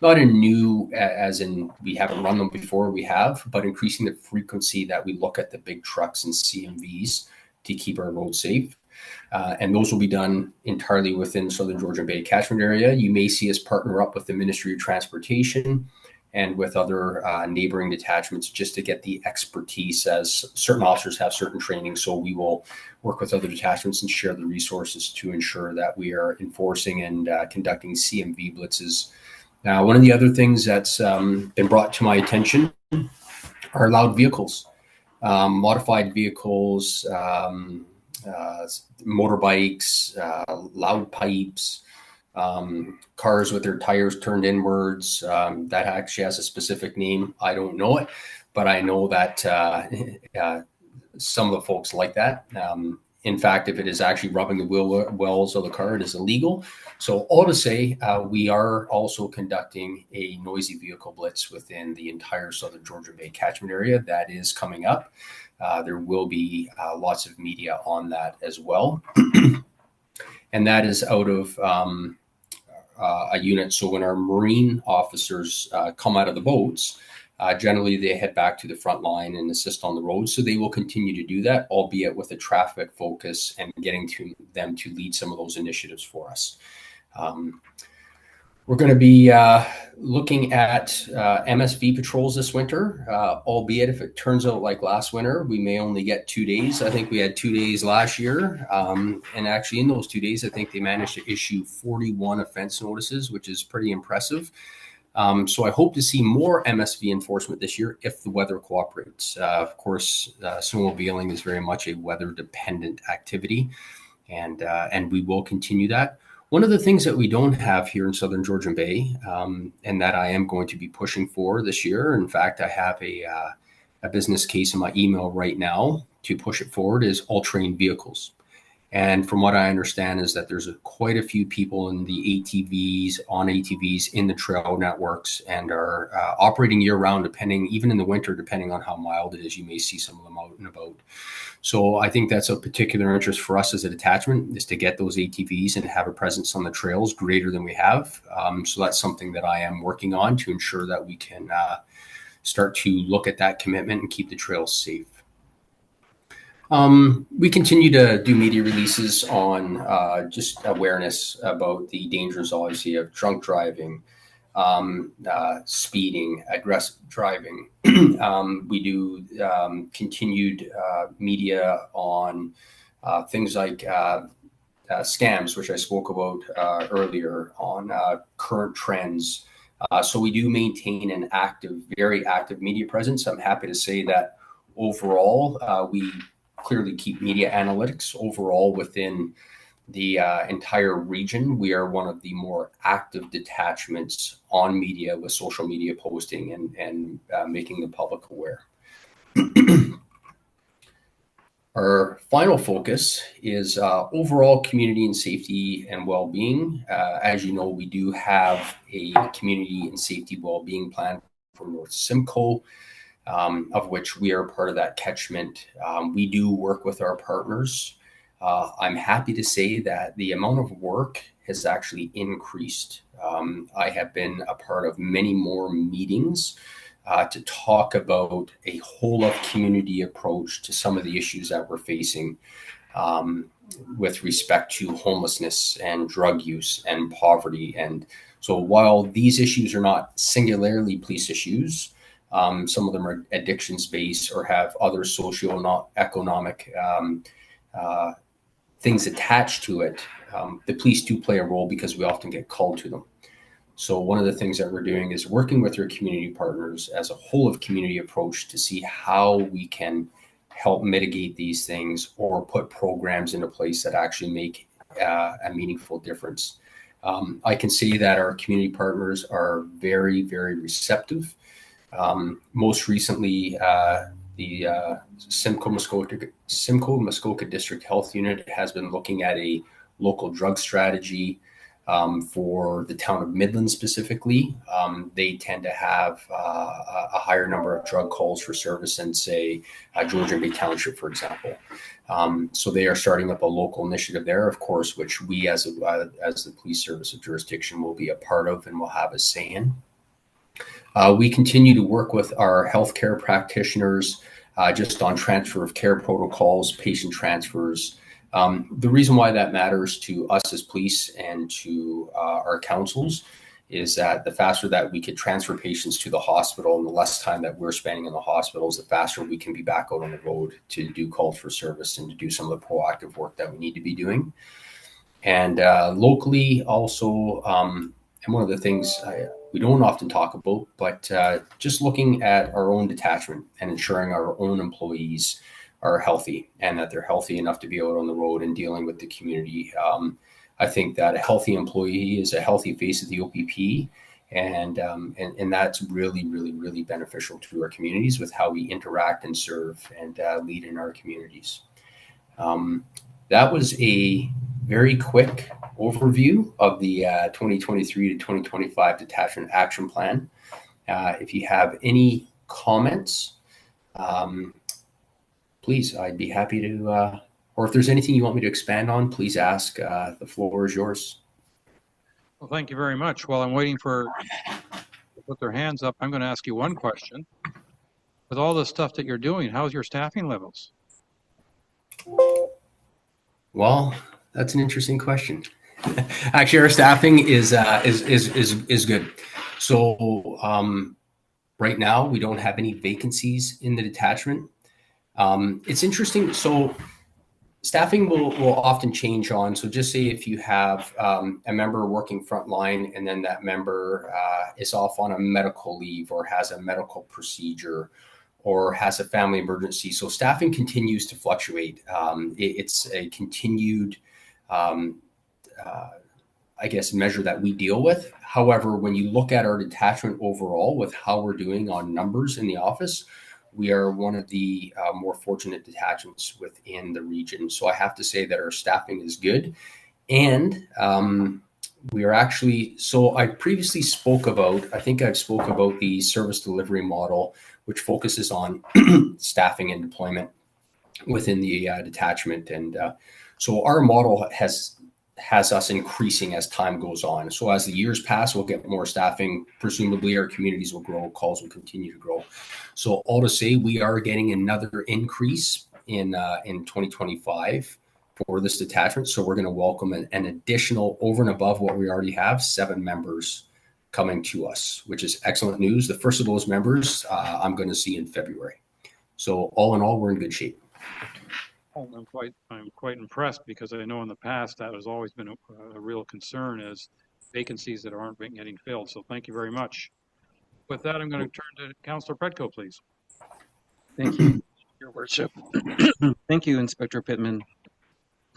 [SPEAKER 17] Not a new, as in we haven't run them before, we have, but increasing the frequency that we look at the big trucks and CMVs to keep our roads safe. And those will be done entirely within Southern Georgian Bay catchment area. You may see us partner up with the Ministry of Transportation and with other neighboring detachments just to get the expertise, as certain officers have certain training. So we will work with other detachments and share the resources to ensure that we are enforcing and conducting CMV blitzes. Now, one of the other things that's been brought to my attention are loud vehicles, modified vehicles, motorbikes, loud pipes, cars with their tires turned inwards. That actually has a specific name. I don't know it, but I know that some of the folks like that. In fact, if it is actually rubbing the wheel wells of the car, it is illegal. So all to say, we are also conducting a noisy vehicle blitz within the entire Southern Georgian Bay catchment area. That is coming up. There will be lots of media on that as well. And that is out of a unit. So when our marine officers come out of the boats, generally they head back to the front line and assist on the road. So they will continue to do that, albeit with a traffic focus and getting to them to lead some of those initiatives for us. We're going to be looking at MSV patrols this winter, albeit if it turns out like last winter, we may only get 2 days. I think we had 2 days last year. And actually in those 2 days, I think they managed to issue 41 offense notices, which is pretty impressive. So I hope to see more MSV enforcement this year if the weather cooperates. Of course, snowmobiling is very much a weather-dependent activity, and we will continue that. One of the things that we don't have here in Southern Georgian Bay, and that I am going to be pushing for this year, in fact, I have a business case in my email right now to push it forward, is all-terrain vehicles. And from what I understand is that there's quite a few people in the ATVs in the trail networks and are operating year round, even in the winter, depending on how mild it is, you may see some of them out and about. So I think that's of particular interest for us as a detachment, is to get those ATVs and have a presence on the trails greater than we have. So that's something that I am working on to ensure that we can start to look at that commitment and keep the trails safe. We continue to do media releases on just awareness about the dangers, obviously, of drunk driving, speeding, aggressive driving. We do continued media on things like scams, which I spoke about earlier, on current trends. So we do maintain an very active media presence. I'm happy to say that overall, we clearly keep media analytics overall within the entire region. We are one of the more active detachments on media with social media posting and making the public aware. Our final focus is overall community and safety and well-being. As you know, we do have a community and safety well-being plan for North Simcoe, of which we are part of that catchment. We do work with our partners. I'm happy to say that the amount of work has actually increased. I have been a part of many more meetings to talk about a whole of community approach to some of the issues that we're facing with respect to homelessness and drug use and poverty. And so while these issues are not singularly police issues, some of them are addictions based or have other socio-economic things attached to it. The police do play a role because we often get called to them. So one of the things that we're doing is working with our community partners as a whole of community approach to see how we can help mitigate these things or put programs into place that actually make a meaningful difference. I can say that our community partners are very, very receptive. Most recently, the Simcoe-Muskoka District Health Unit has been looking at a local drug strategy for the town of Midland specifically. They tend to have a higher number of drug calls for service than, say, Georgian Bay Township, for example. So they are starting up a local initiative there, of course, which we as the police service of jurisdiction will be a part of and will have a say in. We continue to work with our healthcare practitioners just on transfer of care protocols, patient transfers. The reason why that matters to us as police and to our councils is that the faster that we could transfer patients to the hospital and the less time that we're spending in the hospitals, the faster we can be back out on the road to do calls for service and to do some of the proactive work that we need to be doing. And locally also, and one of the things we don't often talk about, but just looking at our own detachment and ensuring our own employees are healthy and that they're healthy enough to be out on the road and dealing with the community. I think that a healthy employee is a healthy face of the OPP, and that's really, really, really beneficial to our communities with how we interact and serve and lead in our communities. That was a very quick overview of the 2023 to 2025 Detachment Action Plan. If you have any comments, please, I'd be happy to, or if there's anything you want me to expand on, please ask. The floor is yours.
[SPEAKER 1] Well, thank you very much. While I'm waiting for to put their hands up, I'm going to ask you one question. With all the stuff that you're doing, how's your staffing levels?
[SPEAKER 17] Well, that's an interesting question. Actually, our staffing is good. So right now, we don't have any vacancies in the detachment. It's interesting. So staffing will often change on. So just say if you have a member working frontline and then that member is off on a medical leave or has a medical procedure or has a family emergency. So staffing continues to fluctuate. It's a continued, I guess, measure that we deal with. However, when you look at our detachment overall with how we're doing on numbers in the office, we are one of the more fortunate detachments within the region. So I have to say that our staffing is good. And we are actually, so I previously spoke about, I think I've spoke about the service delivery model, which focuses on staffing and deployment within the detachment. And so our model has us increasing as time goes on. So as the years pass, we'll get more staffing. Presumably our communities will grow, calls will continue to grow. So all to say, we are getting another increase in 2025 for this detachment. So we're going to welcome an additional, over and above what we already have, 7 members coming to us, which is excellent news. The first of those members I'm going to see in February. So all in all, we're in good shape.
[SPEAKER 1] I'm quite impressed because I know in the past that has always been a real concern, is vacancies that aren't getting filled. So thank you very much. With that, I'm going to turn to Councillor Predko, please.
[SPEAKER 11] Thank you, Your Worship. Thank you, Inspector Pittman,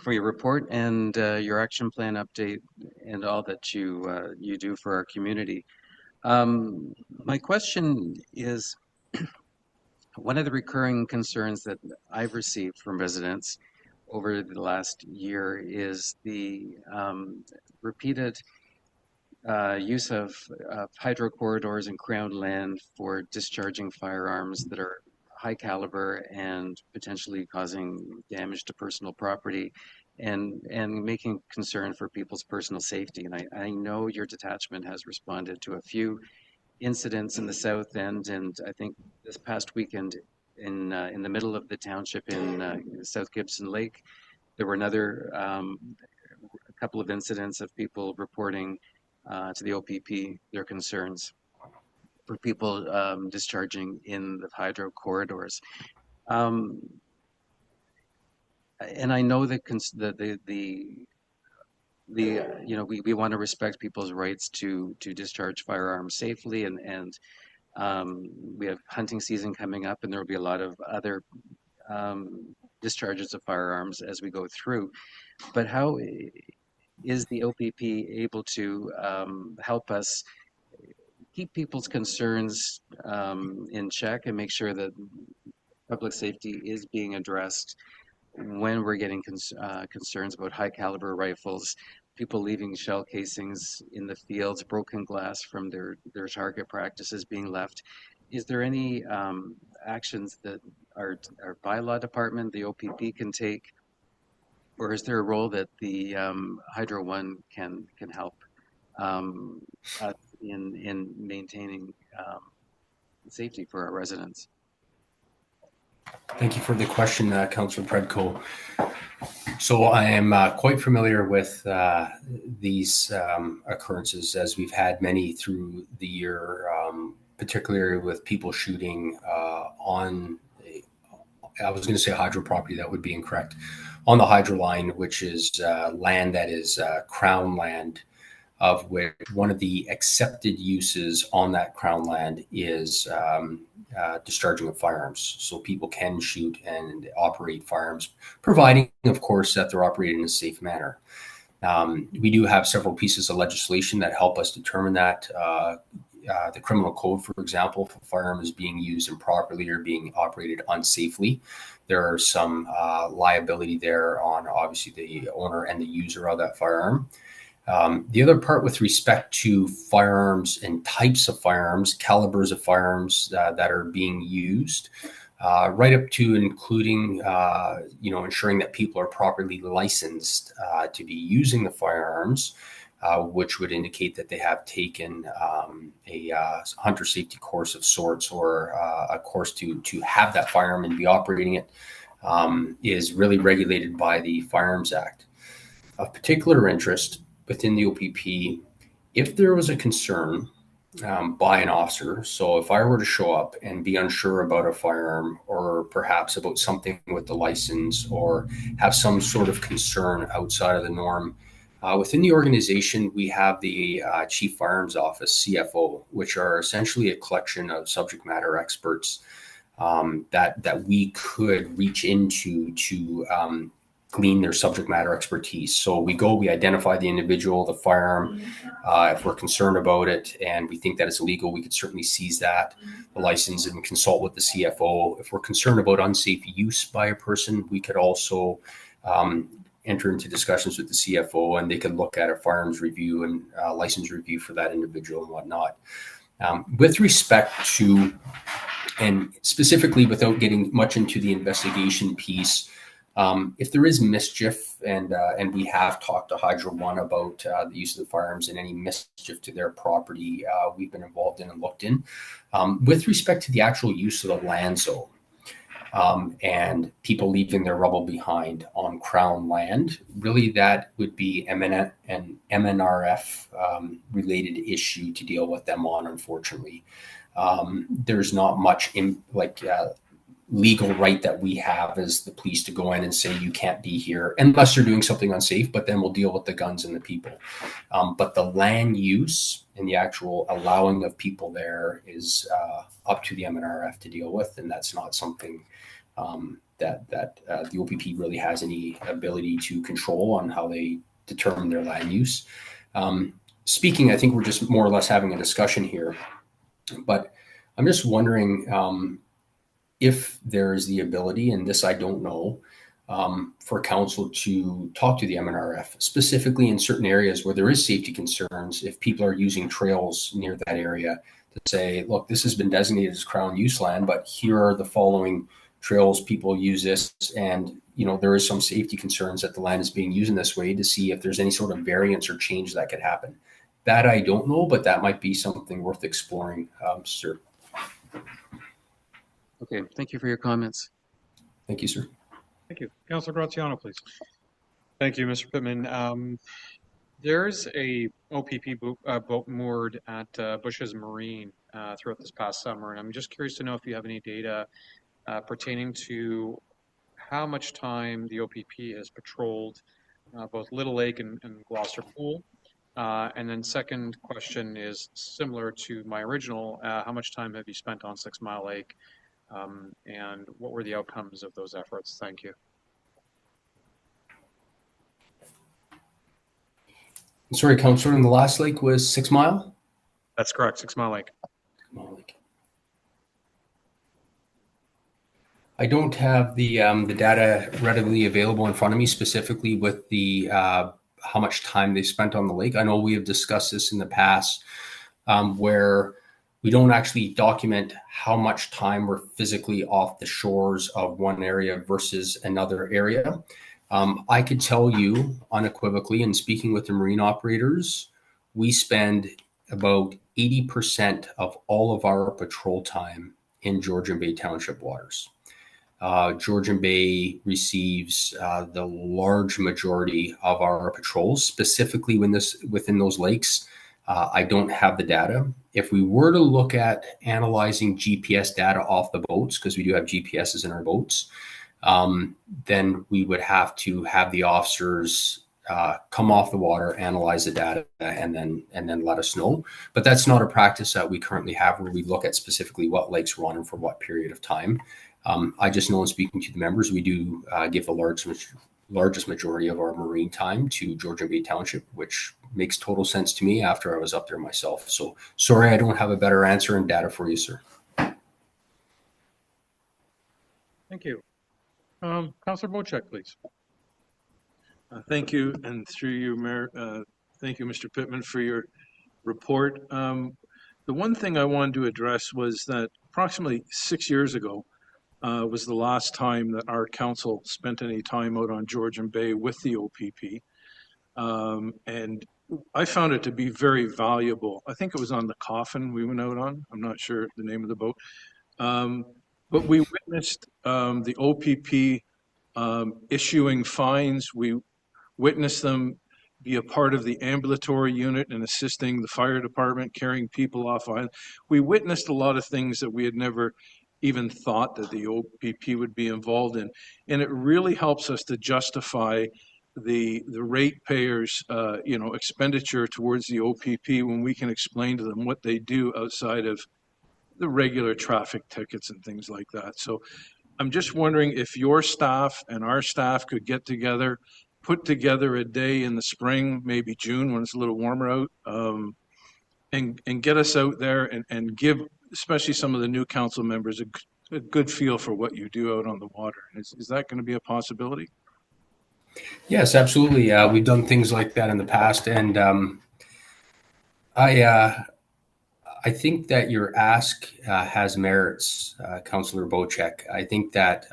[SPEAKER 11] for your report and your action plan update and all that you do for our community. My question is, one of the recurring concerns that I've received from residents over the last year is the repeated use of hydro corridors and crown land for discharging firearms that are high caliber and potentially causing damage to personal property and making concern for people's personal safety. And I know your detachment has responded to a few incidents in the south end, and I think this past weekend in the middle of the township in South Gibson Lake, there were another a couple of incidents of people reporting to the OPP their concerns for people discharging in the hydro corridors. And I know that we want to respect people's rights to discharge firearms safely, and we have hunting season coming up, and there will be a lot of other discharges of firearms as we go through. But how is the OPP able to help us keep people's concerns in check and make sure that public safety is being addressed when we're getting concerns about high caliber rifles, people leaving shell casings in the fields, broken glass from their target practices being left? Is there any actions that our bylaw department, the OPP, can take, or is there a role that the Hydro One can help us in maintaining safety for our residents?
[SPEAKER 17] Thank you for the question, Councillor Predko. So I am quite familiar with these occurrences, as we've had many through the year, particularly with people shooting on, I was going to say hydro property, that would be incorrect, on the hydro line, which is land that is crown land, of which one of the accepted uses on that crown land is discharging of firearms. So people can shoot and operate firearms, providing, of course, that they're operated in a safe manner. We do have several pieces of legislation that help us determine that. The criminal code, for example, if a firearm is being used improperly or being operated unsafely, there are some liability there on obviously the owner and the user of that firearm. The other part with respect to firearms and types of firearms, calibers of firearms that are being used, right up to and including, ensuring that people are properly licensed to be using the firearms, which would indicate that they have taken a hunter safety course of sorts or a course to have that firearm and be operating it, is really regulated by the Firearms Act. Of particular interest within the OPP, if there was a concern by an officer, so if I were to show up and be unsure about a firearm or perhaps about something with the license or have some sort of concern outside of the norm, within the organization, we have the Chief Firearms Office, CFO, which are essentially a collection of subject matter experts that we could reach into to glean their subject matter expertise. So we identify the individual, the firearm. If we're concerned about it and we think that it's illegal, we could certainly seize the license and consult with the CFO. If we're concerned about unsafe use by a person, we could also enter into discussions with the CFO, and they could look at a firearms review and license review for that individual and whatnot. With respect to, and specifically without getting much into the investigation piece, if there is mischief, and we have talked to Hydro One about the use of the firearms and any mischief to their property, we've been involved in and looked in. With respect to the actual use of the land zone and people leaving their rubble behind on Crown land, really that would be an MNRF related issue to deal with them on, unfortunately. There's not much legal right that we have as the police to go in and say you can't be here unless you're doing something unsafe, but then we'll deal with the guns and the people. But the land use and the actual allowing of people there is up to the MNRF to deal with, and that's not something that the OPP really has any ability to control on how they determine their land use. Speaking, I think we're just more or less having a discussion here, but I'm just wondering if there is the ability, and this I don't know, for council to talk to the MNRF, specifically in certain areas where there is safety concerns, if people are using trails near that area, to say, look, this has been designated as Crown use land, but here are the following trails people use this, and there is some safety concerns that the land is being used in this way, to see if there's any sort of variance or change that could happen. That I don't know, but that might be something worth exploring, sir.
[SPEAKER 9] Okay, thank you for your comments.
[SPEAKER 17] Thank you, sir.
[SPEAKER 1] Thank you. Councilor Graziano, please.
[SPEAKER 9] Thank you, Mr. Pittman. There's a OPP boat moored at Bushes Marine throughout this past summer, and I'm just curious to know if you have any data pertaining to how much time the OPP has patrolled both Little Lake and Gloucester Pool. And then second question is similar to my original, how much time have you spent on 6 Mile Lake? And what were the outcomes of those efforts? Thank you.
[SPEAKER 17] Sorry, Councillor, and the last lake was 6 Mile?
[SPEAKER 1] That's correct, 6 Mile Lake.
[SPEAKER 17] 6 Mile Lake. I don't have the data readily available in front of me, specifically with the how much time they spent on the lake. I know we have discussed this in the past, where we don't actually document how much time we're physically off the shores of one area versus another area. I could tell you unequivocally, in speaking with the marine operators, we spend about 80% of all of our patrol time in Georgian Bay Township waters. Georgian Bay receives the large majority of our patrols, specifically within those lakes. I don't have the data. If we were to look at analyzing GPS data off the boats, because we do have GPSs in our boats, then we would have to have the officers come off the water, analyze the data, and then let us know. But that's not a practice that we currently have, where we look at specifically what lakes we're on and for what period of time. I just know in speaking to the members, we do give the large largest majority of our marine time to Georgian Bay Township, which makes total sense to me after I was up there myself. So sorry, I don't have a better answer and data for you, sir.
[SPEAKER 1] Thank you. Councillor Bocek, please.
[SPEAKER 7] Thank you, and through you, Mayor, thank you, Mr. Pittman, for your report. The one thing I wanted to address was that approximately 6 years ago was the last time that our council spent any time out on Georgian Bay with the OPP. And I found it to be very valuable. I think it was on the Coffin we went out on. I'm not sure the name of the boat. But we witnessed the OPP issuing fines. We witnessed them be a part of the ambulatory unit and assisting the fire department carrying people off island. We witnessed a lot of things that we had never even thought that the OPP would be involved in. And it really helps us to justify the ratepayers' expenditure towards the OPP when we can explain to them what they do outside of the regular traffic tickets and things like that. So I'm just wondering if your staff and our staff could get together, put together a day in the spring, maybe June when it's a little warmer out, and get us out there and give, especially some of the new council members, a good feel for what you do out on the water. Is that going to be a possibility?
[SPEAKER 17] Yes, absolutely. We've done things like that in the past, and I think that your ask has merits, Councillor Bocek. I think that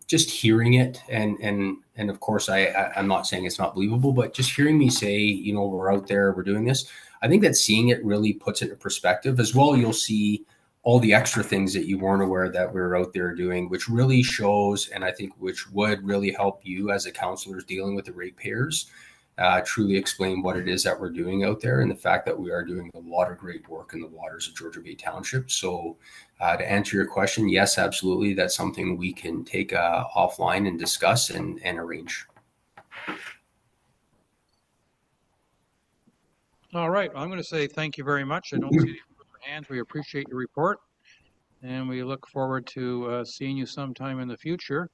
[SPEAKER 17] just hearing it, and of course, I'm not saying it's not believable, but just hearing me say, we're out there, we're doing this, I think that seeing it really puts it in perspective. As well, you'll see all the extra things that you weren't aware that we're out there doing, which really shows, and I think which would really help you as a councillors dealing with the ratepayers truly explain what it is that we're doing out there and the fact that we are doing a lot of great work in the waters of Georgian Bay Township. So to answer your question, yes, absolutely. That's something we can take offline and discuss and arrange.
[SPEAKER 1] All right. I'm going to say thank you very much. I don't see any further hands. We appreciate your report, and we look forward to seeing you sometime in the future.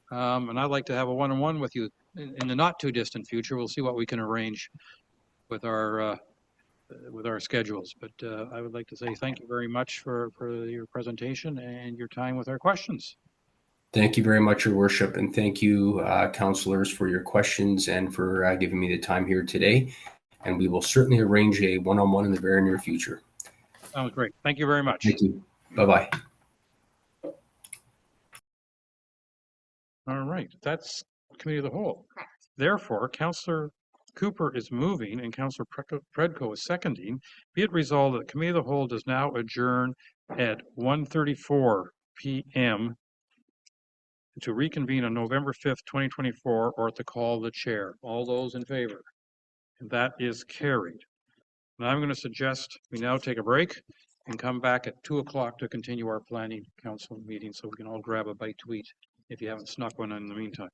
[SPEAKER 1] And I'd like to have a one-on-one with you in the not too distant future. We'll see what we can arrange with our schedules. But I would like to say thank you very much for your presentation and your time with our questions.
[SPEAKER 17] Thank you very much, Your Worship, and thank you, councillors, for your questions and for giving me the time here today. And we will certainly arrange a one-on-one in the very near future.
[SPEAKER 1] Sounds great. Thank you very much.
[SPEAKER 17] Thank you. Bye-bye.
[SPEAKER 1] All right. That's Committee of the Whole.
[SPEAKER 2] Correct.
[SPEAKER 1] Therefore, Councillor Cooper is moving and Councillor Predko is seconding. Be it resolved that the Committee of the Whole does now adjourn at 1:34 p.m. to reconvene on November 5th, 2024, or at the call of the chair. All those in favor? And that is carried. Now I'm going to suggest we now take a break and come back at 2 o'clock to continue our planning council meeting so we can all grab a bite to eat if you haven't snuck one in the meantime.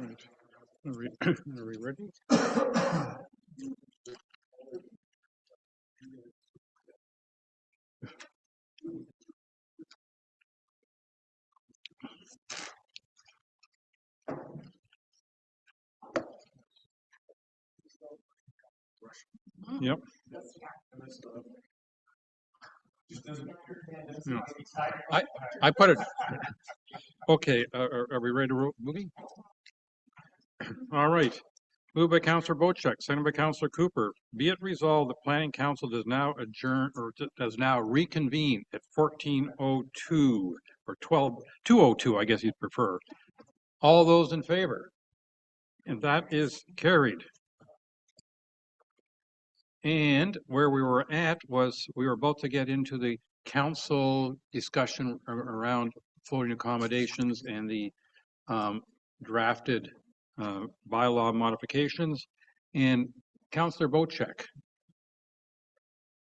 [SPEAKER 1] Right. Are we ready? Yep. No. I put it. Okay, are we ready to move? All right. Moved by Councillor Bocheck, seconded by Councillor Cooper. Be it resolved, the Planning Council does now adjourn or does now reconvene at 14:02 or 2:02, I guess you'd prefer. All those in favor? And that is carried. And where we were at was we were about to get into the council discussion around floating accommodations and the drafted bylaw modifications. And Councillor Bocheck,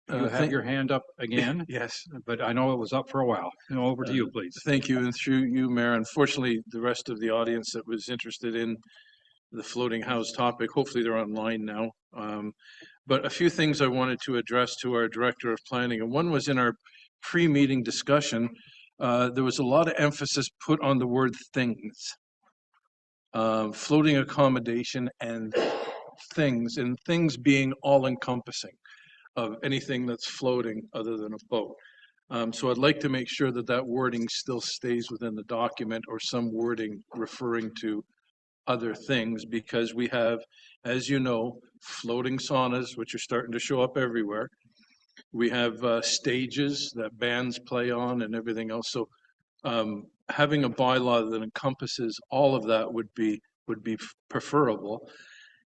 [SPEAKER 1] you have your hand up again.
[SPEAKER 18] Yes.
[SPEAKER 1] But I know it was up for a while. Over to you, please.
[SPEAKER 18] Thank you. And through you, Mayor, unfortunately, the rest of the audience that was interested in the floating house topic, hopefully they're online now. But a few things I wanted to address to our Director of Planning. And one was in our pre-meeting discussion, there was a lot of emphasis put on the word things. Floating accommodation and things being all-encompassing of anything that's floating other than a boat. So I'd like to make sure that that wording still stays within the document or some wording referring to other things, because we have, as you know, floating saunas, which are starting to show up everywhere. We have stages that bands play on and everything else. So having a bylaw that encompasses all of that would be preferable.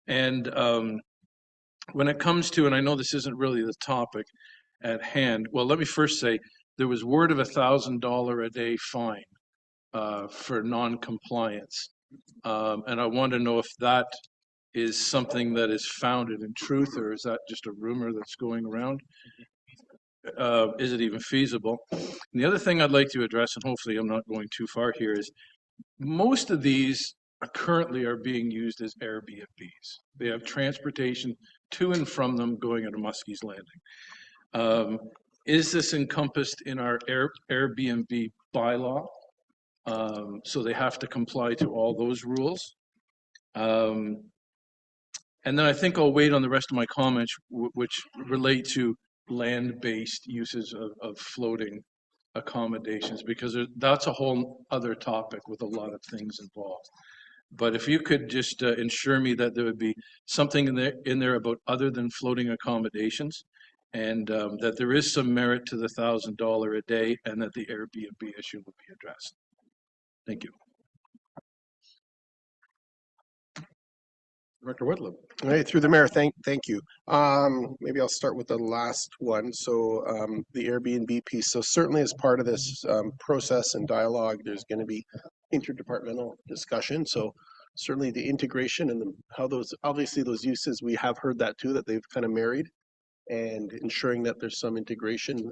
[SPEAKER 18] And when it comes to, and I know this isn't really the topic at hand, well, let me first say there was word of $1,000 a day fine for non-compliance. And I want to know if that is something that is founded in truth, or is that just a rumor that's going around? Is it even feasible? And the other thing I'd like to address, and hopefully I'm not going too far here, is most of these currently are being used as Airbnbs. They have transportation to and from them going into Muskie's Landing. Is this encompassed in our Airbnb bylaw? So they have to comply to all those rules. And then I think I'll wait on the rest of my comments, which relate to land-based uses of floating accommodations, because that's a whole other topic with a lot of things involved. But if you could just ensure me that there would be something in there about other than floating accommodations, and that there is some merit to the $1,000 a day, and that the Airbnb issue will be addressed. Thank you.
[SPEAKER 1] Director Whitlam.
[SPEAKER 21] All right, through the mayor, thank you. Maybe I'll start with the last one. So the Airbnb piece. So certainly as part of this process and dialogue, there's going to be interdepartmental discussion. So certainly the integration and how those, obviously those uses, we have heard that too, that they've kind of married, and ensuring that there's some integration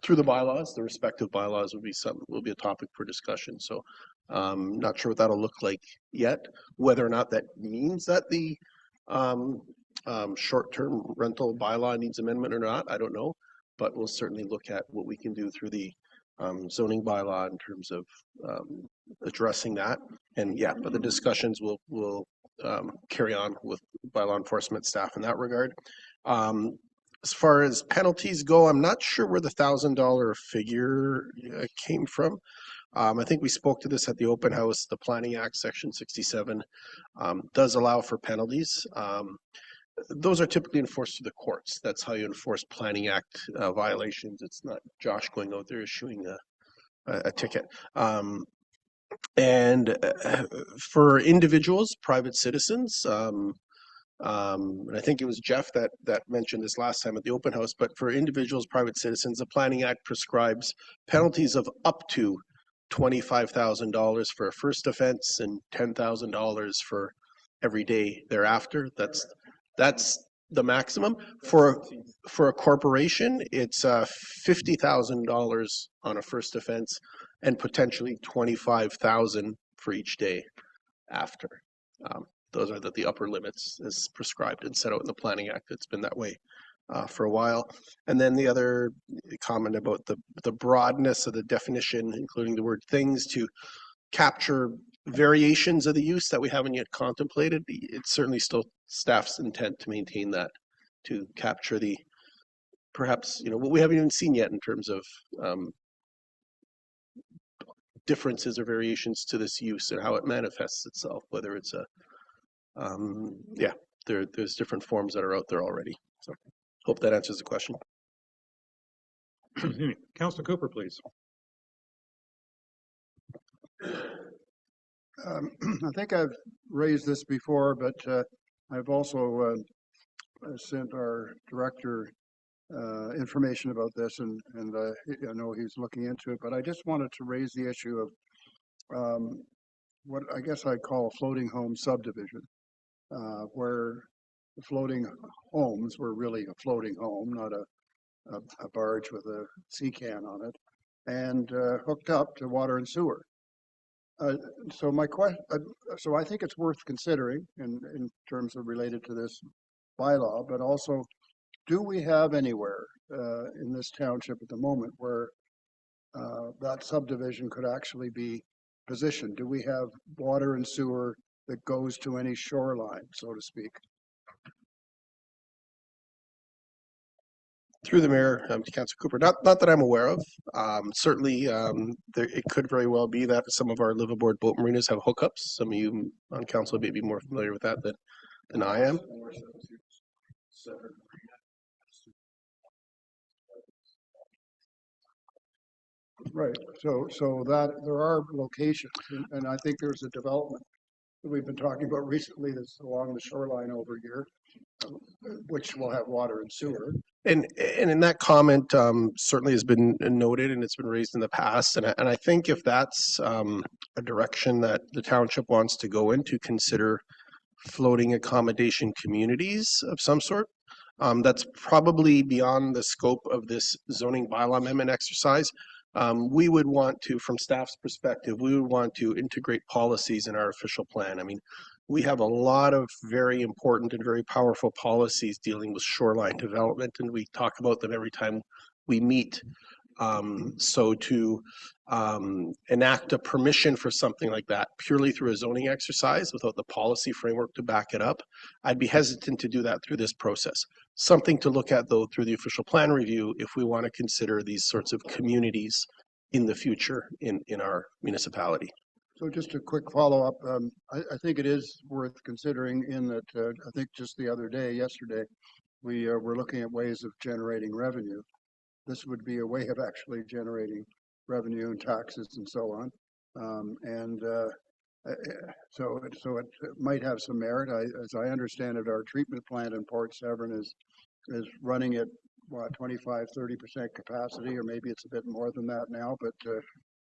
[SPEAKER 21] through the bylaws. The respective bylaws will be a topic for discussion. So not sure what that'll look like yet. Whether or not that means that the short-term rental bylaw needs amendment or not, I don't know. But we'll certainly look at what we can do through the zoning bylaw in terms of addressing that. And yeah, but the discussions will carry on with bylaw enforcement staff in that regard. As far as penalties go, I'm not sure where the $1,000 figure came from. I think we spoke to this at the open house. The Planning Act, Section 67, does allow for penalties. Those are typically enforced through the courts. That's how you enforce Planning Act violations. It's not Josh going out there issuing a ticket. And for individuals, private citizens, and I think it was Jeff that mentioned this last time at the open house, but for individuals, private citizens, the Planning Act prescribes penalties of up to $25,000 for a first offense and $10,000 for every day thereafter. That's the maximum. For a corporation, it's $50,000 on a first offense and potentially $25,000 for each day. after. Those are the upper limits as prescribed and set out in the Planning Act. It's been that way for a while. And then the other comment about the broadness of the definition, including the word things, to capture variations of the use that we haven't yet contemplated. It's certainly still staff's intent to maintain that, to capture the perhaps, what we haven't even seen yet in terms of differences or variations to this use and how it manifests itself, whether it's there's different forms that are out there already. So hope that answers the question.
[SPEAKER 1] Councillor Cooper, please.
[SPEAKER 13] I think I've raised this before, but I've also sent our director information about this, and I know he's looking into it, but I just wanted to raise the issue of what I guess I'd call a floating home subdivision, where the floating homes were really a floating home, not a barge with a sea can on it, and hooked up to water and sewer. So my question, so I think it's worth considering in terms of related to this bylaw, but also, do we have anywhere in this township at the moment where that subdivision could actually be positioned? Do we have water and sewer that goes to any shoreline, so to speak?
[SPEAKER 21] Through the mayor, to Councillor Cooper, not that I'm aware of. Certainly, it could very well be that some of our liveaboard boat marinas have hookups. Some of you on council may be more familiar with that than I am.
[SPEAKER 13] Right. So that there are locations, and I think there's a development that we've been talking about recently that's along the shoreline over here, which will have water and sewer.
[SPEAKER 21] And in that comment, certainly has been noted and it's been raised in the past. And I think if that's a direction that the township wants to go in, to consider floating accommodation communities of some sort, that's probably beyond the scope of this zoning bylaw amendment exercise. We would want to, from staff's perspective, we would want to integrate policies in our official plan. I mean, we have a lot of very important and very powerful policies dealing with shoreline development, and we talk about them every time we meet. So to enact a permission for something like that purely through a zoning exercise without the policy framework to back it up, I'd be hesitant to do that through this process. Something to look at, though, through the official plan review if we want to consider these sorts of communities in the future in our municipality.
[SPEAKER 13] So just a quick follow-up. I think it is worth considering in that I think just the other day, yesterday, we were looking at ways of generating revenue. This would be a way of actually generating revenue and taxes and so on. So it might have some merit. As I understand it, our treatment plant in Port Severn is running at what, 25-30% capacity, or maybe it's a bit more than that now,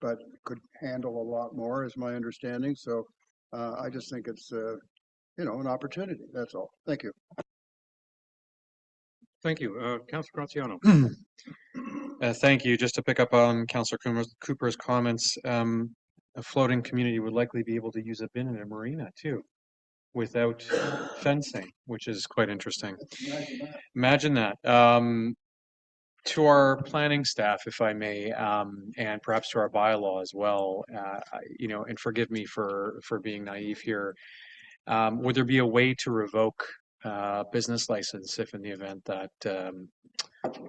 [SPEAKER 13] but could handle a lot more, is my understanding. So I just think it's an opportunity. That's all. Thank you.
[SPEAKER 1] Thank you, Councillor Graziano.
[SPEAKER 9] Thank you. Just to pick up on Councillor Cooper's comments, a floating community would likely be able to use a bin in a marina too, without fencing, which is quite interesting. Imagine that. To our planning staff, if I may, and perhaps to our bylaw as well, and forgive me for being naive here, would there be a way to revoke business license if in the event that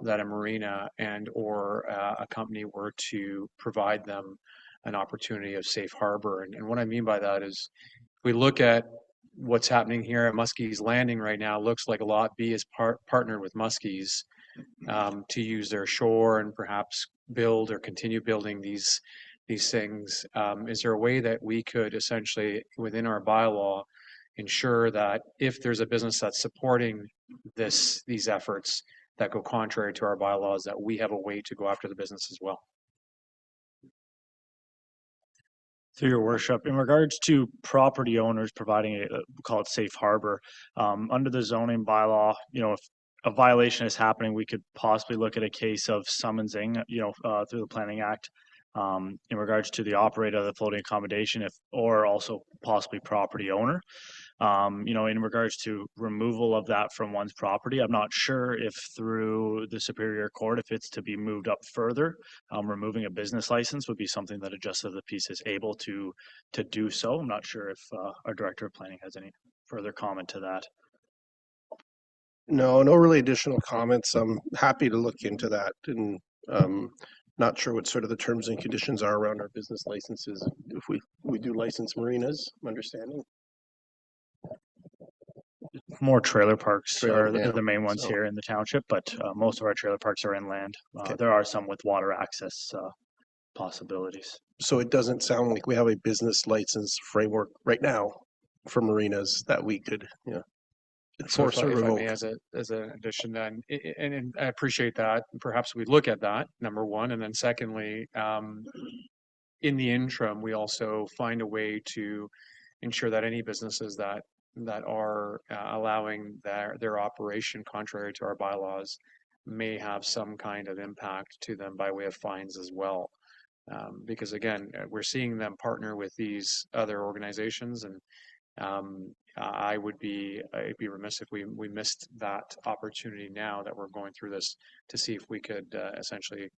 [SPEAKER 9] that a marina and or a company were to provide them an opportunity of safe harbor? And what I mean by that is, if we look at what's happening here at Muskie's Landing right now, looks like a Lot B is partnered with Muskie's to use their shore and perhaps build or continue building these things. Is there a way that we could essentially, within our bylaw, ensure that if there's a business that's supporting these efforts that go contrary to our bylaws, that we have a way to go after the business as well?
[SPEAKER 19] Through your worship, in regards to property owners providing a call it safe harbor, under the zoning bylaw, if a violation is happening, we could possibly look at a case of summonsing, through the Planning Act, in regards to the operator of the floating accommodation, or also possibly property owner. In regards to removal of that from one's property, I'm not sure if through the Superior Court, if it's to be moved up further. Removing a business license would be something that a justice of the peace is able to do so. I'm not sure if our Director of Planning has any further comment to that.
[SPEAKER 21] No really additional comments. I'm happy to look into that, and not sure what sort of the terms and conditions are around our business licenses if we do license marinas, I'm understanding.
[SPEAKER 19] More trailer parks are
[SPEAKER 21] Yeah.
[SPEAKER 19] the main ones here in the township, but most of our trailer parks are inland. There are some with water access possibilities.
[SPEAKER 21] So it doesn't sound like we have a business license framework right now for marinas that we could,
[SPEAKER 9] So
[SPEAKER 21] enforce
[SPEAKER 9] if
[SPEAKER 21] or
[SPEAKER 9] I
[SPEAKER 21] revoke.
[SPEAKER 9] may, as an addition, then, and I appreciate that. Perhaps we look at that, number one, and then secondly, in the interim, we also find a way to ensure that any businesses that are allowing their operation contrary to our bylaws may have some kind of impact to them by way of fines as well. Because again, we're seeing them partner with these other organizations, and I'd be remiss if we missed that opportunity now that we're going through this, to see if we could essentially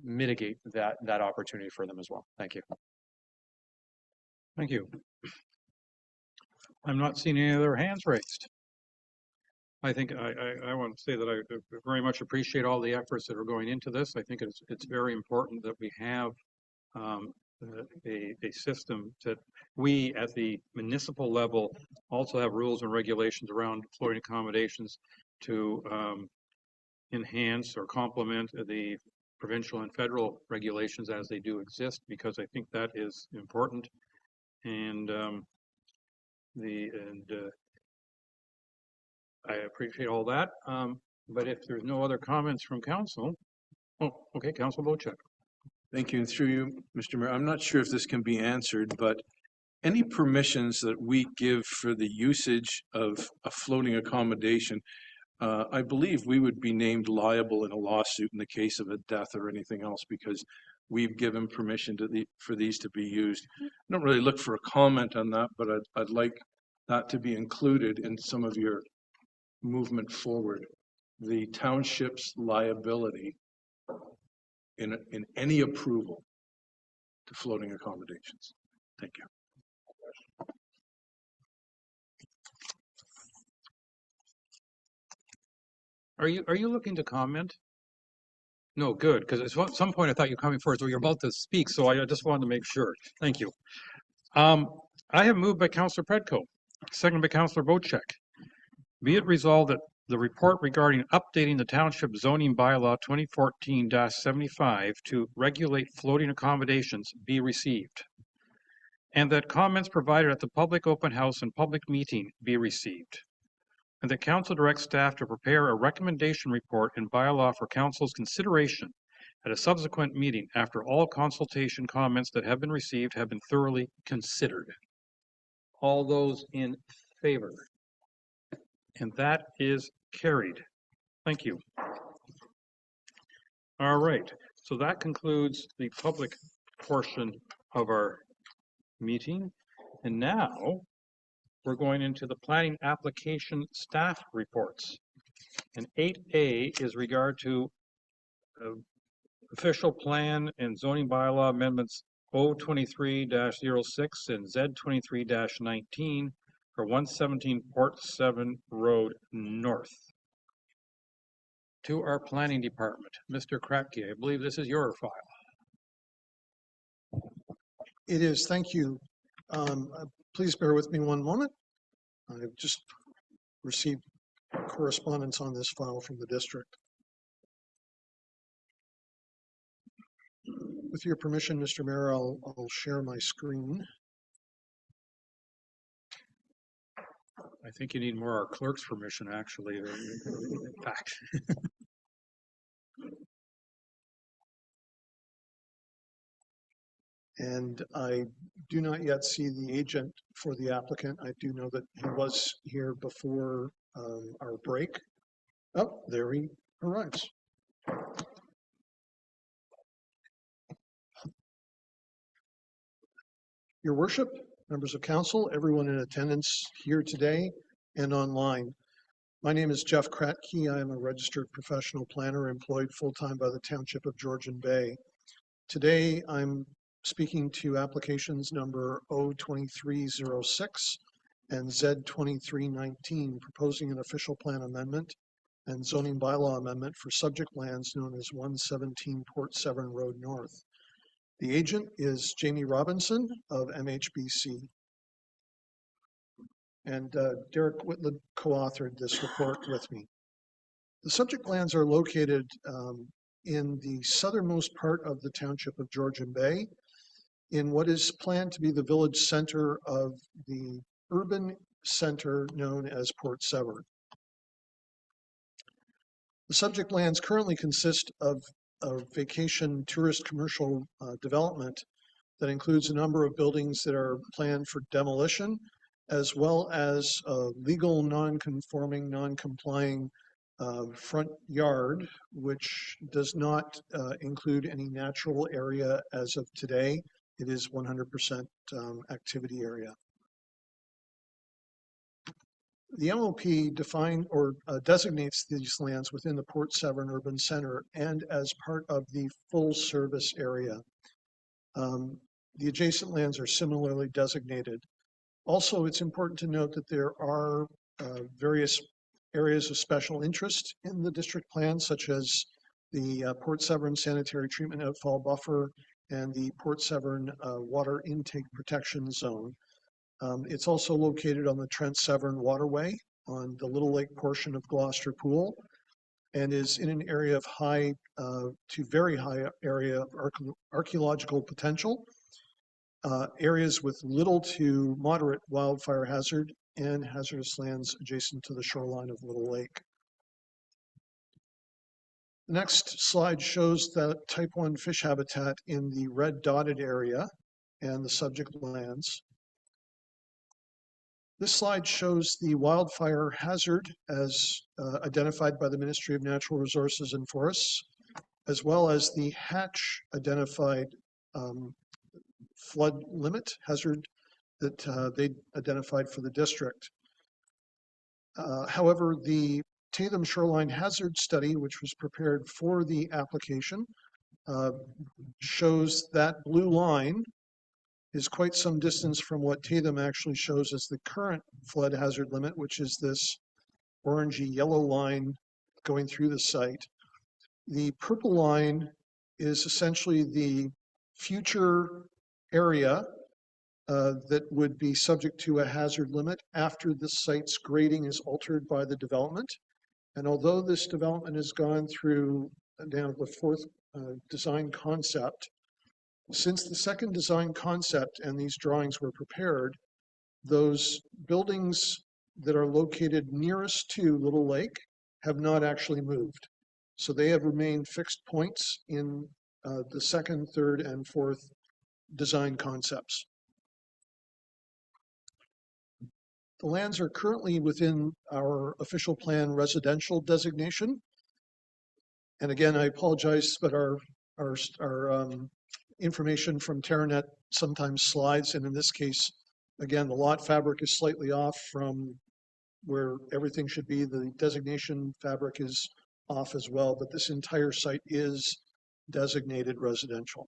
[SPEAKER 9] mitigate that opportunity for them as well. Thank you.
[SPEAKER 1] Thank you. I'm not seeing any other hands raised. I think I want to say that I very much appreciate all the efforts that are going into this. I think it's very important that we have a system that we at the municipal level also have rules and regulations around floating accommodations to enhance or complement the provincial and federal regulations as they do exist, because I think that is important. And I appreciate all that. But if there's no other comments from council, okay, Council Bocek.
[SPEAKER 18] Thank you. And through you, Mr. Mayor, I'm not sure if this can be answered, but any permissions that we give for the usage of a floating accommodation, I believe we would be named liable in a lawsuit in the case of a death or anything else, because we've given permission for these to be used. I don't really look for a comment on that, but I'd like that to be included in some of your movement forward. The township's liability in any approval to floating accommodations. Thank you.
[SPEAKER 1] Are you looking to comment? No, good, because at some point I thought you were coming first, or you're about to speak, so I just wanted to make sure. Thank you. I have moved by Councillor Predko, seconded by Councillor Bocek. Be it resolved that the report regarding updating the township zoning bylaw 2014-75 to regulate floating accommodations be received, and that comments provided at the public open house and public meeting be received, and that council directs staff to prepare a recommendation report and bylaw for council's consideration at a subsequent meeting after all consultation comments that have been received have been thoroughly considered. All those in favor? And that is carried. Thank you. All right, so that concludes the public portion of our meeting. And now we're going into the planning application staff reports. And 8A is regard to official plan and zoning bylaw amendments O23-06 and Z23-19 for 117 Port 7 Road North. To our planning department, Mr. Kratke, I believe this is your file.
[SPEAKER 22] It is, thank you. Please bear with me one moment. I've just received correspondence on this file from the district. With your permission, Mr. Mayor, I'll share my screen.
[SPEAKER 1] I think you need more our clerk's permission, actually, in fact.
[SPEAKER 22] And I do not yet see the agent for the applicant. I do know that he was here before our break. Oh, there he arrives.
[SPEAKER 5] Your Worship, members of council, everyone in attendance here today and online. My name is Jeff Kratke. I am a registered professional planner employed full-time by the Township of Georgian Bay. Today, I'm speaking to applications number O2306 and Z2319, proposing an official plan amendment and zoning bylaw amendment for subject lands known as 117 Port Severn Road North. The agent is Jamie Robinson of MHBC. And Derek Whitland co-authored this report with me. The subject lands are located in the southernmost part of the Township of Georgian Bay, in what is planned to be the village center of the urban center known as Port Severn. The subject lands currently consist of a vacation tourist commercial development that includes a number of buildings that are planned for demolition, as well as a legal non-conforming, non-complying front yard, which does not include any natural area as of today. It is 100% activity area. The MOP designates these lands within the Port Severn Urban Center and as part of the full service area. The adjacent lands are similarly designated. Also, it's important to note that there are various areas of special interest in the district plan, such as the Port Severn Sanitary Treatment Outfall Buffer and the Port Severn Water Intake Protection Zone. It's also located on the Trent Severn Waterway on the Little Lake portion of Gloucester Pool, and is in an area of high to very high area of archaeological potential, areas with little to moderate wildfire hazard, and hazardous lands adjacent to the shoreline of Little Lake. The next slide shows that type 1 fish habitat in the red dotted area and the subject lands. This slide shows the wildfire hazard as identified by the Ministry of Natural Resources and Forests, as well as the hatch identified flood limit hazard that they identified for the district. However, the Tatham Shoreline Hazard Study, which was prepared for the application, shows that blue line is quite some distance from what Tatham actually shows as the current flood hazard limit, which is this orangey yellow line going through the site. The purple line is essentially the future area that would be subject to a hazard limit after the site's grading is altered by the development. And although this development has gone through now the fourth design concept, since the second design concept and these drawings were prepared, those buildings that are located nearest to Little Lake have not actually moved. So they have remained fixed points in the second, third, and fourth design concepts. The lands are currently within our official plan residential designation. And again, I apologize, but our information from Terranet sometimes slides, and in this case, again, the lot fabric is slightly off from where everything should be. The designation fabric is off as well, but this entire site is designated residential.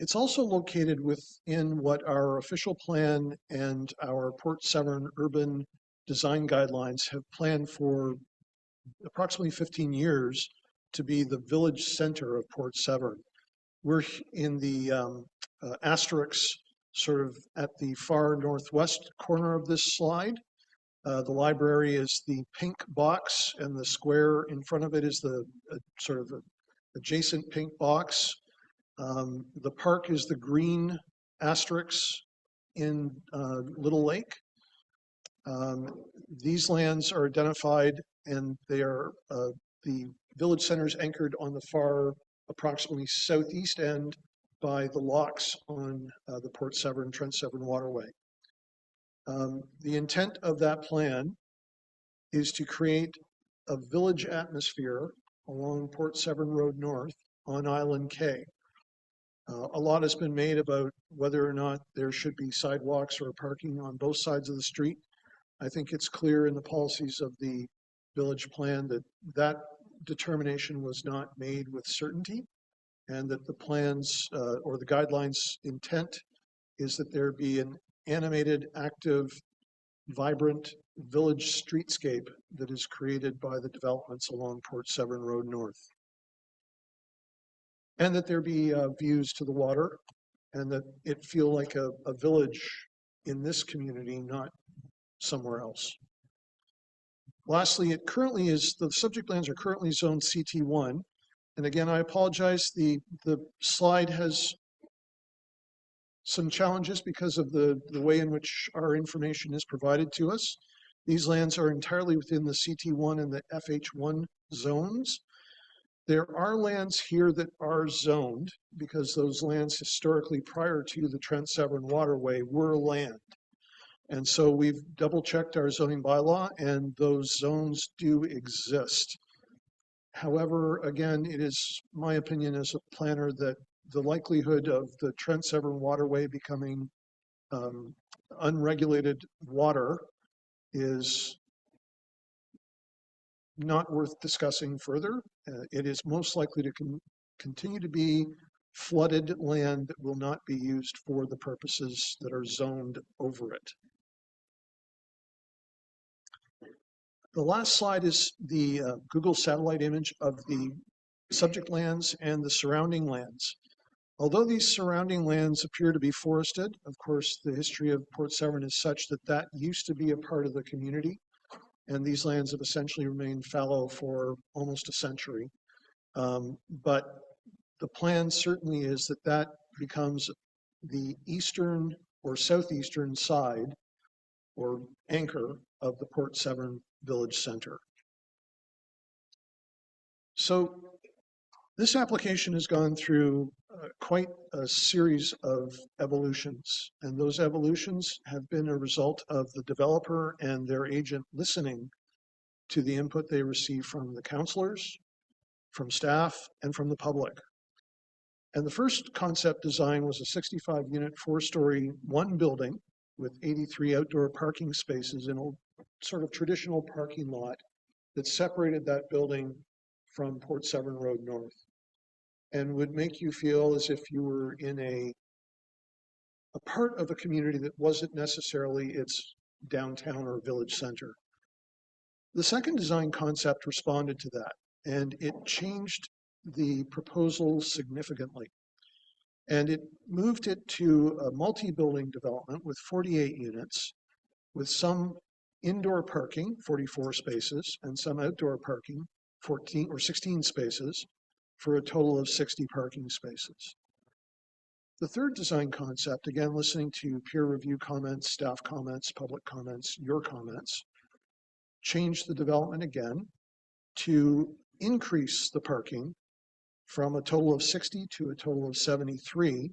[SPEAKER 5] It's also located within what our official plan and our Port Severn urban design guidelines have planned for approximately 15 years to be the village center of Port Severn. We're in the asterisks sort of at the far northwest corner of this slide. The library is the pink box, and the square in front of it is the sort of adjacent pink box. The park is the green asterisks in Little Lake. These lands are identified, and they are the village center is anchored on the far approximately southeast end by the locks on the Port Severn, Trent Severn Waterway. The intent of that plan is to create a village atmosphere along Port Severn Road North on Island Quay. A lot has been made about whether or not there should be sidewalks or parking on both sides of the street. I think it's clear in the policies of the village plan that that determination was not made with certainty, and that the plans or the guidelines intent is that there be an animated, active, vibrant village streetscape that is created by the developments along Port Severn Road North. And that there be views to the water, and that it feel like a village in this community, not somewhere else. Lastly, it currently is, the subject lands are currently zoned CT1. And again, I apologize, the slide has some challenges because of the way in which our information is provided to us. These lands are entirely within the CT1 and the FH1 zones. There are lands here that are zoned because those lands historically prior to the Trent Severn Waterway were land. And so we've double checked our zoning bylaw and those zones do exist. However, again, it is my opinion as a planner that the likelihood of the Trent Severn Waterway becoming unregulated water is not worth discussing further. It is most likely to continue to be flooded land that will not be used for the purposes that are zoned over it. The last slide is the Google satellite image of the subject lands and the surrounding lands. Although these surrounding lands appear to be forested, of course, the history of Port Severn is such that that used to be a part of the community, and these lands have essentially remained fallow for almost a century. But the plan certainly is that that becomes the eastern or southeastern side or anchor of the Port Severn Village Center. So this application has gone through quite a series of evolutions, and those evolutions have been a result of the developer and their agent listening to the input they receive from the councilors, from staff, and from the public. And the first concept design was a 65-unit, 4-story, one building with 83 outdoor parking spaces in a sort of traditional parking lot that separated that building from Port Severn Road North, and would make you feel as if you were in a part of a community that wasn't necessarily its downtown or village center. The second design concept responded to that, and it changed the proposal significantly. And it moved it to a multi-building development with 48 units, with some indoor parking, 44 spaces, and some outdoor parking, 14 or 16 spaces, for a total of 60 parking spaces. The third design concept, again, listening to peer review comments, staff comments, public comments, your comments, changed the development again to increase the parking from a total of 60 to a total of 73,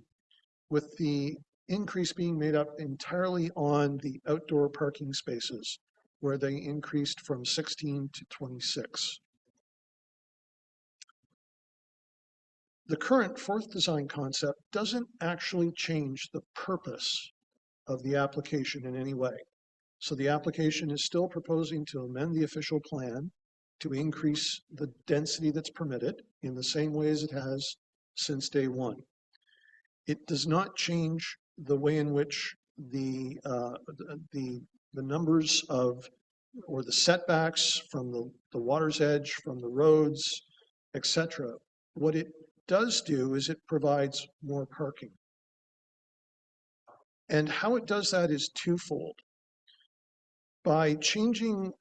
[SPEAKER 5] with the increase being made up entirely on the outdoor parking spaces, where they increased from 16 to 26. The current fourth design concept doesn't actually change the purpose of the application in any way. So the application is still proposing to amend the official plan to increase the density that's permitted in the same way as it has since day one. It does not change the way in which the numbers of, or the setbacks from the water's edge, from the roads, etc. What it does do is it provides more parking. And how it does that is twofold. By changing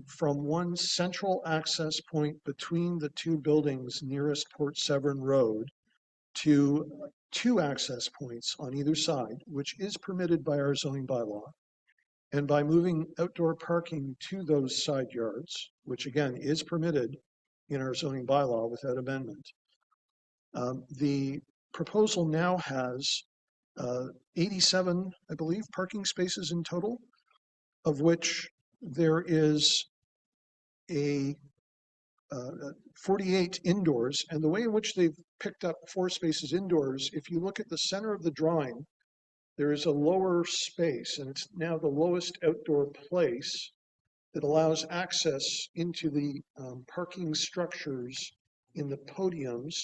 [SPEAKER 5] from one central access point between the two buildings nearest Port Severn Road to 2 access points on either side, which is permitted by our zoning bylaw, and by moving outdoor parking to those side yards, which again is permitted in our zoning bylaw without amendment, the proposal now has 87, I believe, parking spaces in total, of which there is a 48 indoors. And the way in which they've picked up 4 spaces indoors, if you look at the center of the drawing, there is a lower space, and it's now the lowest outdoor place that allows access into the parking structures in the podiums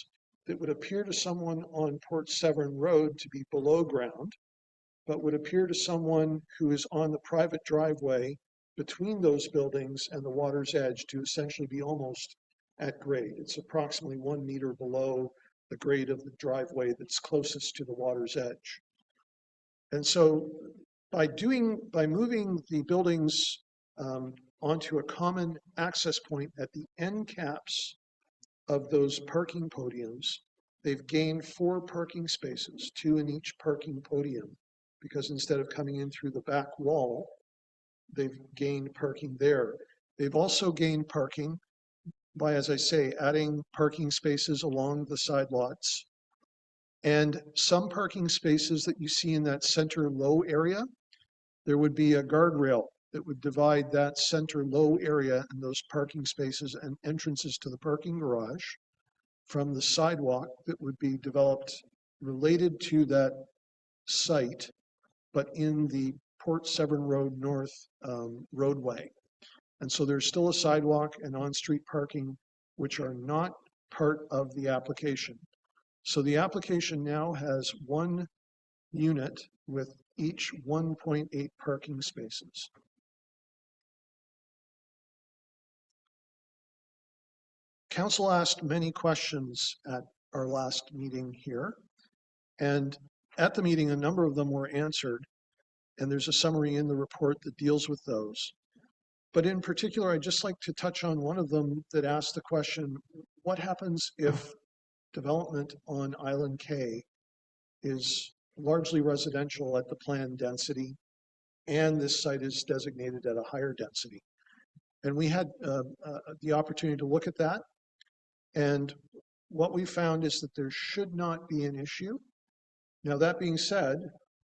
[SPEAKER 5] that would appear to someone on Port Severn Road to be below ground, but would appear to someone who is on the private driveway between those buildings and the water's edge to essentially be almost at grade. It's approximately 1 meter below the grade of the driveway that's closest to the water's edge. And so by moving the buildings onto a common access point at the end caps of those parking podiums, they've gained 4 parking spaces, 2 in each parking podium, because instead of coming in through the back wall, they've gained parking there. They've also gained parking by, as I say, adding parking spaces along the side lots. And some parking spaces that you see in that center low area, there would be a guardrail that would divide that center low area and those parking spaces and entrances to the parking garage from the sidewalk that would be developed related to that site, but in the Port Severn Road North roadway. And so there's still a sidewalk and on-street parking, which are not part of the application. So the application now has 1 unit with each 1.8 parking spaces. Council asked many questions at our last meeting here, and at the meeting, a number of them were answered, and there's a summary in the report that deals with those. But in particular, I'd just like to touch on one of them that asked the question, what happens if development on Island K is largely residential at the planned density, and this site is designated at a higher density? And we had the opportunity to look at that. And what we found is that there should not be an issue. Now, that being said,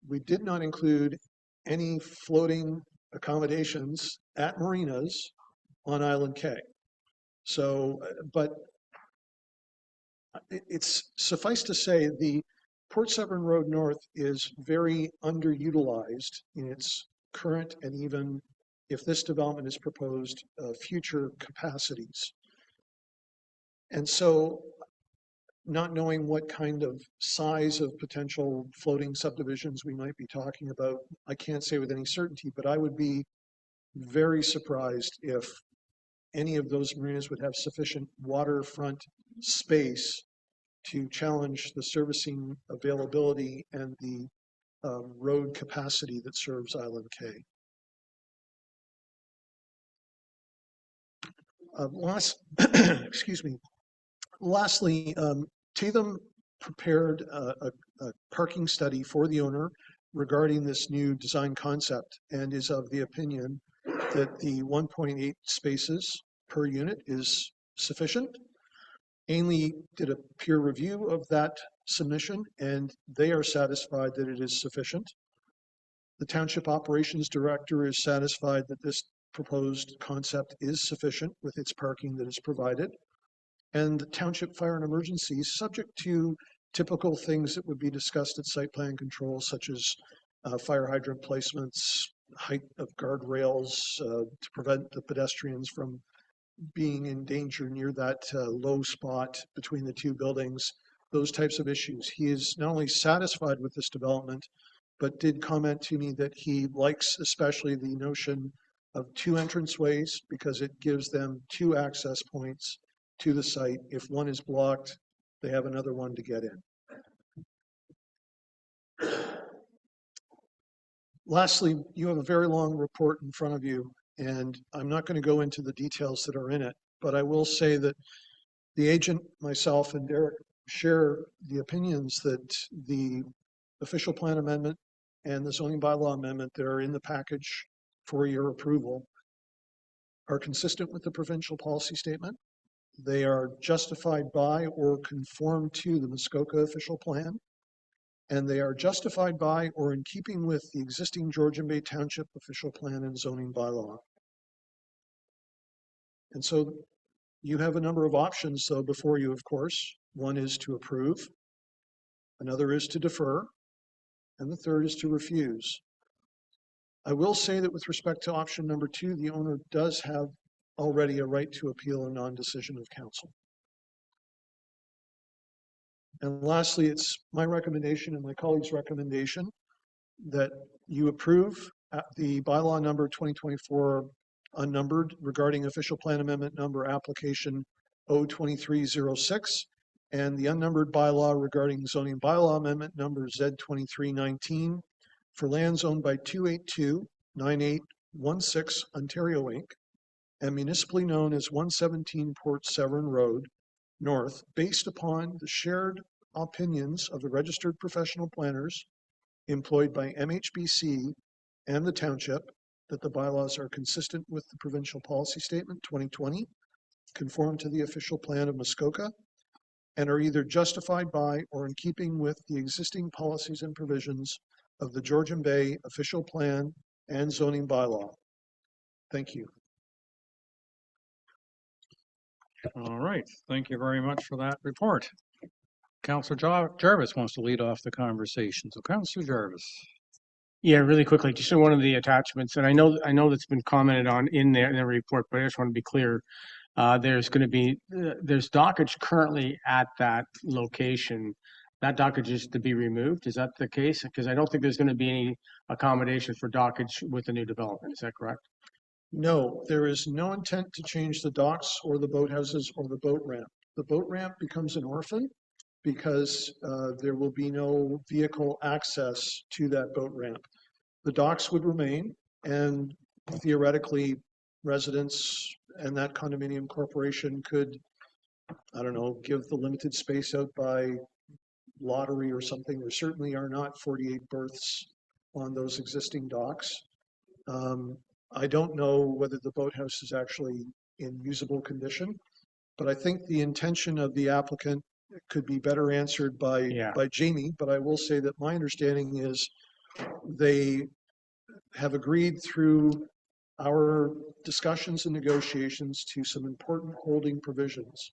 [SPEAKER 5] we did not include any floating accommodations at marinas on Island K. So, but it's suffice to say the Port Severn Road North is very underutilized in its current and even, if this development is proposed, future capacities. And so, not knowing what kind of size of potential floating subdivisions we might be talking about, I can't say with any certainty, but I would be very surprised if any of those marinas would have sufficient waterfront space to challenge the servicing availability and the road capacity that serves Island K. Excuse me. Lastly, Tatham prepared a parking study for the owner regarding this new design concept and is of the opinion that the 1.8 spaces per unit is sufficient. Ainley did a peer review of that submission, and they are satisfied that it is sufficient. The Township Operations Director is satisfied that this proposed concept is sufficient with its parking that is provided. And the Township Fire and Emergencies, subject to typical things that would be discussed at site plan control, such as fire hydrant placements, height of guardrails to prevent the pedestrians from being in danger near that low spot between the 2 buildings, those types of issues. He is not only satisfied with this development, but did comment to me that he likes especially the notion of 2 entranceways because it gives them 2 access points to the site. If one is blocked, they have another one to get in. Lastly, you have a very long report in front of you, and I'm not going to go into the details that are in it, but I will say that the agent, myself, and Derek share the opinions that the official plan amendment and the zoning bylaw amendment that are in the package for your approval are consistent with the provincial policy statement. They are justified by or conform to the Muskoka official plan, and they are justified by or in keeping with the existing Georgian Bay Township official plan and zoning bylaw. And so You have a number of options, though, before you, of course. One is to approve, another is to defer, and the third is to refuse. I will say that with respect to option number 2, the owner does have already a right to appeal a non-decision of council. And lastly, it's my recommendation and my colleagues' recommendation that you approve the bylaw number 2024 unnumbered regarding official plan amendment number application 02306 and the unnumbered bylaw regarding zoning bylaw amendment number Z2319 for lands owned by 2829816 Ontario Inc. and municipally known as 117 Port Severn Road North, based upon the shared opinions of the registered professional planners employed by MHBC and the township, that the bylaws are consistent with the provincial policy statement 2020, conform to the official plan of Muskoka, and are either justified by or in keeping with the existing policies and provisions of the Georgian Bay official plan and zoning bylaw. Thank you.
[SPEAKER 1] All right, thank you very much for that report. Councillor Jarvis wants to lead off the conversation. So Councillor Jarvis.
[SPEAKER 4] Yeah, really quickly, just in one of the attachments, and I know that's been commented on in the report, but I just want to be clear. There's going to be there's dockage currently at that location. That dockage is to be removed. Is that the case? Because I don't think there's going to be any accommodation for dockage with the new development. Is that correct?
[SPEAKER 5] No, there is no intent to change the docks or the boathouses or the boat ramp. The boat ramp becomes an orphan because there will be no vehicle access to that boat ramp. The docks would remain, and theoretically, residents and that condominium corporation could, I don't know, give the limited space out by lottery or something. There certainly are not 48 berths on those existing docks. I don't know whether the boathouse is actually in usable condition, but I think the intention of the applicant could be better answered by Jamie. But I will say that my understanding is they have agreed through our discussions and negotiations to some important holding provisions.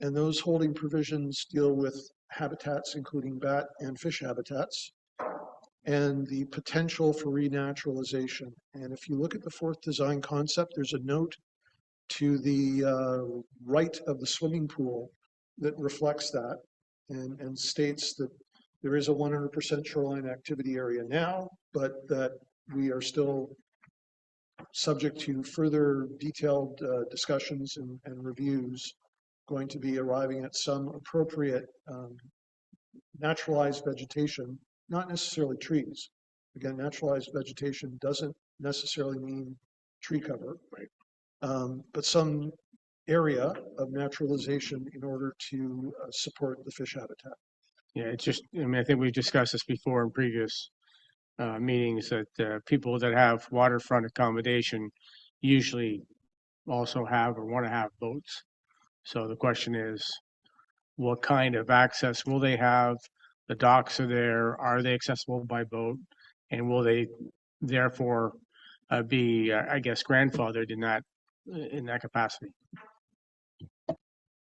[SPEAKER 5] And those holding provisions deal with habitats, including bat and fish habitats, and the potential for renaturalization. And if you look at the fourth design concept, there's a note to the right of the swimming pool that reflects that and states that there is a 100% shoreline activity area now, but that we are still subject to further detailed discussions and reviews, going to be arriving at some appropriate naturalized vegetation, not necessarily trees. Again, naturalized vegetation doesn't necessarily mean tree cover, but some area of naturalization in order to support the fish habitat.
[SPEAKER 4] Yeah, it's just, I mean, I think we've discussed this before in previous meetings that people that have waterfront accommodation usually also have or want to have boats. So the question is, what kind of access will they have? The docks are there. Are they accessible by boat? And will they therefore be, I guess, grandfathered in that capacity?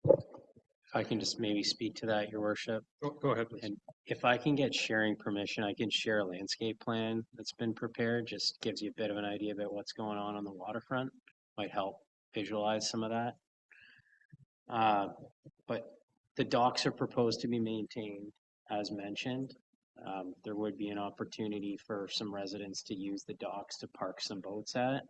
[SPEAKER 15] If I can just maybe speak to that, Your Worship.
[SPEAKER 1] Go ahead, please.
[SPEAKER 15] And if I can get sharing permission, I can share a landscape plan that's been prepared. Just gives you a bit of an idea about what's going on the waterfront. Might help visualize some of that. But the docks are proposed to be maintained, as mentioned. There would be an opportunity for some residents to use the docks to park some boats at.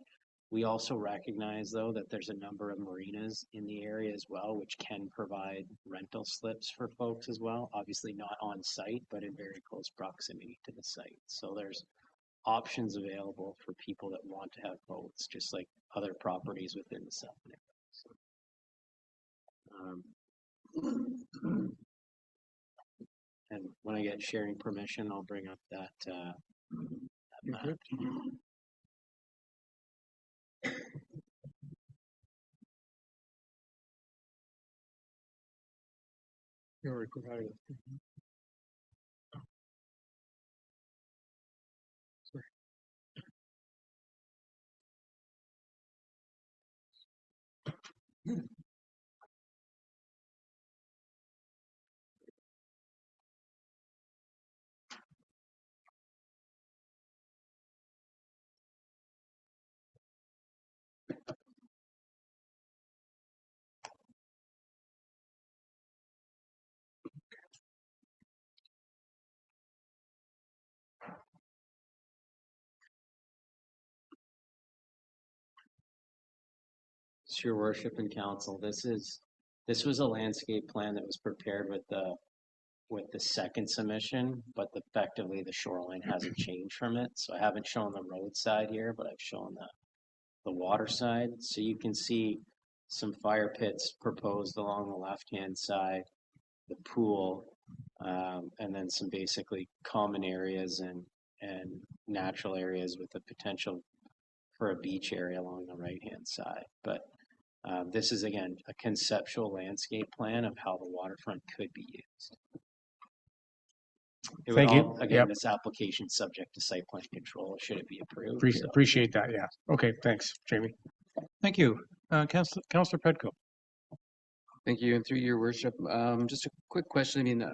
[SPEAKER 15] We also recognize, though, that there's a number of marinas in the area as well, which can provide rental slips for folks as well. Obviously not on site, but in very close proximity to the site. So there's options available for people that want to have boats, just like other properties within the Southern area. And when I get sharing permission, I'll bring up that map.
[SPEAKER 1] You already provided it.
[SPEAKER 15] Your Worship and Council, this was a landscape plan that was prepared with the second submission, but effectively the shoreline hasn't changed from it. So I haven't shown the road side here, but I've shown the water side. So you can see some fire pits proposed along the left-hand side, the pool, and then some basically common areas and natural areas with the potential for a beach area along the right-hand side. But this is, again, a conceptual landscape plan of how the waterfront could be used. It would
[SPEAKER 4] Thank you.
[SPEAKER 15] all, again,
[SPEAKER 4] Yep.
[SPEAKER 15] this application subject to site plan control should it be approved.
[SPEAKER 4] Appreciate,
[SPEAKER 15] So-
[SPEAKER 4] appreciate that. Yeah. Okay. Thanks, Jamie.
[SPEAKER 1] Thank you. Councillor Pedko.
[SPEAKER 11] Thank you, and through your worship, just a quick question. I mean,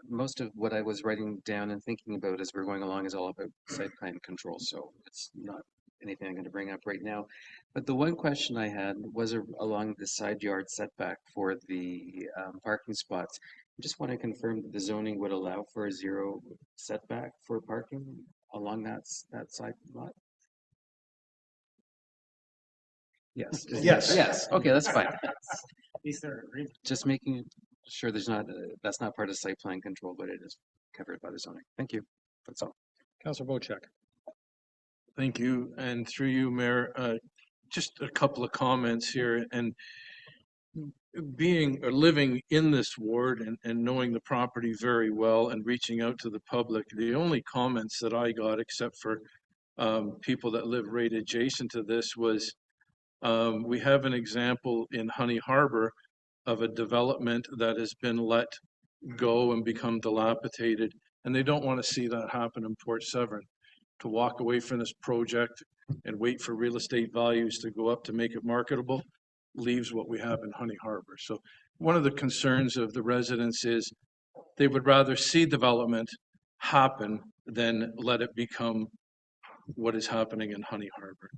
[SPEAKER 11] most of what I was writing down and thinking about as we're going along is all about site plan control, so it's not anything I'm going to bring up right now. But the one question I had was along the side yard setback for the parking spots. I just want to confirm that the zoning would allow for a 0 setback for parking along that side lot. Yes.
[SPEAKER 5] Yes.
[SPEAKER 11] Yes. Okay, that's fine.
[SPEAKER 15] Is there agreement?
[SPEAKER 11] Just making sure there's not, that's not part of site plan control, but it is covered by the zoning. Thank you. That's all.
[SPEAKER 1] Councillor Wojciak.
[SPEAKER 18] Thank you. And through you, Mayor, just a couple of comments here. And being or living in this ward and knowing the property very well and reaching out to the public, the only comments that I got, except for people that live right adjacent to this, was we have an example in Honey Harbor of a development that has been let go and become dilapidated, and they don't want to see that happen in Port Severn. To walk away from this project and wait for real estate values to go up to make it marketable leaves what we have in Honey Harbor. So one of the concerns of the residents is they would rather see development happen than let it become what is happening in Honey Harbor.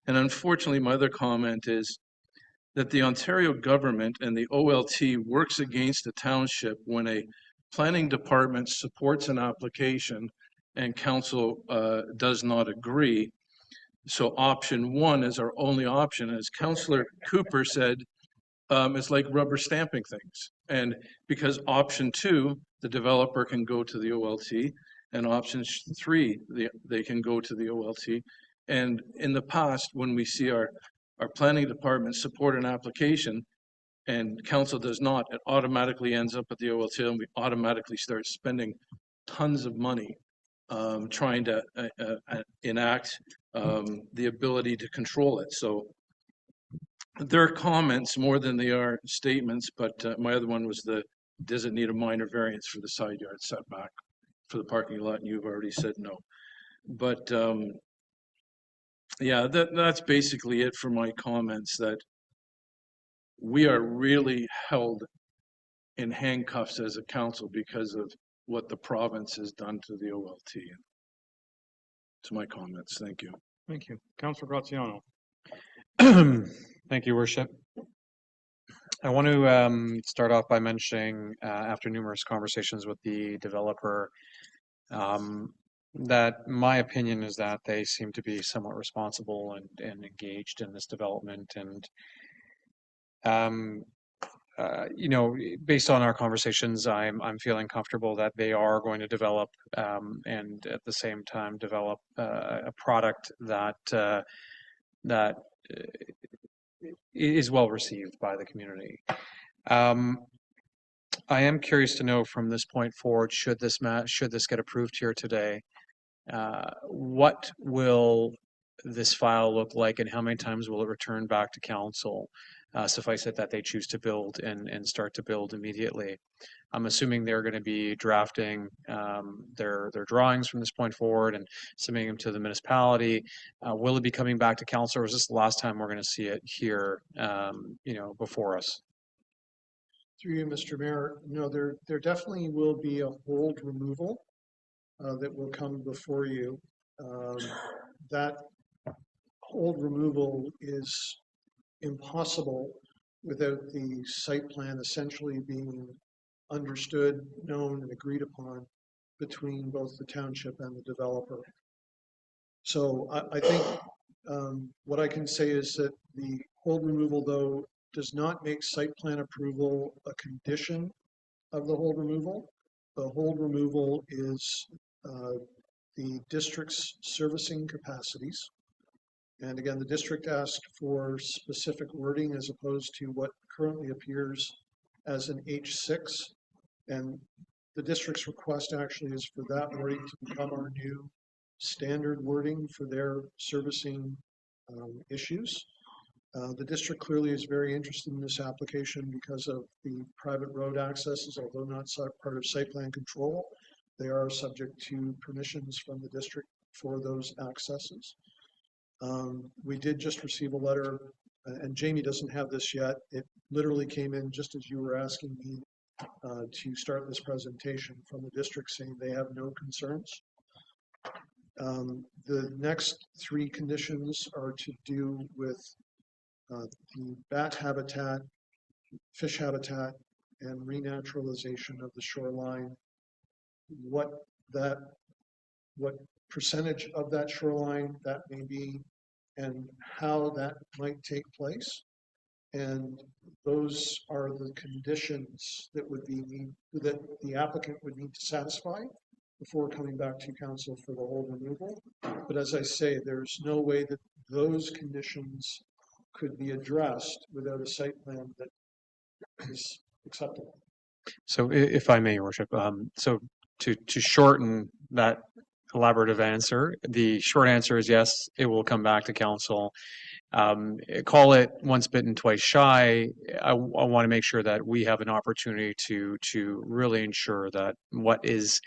[SPEAKER 18] And unfortunately, my other comment is that the Ontario government and the OLT works against the township when a planning department supports an application and council does not agree. So option 1 is our only option. As Councillor Cooper said, it's like rubber stamping things. And because option 2, the developer can go to the OLT, and option 3, they can go to the OLT. And in the past, when we see our planning department support an application and council does not, it automatically ends up at the OLT and we automatically start spending tons of money trying to enact the ability to control it. So there are comments more than they are statements, but my other one was does it need a minor variance for the side yard setback for the parking lot? And you've already said no. But yeah, that's basically it for my comments, that we are really held in handcuffs as a council because of what the province has done to the OLT. To my comments. Thank you.
[SPEAKER 1] Thank you. Councillor Graziano.
[SPEAKER 9] Thank you, Worship. I want to start off by mentioning, after numerous conversations with the developer, that my opinion is that they seem to be somewhat responsible and engaged in this development. And you know, based on our conversations, I'm feeling comfortable that they are going to develop and at the same time develop a product that is well received by the community. I am curious to know from this point forward, should this get approved here today, what will this file look like and how many times will it return back to council? Suffice it that they choose to build and start to build immediately. I'm assuming they're going to be drafting their drawings from this point forward and submitting them to the municipality. Will it be coming back to council, or is this the last time we're going to see it here, you know, before us?
[SPEAKER 5] Through you, Mr. Mayor, no, there definitely will be a hold removal that will come before you. That hold removal is impossible without the site plan essentially being understood, known, and agreed upon between both the township and the developer. So I think what I can say is that the hold removal, though, does not make site plan approval a condition of the hold removal. The hold removal is the district's servicing capacities. And again, the district asked for specific wording as opposed to what currently appears as an H6. And the district's request actually is for that wording to become our new standard wording for their servicing issues. The district clearly is very interested in this application because of the private road accesses, although not part of site plan control. They are subject to permissions from the district for those accesses. We did just receive a letter, and Jamie doesn't have this yet. It literally came in just as you were asking me to start this presentation from the district saying they have no concerns. The next three conditions are to do with the bat habitat, fish habitat, and renaturalization of the shoreline. What percentage of that shoreline that may be, and how that might take place. And those are the conditions that that the applicant would need to satisfy before coming back to council for the hold removal. But as I say, there's no way that those conditions could be addressed without a site plan that is acceptable.
[SPEAKER 9] So if I may, Your Worship, so to shorten that elaborative answer, the short answer is yes, it will come back to council. Call it once bitten, twice shy. I want to make sure that we have an opportunity to really ensure that what is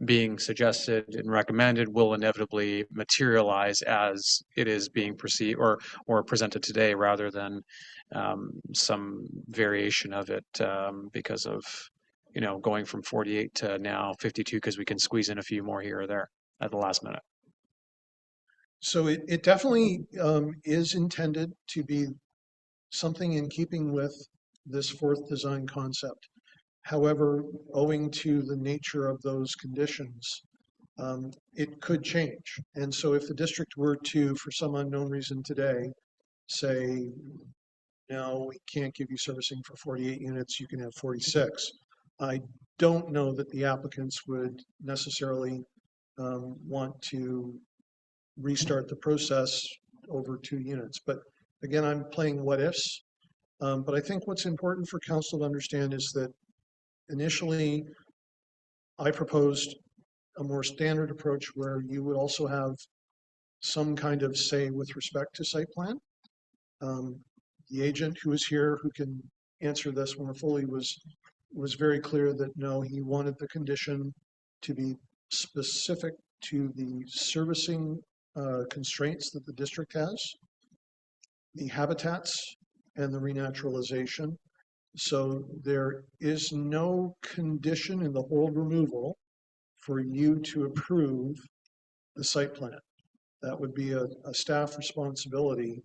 [SPEAKER 9] being suggested and recommended will inevitably materialize as it is being perceived or presented today, rather than some variation of it because of going from 48 to now 52 because we can squeeze in a few more here or there at the last minute.
[SPEAKER 5] So it definitely is intended to be something in keeping with this fourth design concept. However, owing to the nature of those conditions, it could change. And so if the district were to, for some unknown reason today, say, no, we can't give you servicing for 48 units, you can have 46. I don't know that the applicants would necessarily want to restart the process over 2 units. But again, I'm playing what ifs. But I think what's important for council to understand is that initially I proposed a more standard approach where you would also have some kind of say with respect to site plan. The agent who is here who can answer this more fully was very clear that no, he wanted the condition to be specific to the servicing constraints that the district has, the habitats, and the renaturalization. So there is no condition in the hold removal for you to approve the site plan. That would be a staff responsibility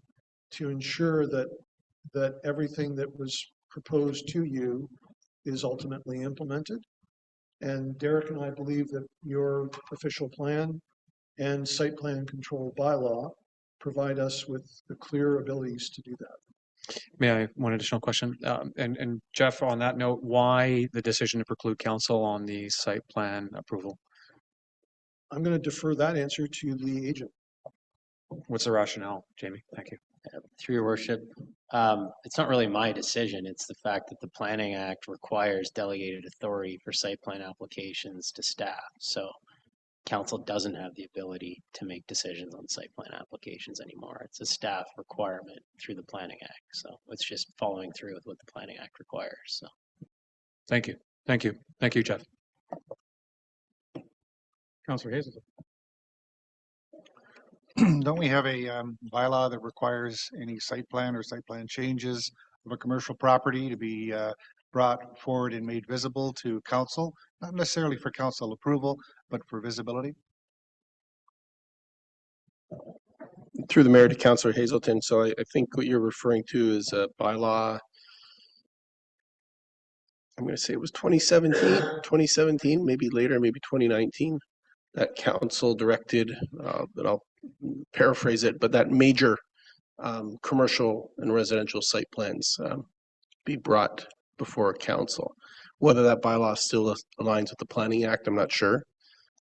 [SPEAKER 5] to ensure that everything that was proposed to you is ultimately implemented. And Derek and I believe that your official plan and site plan control bylaw provide us with the clear abilities to do that.
[SPEAKER 9] May I, one additional question? And Jeff, on that note, why the decision to preclude council on the site plan approval?
[SPEAKER 5] I'm going to defer that answer to the agent.
[SPEAKER 9] What's the rationale, Jamie? Thank you.
[SPEAKER 15] Through your worship, it's not really my decision. It's the fact that the Planning Act requires delegated authority for site plan applications to staff. So council doesn't have the ability to make decisions on site plan applications anymore. It's a staff requirement through the Planning Act. So it's just following through with what the Planning Act requires. So
[SPEAKER 9] thank you. Thank you. Thank you, Jeff. Councillor Hazelton.
[SPEAKER 10] Don't we have a bylaw that requires any site plan or site plan changes of a commercial property to be brought forward and made visible to council, not necessarily for council approval, but for visibility?
[SPEAKER 21] Through the mayor to Councillor Hazelton. So I think what you're referring to is a bylaw. I'm going to say it was 2017, maybe later, maybe 2019, that council directed, that I'll paraphrase it, but that major commercial and residential site plans be brought before council. Whether that bylaw still aligns with the Planning Act, I'm not sure.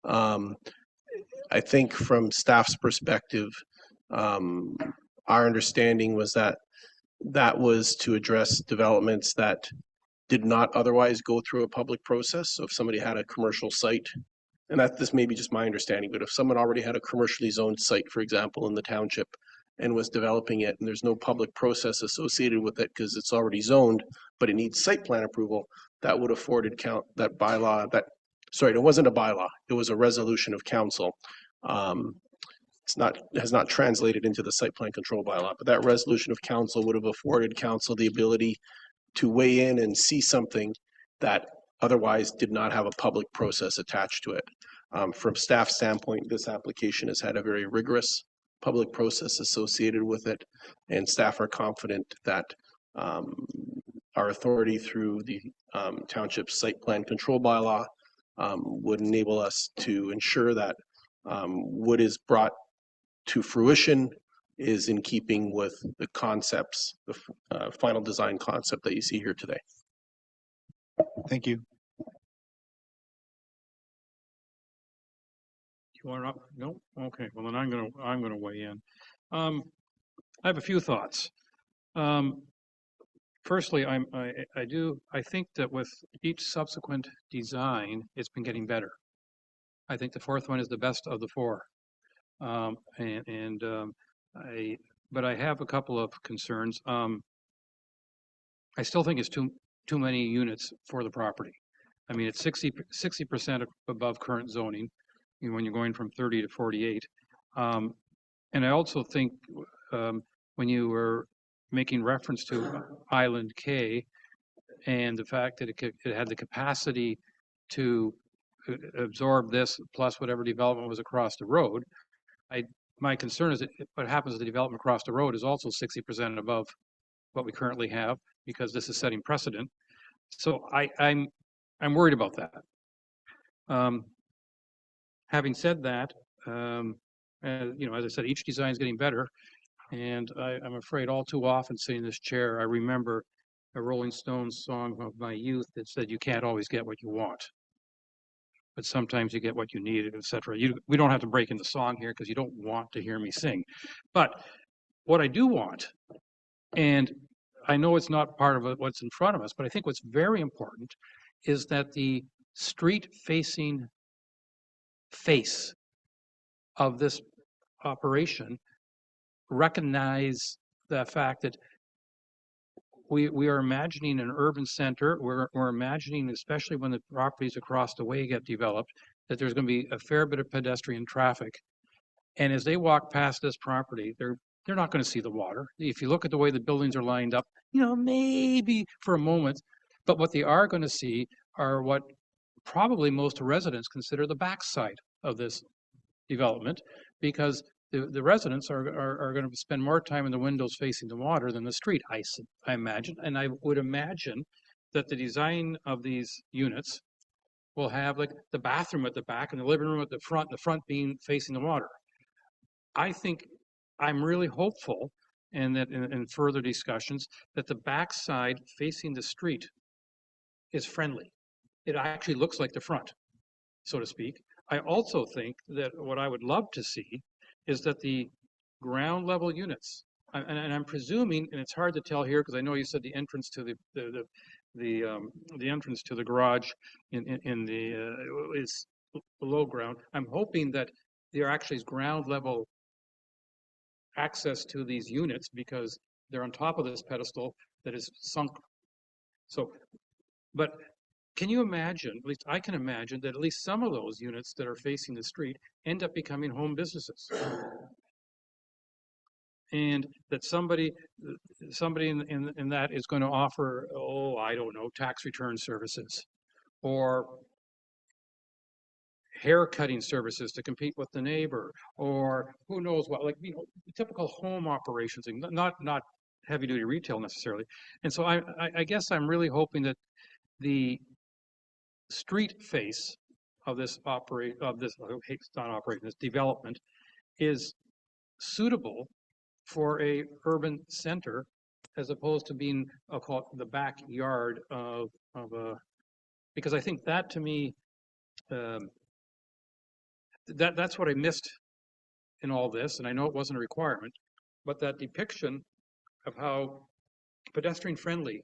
[SPEAKER 21] I think from staff's perspective, our understanding was that that was to address developments that did not otherwise go through a public process. So if somebody had a commercial site, and that this may be just my understanding, but if someone already had a commercially zoned site, for example, in the township and was developing it and there's no public process associated with it because it's already zoned, but it needs site plan approval, that would afforded count that bylaw that, sorry, it wasn't a bylaw, it was a resolution of council. Has not translated into the site plan control bylaw, but that resolution of council would have afforded council the ability to weigh in and see something that otherwise did not have a public process attached to it. From staff standpoint, this application has had a very rigorous public process associated with it, and staff are confident that our authority through the township site plan control bylaw would enable us to ensure that what is brought to fruition is in keeping with the concepts, the final design concept that you see here today.
[SPEAKER 10] Thank you.
[SPEAKER 1] You want up? No? Okay, well then I'm gonna weigh in. I have a few thoughts. Firstly, I think that with each subsequent design, it's been getting better. I think the fourth one is the best of the four. But I have a couple of concerns. I still think it's too many units for the property. I mean, it's 60% above current zoning, you know, when you're going from 30 to 48. And I also think when you were making reference to Island K and the fact that it had the capacity to absorb this plus whatever development was across the road, my concern is that what happens to the development across the road is also 60% above what we currently have, because this is setting precedent. So I'm worried about that. Having said that, you know, as I said, each design is getting better, and I'm afraid all too often sitting in this chair, I remember a Rolling Stones song of my youth that said, "You can't always get what you want, but sometimes you get what you need," etc. We don't have to break into song here because you don't want to hear me sing. But what I do want, and I know it's not part of what's in front of us, but I think what's very important is that the street-facing face of this operation recognize the fact that we are imagining an urban center. We're imagining, especially when the properties across the way get developed, that there's going to be a fair bit of pedestrian traffic. And as they walk past this property, they're not going to see the water. If you look at the way the buildings are lined up, you know, maybe for a moment, but what they are going to see are what probably most residents consider the backside of this development, because the residents are going to spend more time in the windows facing the water than the street, I imagine. And I would imagine that the design of these units will have like the bathroom at the back and the living room at the front being facing the water. I think I'm really hopeful, and that in further discussions, that the backside facing the street is friendly. It actually looks like the front, so to speak. I also think that what I would love to see is that the ground level units, and I'm presuming, and it's hard to tell here because I know you said the entrance to the entrance to the garage is below ground. I'm hoping that there actually is ground level access to these units because they're on top of this pedestal that is sunk. So, but can you imagine, at least I can imagine, that at least some of those units that are facing the street end up becoming home businesses? And that somebody in that is going to offer, oh, I don't know, tax return services or hair cutting services to compete with the neighbor, or who knows what, like, you know, typical home operations, not heavy duty retail necessarily. And so I guess I'm really hoping that the street face of this development is suitable for a urban center as opposed to being, I'll call it the backyard of a, because I think that to me, that's what I missed in all this, and I know it wasn't a requirement, but that depiction of how pedestrian friendly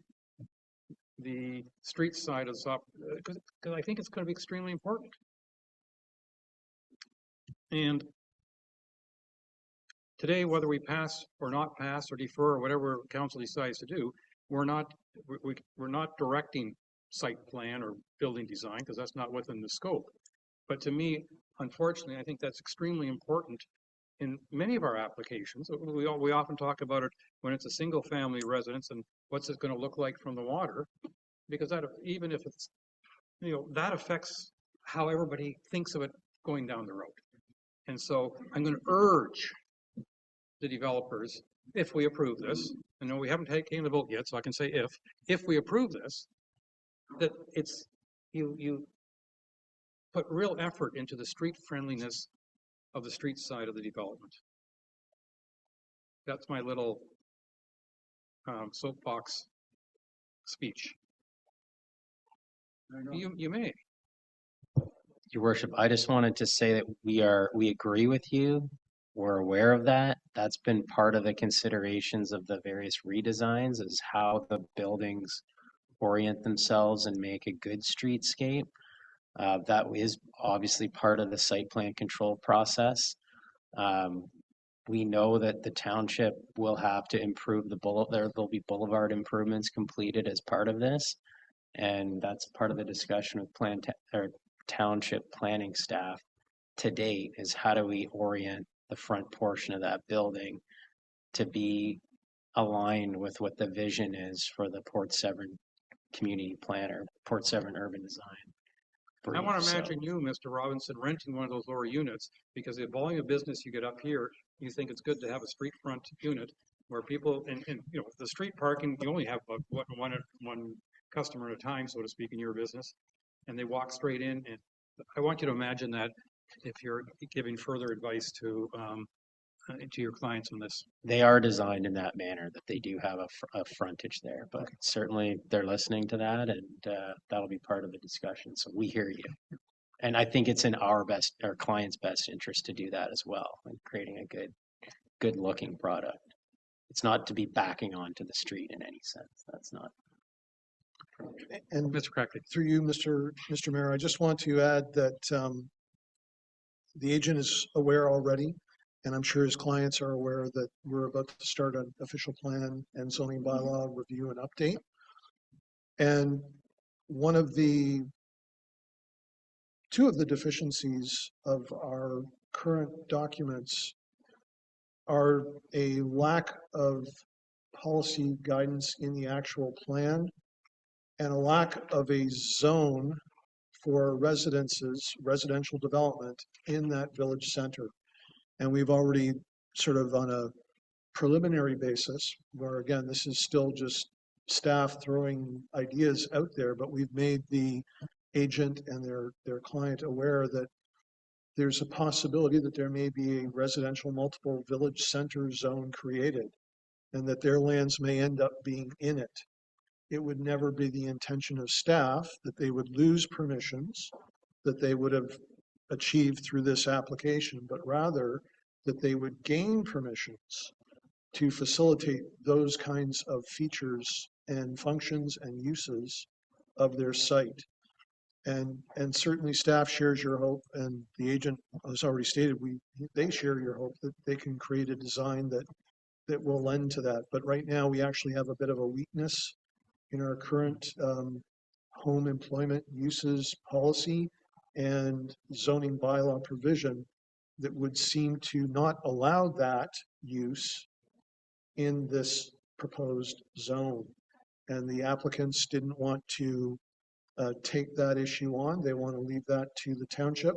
[SPEAKER 1] the street side of the, because I think it's going to be extremely important. And today, whether we pass or not pass or defer or whatever council decides to do, we're not directing site plan or building design because that's not within the scope. But to me, unfortunately, I think that's extremely important in many of our applications. We often talk about it when it's a single family residence and what's it going to look like from the water, because that, even if it's, that affects how everybody thinks of it going down the road. And so I'm going to urge the developers, if we approve this, I know we haven't taken the vote yet, so I can say if we approve this, that it's, you put real effort into the street friendliness of the street side of the development. That's my little soapbox speech. You may.
[SPEAKER 15] Your Worship, I just wanted to say that we agree with you. We're aware of that. That's been part of the considerations of the various redesigns, is how the buildings orient themselves and make a good streetscape. That is obviously part of the site plan control process. We know that the township will have to improve there'll be boulevard improvements completed as part of this. And that's part of the discussion with township planning staff to date, is how do we orient the front portion of that building to be aligned with what the vision is for the Port Severn community plan or Port Severn urban design.
[SPEAKER 1] I want to imagine you, Mr. Robinson, renting one of those lower units, because the volume of business you get up here, you think it's good to have a street front unit where people, and the street parking, you only have one customer at a time, so to speak, in your business, and they walk straight in. And I want you to imagine that if you're giving further advice to your clients on this.
[SPEAKER 15] They are designed in that manner, that they do have a frontage there, but certainly they're listening to that, and that'll be part of the discussion. So we hear you. And I think it's in our client's best interest to do that as well, and creating a good looking product. It's not to be backing onto the street in any sense. That's not.
[SPEAKER 5] And
[SPEAKER 1] Mr. Crackley,
[SPEAKER 5] through you, Mr. Mayor, I just want to add that the agent is aware already, and I'm sure his clients are aware that we're about to start an official plan and zoning bylaw review and update. And two of the deficiencies of our current documents are a lack of policy guidance in the actual plan and a lack of a zone for residential development in that village center. And we've already sort of on a preliminary basis, where again, this is still just staff throwing ideas out there, but we've made the agent and their client aware that there's a possibility that there may be a residential multiple village center zone created, and that their lands may end up being in it. It would never be the intention of staff that they would lose permissions that they would have achieved through this application, but rather that they would gain permissions to facilitate those kinds of features and functions and uses of their site. And certainly staff shares your hope, and the agent has already stated they share your hope that they can create a design that will lend to that. But right now we actually have a bit of a weakness in our current home employment uses policy and zoning bylaw provision that would seem to not allow that use in this proposed zone. And the applicants didn't want to take that issue on. They want to leave that to the township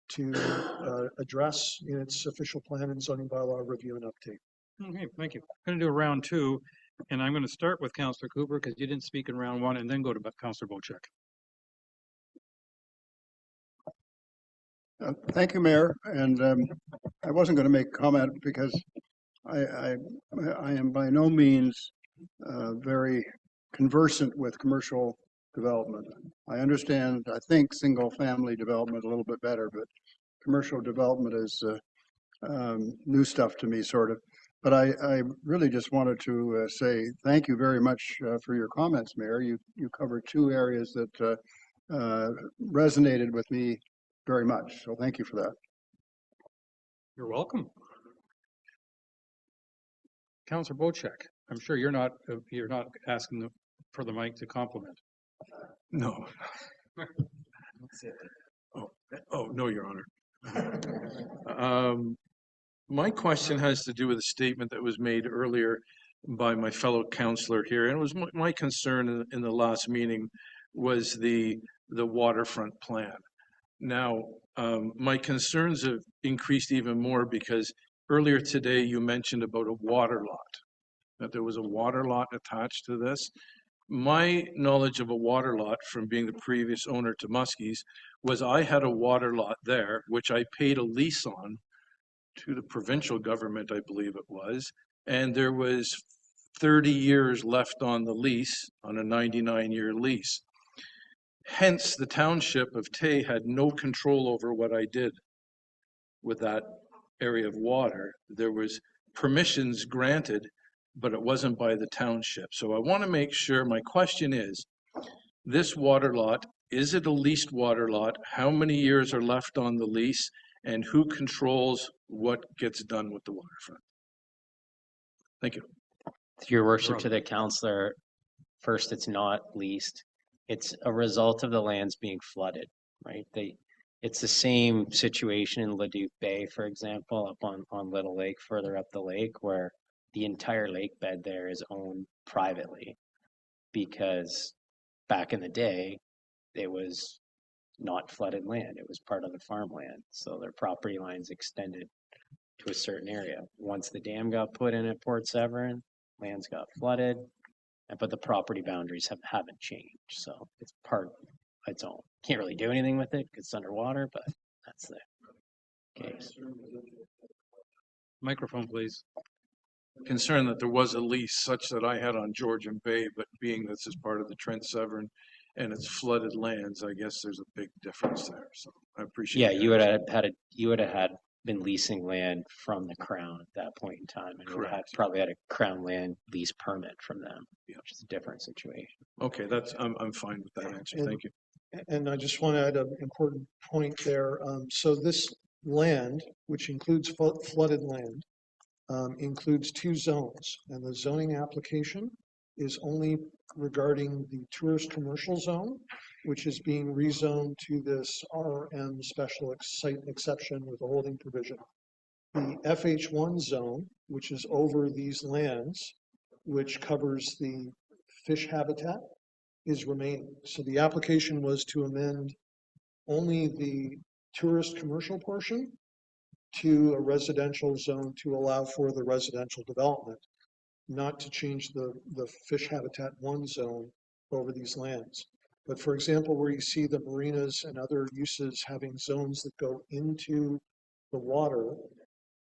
[SPEAKER 5] to address in its official plan and zoning bylaw review and update.
[SPEAKER 1] Okay, thank you. I'm going to do round two, and I'm going to start with Councillor Cooper because you didn't speak in round one, and then go to Councillor Bochek.
[SPEAKER 13] Thank you, Mayor. And I wasn't going to make a comment because I am by no means very conversant with commercial development. I understand, I think, single-family development a little bit better, but commercial development is new stuff to me, sort of. But I really just wanted to say thank you very much for your comments, Mayor. You covered two areas that resonated with me very much. So thank you for that.
[SPEAKER 1] You're welcome. Councillor Bocek, I'm sure you're not asking for the mic to compliment.
[SPEAKER 18] No. Oh, no, Your Honor. My question has to do with a statement that was made earlier by my fellow councillor here, and it was my concern in the last meeting was the waterfront plan. Now, my concerns have increased even more because earlier today you mentioned about a water lot, that there was a water lot attached to this. My knowledge of a water lot from being the previous owner to Muskie's was I had a water lot there, which I paid a lease on to the provincial government, I believe it was, and there was 30 years left on the lease, on a 99-year lease. Hence, the township of Tay had no control over what I did with that area of water. There was permissions granted, but it wasn't by the township. So I want to make sure, my question is, this water lot, is it a leased water lot? How many years are left on the lease? And who controls what gets done with the waterfront? Thank you.
[SPEAKER 15] Your worship, to the councillor, first, it's not leased. It's a result of the lands being flooded, right? It's the same situation in Leduc Bay, for example, up on Little Lake, further up the lake, where the entire lake bed there is owned privately because back in the day, it was not flooded land. It was part of the farmland. So their property lines extended to a certain area. Once the dam got put in at Port Severn, lands got flooded, but the property boundaries haven't changed. So it's part of its own. Can't really do anything with it because it's underwater, but that's the case.
[SPEAKER 1] Microphone, please.
[SPEAKER 18] Concerned that there was a lease such that I had on Georgian Bay, but being this is part of the Trent Severn and it's flooded lands, I guess there's a big difference there. So I appreciate.
[SPEAKER 15] Yeah, you would have had been leasing land from the Crown at that point in time, and would have probably had a Crown land lease permit from them, which is a different situation.
[SPEAKER 18] Okay, I'm fine with that answer. Thank you.
[SPEAKER 5] And I just want to add an important point there. So this land, which includes flooded land, includes two zones, and the zoning application is only regarding the tourist commercial zone, which is being rezoned to this RM special site exception with a holding provision. The FH1 zone, which is over these lands, which covers the fish habitat, is remaining. So the application was to amend only the tourist commercial portion to a residential zone to allow for the residential development, not to change the fish habitat 1 zone over these lands. But for example, where you see the marinas and other uses having zones that go into the water,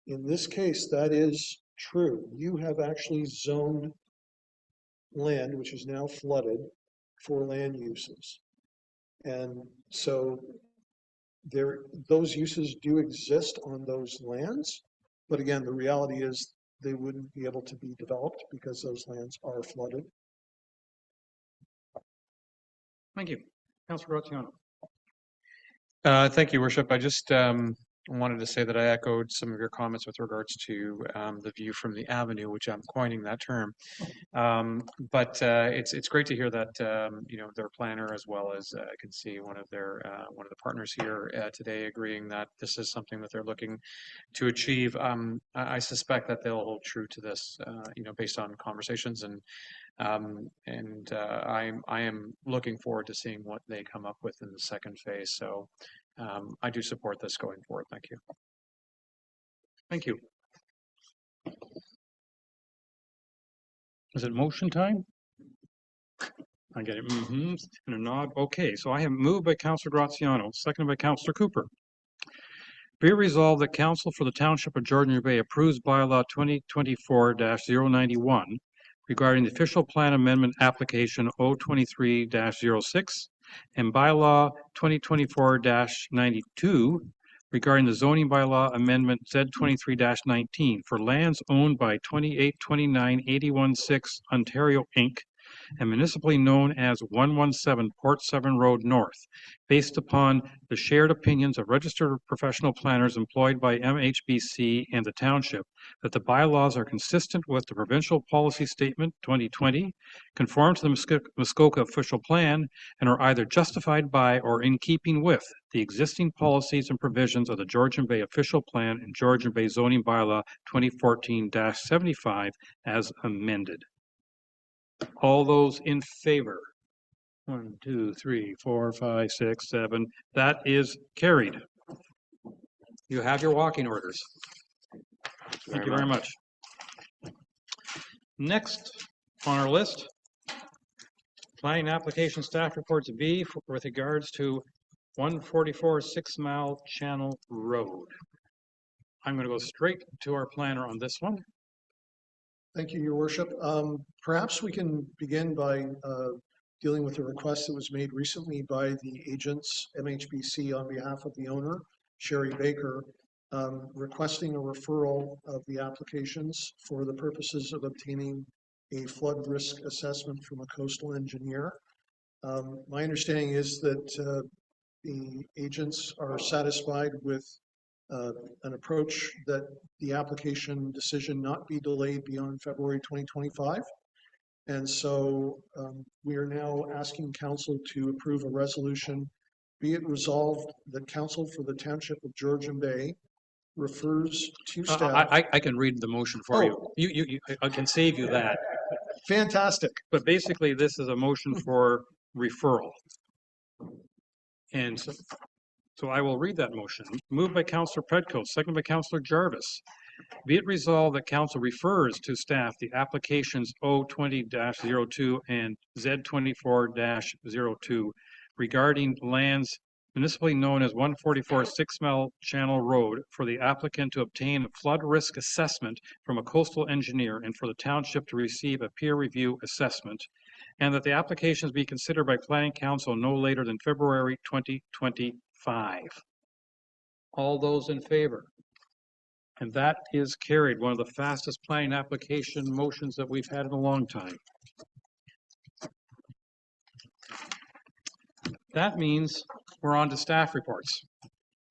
[SPEAKER 5] in this case, that is true. You have actually zoned land, which is now flooded, for land uses. And so those uses do exist on those lands, but again, the reality is they wouldn't be able to be developed because those lands are flooded.
[SPEAKER 1] Thank you. Councillor Graziano.
[SPEAKER 9] Thank you, Worship. I just wanted to say that I echoed some of your comments with regards to the view from the avenue, which I'm coining that term. But it's great to hear that their planner, as well as I can see one of the partners here today, agreeing that this is something that they're looking to achieve. I suspect that they'll hold true to this, based on conversations, and I am looking forward to seeing what they come up with in the second phase. So I do support this going forward. Thank you.
[SPEAKER 1] Thank you. Is it motion time? I get it. And a nod. Okay, so I have moved by Councillor Graziano, seconded by Councillor Cooper, Be it resolved that Council for the Township of Georgian Bay approves bylaw 2024-091 regarding the official plan amendment application 023-06 and bylaw 2024-92 regarding the zoning bylaw amendment Z23-19 for lands owned by 2829-816 Ontario Inc. and municipally known as 117 Port Severn Road North, based upon the shared opinions of registered professional planners employed by MHBC and the township, that the bylaws are consistent with the provincial policy statement 2020, conform to the Muskoka official plan, and are either justified by or in keeping with the existing policies and provisions of the Georgian Bay official plan and Georgian Bay zoning bylaw 2014-75 as amended. All those in favor? 1, 2, 3, 4, 5, 6, 7. That is carried. You have your walking orders. Thank you very much. Next on our list, planning application staff reports B with regards to 144 6 Mile Channel Road. I'm going to go straight to our planner on this one.
[SPEAKER 5] Thank you, Your Worship. Perhaps we can begin by dealing with a request that was made recently by the agents, MHBC, on behalf of the owner, Sherry Baker, requesting a referral of the applications for the purposes of obtaining a flood risk assessment from a coastal engineer. My understanding is that the agents are satisfied with an approach that the application decision not be delayed beyond February 2025. And so we are now asking council to approve a resolution. Be it resolved that council for the Township of Georgian Bay refers to staff.
[SPEAKER 1] I can read the motion for you. I can save you that.
[SPEAKER 5] Fantastic.
[SPEAKER 1] But basically, this is a motion for referral. And so I will read that motion. Moved by Councillor Predko, seconded by Councillor Jarvis. Be it resolved that council refers to staff the applications O20-02 and Z24-02 regarding lands municipally known as 144 6 Mile Channel Road for the applicant to obtain a flood risk assessment from a coastal engineer and for the township to receive a peer review assessment, and that the applications be considered by Planning Council no later than February 2025. All those in favor? And that is carried, one of the fastest planning application motions that we've had in a long time. That means we're on to staff reports.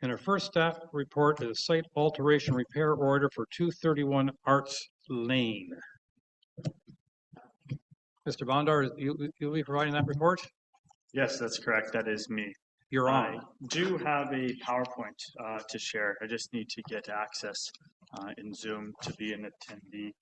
[SPEAKER 1] And our first staff report is site alteration repair order for 231 Arts Lane. Mr. Bondar, you'll be providing that report?
[SPEAKER 8] Yes, that's correct. That is me.
[SPEAKER 1] You're on.
[SPEAKER 8] I do have a PowerPoint to share. I just need to get access in Zoom to be an attendee.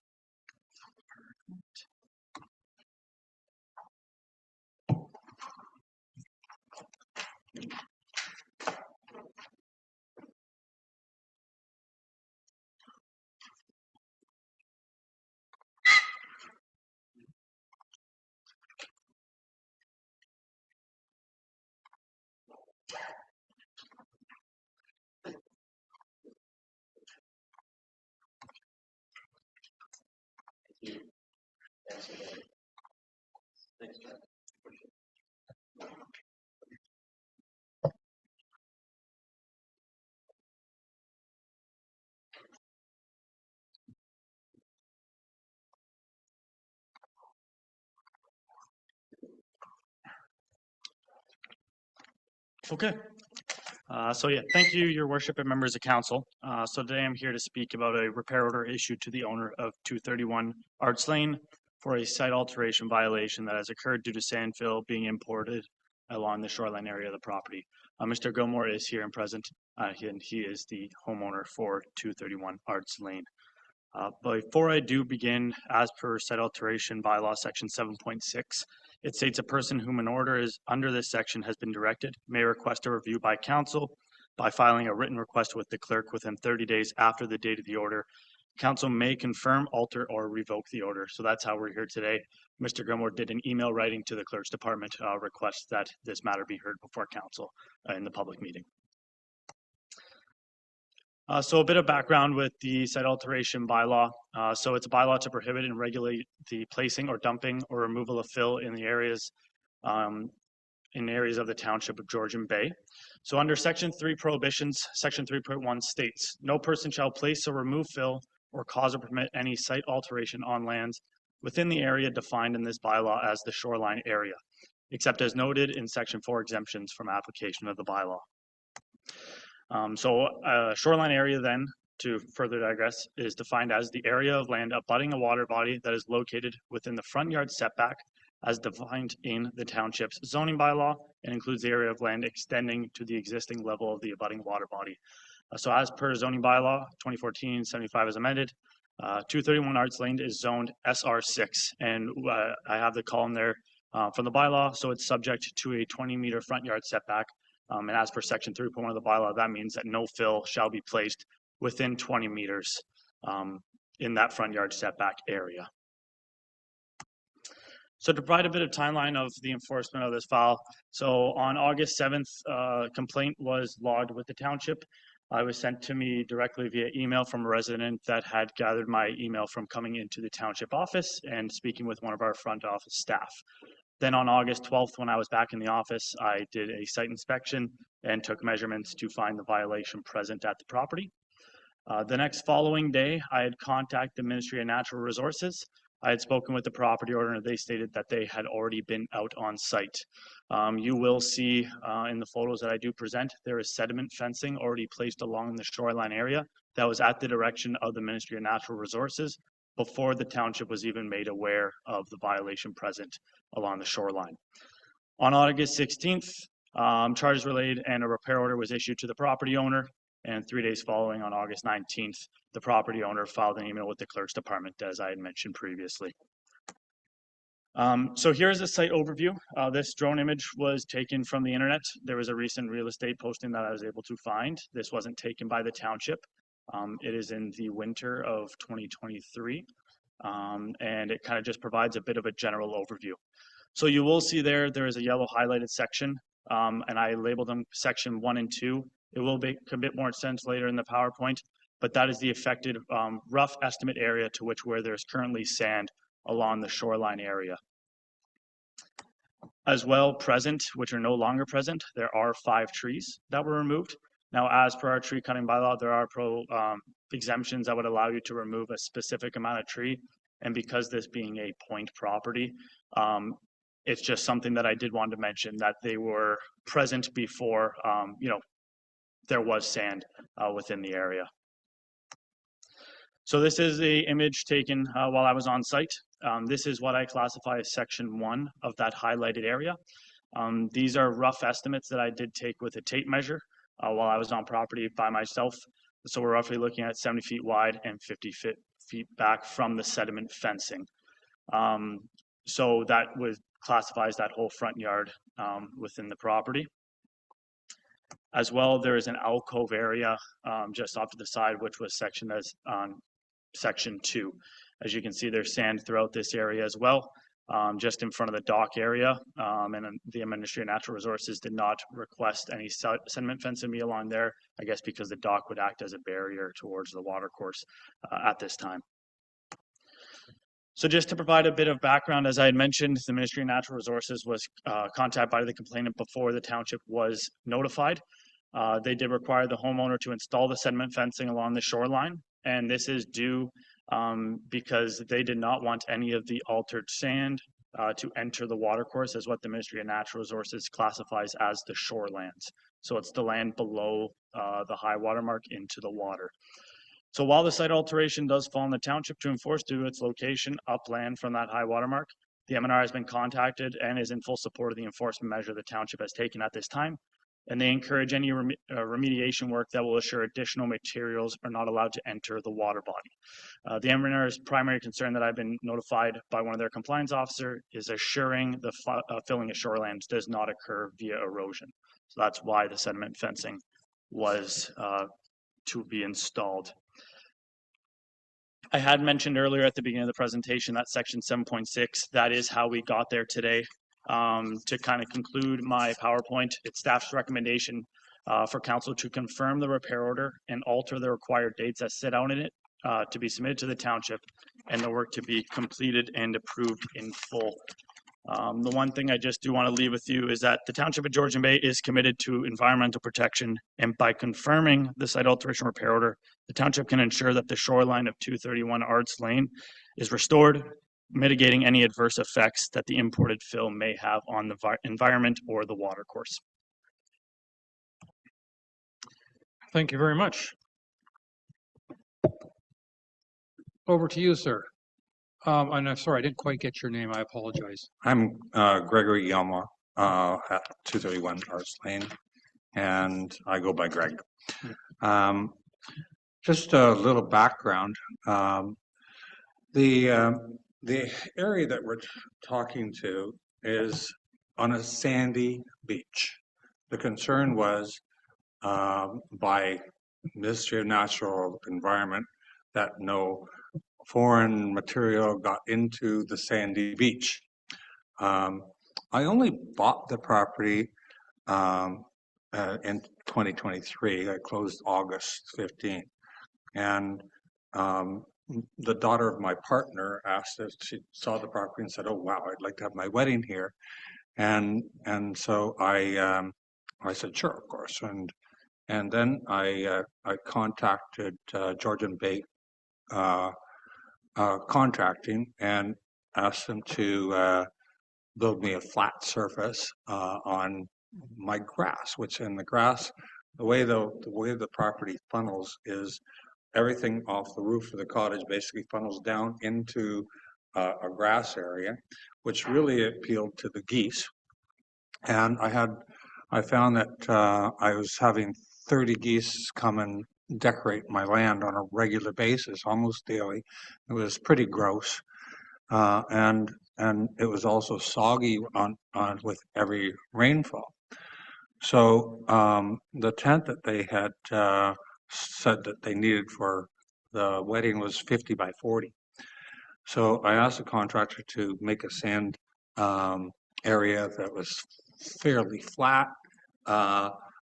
[SPEAKER 8] Okay. So yeah, thank you, Your Worship and members of council. So today I'm here to speak about a repair order issued to the owner of 231 Arts Lane for a site alteration violation that has occurred due to sand fill being imported along the shoreline area of the property. Mr. Gilmore is here and present, and he is the homeowner for 231 Arts Lane. Before I do begin, as per site alteration bylaw section 7.6, it states a person whom an order is under this section has been directed may request a review by council by filing a written request with the clerk within 30 days after the date of the order. Council may confirm, alter, or revoke the order. So that's how we're here today. Mr. Gilmore did an email writing to the clerk's department request that this matter be heard before council in the public meeting. So a bit of background with the site alteration bylaw. So it's a bylaw to prohibit and regulate the placing or dumping or removal of fill in the areas of the township of Georgian Bay. So under Section 3 prohibitions, Section 3.1 states, no person shall place or remove fill or cause or permit any site alteration on lands within the area defined in this bylaw as the shoreline area, except as noted in Section 4 exemptions from application of the bylaw. Shoreline area then, to further digress, is defined as the area of land abutting a water body that is located within the front yard setback as defined in the township's zoning bylaw and includes the area of land extending to the existing level of the abutting water body. So as per zoning bylaw 2014-75 as amended, 231 Arts Lane is zoned SR6, and I have the column there from the bylaw, so it's subject to a 20-meter front yard setback. And as per Section 3.1 of the bylaw, that means that no fill shall be placed within 20 meters in that front yard setback area. So to provide a bit of timeline of the enforcement of this file, so on August 7th, a complaint was logged with the township. It was sent to me directly via email from a resident that had gathered my email from coming into the township office and speaking with one of our front office staff. Then on August 12th, when I was back in the office, I did a site inspection and took measurements to find the violation present at the property. The next following day, I had contacted the Ministry of Natural Resources. I had spoken with the property owner, and they stated that they had already been out on site. You will see in the photos that I do present, there is sediment fencing already placed along the shoreline area that was at the direction of the Ministry of Natural Resources before the township was even made aware of the violation present along the shoreline. On August 16th, charges relayed and a repair order was issued to the property owner. And 3 days following, on August 19th, the property owner filed an email with the clerk's department, as I had mentioned previously. So here's a site overview. This drone image was taken from the internet. There was a recent real estate posting that I was able to find. This wasn't taken by the township. It is in the winter of 2023. And it kind of just provides a bit of a general overview. So you will see there is a yellow highlighted section, and I labeled them section 1 and 2. It will make a bit more sense later in the PowerPoint, but that is the affected rough estimate area to where there's currently sand along the shoreline area. As well, present, which are no longer present, there are 5 trees that were removed. Now, as per our tree cutting bylaw, there are exemptions that would allow you to remove a specific amount of tree. And because this being a point property, it's just something that I did want to mention, that they were present before, there was sand within the area. So this is the image taken while I was on site. This is what I classify as section 1 of that highlighted area. These are rough estimates that I did take with a tape measure while I was on property by myself. So we're roughly looking at 70 feet wide and 50 feet back from the sediment fencing. So that classifies that whole front yard within the property. As well, there is an alcove area just off to the side, which was sectioned as on section 2. As you can see, there's sand throughout this area as well, just in front of the dock area. And the Ministry of Natural Resources did not request any sediment fencing be along there, I guess because the dock would act as a barrier towards the watercourse at this time. So just to provide a bit of background, as I had mentioned, the Ministry of Natural Resources was contacted by the complainant before the township was notified. They did require the homeowner to install the sediment fencing along the shoreline, and this is due because they did not want any of the altered sand to enter the watercourse, as what the Ministry of Natural Resources classifies as the shorelands. So it's the land below the high water mark into the water. So while the site alteration does fall on the township to enforce due to its location upland from that high water mark, the MNR has been contacted and is in full support of the enforcement measure the township has taken at this time. And they encourage any remediation work that will assure additional materials are not allowed to enter the water body. The MNR's primary concern that I've been notified by one of their compliance officers is assuring the filling of shorelands does not occur via erosion. So that's why the sediment fencing was to be installed. I had mentioned earlier at the beginning of the presentation that section 7.6, that is how we got there today. To kind of conclude my PowerPoint, it's staff's recommendation for council to confirm the repair order and alter the required dates as set out in it to be submitted to the township and the work to be completed and approved in full. The one thing I just do want to leave with you is that the Township of Georgian Bay is committed to environmental protection, and by confirming the site alteration repair order, the township can ensure that the shoreline of 231 Arts Lane is restored, mitigating any adverse effects that the imported fill may have on the environment or the water course.
[SPEAKER 1] Thank you very much. Over to you, sir. And I'm sorry, I didn't quite get your name. I apologize.
[SPEAKER 14] I'm Gregory Yama at 231 Arts Lane, and I go by Greg. Just a little background. The area that we're talking to is on a sandy beach. The concern was by Ministry of Natural Environment that no foreign material got into the sandy beach. I only bought the property in 2023. I closed August 15th. And the daughter of my partner asked if she saw the property and said, "Oh, wow, I'd like to have my wedding here." And so I said, "Sure, of course." And then I contacted Georgian Bay contracting and asked them to build me a flat surface on my grass, which in the grass, the way the property funnels is everything off the roof of the cottage basically funnels down into a grass area, which really appealed to the geese. And I found that I was having 30 geese come and decorate my land on a regular basis, almost daily. It was pretty gross, and it was also soggy on with every rainfall. So the tent that they had said that they needed for the wedding was 50 by 40. So I asked the contractor to make a sand area that was fairly flat,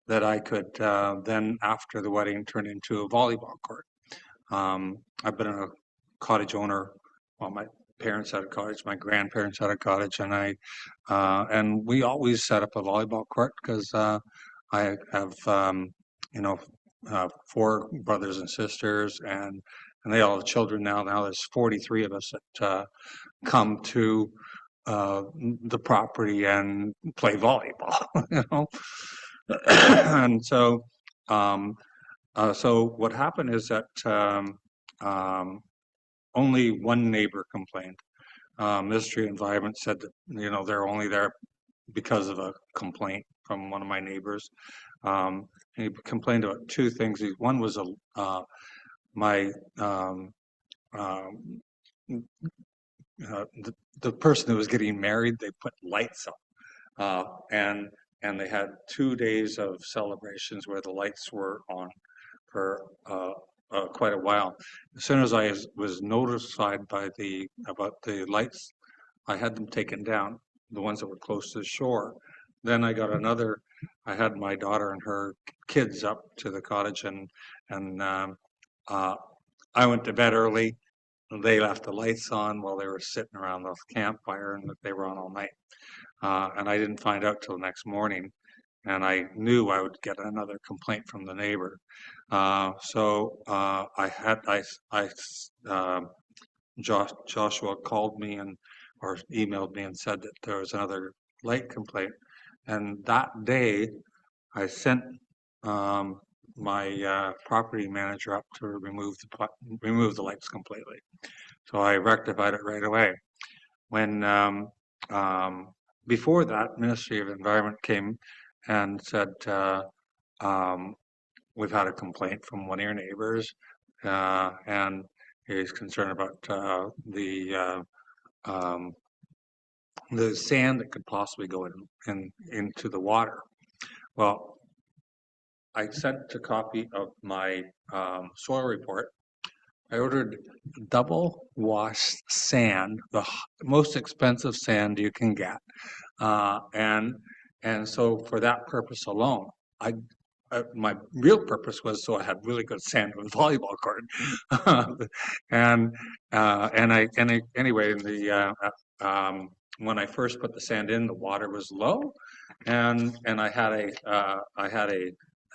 [SPEAKER 14] that I could then, after the wedding, turn into a volleyball court. I've been a cottage owner. Well, my parents had a cottage, my grandparents had a cottage, and we always set up a volleyball court because I have, 4 brothers and sisters, and they all have children now. Now there's 43 of us that come to the property and play volleyball, and so what happened is that only one neighbor complained. Ministry of Environment said that they're only there because of a complaint from one of my neighbors. He complained about 2 things. One was the person who was getting married. They put lights up, and they had 2 days of celebrations where the lights were on for quite a while. As soon as I was notified about the lights, I had them taken down, the ones that were close to the shore. Then I had my daughter and her kids up to the cottage, and I went to bed early. They left the lights on while they were sitting around the campfire, and they were on all night. And I didn't find out till the next morning, and I knew I would get another complaint from the neighbor. So Joshua called me or emailed me and said that there was another light complaint. And that day, I sent my property manager up to remove the lights completely. So I rectified it right away. When before that, Ministry of Environment came and said, we've had a complaint from one of your neighbors, and he's concerned about the sand that could possibly go into the water. Well, I sent a copy of my soil report. I ordered double washed sand, the most expensive sand you can get, and so for that purpose alone, my real purpose was so I had really good sand on the volleyball court. Anyway, when I first put the sand in, the water was low, and I had a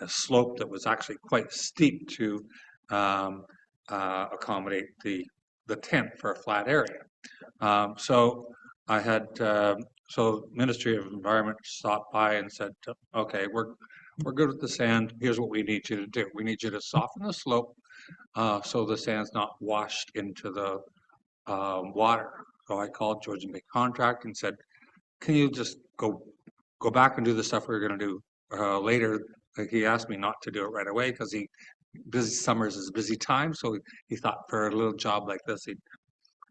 [SPEAKER 14] slope that was actually quite steep to accommodate the tent for a flat area. So I had so Ministry of Environment stopped by and said, okay, we're good with the sand. Here's what we need you to do. We need you to soften the slope so the sand's not washed into the water. So I called Georgian Bay Contract and said, can you just go back and do the stuff we were going to do later? Like, he asked me not to do it right away because busy summers is a busy time. So he thought for a little job like this, he'd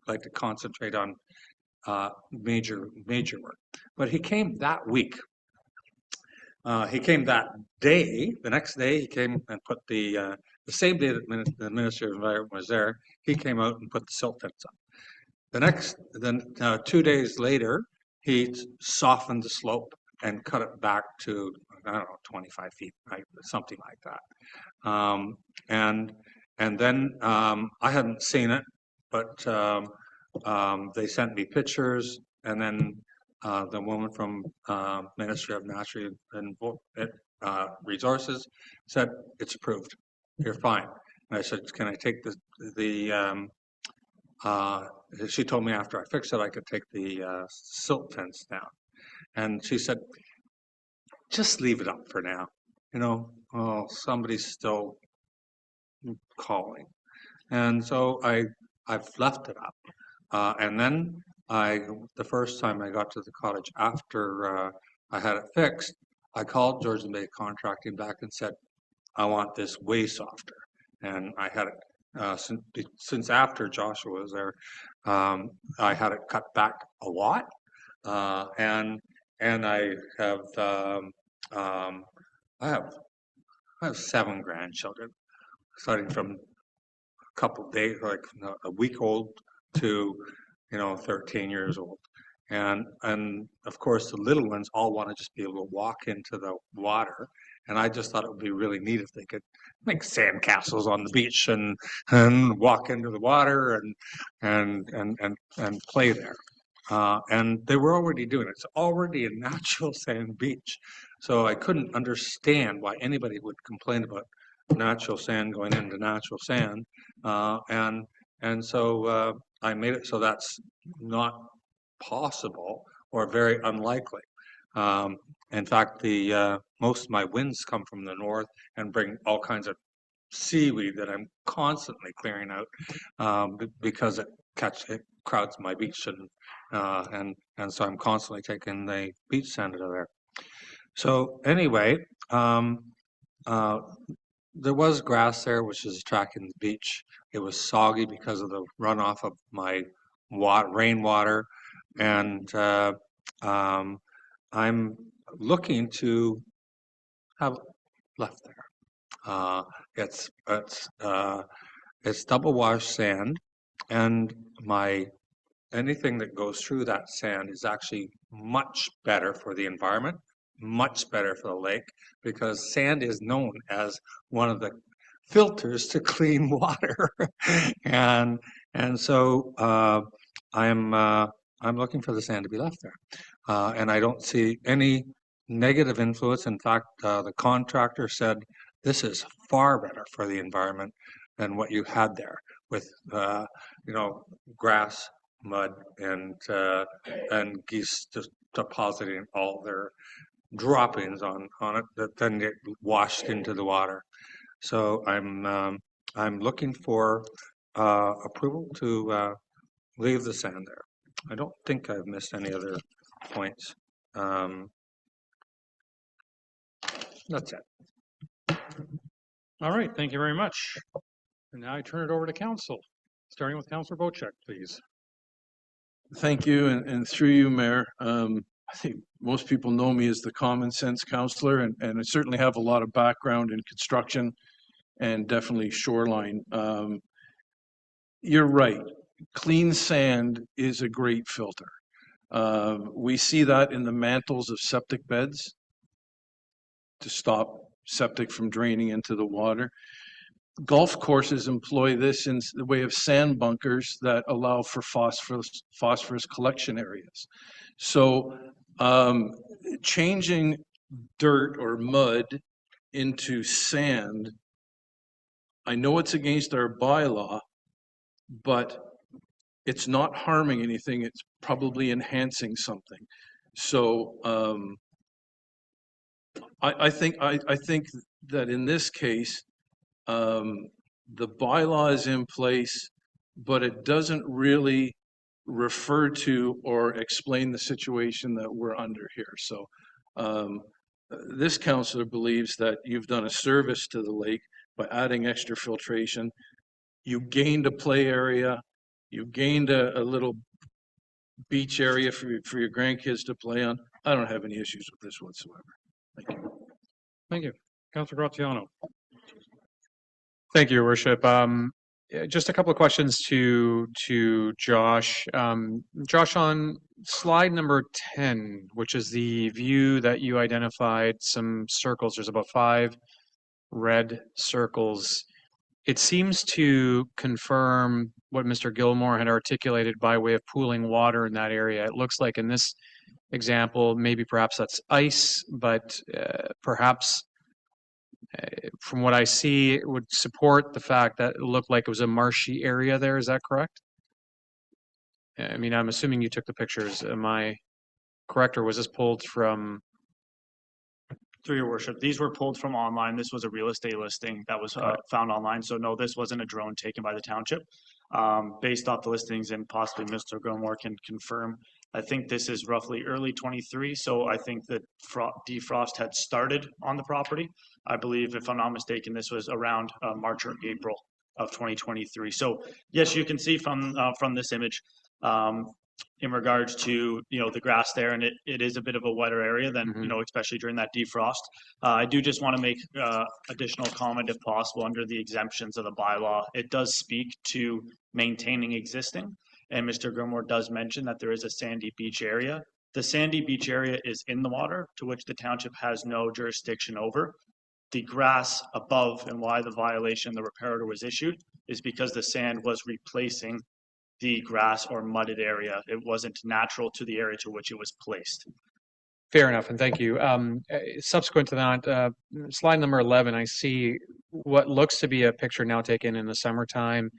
[SPEAKER 14] like to concentrate on major work. But he came that week. He came that day. The next day, he came and put the same day that the Minister of Environment was there. He came out and put the silt fence up. Then 2 days later, he softened the slope and cut it back to, I don't know, 25 feet, right? Something like that. And then I hadn't seen it, but they sent me pictures, and then the woman from Ministry of Natural Resources said, it's approved. You're fine. And I said, can I take she told me after I fixed it, I could take the silt fence down. And she said, just leave it up for now. Somebody's still calling. And so I've left it up. And then the first time I got to the cottage after I had it fixed, I called Georgian Bay Contracting back and said, I want this way softer. And I had it since after Joshua was there, I had it cut back a lot. And I have 7 grandchildren, starting from a couple of days, like a week old to 13 years old. And of course, the little ones all want to just be able to walk into the water. And I just thought it would be really neat if they could make sand castles on the beach and walk into the water and play there. And they were already doing it. It's already a natural sand beach. So I couldn't understand why anybody would complain about natural sand going into natural sand. And so I made it so that's not possible or very unlikely. In fact, most of my winds come from the north and bring all kinds of seaweed that I'm constantly clearing out because it crowds my beach, and so I'm constantly taking the beach sand out of there. So anyway, there was grass there, which is attracting the beach. It was soggy because of the runoff of my rainwater, and I'm looking to have left there. It's double wash sand, and anything that goes through that sand is actually much better for the environment, much better for the lake, because sand is known as one of the filters to clean water. and so I'm looking for the sand to be left there. And I don't see any negative influence. In fact, the contractor said this is far better for the environment than what you had there with grass, mud, and geese just depositing all their droppings on it that then get washed into the water. So I'm looking for approval to leave the sand there. I don't think I've missed any other points. That's it.
[SPEAKER 1] All right, thank you very much. And now I turn it over to council, starting with Councillor Bochek, please.
[SPEAKER 18] Thank you, and through you, Mayor. I think most people know me as the common sense councillor, and I certainly have a lot of background in construction and definitely shoreline. You're right. Clean sand is a great filter. We see that in the mantles of septic beds to stop septic from draining into the water. Golf courses employ this in the way of sand bunkers that allow for phosphorus collection areas. So changing dirt or mud into sand, I know it's against our bylaw, but it's not harming anything. It's probably enhancing something. So I think that in this case, the bylaw is in place, but it doesn't really refer to or explain the situation that we're under here. So this councillor believes that you've done a service to the lake by adding extra filtration. You gained a play area. You gained a little beach area for your grandkids to play on. I don't have any issues with this whatsoever. Thank you.
[SPEAKER 1] Thank you. Councillor Graziano.
[SPEAKER 9] Thank you, Your Worship. Just a couple of questions to Josh. Josh, on slide number 10, which is the view that you identified some circles, there's about 5 red circles. It seems to confirm what Mr. Gilmore had articulated by way of pooling water in that area. It looks like in this example, maybe perhaps that's ice, but perhaps from what I see, it would support the fact that it looked like it was a marshy area there. Is that correct? I mean, I'm assuming you took the pictures. Am I correct, or was this pulled from?
[SPEAKER 8] Through your worship, these were pulled from online. This was a real estate listing that was found online. So no, this wasn't a drone taken by the township. Based off the listings, and possibly Mr. Gilmore can confirm, I think this is roughly early 23. So I think that defrost had started on the property. I believe, if I'm not mistaken, this was around March or April of 2023. So yes, you can see from this image, in regards to the grass there, and it is a bit of a wetter area than especially during that defrost. I do just want to make additional comment, if possible, under the exemptions of the bylaw. It does speak to maintaining existing, and Mr. Gilmore does mention that there is a sandy beach area. The sandy beach area is in the water, to which the township has no jurisdiction over. The grass above, and why the violation, the repair order was issued, is because the sand was replacing the grass or mudded area. It wasn't natural to the area to which it was placed.
[SPEAKER 9] Fair enough, and thank you. Subsequent to that, slide number 11, I see what looks to be a picture now taken in the summertime,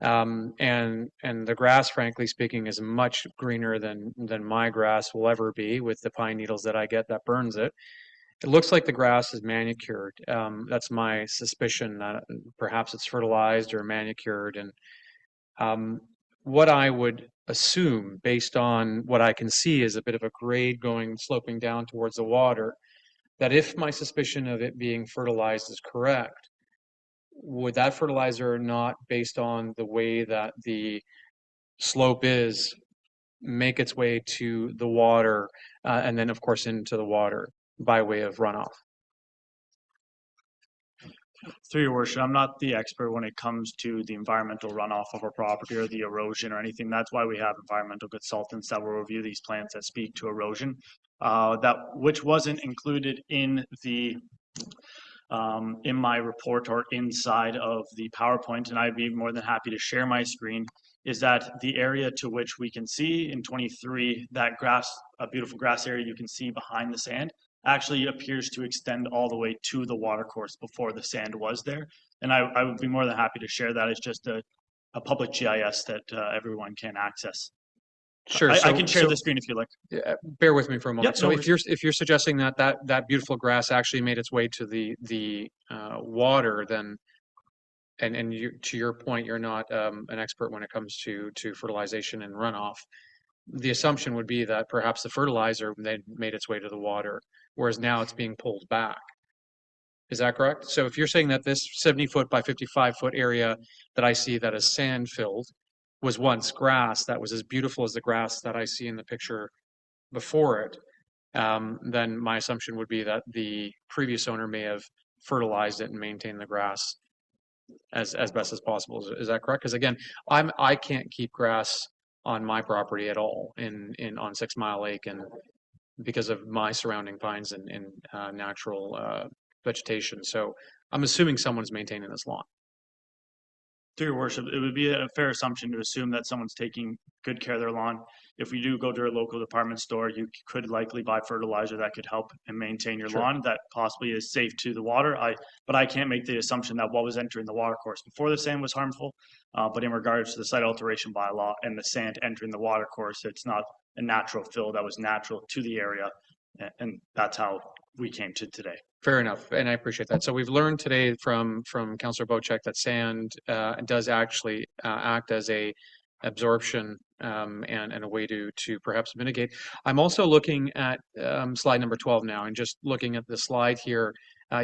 [SPEAKER 9] and the grass, frankly speaking, is much greener than my grass will ever be, with the pine needles that I get that burns it. It looks like the grass is manicured. That's my suspicion, that perhaps it's fertilized or manicured, and what I would assume, based on what I can see, is a bit of a grade sloping down towards the water, that if my suspicion of it being fertilized is correct, would that fertilizer not, based on the way that the slope is, make its way to the water, and then of course into the water by way of runoff?
[SPEAKER 8] Through your worship, I'm not the expert when it comes to the environmental runoff of our property or the erosion or anything. That's why we have environmental consultants that will review these plans that speak to erosion. Which wasn't included in the in my report or inside of the PowerPoint, and I'd be more than happy to share my screen, is that the area to which we can see in 23, that grass, a beautiful grass area you can see behind the sand, actually appears to extend all the way to the watercourse before the sand was there. And I would be more than happy to share that. It's just a public GIS that everyone can access.
[SPEAKER 9] Sure.
[SPEAKER 8] I can share the screen if you like.
[SPEAKER 9] Bear with me for a moment.
[SPEAKER 8] Yep,
[SPEAKER 9] So
[SPEAKER 8] no
[SPEAKER 9] if you're suggesting that beautiful grass actually made its way to the water, then and to your point, you're not an expert when it comes to fertilization and runoff. The assumption would be that perhaps the fertilizer made its way to the water, whereas now it's being pulled back. Is that correct? So if you're saying that this 70-foot by 55-foot area that I see that is sand filled was once grass that was as beautiful as the grass that I see in the picture before it, then my assumption would be that the previous owner may have fertilized it and maintained the grass as best as possible. Is that correct? Because again, I can't keep grass on my property at all on 6 Mile Lake, and because of my surrounding pines and natural vegetation. So I'm assuming someone's maintaining this lawn.
[SPEAKER 8] To your worship, it would be a fair assumption to assume that someone's taking good care of their lawn. If you do go to a local department store, you could likely buy fertilizer that could help and maintain your lawn that possibly is safe to the water. But I can't make the assumption that what was entering the water course before the sand was harmful. But in regards to the site alteration bylaw and the sand entering the water course, it's not a natural fill that was natural to the area. And that's how we came to today.
[SPEAKER 9] Fair enough, and I appreciate that. So we've learned today from Councillor Bocek that sand does actually act as a absorption and a way to perhaps mitigate. I'm also looking at slide number 12 now, and just looking at the slide here,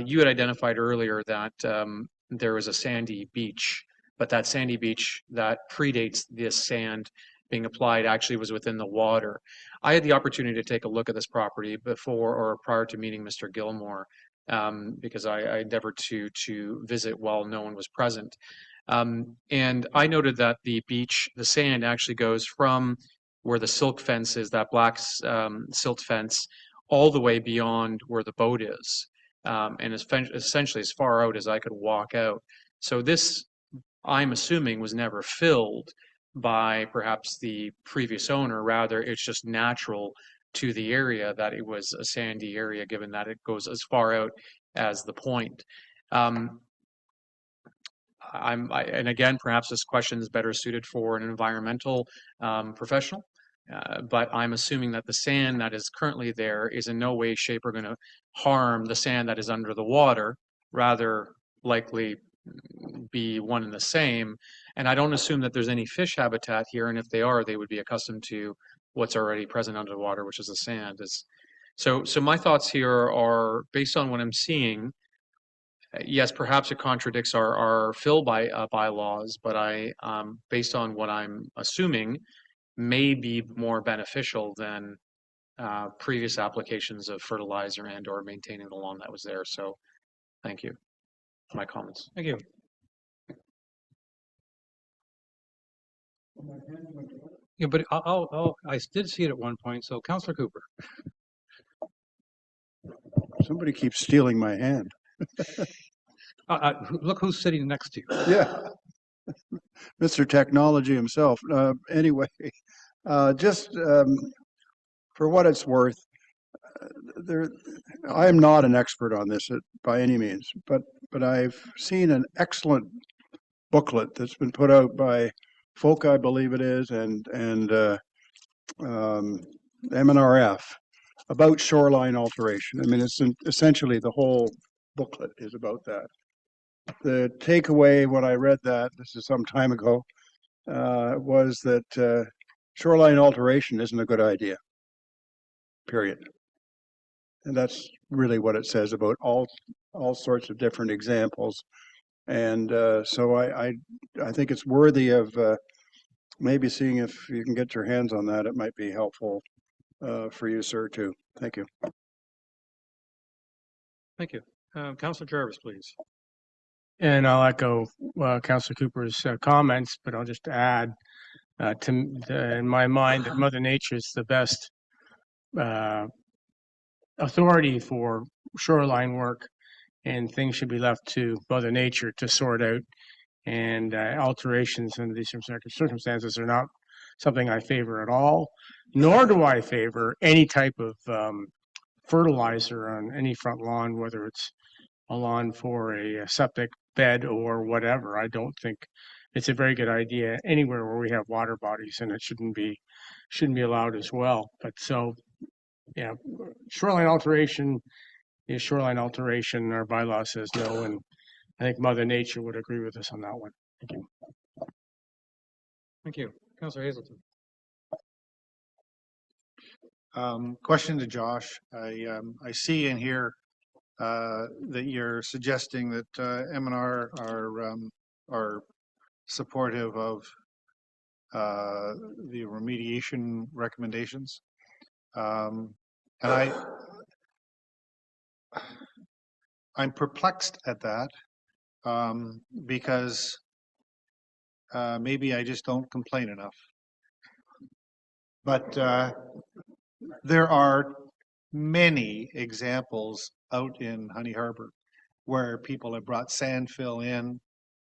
[SPEAKER 9] you had identified earlier that there was a sandy beach, but that sandy beach that predates this sand being applied actually was within the water. I had the opportunity to take a look at this property before or prior to meeting Mr. Gilmore, because I endeavored to visit while no one was present. And I noted that the beach, the sand actually goes from where the silk fence is, that black silt fence, all the way beyond where the boat is, and essentially as far out as I could walk out. So this, I'm assuming, was never filled by perhaps the previous owner. Rather, it's just natural to the area that it was a sandy area, given that it goes as far out as the point. And again, perhaps this question is better suited for an environmental professional, but I'm assuming that the sand that is currently there is in no way, shape, or going to harm the sand that is under the water, rather likely be one and the same. And I don't assume that there's any fish habitat here, and if they are, they would be accustomed to what's already present under the water, which is the sand. So my thoughts here are based on what I'm seeing. Yes, perhaps it contradicts our fill bylaws, but based on what I'm assuming, may be more beneficial than previous applications of fertilizer and or maintaining the lawn that was there. So thank you for my comments.
[SPEAKER 1] Thank you. Yeah, but I did see it at one point. So Councillor Cooper.
[SPEAKER 13] Somebody keeps stealing my hand.
[SPEAKER 1] Look who's sitting next to you.
[SPEAKER 13] Yeah. Mr. Technology himself. Anyway, just for what it's worth, I am not an expert on this by any means, but I've seen an excellent booklet that's been put out by Folk, I believe it is, and MNRF about shoreline alteration. I mean, it's essentially the whole booklet is about that. The takeaway when I read that, this is some time ago, was that shoreline alteration isn't a good idea, period. And that's really what it says about all sorts of different examples. And so I think it's worthy of maybe seeing if you can get your hands on that. It might be helpful for you, sir, too. Thank you.
[SPEAKER 1] Thank you. Councillor Jarvis, please.
[SPEAKER 4] And I'll echo Councillor Cooper's comments, but I'll just add in my mind that Mother Nature is the best authority for shoreline work, and things should be left to Mother Nature to sort out. And alterations under these circumstances are not something I favor at all, nor do I favor any type of fertilizer on any front lawn, whether it's a lawn for a septic bed or whatever. I don't think it's a very good idea anywhere where we have water bodies, and it shouldn't be allowed as well. But so, yeah, shoreline alteration is shoreline alteration. Our bylaw says no, and I think Mother Nature would agree with us on that one. Thank you.
[SPEAKER 1] Thank you. Councillor Hazelton.
[SPEAKER 10] Question to Josh. I see in here that you're suggesting that M&R are supportive of the remediation recommendations, and I'm perplexed at that because maybe I just don't complain enough. But there are many examples out in Honey Harbor where people have brought sand fill in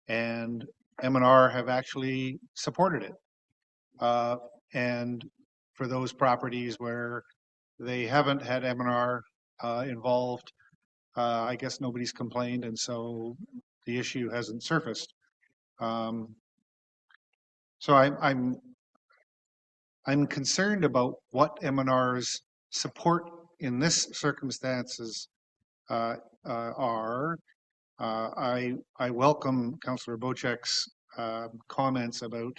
[SPEAKER 10] and M&R have actually supported it. And for those properties where they haven't had M&R involved, I guess nobody's complained, and so the issue hasn't surfaced. So I'm concerned about what M&R's support in this circumstances are. I welcome Councillor Bocek's comments about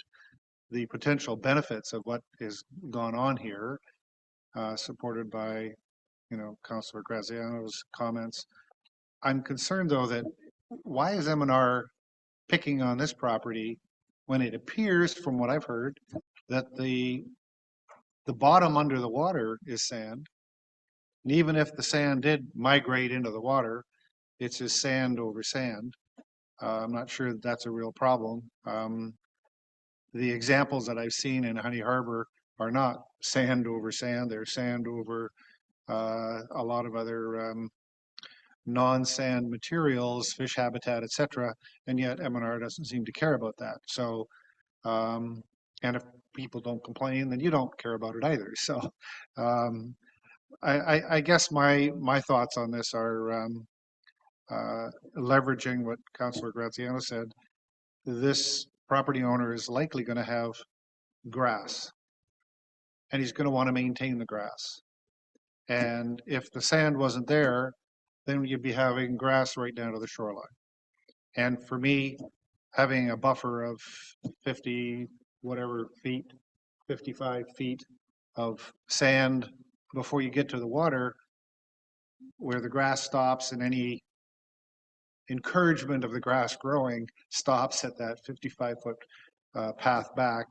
[SPEAKER 10] the potential benefits of what has gone on here, supported by, Councillor Graziano's comments. I'm concerned, though, that why is M&R picking on this property when it appears, from what I've heard, that the bottom under the water is sand, and even if the sand did migrate into the water, it's just sand over sand. I'm not sure that that's a real problem. The examples that I've seen in Honey Harbor are not sand over sand. They're sand over a lot of other non-sand materials, fish habitat, etc. And yet M&R doesn't seem to care about that. So, and if people don't complain, then you don't care about it either. So, I guess my thoughts on this are leveraging what Councillor Graziano said. This property owner is likely going to have grass, and he's going to want to maintain the grass. And if the sand wasn't there, then you'd be having grass right down to the shoreline. And for me, having a buffer of 50 whatever feet, 55 feet of sand before you get to the water, where the grass stops and any encouragement of the grass growing stops at that 55-foot path back.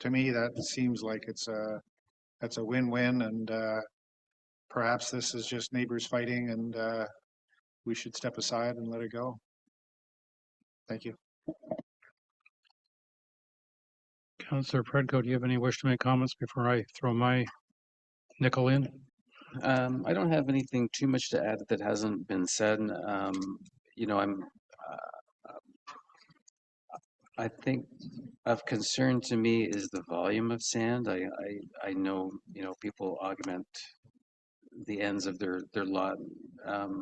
[SPEAKER 10] To me, that seems like it's a win-win, and perhaps this is just neighbors fighting, and we should step aside and let it go. Thank you.
[SPEAKER 1] Councillor Predko, do you have any wish to make comments before I throw my nickel in?
[SPEAKER 11] I don't have anything too much to add that hasn't been said. I think of concern to me is the volume of sand. I know, people augment the ends of their lot,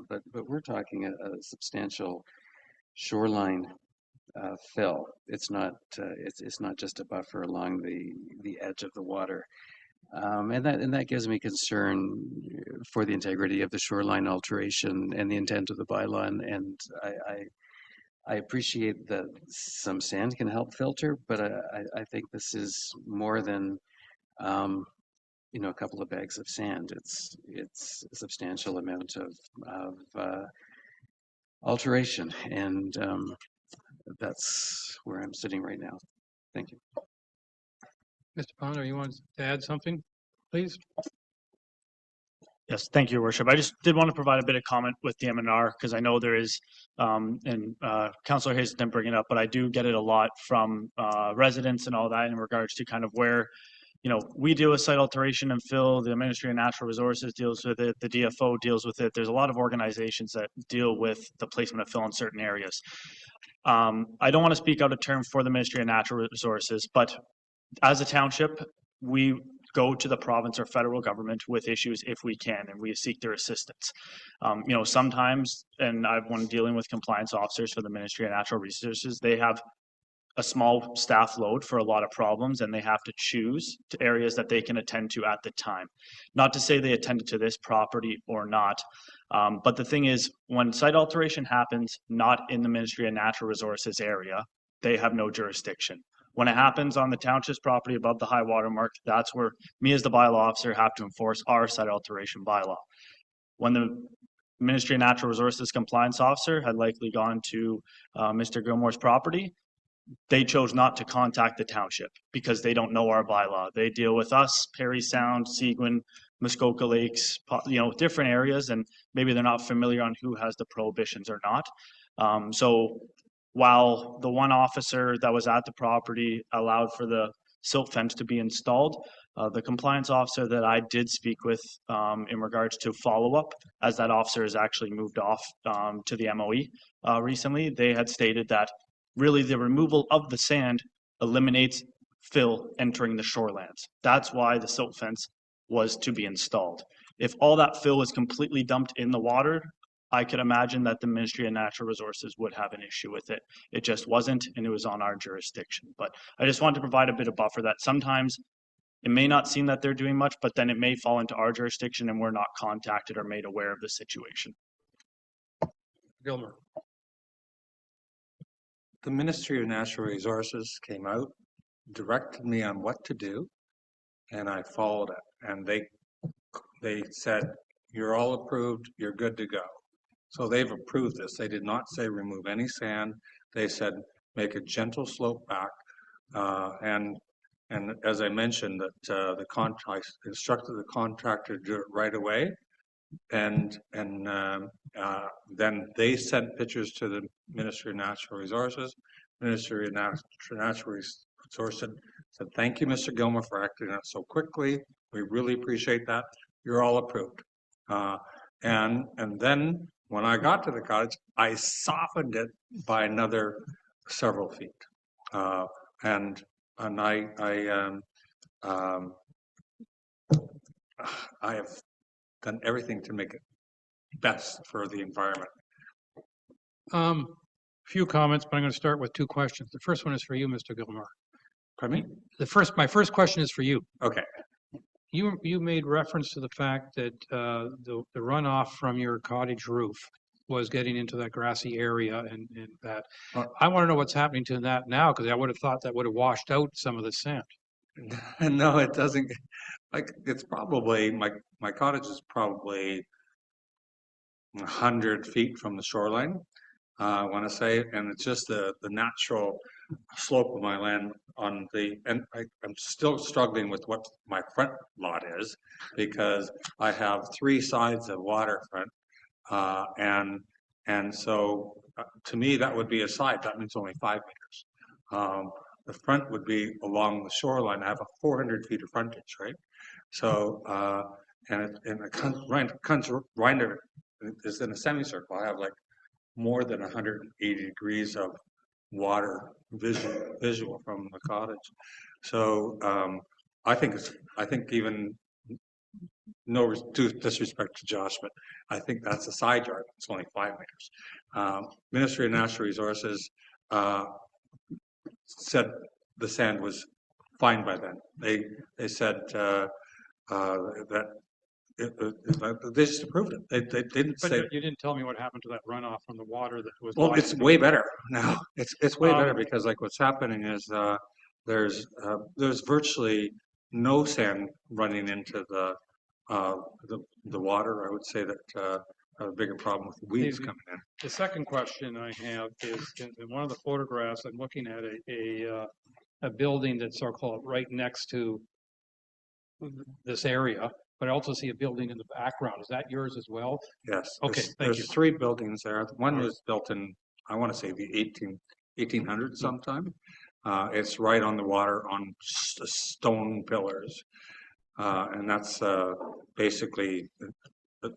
[SPEAKER 11] but we're talking a substantial shoreline fill. It's not just a buffer along the edge of the water. And that gives me concern for the integrity of the shoreline alteration and the intent of the bylaw. And I appreciate that some sand can help filter, but I think this is more than a couple of bags of sand. It's a substantial amount of alteration, and that's where I'm sitting right now. Thank you.
[SPEAKER 1] Mr. Ponder, you want to add something, please?
[SPEAKER 8] Yes, thank you, Your Worship. I just did want to provide a bit of comment with the M&R because I know there is, and Councillor Hayes didn't bring it up, but I do get it a lot from residents and all that in regards to kind of where, we deal with site alteration and fill, the Ministry of Natural Resources deals with it, the DFO deals with it. There's a lot of organizations that deal with the placement of fill in certain areas. I don't want to speak out of term for the Ministry of Natural Resources, but as a township, we go to the province or federal government with issues if we can, and we seek their assistance. Sometimes, and when dealing with compliance officers for the Ministry of Natural Resources, they have a small staff load for a lot of problems, and they have to choose to areas that they can attend to at the time. Not to say they attended to this property or not, but the thing is, when site alteration happens not in the Ministry of Natural Resources area, they have no jurisdiction. When it happens on the township's property above the high water mark, that's where me as the bylaw officer have to enforce our site alteration bylaw. When the Ministry of Natural Resources compliance officer had likely gone to Mr. Gilmore's property, they chose not to contact the township because they don't know our bylaw. They deal with us, Perry Sound, Seguin, Muskoka Lakes, different areas, and maybe they're not familiar on who has the prohibitions or not. So while the one officer that was at the property allowed for the silt fence to be installed, The compliance officer that I did speak with in regards to follow-up, as that officer has actually moved off to the MOE recently, they had stated that really the removal of the sand eliminates fill entering the shorelands. That's why the silt fence was to be installed. If all that fill was completely dumped in the water, I could imagine that the Ministry of Natural Resources would have an issue with it. It just wasn't, and it was on our jurisdiction. But I just wanted to provide a bit of buffer that sometimes it may not seem that they're doing much, but then it may fall into our jurisdiction and we're not contacted or made aware of the situation.
[SPEAKER 1] Gilmer.
[SPEAKER 14] The Ministry of Natural Resources came out, directed me on what to do, and I followed it. And they said, you're all approved, you're good to go. So they've approved this. They did not say remove any sand. They said make a gentle slope back. And as I mentioned, that I instructed the contractor to do it right away. And then they sent pictures to the Ministry of Natural Resources. Ministry of Natural Resources said, thank you, Mr. Gilmer, for acting on it so quickly. We really appreciate that. You're all approved. And then when I got to the cottage, I softened it by another several feet. And I have done everything to make it best for the environment.
[SPEAKER 1] Few comments, but I'm going to start with two questions. The first one is for you, Mr. Gilmore.
[SPEAKER 14] Pardon me?
[SPEAKER 1] My first question is for you.
[SPEAKER 14] Okay.
[SPEAKER 1] You made reference to the fact that the runoff from your cottage roof was getting into that grassy area and that. I want to know what's happening to that now, because I would have thought that would have washed out some of the sand.
[SPEAKER 14] No, it doesn't. Like, it's probably, my cottage is probably 100 feet from the shoreline, I want to say, and it's just the natural slope of my land and I'm still struggling with what my front lot is, because I have 3 sides of waterfront, and so to me that would be a side. That means only 5 meters. The front would be along the shoreline. I have a 400 feet of frontage, right? So and the Reiner is in a semicircle. I have like more than 180 degrees of water visual from the cottage. So I think even no disrespect to Josh, but I think that's a side yard. It's only 5 meters. Ministry of Natural Resources said the sand was fine by then. They said that they just approved it. They didn't
[SPEAKER 1] But
[SPEAKER 14] say.
[SPEAKER 1] you didn't tell me what happened to that runoff from the water that was.
[SPEAKER 14] Well, it's way better now. It's way better, because like what's happening is there's virtually no sand running into the water. I would say that a bigger problem with weeds coming in.
[SPEAKER 1] The second question I have is in one of the photographs, I'm looking at a building that's so-called right next to this area, but I also see a building in the background. Is that yours as well?
[SPEAKER 14] Yes.
[SPEAKER 1] Okay, thank you.
[SPEAKER 14] There's 3 buildings there. One was built in, I want to say, the 1800s sometime. It's right on the water on stone pillars. And that's basically a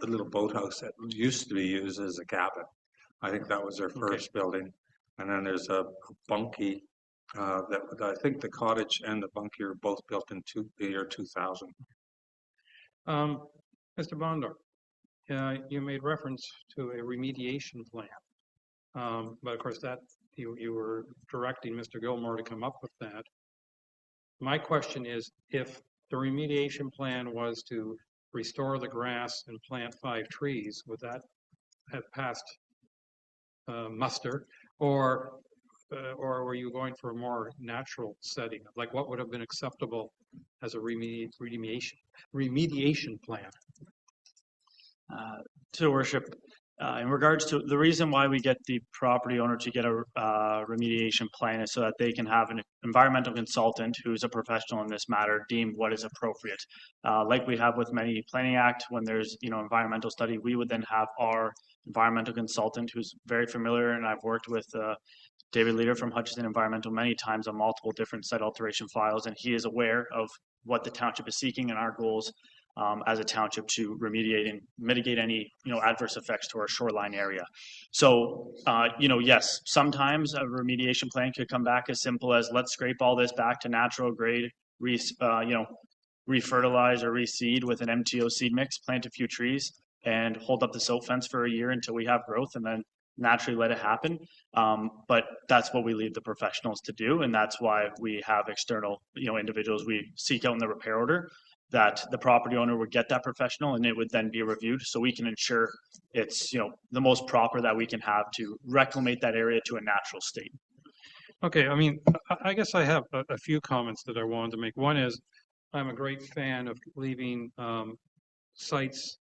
[SPEAKER 14] little boathouse that used to be used as a cabin. I think that was their first building. And then there's a bunkie that I think the cottage and the bunkie are both built in the year 2000.
[SPEAKER 1] Mr. Bondar, you made reference to a remediation plan. But of course that you were directing Mr. Gilmore to come up with that. My question is, if the remediation plan was to restore the grass and plant 5 trees, would that have passed muster, or were you going for a more natural setting? Like, what would have been acceptable as a remediation plan?
[SPEAKER 8] To worship, in regards to the reason why we get the property owner to get a remediation plan is so that they can have an environmental consultant who's a professional in this matter deem what is appropriate. Like we have with many Planning Act, when there's environmental study, we would then have our environmental consultant who's very familiar, and I've worked with David Leader from Hutchison Environmental many times on multiple different site alteration files, and he is aware of what the township is seeking and our goals as a township to remediate and mitigate any, adverse effects to our shoreline area. So, yes, sometimes a remediation plan could come back as simple as let's scrape all this back to natural grade, refertilize or reseed with an MTO seed mix, plant a few trees, and hold up the silt fence for a year until we have growth, and then naturally let it happen. But that's what we leave the professionals to do, and that's why we have external, individuals we seek out in the repair order, that the property owner would get that professional and it would then be reviewed so we can ensure it's, the most proper that we can have to reclimate that area to a natural state.
[SPEAKER 1] Okay, I mean, I guess I have a few comments that I wanted to make. One is, I'm a great fan of leaving sites,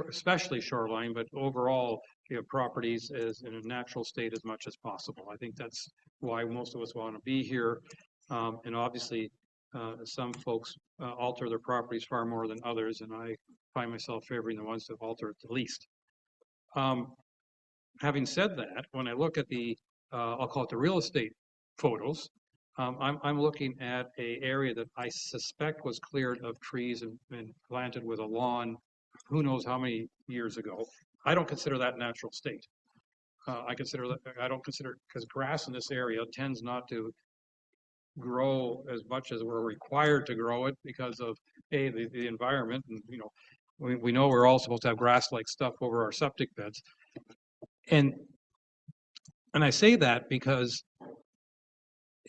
[SPEAKER 1] especially shoreline, but overall, properties as in a natural state as much as possible. I think that's why most of us want to be here. And obviously, some folks alter their properties far more than others, and I find myself favoring the ones that alter it the least. Having said that, when I look at the, I'll call it the real estate photos, I'm looking at an area that I suspect was cleared of trees and planted with a lawn, who knows how many years ago. I don't consider that natural state. I don't consider, because grass in this area tends not to grow as much as we're required to grow it because of the environment, and we know we're all supposed to have grass-like stuff over our septic beds, and I say that because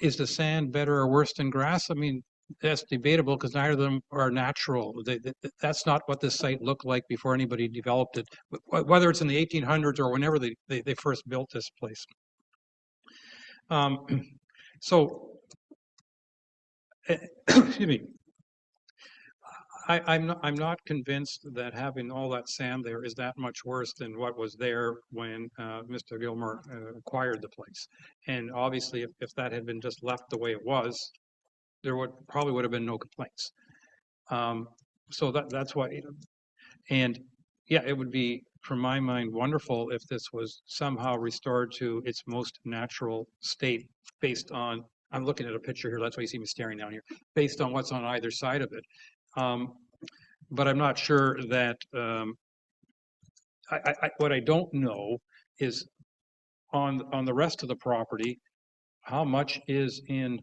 [SPEAKER 1] is the sand better or worse than grass? I mean, that's debatable because neither of them are natural. That's not what this site looked like before anybody developed it, whether it's in the 1800s or whenever they first built this place. So excuse me. I'm not convinced that having all that sand there is that much worse than what was there when Mr. Gilmore acquired the place. And obviously, if that had been just left the way it was, there probably would have been no complaints. So that's why, and yeah, it would be, from my mind, wonderful if this was somehow restored to its most natural state based on, I'm looking at a picture here, that's why you see me staring down here, based on what's on either side of it. But I'm not sure that, what I don't know is on the rest of the property, how much is in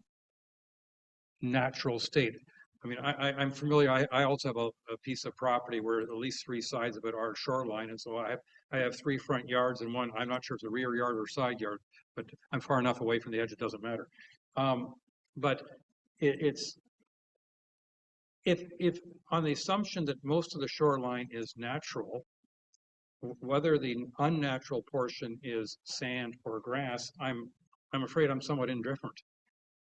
[SPEAKER 1] natural state. I mean, I'm familiar, I also have a piece of property where at least three sides of it are shoreline, and so I have three front yards and one, I'm not sure if it's a rear yard or side yard, but I'm far enough away from the edge, it doesn't matter. But it's, if on the assumption that most of the shoreline is natural, whether the unnatural portion is sand or grass, I'm afraid I'm somewhat indifferent,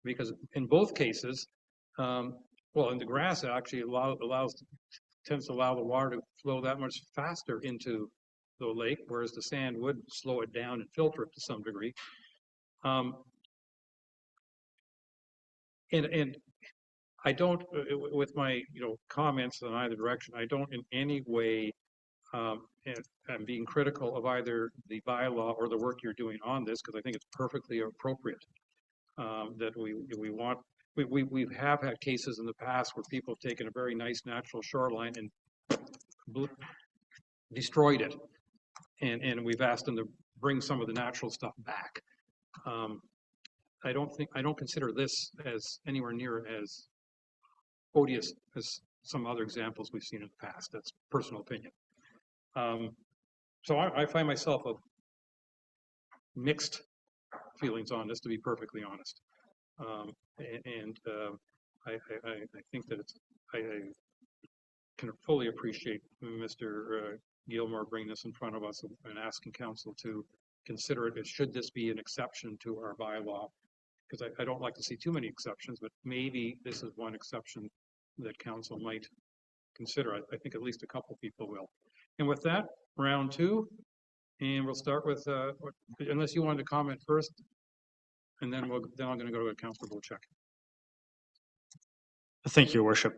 [SPEAKER 1] because in both cases, well, in the grass actually tends to allow the water to flow that much faster into the lake, whereas the sand would slow it down and filter it to some degree. And I don't, with my comments in either direction, I don't in any way, and I'm being critical of either the bylaw or the work you're doing on this, because I think it's perfectly appropriate that we have had cases in the past where people have taken a very nice natural shoreline and destroyed it, and we've asked them to bring some of the natural stuff back. I don't consider this as anywhere near as odious as some other examples we've seen in the past. That's personal opinion. So I find myself of mixed feelings on this, to be perfectly honest. I think that I can fully appreciate Mr. Gilmore bringing this in front of us and asking council to consider it. Should this be an exception to our bylaw? Because I don't like to see too many exceptions, but maybe this is one exception that council might consider. I think at least a couple people will. And with that, round two, and we'll start with, unless you wanted to comment first, and then I'm going to go to Councilor Bocek.
[SPEAKER 8] Thank you, Your Worship.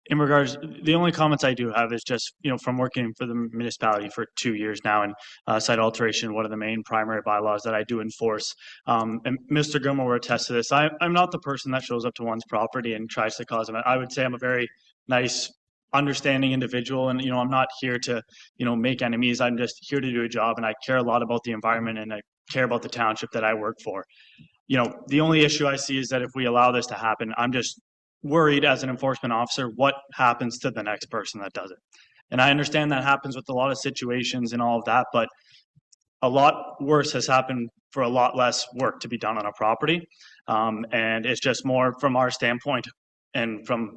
[SPEAKER 8] in regards, the only comments I do have is just, from working for the municipality for 2 years now, and site alteration, one of the main primary bylaws that I do enforce. And Mr. Gilmore will attest to this. I'm not the person that shows up to one's property and tries to cause them. I would say I'm a very nice, understanding individual, and I'm not here to make enemies. I'm just here to do a job, and I care a lot about the environment, and I care about the township that I work for. The only issue I see is that if we allow this to happen, I'm just worried as an enforcement officer what happens to the next person that does it. And I understand that happens with a lot of situations and all of that, but a lot worse has happened for a lot less work to be done on a property. And it's just more from our standpoint, and from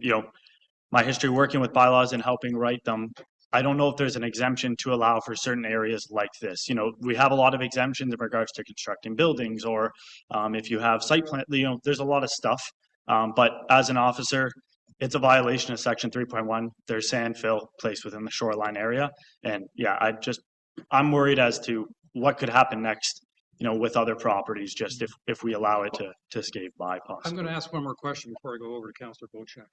[SPEAKER 8] my history working with bylaws and helping write them. I don't know if there's an exemption to allow for certain areas like this. We have a lot of exemptions in regards to constructing buildings, or if you have site plan, there's a lot of stuff. But as an officer, it's a violation of section 3.1. There's sand fill placed within the shoreline area. And yeah, I'm worried as to what could happen next, with other properties, just if we allow it to escape by possibly.
[SPEAKER 1] I'm going to ask one more question before I go over to Councillor Bocek.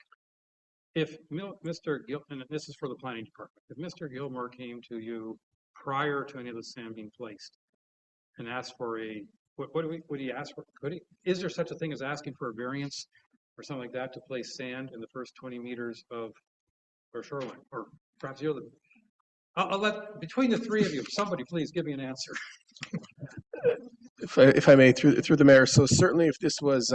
[SPEAKER 1] If Mr. Gil, and this is for the planning department, if Mr. Gilmore came to you prior to any of the sand being placed and asked for would he ask for, is there such a thing as asking for a variance or something like that to place sand in the first 20 meters of our shoreline? Or perhaps the other, I'll let, between the three of you, somebody please give me an answer.
[SPEAKER 21] If I may, through the mayor. So certainly, if this was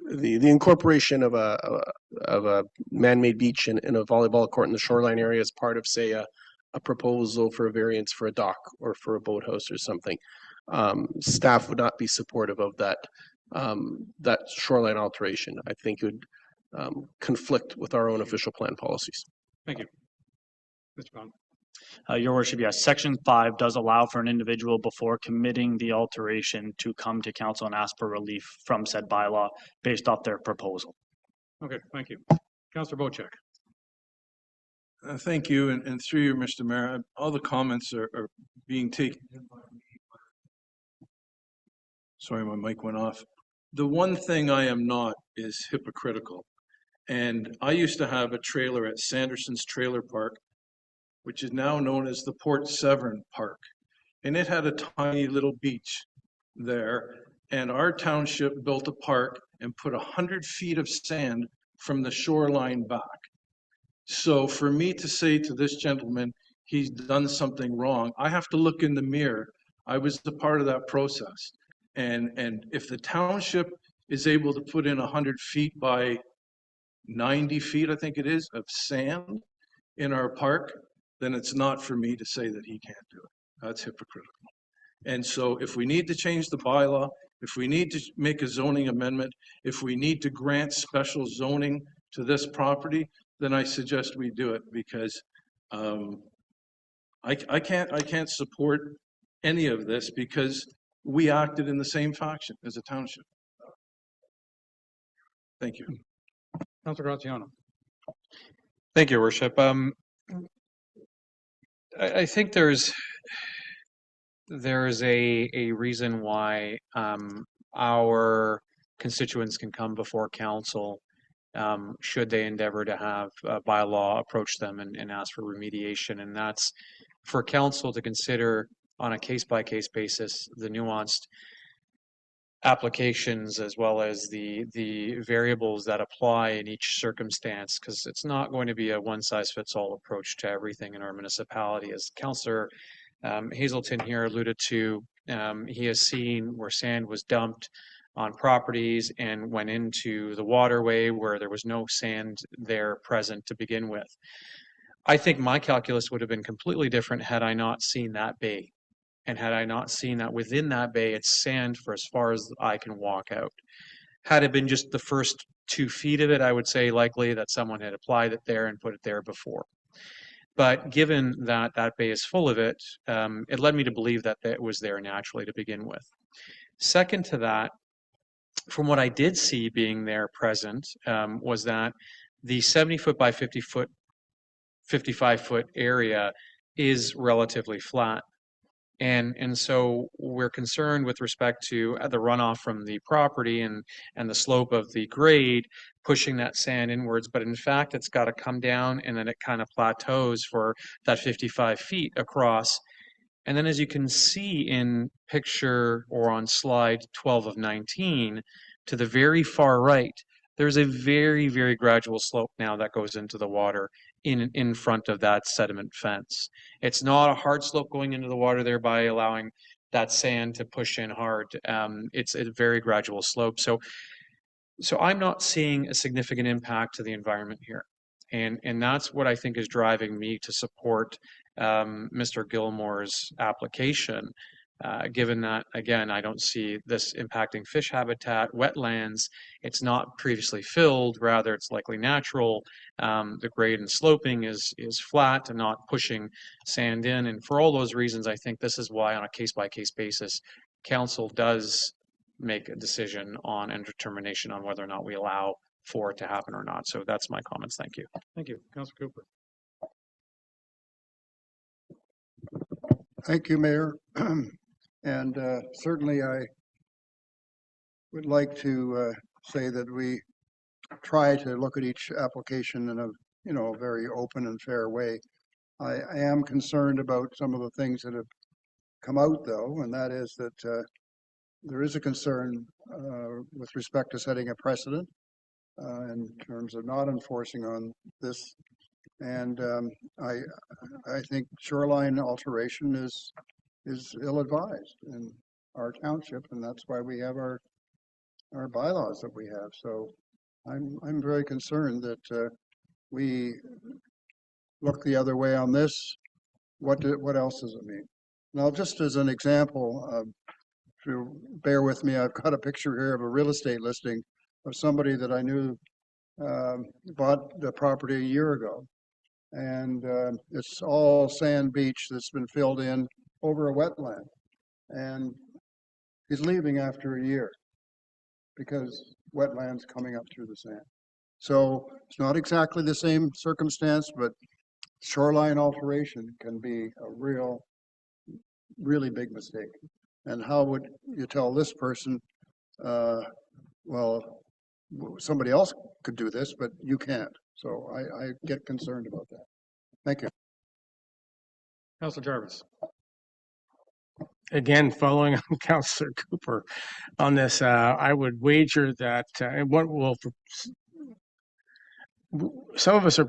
[SPEAKER 21] the incorporation of a man-made beach and a volleyball court in the shoreline area as part of, say, a proposal for a variance for a dock or for a boathouse or something, staff would not be supportive of that shoreline alteration. I think it would conflict with our own official plan policies.
[SPEAKER 1] Thank you. Mr. Bond.
[SPEAKER 8] Your worship, yes, section 5 does allow for an individual before committing the alteration to come to council and ask for relief from said bylaw based off their proposal.
[SPEAKER 1] Okay, thank you. Councillor Bocek.
[SPEAKER 18] Thank you, and through you, Mr. Mayor, all the comments are being taken. Sorry, my mic went off. The one thing I am not is hypocritical. And I used to have a trailer at Sanderson's Trailer Park, which is now known as the Port Severn Park. And it had a tiny little beach there. And our township built a park and put 100 feet of sand from the shoreline back. So for me to say to this gentleman, he's done something wrong, I have to look in the mirror. I was a part of that process. And if the township is able to put in 100 feet by 90 feet, I think it is, of sand in our park, then it's not for me to say that he can't do it. That's hypocritical. And so if we need to change the bylaw, if we need to make a zoning amendment, if we need to grant special zoning to this property, then I suggest we do it, because I can't support any of this because we acted in the same faction as a township. Thank you.
[SPEAKER 1] Councillor Graziano.
[SPEAKER 9] Thank you, Your Worship. I think there's a reason why our constituents can come before council should they endeavor to have a bylaw approach them and ask for remediation, and that's for council to consider on a case-by-case basis the nuanced applications as well as the variables that apply in each circumstance, because it's not going to be a one-size-fits-all approach to everything in our municipality. As Councillor Hazelton here alluded to, he has seen where sand was dumped on properties and went into the waterway where there was no sand there present to begin with. I think my calculus would have been completely different had I not seen that bay. And had I not seen that within that bay, it's sand for as far as I can walk out. Had it been just the first 2 feet of it, I would say likely that someone had applied it there and put it there before. But given that that bay is full of it, it led me to believe that it was there naturally to begin with. Second to that, from what I did see being there present, was that the 70-foot by 55-foot area is relatively flat. And so we're concerned with respect to the runoff from the property and the slope of the grade pushing that sand inwards. But in fact, it's got to come down and then it kind of plateaus for that 55 feet across. And then as you can see in picture or on slide 12 of 19, to the very far right, there's a very, very gradual slope now that goes into the water in front of that sediment fence. It's not a hard slope going into the water, thereby allowing that sand to push in hard. It's a very gradual slope. So I'm not seeing a significant impact to the environment here. And that's what I think is driving me to support Mr. Gilmore's application, given that, again, I don't see this impacting fish habitat, wetlands. It's not previously filled, rather it's likely natural. The grade and sloping is flat and not pushing sand in. And for all those reasons, I think this is why on a case-by-case basis, council does make a decision on and determination on whether or not we allow for it to happen or not. So that's my comments. Thank you.
[SPEAKER 1] Thank you. Councillor Cooper.
[SPEAKER 13] Thank you, Mayor. And certainly I would like to say that we try to look at each application in a very open and fair way. I am concerned about some of the things that have come out, though, and that is that there is a concern with respect to setting a precedent in terms of not enforcing on this. And I think shoreline alteration is ill-advised in our township, and that's why we have our bylaws that we have. So I'm very concerned that we look the other way on this. What else does it mean? Now, just as an example, if you bear with me, I've got a picture here of a real estate listing of somebody that I knew bought the property a year ago. And it's all sand beach that's been filled in over a wetland. And he's leaving after a year because wetlands coming up through the sand. So it's not exactly the same circumstance, but shoreline alteration can be a really big mistake. And how would you tell this person, well, somebody else could do this, but you can't. So I get concerned about that. Thank you.
[SPEAKER 1] Councillor Jarvis.
[SPEAKER 4] Again, following on Councillor Cooper on this, I would wager that some of us are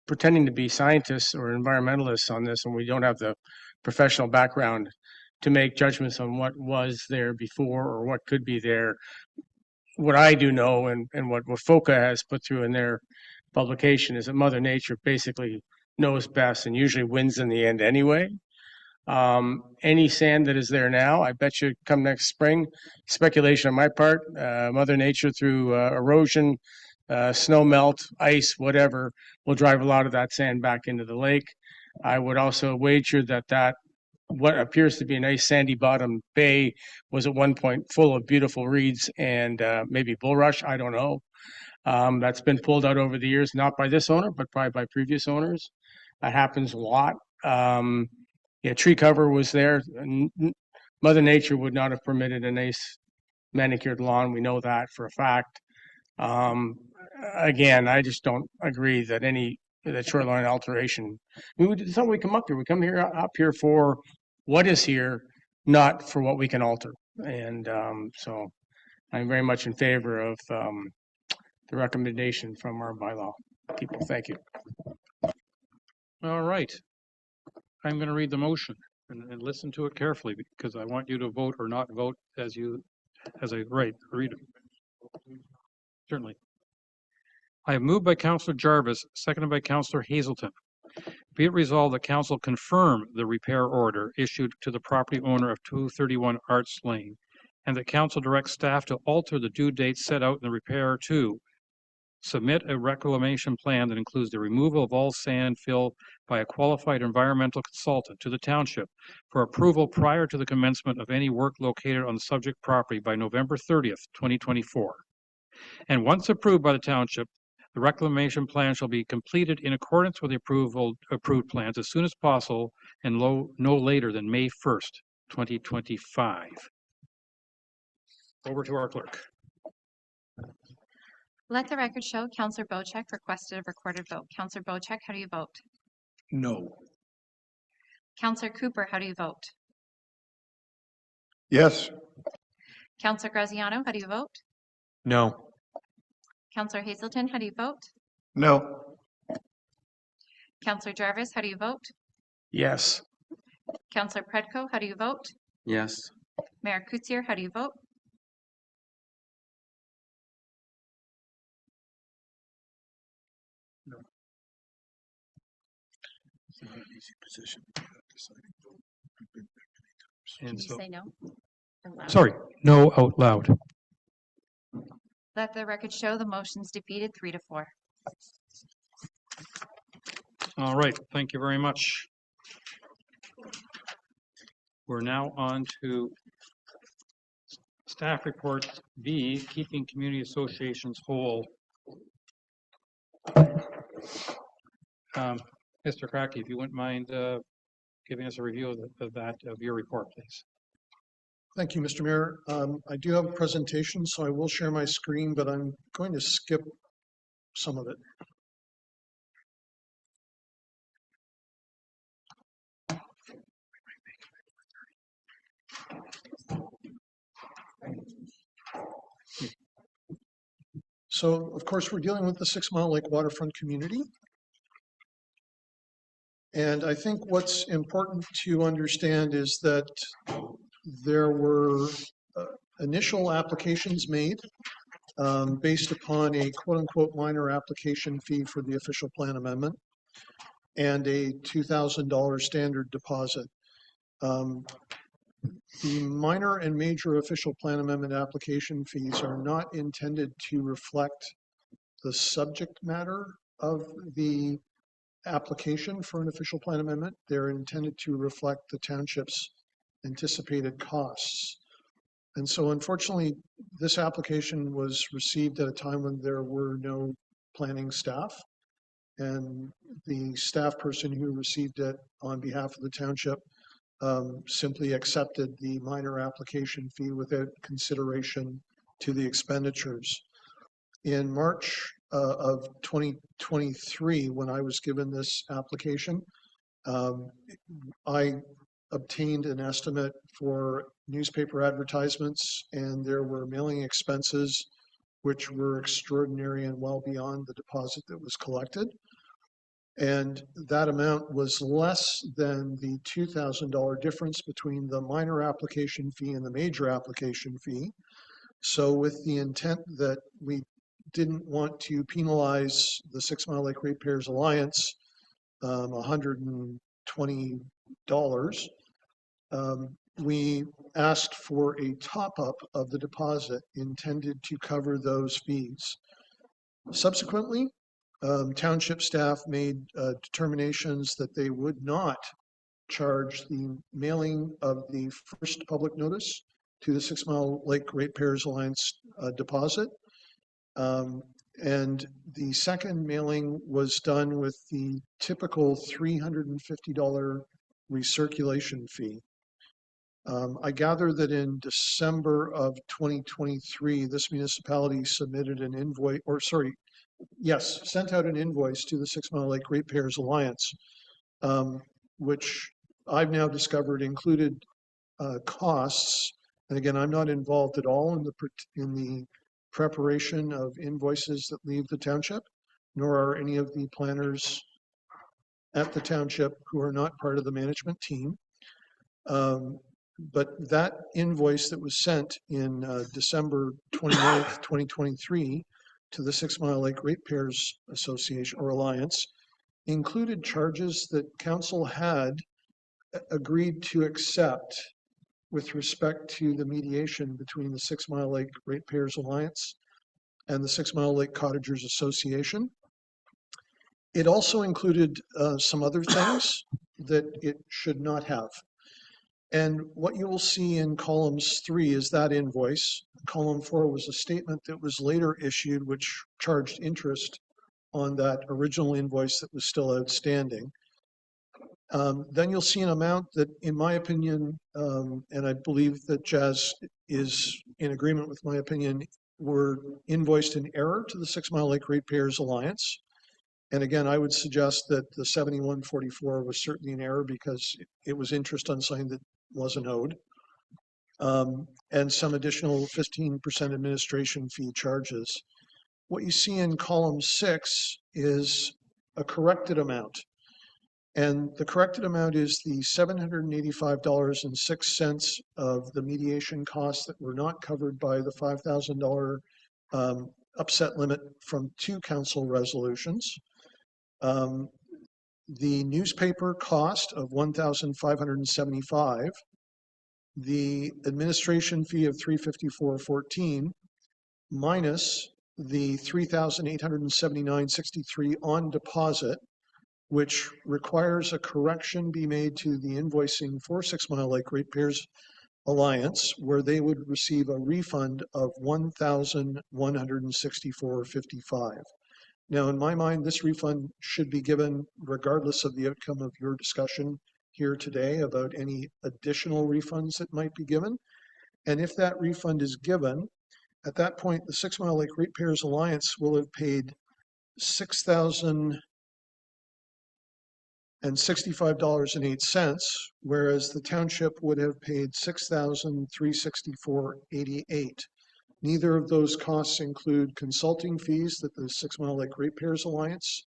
[SPEAKER 4] pretending to be scientists or environmentalists on this, and we don't have the professional background to make judgments on what was there before or what could be there. What I do know and what FOCA has put through in their publication is that Mother Nature basically knows best and usually wins in the end anyway. Any sand that is there now, I bet you come next spring, speculation on my part, Mother Nature through erosion, snow melt, ice, whatever, will drive a lot of that sand back into the lake. I would also wager that what appears to be a nice sandy bottom bay was at one point full of beautiful reeds and maybe bulrush, I don't know. That's been pulled out over the years, not by this owner, but probably by previous owners. That happens a lot. Yeah, tree cover was there. Mother Nature would not have permitted a nice manicured lawn. We know that for a fact. Again, I just don't agree that that shoreline alteration. It's not we come up here. We come up here for what is here, not for what we can alter. And so I'm very much in favor of the recommendation from our bylaw people. Thank you.
[SPEAKER 1] All right. I'm going to read the motion and listen to it carefully because I want you to vote or not vote as I read it. Certainly. I have moved by Councillor Jarvis, seconded by Councillor Hazelton. Be it resolved that Council confirm the repair order issued to the property owner of 231 Arts Lane, and that Council directs staff to alter the due date set out in the repair to submit a reclamation plan that includes the removal of all sand fill by a qualified environmental consultant to the township for approval prior to the commencement of any work located on the subject property by November 30th, 2024. And once approved by the township, The reclamation plan shall be completed in accordance with the approved plans as soon as possible and no later than May 1st, 2025. Over to our clerk.
[SPEAKER 2] Let the record show Councillor Bocek requested a recorded vote. Councillor Bocek, how do you vote?
[SPEAKER 12] No.
[SPEAKER 2] Councillor Cooper, how do you vote?
[SPEAKER 13] Yes.
[SPEAKER 2] Councillor Graziano, how do you vote?
[SPEAKER 9] No.
[SPEAKER 2] Councillor Hazelton, how do you vote?
[SPEAKER 10] No.
[SPEAKER 2] Councillor Jarvis, how do you vote?
[SPEAKER 21] Yes.
[SPEAKER 2] Councillor Predko, how do you vote?
[SPEAKER 11] Yes.
[SPEAKER 2] Mayor Kutsier, how do you vote? Can
[SPEAKER 1] And
[SPEAKER 2] you
[SPEAKER 1] so,
[SPEAKER 2] say no? Out loud.
[SPEAKER 1] sorry, no out loud.
[SPEAKER 2] Let the record show the motion's defeated 3-4.
[SPEAKER 1] All right, thank you very much. We're now on to staff report B, keeping community associations whole. Mr. Cracky, if you wouldn't mind giving us a review of your report, please.
[SPEAKER 5] Thank you, Mr. Mayor. I do have a presentation, so I will share my screen, but I'm going to skip some of it. So, of course, we're dealing with the 6 Mile Lake waterfront community. And I think what's important to understand is that there were initial applications made based upon a quote-unquote minor application fee for the official plan amendment and a $2,000 standard deposit. The minor and major official plan amendment application fees are not intended to reflect the subject matter of the application for an official plan amendment. They're intended to reflect the township's anticipated costs. And so unfortunately, this application was received at a time when there were no planning staff. And the staff person who received it on behalf of the township simply accepted the minor application fee without consideration to the expenditures. In March of 2023, when I was given this application, I obtained an estimate for newspaper advertisements, and there were mailing expenses which were extraordinary and well beyond the deposit that was collected. And that amount was less than the $2,000 difference between the minor application fee and the major application fee. So with the intent that we didn't want to penalize the 6 Mile Lake Ratepayers Alliance $120, we asked for a top-up of the deposit intended to cover those fees. Subsequently, township staff made determinations that they would not charge the mailing of the first public notice to the 6 Mile Lake Ratepayers Alliance deposit. And the second mailing was done with the typical $350 recirculation fee. I gather that in December of 2023, this municipality submitted an invoice, or sorry, yes, sent out an invoice to the 6 Mile Lake Ratepayers Alliance, which I've now discovered included costs. And again, I'm not involved at all in the preparation of invoices that leave the township, nor are any of the planners at the township who are not part of the management team. But that invoice that was sent in December 29th, 2023 to the 6 Mile Lake Ratepayers Association or Alliance included charges that council had agreed to accept with respect to the mediation between the 6 Mile Lake Ratepayers Alliance and the 6 Mile Lake Cottagers Association. It also included some other things that it should not have. And what you will see in columns 3 is that invoice. Column 4 was a statement that was later issued, which charged interest on that original invoice that was still outstanding. Then you'll see an amount that, in my opinion, and I believe that Jazz is in agreement with my opinion, were invoiced in error to the 6 Mile Lake Ratepayers Alliance. And again, I would suggest that the 7144 was certainly an error because it was interest on something that wasn't owed. And some additional 15% administration fee charges. What you see in column 6 is a corrected amount. And the corrected amount is the $785.06 of the mediation costs that were not covered by the $5,000 upset limit from 2 council resolutions. The newspaper cost of $1,575, the administration fee of $354.14, minus the $3,879.63 on deposit, which requires a correction be made to the invoicing for 6 Mile Lake Ratepayers Alliance, where they would receive a refund of $1,164.55. Now, in my mind, this refund should be given regardless of the outcome of your discussion here today about any additional refunds that might be given. And if that refund is given, at that point, the 6 Mile Lake Ratepayers Alliance will have paid $6,065.08, whereas the township would have paid $6,364.88. Neither of those costs include consulting fees that the 6 Mile Lake Ratepayers Alliance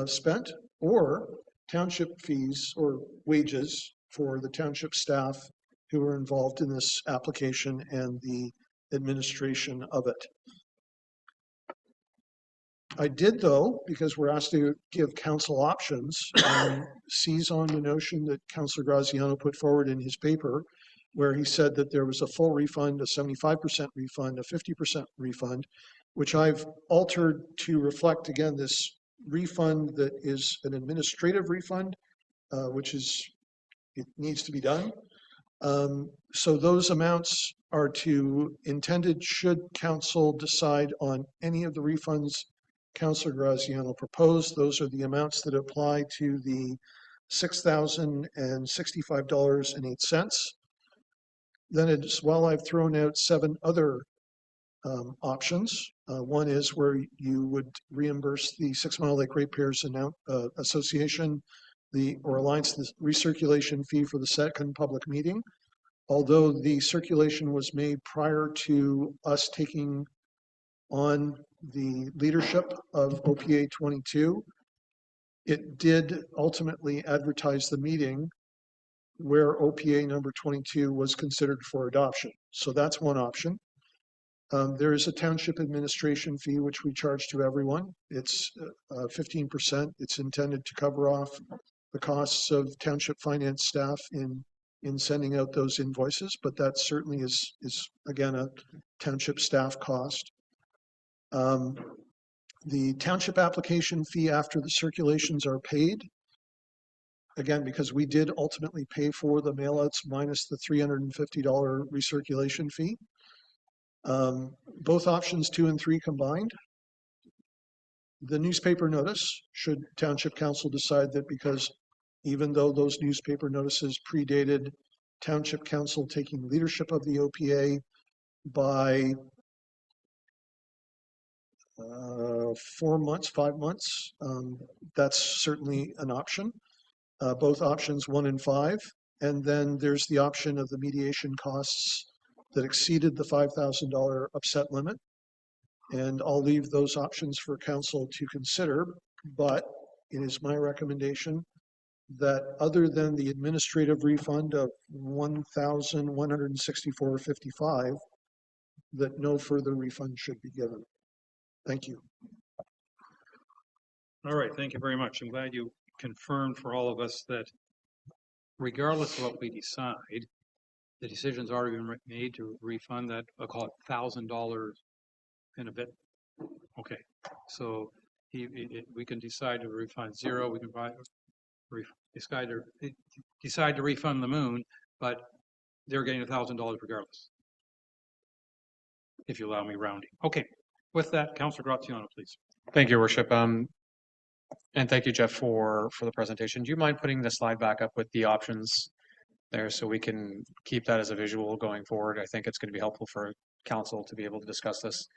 [SPEAKER 5] spent, or township fees or wages for the township staff who were involved in this application and the administration of it. I did, though, because we're asked to give council options, seize on the notion that Councillor Graziano put forward in his paper, where he said that there was a full refund, a 75% refund, a 50% refund, which I've altered to reflect, again, this refund that is an administrative refund, which is, it needs to be done. So those amounts are intended should council decide on any of the refunds Councillor Graziano proposed. Those are the amounts that apply to the $6,065.08. Then as well, I've thrown out 7 other options. One is where you would reimburse the 6 Mile Lake Ratepayers Association or Alliance the recirculation fee for the second public meeting. Although the circulation was made prior to us taking on the leadership of OPA 22, it did ultimately advertise the meeting where OPA number 22 was considered for adoption. So that's one option. There is a township administration fee, which we charge to everyone. It's 15%. It's intended to cover off the costs of township finance staff in sending out those invoices, but that certainly is again, a township staff cost. The township application fee after the circulations are paid, again, because we did ultimately pay for the mailouts minus the $350 recirculation fee. Both options 2 and 3 combined. The newspaper notice, should Township Council decide that, because even though those newspaper notices predated Township Council taking leadership of the OPA by 4 months, 5 months, that's certainly an option. Both options 1 and 5. And then there's the option of the mediation costs that exceeded the $5,000 upset limit. And I'll leave those options for council to consider, but it is my recommendation that other than the administrative refund of $1,164.55, that no further refund should be given. Thank you.
[SPEAKER 1] All right, thank you very much. I'm glad you confirmed for all of us that regardless of what we decide, the decision's already been made to refund that, I'll call it $1,000 in a bit. Okay, so we can decide to refund 0, we can decide to refund the moon, but they're getting $1,000 regardless, if you allow me rounding. Okay, with that, Councillor Graziano, please.
[SPEAKER 9] Thank you, Your Worship. And thank you, Jeff, for the presentation. Do you mind putting the slide back up with the options there so we can keep that as a visual going forward? I think it's going to be helpful for council to be able to discuss this.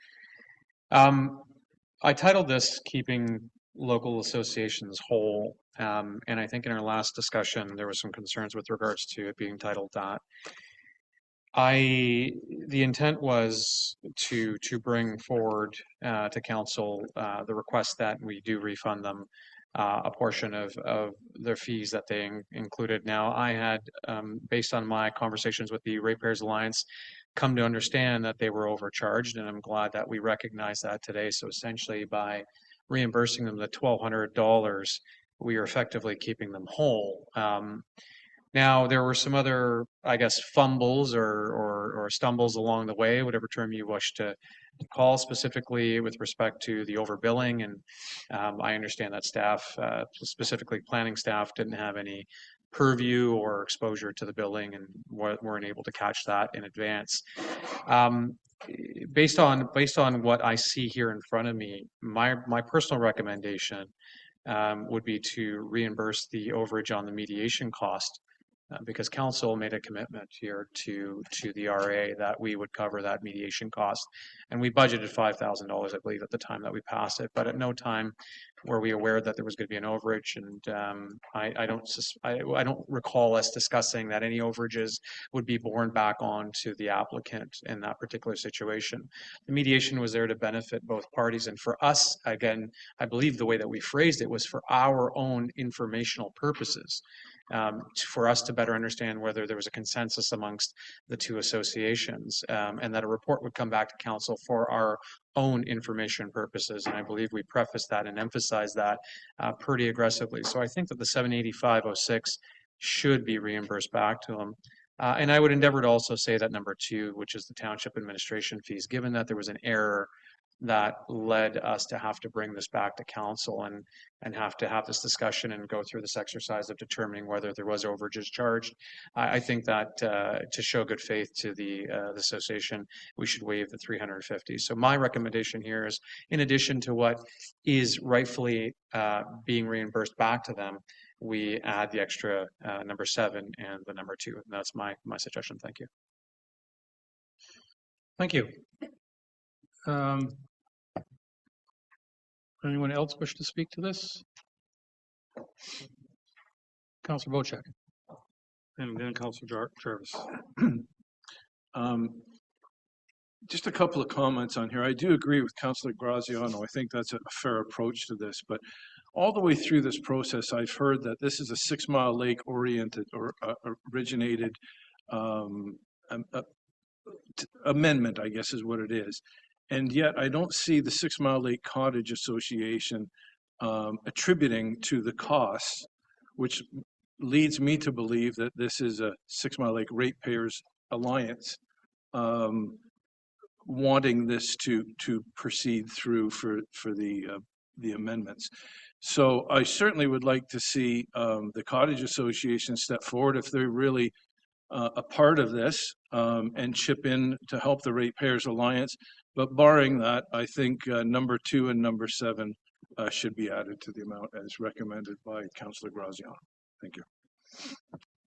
[SPEAKER 9] I titled this "Keeping Local Associations Whole," and I think in our last discussion there were some concerns with regards to it being titled that. The intent was to bring forward to council the request that we do refund them a portion of their fees that they included. Now, I had, based on my conversations with the Ratepayers Alliance, come to understand that they were overcharged, and I'm glad that we recognize that today. So essentially, by reimbursing them the $1,200, we are effectively keeping them whole. Now, there were some other, I guess, fumbles or stumbles along the way, whatever term you wish to call, specifically with respect to the overbilling. And I understand that staff, specifically planning staff, didn't have any purview or exposure to the billing and weren't able to catch that in advance. Based on what I see here in front of me, my personal recommendation would be to reimburse the overage on the mediation cost, because council made a commitment here to the RA that we would cover that mediation cost, and we budgeted $5,000, I believe, at the time that we passed it. But at no time were we aware that there was going to be an overage, and I don't recall us discussing that any overages would be borne back on to the applicant in that particular situation. The mediation was there to benefit both parties, and for us, again, I believe the way that we phrased it was for our own informational purposes. For us to better understand whether there was a consensus amongst the two associations, and that a report would come back to council for our own information purposes. And I believe we prefaced that and emphasized that pretty aggressively. So I think that the $785.06 should be reimbursed back to them. And I would endeavor to also say that number 2, which is the township administration fees, given that there was an error that led us to have to bring this back to council and have to have this discussion and go through this exercise of determining whether there was overages charged. I think that to show good faith to the association, we should waive the $350. So my recommendation here is, in addition to what is rightfully being reimbursed back to them, we add the extra number 7 and the number 2. And that's my suggestion. Thank you.
[SPEAKER 1] Thank you. Anyone else wish to speak to this? Councilor Bocek. And then Councilor Jarvis.
[SPEAKER 18] Just a couple of comments on here. I do agree with Councilor Graziano. I think that's a fair approach to this, but all the way through this process, I've heard that this is a 6 Mile Lake oriented or originated amendment, I guess is what it is. And yet I don't see the 6 Mile Lake Cottage Association attributing to the costs, which leads me to believe that this is a 6 Mile Lake Ratepayers Alliance wanting this to proceed through for the amendments. So I certainly would like to see the Cottage Association step forward if they're really a part of this and chip in to help the Ratepayers Alliance. But barring that, I think number 2 and number 7 should be added to the amount as recommended by Councilor Graziano. Thank you.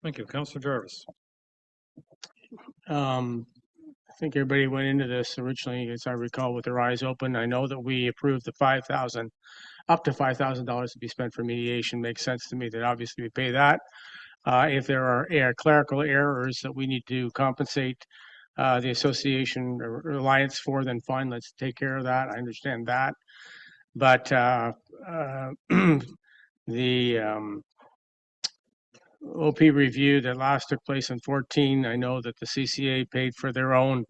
[SPEAKER 1] Thank you. Councilor Jarvis.
[SPEAKER 4] I think everybody went into this originally, as I recall, with their eyes open. I know that we approved the $5,000, up to $5,000 to be spent for mediation. Makes sense to me that obviously we pay that. If there are clerical errors that we need to compensate the association or alliance for, then fine, let's take care of that. I understand that. But the OP review that last took place in 14, I know that the CCA paid for their own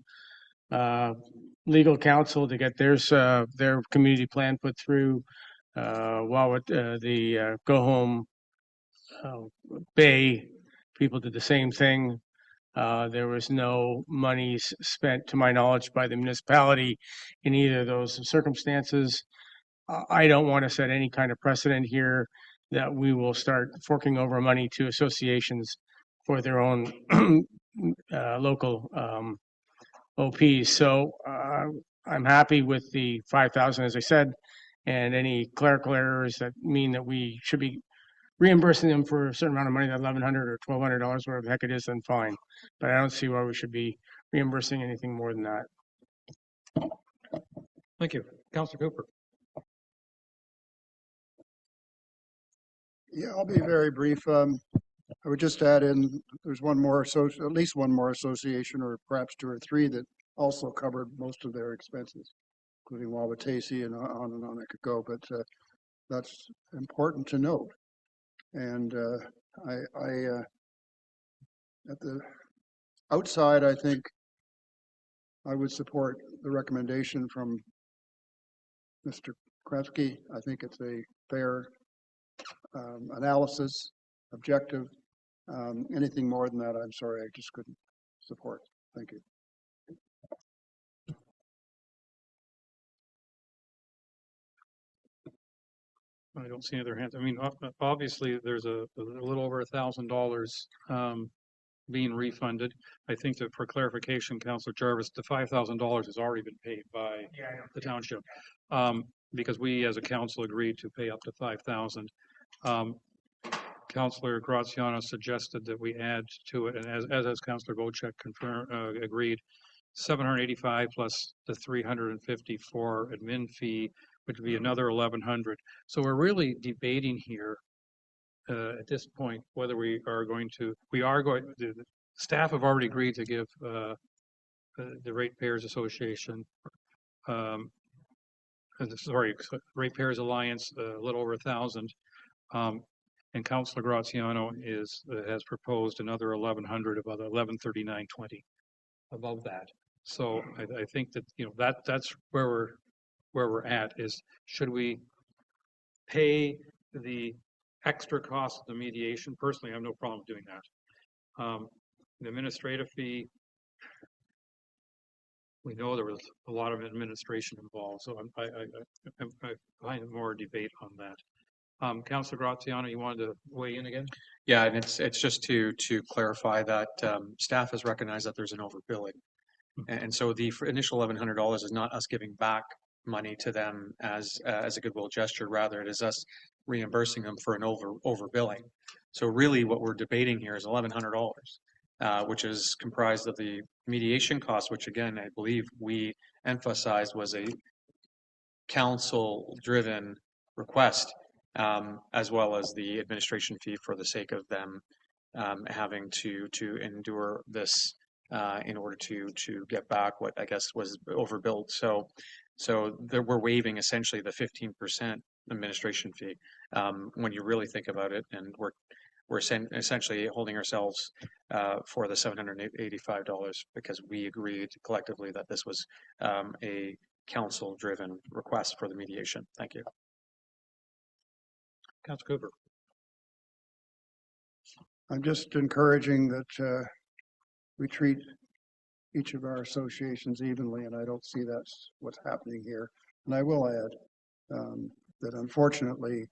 [SPEAKER 4] legal counsel to get their community plan put through, while with the Go Home Bay people did the same thing. There was no monies spent, to my knowledge, by the municipality in either of those circumstances. I don't want to set any kind of precedent here that we will start forking over money to associations for their own local OPs. So I'm happy with the 5,000, as I said, and any clerical errors that mean that we should be reimbursing them for a certain amount of money, that $1,100 or $1,200, whatever the heck it is, then fine. But I don't see why we should be reimbursing anything more than that.
[SPEAKER 1] Thank you. Councillor Cooper.
[SPEAKER 13] Yeah, I'll be very brief. I would just add in, there's one more, at least one more association, or perhaps two or three, that also covered most of their expenses, including Wabautisee, and on I could go, but that's important to note. And at the outside, I think I would support the recommendation from Mr. Kresge. I think it's a fair analysis, objective. Anything more than that, I'm sorry, I just couldn't support. Thank you.
[SPEAKER 1] I don't see any other hands. I mean, obviously, there's a little over $1,000 being refunded. I think that for clarification, Councillor Jarvis, the $5,000 has already been paid by the township, because we as a council agreed to pay up to $5,000. Councillor Graziano suggested that we add to it, and as Councillor Vocek agreed, 785 plus the 354 admin fee, which would be another 1,100. So we're really debating here at this point whether we are going to. The staff have already agreed to give the Ratepayers Association, Ratepayers Alliance, a little over 1,000. And Councillor Graziano has proposed another 1,100, about 1,139.20 above that. So I think that that's where we're at, is should we pay the extra cost of the mediation? Personally, I have no problem doing that. The administrative fee, we know there was a lot of administration involved, so I find more debate on that. Councillor Graziano, you wanted to weigh in again?
[SPEAKER 9] Yeah, and it's just to clarify that staff has recognized that there's an overbilling. And so the initial $1,100 is not us giving back money to them as a goodwill gesture. Rather, it is us reimbursing them for an overbilling. So really what we're debating here is $1,100, which is comprised of the mediation cost, which again, I believe we emphasized was a council-driven request, as well as the administration fee for the sake of them having to endure this in order to get back what I guess was overbilled. So we're waiving essentially the 15% administration fee when you really think about it, and we're essentially holding ourselves for the $785 because we agreed collectively that this was a council-driven request for the mediation. Thank you.
[SPEAKER 1] Councillor Cooper.
[SPEAKER 13] I'm just encouraging that we treat each of our associations evenly, and I don't see that's what's happening here. And I will add that unfortunately,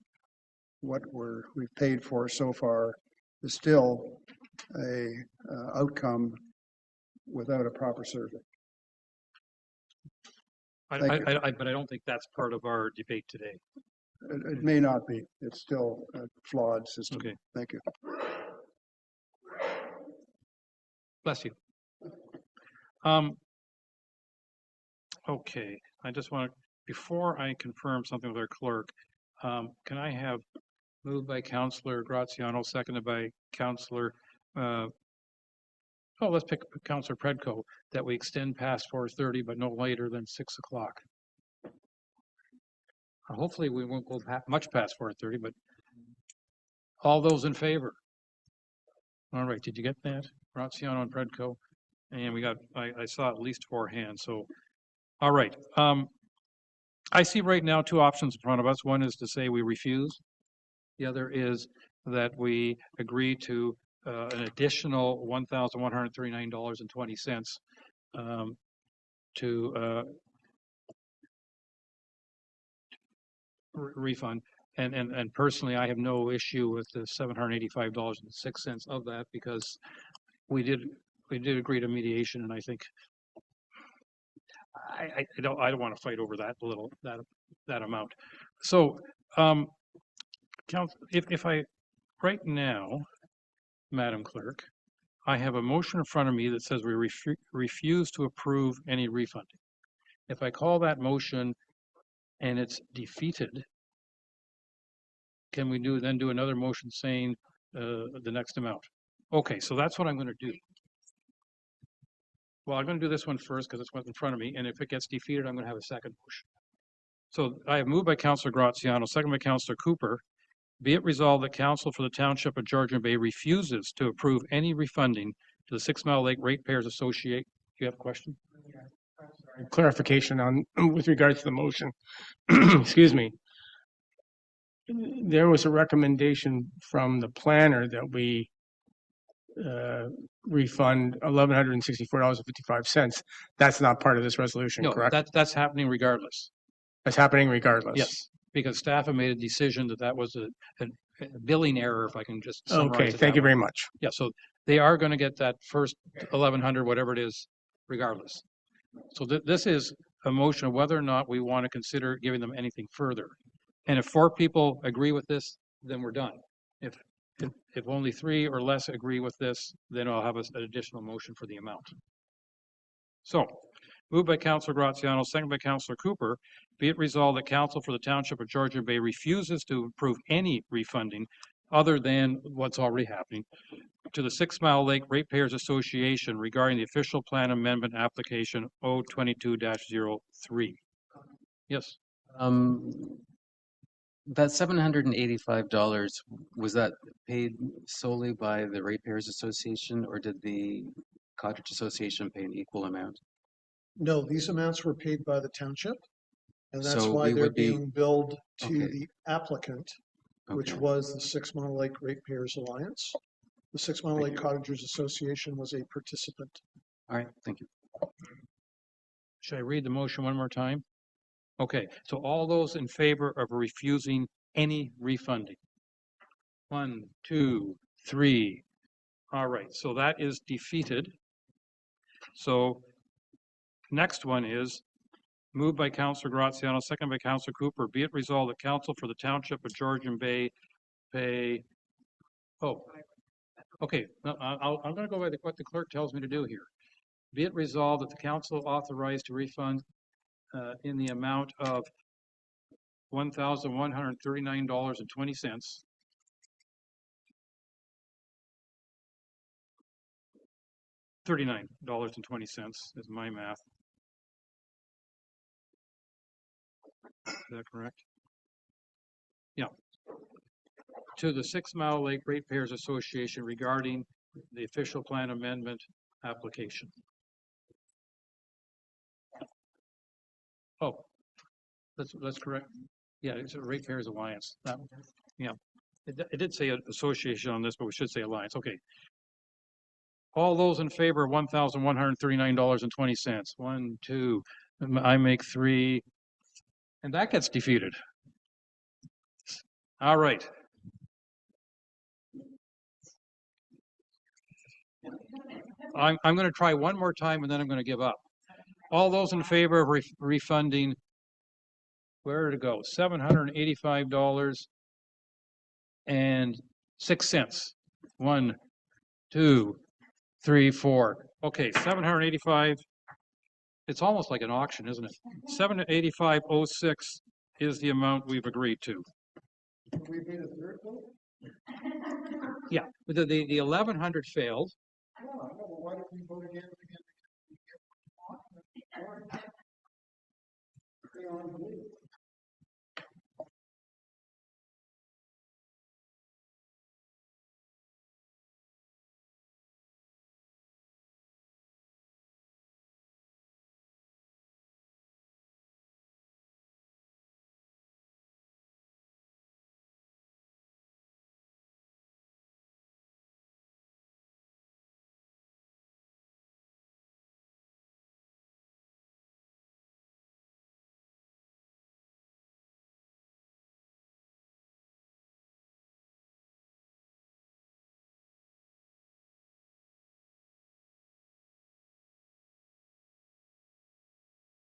[SPEAKER 13] what we've paid for so far is still a outcome without a proper survey.
[SPEAKER 1] But I don't think that's part of our debate today.
[SPEAKER 13] It may not be. It's still a flawed system.
[SPEAKER 1] Okay.
[SPEAKER 13] Thank you.
[SPEAKER 1] Bless you. Okay, I just want to, before I confirm something with our clerk, can I have moved by Councillor Graziano, seconded by Councillor, let's pick Councillor Predko, that we extend past 4:30, but no later than 6 o'clock. Hopefully we won't go much past 4:30, but all those in favor? All right, did you get that? Graziano and Predko? And we got, I saw at least 4 hands, so, all right. I see right now 2 options in front of us. One is to say we refuse. The other is that we agree to an additional $1,139.20 to refund. And personally, I have no issue with the $785.06 of that, because we did agree to mediation, and I think I don't want to fight over that amount. So, council, if I, right now, Madam Clerk, I have a motion in front of me that says we refuse to approve any refunding. If I call that motion and it's defeated, can we then do another motion saying the next amount? Okay, so that's what I'm going to do. Well, I'm going to do this one first because it's what's in front of me, and if it gets defeated, I'm going to have a second motion. So I have moved by Councillor Graziano, second by Councillor Cooper. Be it resolved that Council for the Township of Georgian Bay refuses to approve any refunding to the 6 Mile Lake Ratepayers Association. Do you have a question?
[SPEAKER 4] Clarification on with regards to the motion. Excuse me. There was a recommendation from the planner that we refund $1,164.55. That's not part of this resolution,
[SPEAKER 1] No,
[SPEAKER 4] correct?
[SPEAKER 1] that's happening regardless.
[SPEAKER 4] That's happening regardless.
[SPEAKER 1] Yes, because staff have made a decision that was a billing error, if I can just summarize.
[SPEAKER 4] Okay, thank you very much.
[SPEAKER 1] Yeah, so they are going to get that first 1,100, whatever it is, regardless. So this is a motion of whether or not we want to consider giving them anything further. And if 4 people agree with this, then we're done. If only 3 or less agree with this, then I'll have an additional motion for the amount. So, moved by Councillor Graziano, second by Councillor Cooper, be it resolved that Council for the Township of Georgian Bay refuses to approve any refunding other than what's already happening to the 6 Mile Lake Ratepayers Association regarding the official plan amendment application 022-03. Yes.
[SPEAKER 11] That $785, was that paid solely by the Ratepayers Association, or did the Cottage Association pay an equal amount?
[SPEAKER 5] No, these amounts were paid by the township, and that's
[SPEAKER 11] So
[SPEAKER 5] why
[SPEAKER 11] we
[SPEAKER 5] they're
[SPEAKER 11] would be-
[SPEAKER 5] being billed to
[SPEAKER 11] Okay.
[SPEAKER 5] the applicant, which
[SPEAKER 11] Okay.
[SPEAKER 5] was the 6 Mile Lake Ratepayers Alliance. The 6 Mile
[SPEAKER 11] Thank
[SPEAKER 5] Lake
[SPEAKER 11] you.
[SPEAKER 5] Cottagers Association was a participant.
[SPEAKER 11] All right, thank you.
[SPEAKER 1] Should I read the motion one more time? Okay, so all those in favor of refusing any refunding? 1, 2, 3. All right, so that is defeated. So next one is moved by Councillor Graziano, second by Councillor Cooper. Be it resolved that Council for the Township of Georgian Bay pay. Oh, okay. No, I'm going to go by what the clerk tells me to do here. Be it resolved that the council authorized to refund in the amount of $1,139.20. $39.20 is my math. Is that correct? Yeah. To the 6 Mile Lake Ratepayers Association regarding the official plan amendment application. Oh, that's correct. Yeah, it's a Ratepayers Alliance. Yeah, it did say association on this, but we should say alliance. Okay. All those in favor of $1,139.20. 1, 2. I make 3, and that gets defeated. All right. I'm going to try one more time, and then I'm going to give up. All those in favor of refunding, where did it go? $785.06. 1, 2, 3, 4. Okay, 785. It's almost like an auction, isn't it? 785.06 is the amount we've agreed to.
[SPEAKER 5] We made a third vote?
[SPEAKER 1] Yeah, the 1100 failed.
[SPEAKER 5] Why did we vote again?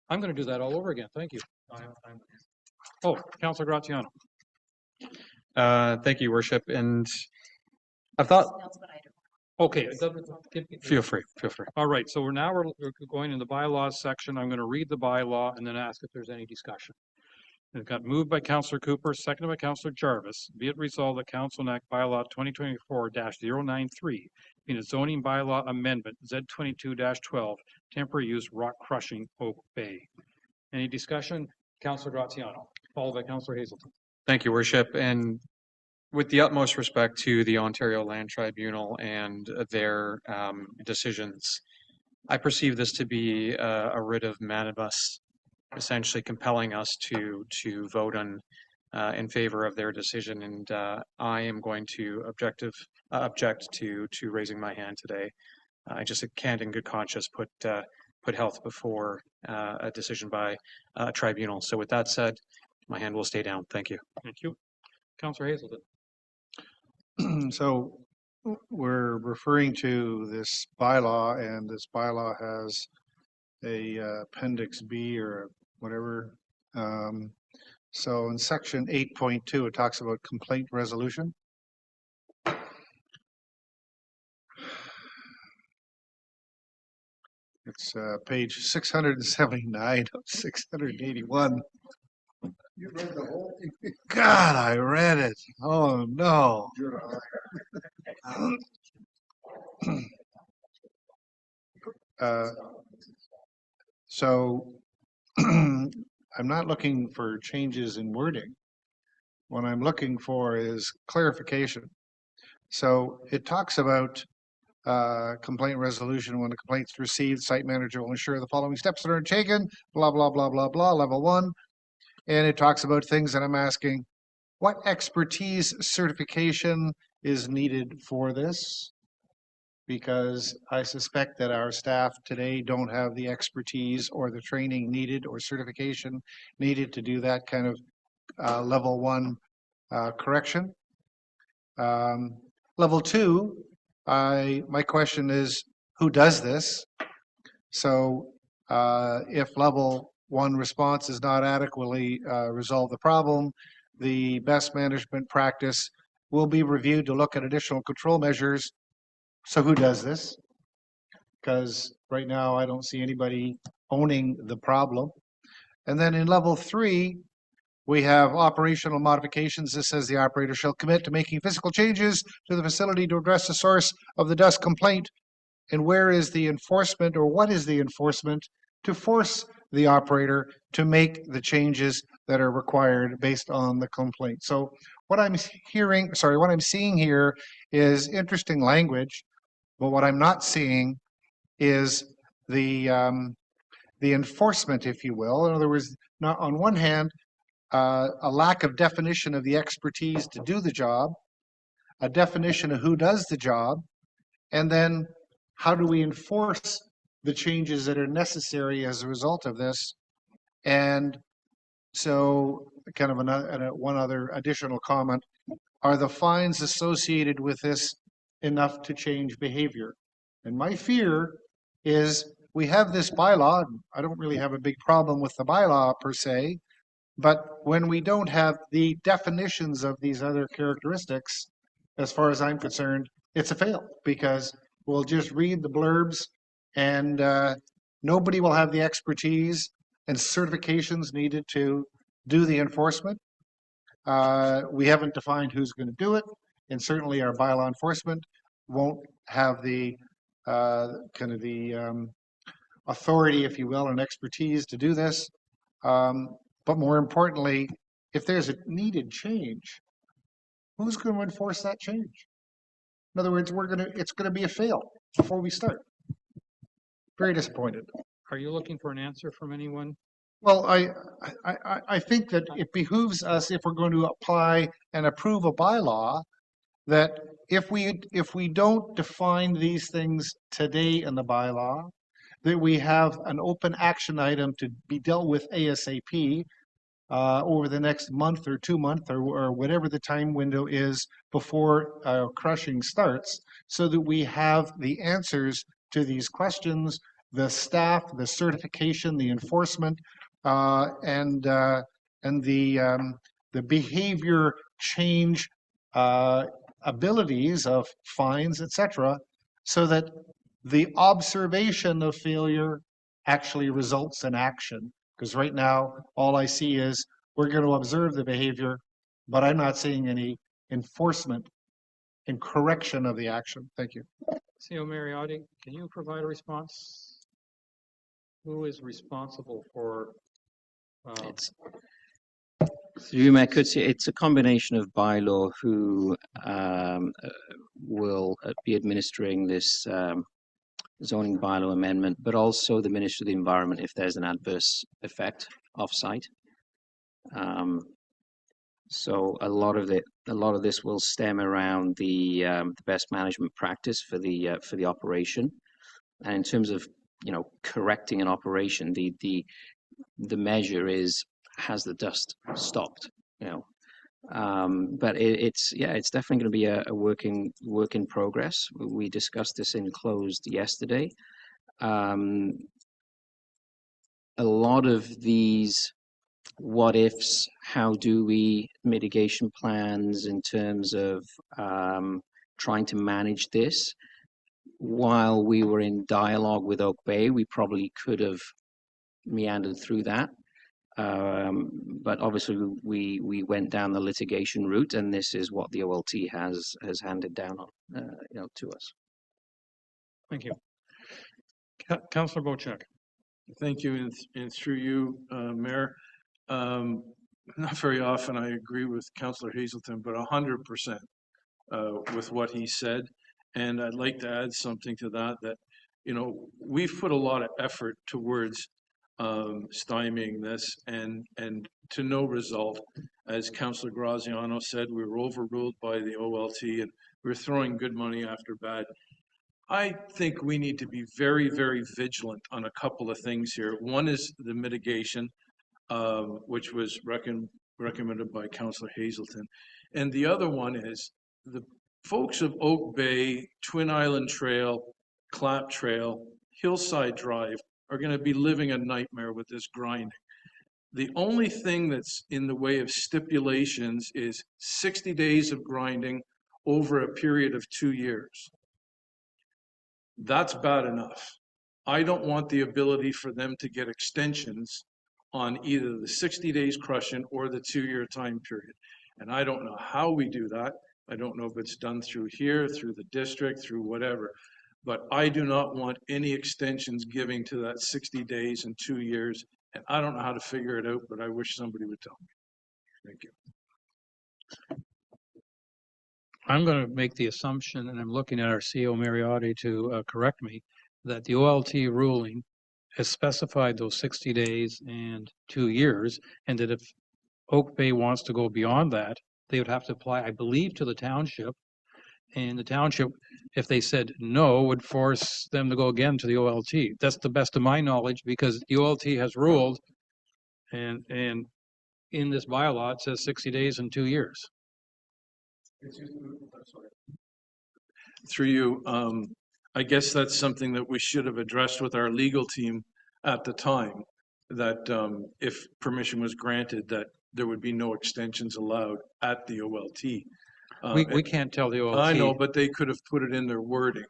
[SPEAKER 1] I'm going to do that all over again. Thank you. Oh, Councilor Graziano.
[SPEAKER 9] Thank you, Worship. And I thought,
[SPEAKER 1] Okay.
[SPEAKER 9] feel free.
[SPEAKER 1] All right. So we're going in the bylaws section. I'm going to read the bylaw and then ask if there's any discussion. It got moved by Councilor Cooper, seconded by Councilor Jarvis. Be it resolved that Council Act Bylaw 2024-093 being a zoning bylaw amendment Z22-12 temporary use rock crushing Oak Bay. Any discussion? Councilor Graziano, followed by Councilor Hazelton.
[SPEAKER 9] Thank you, Worship. And with the utmost respect to the Ontario Land Tribunal and their decisions, I perceive this to be a writ of manibus, essentially compelling us to vote in favor of their decision. And I am going to object to raising my hand today. I just can't, in good conscience, put health before a decision by a tribunal. So with that said, my hand will stay down. Thank you.
[SPEAKER 1] Thank you. Councilor Hazelton.
[SPEAKER 10] So we're referring to this bylaw, and this bylaw has a appendix B or whatever. So in section 8.2, it talks about complaint resolution. It's page 679 of 681. You read the whole thing? God, I read it. Oh, no. So I'm not looking for changes in wording. What I'm looking for is clarification. So it talks about complaint resolution. When a complaint's received, site manager will ensure the following steps that are taken, blah, blah, blah, blah, blah, level 1. And it talks about things that I'm asking, what expertise certification is needed for this? Because I suspect that our staff today don't have the expertise or the training needed or certification needed to do that kind of level 1 correction. Level 2, my question is, who does this? So if level 1 response does not adequately resolve the problem, the best management practice will be reviewed to look at additional control measures. So who does this? Because right now I don't see anybody owning the problem. And then in level 3, we have operational modifications. This says the operator shall commit to making physical changes to the facility to address the source of the dust complaint. And where is the enforcement, or what is the enforcement to force the operator to make the changes that are required based on the complaint? So what I'm seeing here is interesting language, but what I'm not seeing is the enforcement, if you will. In other words, not on one hand, a lack of definition of the expertise to do the job, a definition of who does the job, and then how do we enforce the changes that are necessary as a result of this? And so kind of one other additional comment, are the fines associated with this enough to change behavior? And my fear is we have this bylaw. I don't really have a big problem with the bylaw per se, but when we don't have the definitions of these other characteristics, as far as I'm concerned, it's a fail, because we'll just read the blurbs and nobody will have the expertise and certifications needed to do the enforcement. We haven't defined who's going to do it, and certainly our bylaw enforcement won't have the authority, if you will, and expertise to do this. But more importantly, if there's a needed change, who's going to enforce that change? In other words, it's going to be a fail before we start. Very disappointed.
[SPEAKER 1] Are you looking for an answer from anyone?
[SPEAKER 10] Well, I think that it behooves us, if we're going to apply and approve a bylaw, that if we don't define these things today in the bylaw, that we have an open action item to be dealt with ASAP over the next month or 2 months or whatever the time window is before crushing starts, so that we have the answers to these questions the staff, the certification, the enforcement, and the behavior change abilities of fines, etc., so that the observation of failure actually results in action. Because right now, all I see is we're going to observe the behavior, but I'm not seeing any enforcement and correction of the action. Thank you.
[SPEAKER 1] CEO Mariotti, can you provide a response? Who is responsible for?
[SPEAKER 3] Through my courtesy, it's a combination of bylaw who will be administering this zoning bylaw amendment, but also the Ministry of the Environment if there's an adverse effect off-site. So a lot of this will stem around the best management practice for the operation, and in terms of correcting an operation, the measure is, has the dust stopped? But it's definitely going to be a work in progress. We discussed this in closed yesterday. A lot of these what ifs, how do we mitigation plans in terms of trying to manage this. While we were in dialogue with Oak Bay, we probably could have meandered through that. But obviously we went down the litigation route, and this is what the OLT has handed down on to us.
[SPEAKER 1] Thank you. Councillor Bochek.
[SPEAKER 18] Thank you, and through you, Mayor. Not very often I agree with Councillor Hazelton, but 100% with what he said. And I'd like to add something to that, we've put a lot of effort towards stymieing this and to no result. As Councillor Graziano said, we were overruled by the OLT and we're throwing good money after bad. I think we need to be very, very vigilant on a couple of things here. One is the mitigation, which was recommended by Councillor Hazelton. And the other one is the folks of Oak Bay, Twin Island Trail, Clap Trail, Hillside Drive are going to be living a nightmare with this grinding. The only thing that's in the way of stipulations is 60 days of grinding over a period of 2 years. That's bad enough. I don't want the ability for them to get extensions on either the 60 days crushing or the 2-year time period. And I don't know how we do that. I don't know if it's done through here, through the district, through whatever. But I do not want any extensions giving to that 60 days and 2 years. And I don't know how to figure it out, but I wish somebody would tell me. Thank you.
[SPEAKER 1] I'm going to make the assumption, and I'm looking at our CEO Mariotti to correct me, that the OLT ruling has specified those 60 days and 2 years, and that if Oak Bay wants to go beyond that, they would have to apply, I believe, to the township. And the township, if they said no, would force them to go again to the OLT. That's the best of my knowledge, because the OLT has ruled, and in this bylaw, it says 60 days and 2 years.
[SPEAKER 18] Through you, I guess that's something that we should have addressed with our legal team at the time, that if permission was granted, that there would be no extensions allowed at the OLT.
[SPEAKER 1] We can't tell the OLT.
[SPEAKER 18] I know, but they could have put it in their wording,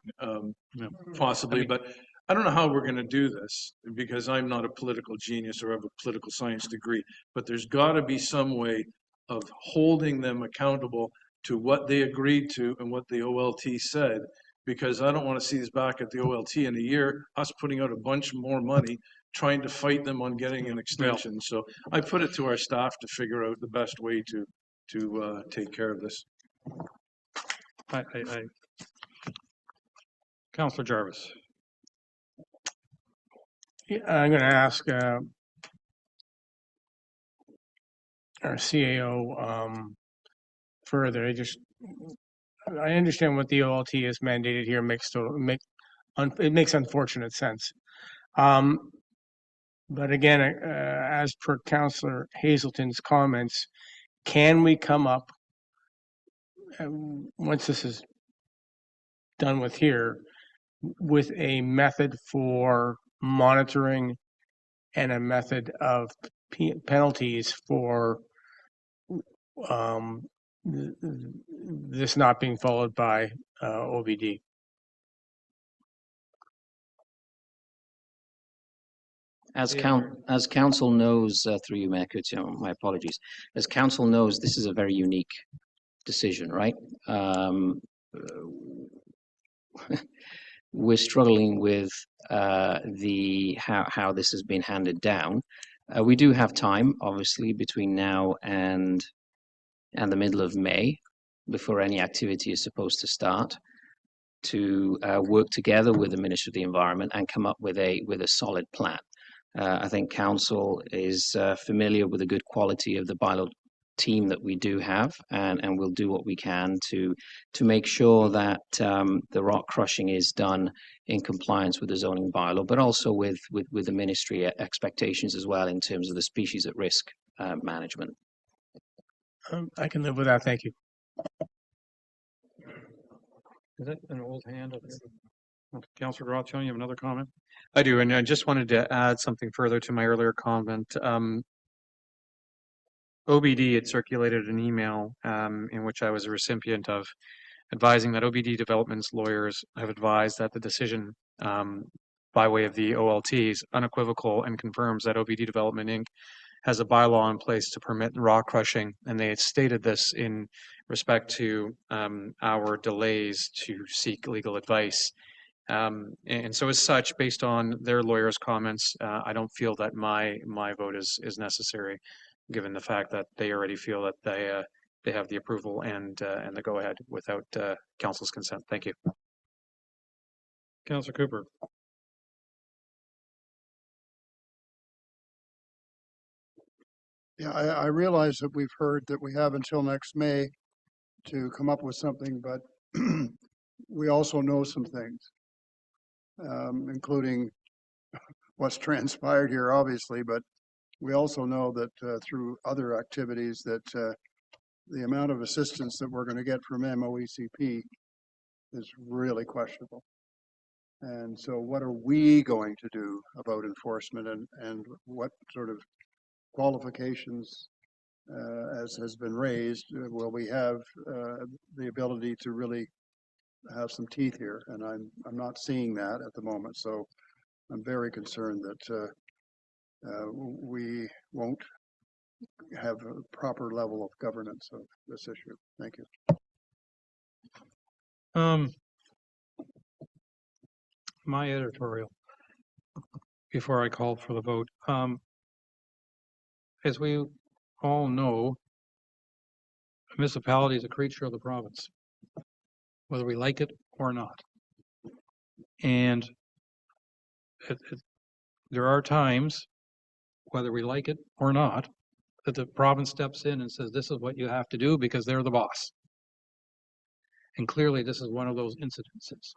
[SPEAKER 18] possibly. But I don't know how we're going to do this, because I'm not a political genius or have a political science degree. But there's got to be some way of holding them accountable to what they agreed to and what the OLT said, because I don't want to see us back at the OLT in a year, us putting out a bunch more money, trying to fight them on getting an extension. So I put it to our staff to figure out the best way to take care of this.
[SPEAKER 1] Councillor Jarvis.
[SPEAKER 4] Yeah, I'm going to ask our CAO further. I understand what the OLT has mandated here it makes unfortunate sense. But again, as per Councillor Hazelton's comments, can we come up, once this is done with here, with a method for monitoring and a method of penalties for this not being followed by OBD.
[SPEAKER 3] As council knows, through you, Mayor Coutinho, my apologies. As council knows, this is a very unique decision, right? We're struggling with how this has been handed down. We do have time, obviously, between now and the middle of May, before any activity is supposed to start, to work together with the Ministry of the Environment and come up with a solid plan. I think council is familiar with the good quality of the bylaw team that we do have, and we'll do what we can to make sure that the rock crushing is done in compliance with the zoning bylaw, but also with the ministry expectations as well in terms of the species at risk management.
[SPEAKER 4] I can live with that. Thank you.
[SPEAKER 1] Is that an old hand? Councillor Gratian, you have another comment?
[SPEAKER 9] I do, and I just wanted to add something further to my earlier comment. OBD had circulated an email in which I was a recipient of, advising that OBD Development's lawyers have advised that the decision by way of the OLT is unequivocal and confirms that OBD Development Inc. has a bylaw in place to permit rock crushing, and they had stated this in respect to our delays to seek legal advice. And so as such, based on their lawyers' comments, I don't feel that my vote is necessary, given the fact that they already feel that they have the approval and the go-ahead without council's consent. Thank you.
[SPEAKER 1] Councillor Cooper.
[SPEAKER 13] Yeah, I realize that we've heard that we have until next May to come up with something, but we also know some things, including what's transpired here, obviously, but we also know that through other activities that the amount of assistance that we're going to get from MOECP is really questionable. And so what are we going to do about enforcement, and what sort of qualifications, as has been raised, will we have the ability to really have some teeth here? And I'm not seeing that at the moment. So I'm very concerned that we won't have a proper level of governance of this issue. Thank you.
[SPEAKER 1] My editorial, before I call for the vote. As we all know, a municipality is a creature of the province, whether we like it or not. And there are times, whether we like it or not, that the province steps in and says, this is what you have to do because they're the boss. And clearly this is one of those incidences.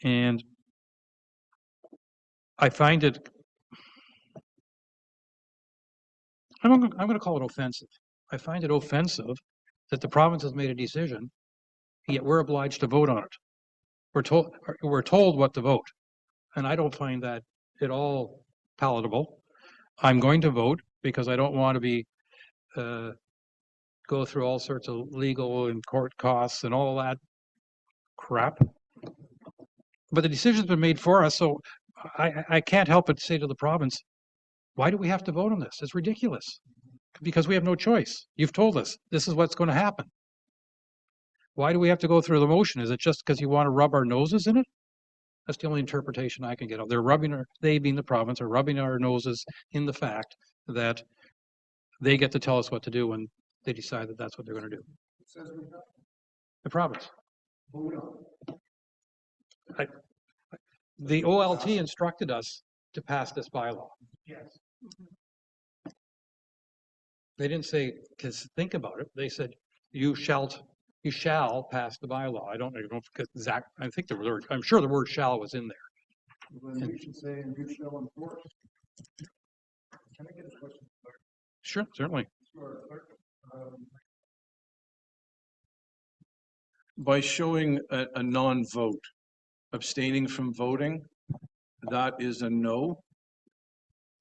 [SPEAKER 1] And I find it, I'm going to call it offensive. I find it offensive that the province has made a decision, yet we're obliged to vote on it. We're told what to vote. And I don't find that at all palatable. I'm going to vote because I don't want to be go through all sorts of legal and court costs and all that crap. But the decision's been made for us, so I can't help but say to the province, why do we have to vote on this? It's ridiculous. Because we have no choice. You've told us this is what's going to happen. Why do we have to go through the motion? Is it just because you want to rub our noses in it? That's the only interpretation I can get of. They being the province, are rubbing our noses in the fact that they get to tell us what to do when they decide that that's what they're going to do. The province. The OLT instructed us to pass this bylaw.
[SPEAKER 22] Yes.
[SPEAKER 1] They didn't say, because think about it. They said, you shall pass the bylaw. I don't know because Zach, I think the word, I'm sure the word shall was in there.
[SPEAKER 13] Well, then you should say, and you shall enforce. Can I get a question?
[SPEAKER 1] Sure, certainly.
[SPEAKER 18] By showing a non-vote, abstaining from voting, That is a no.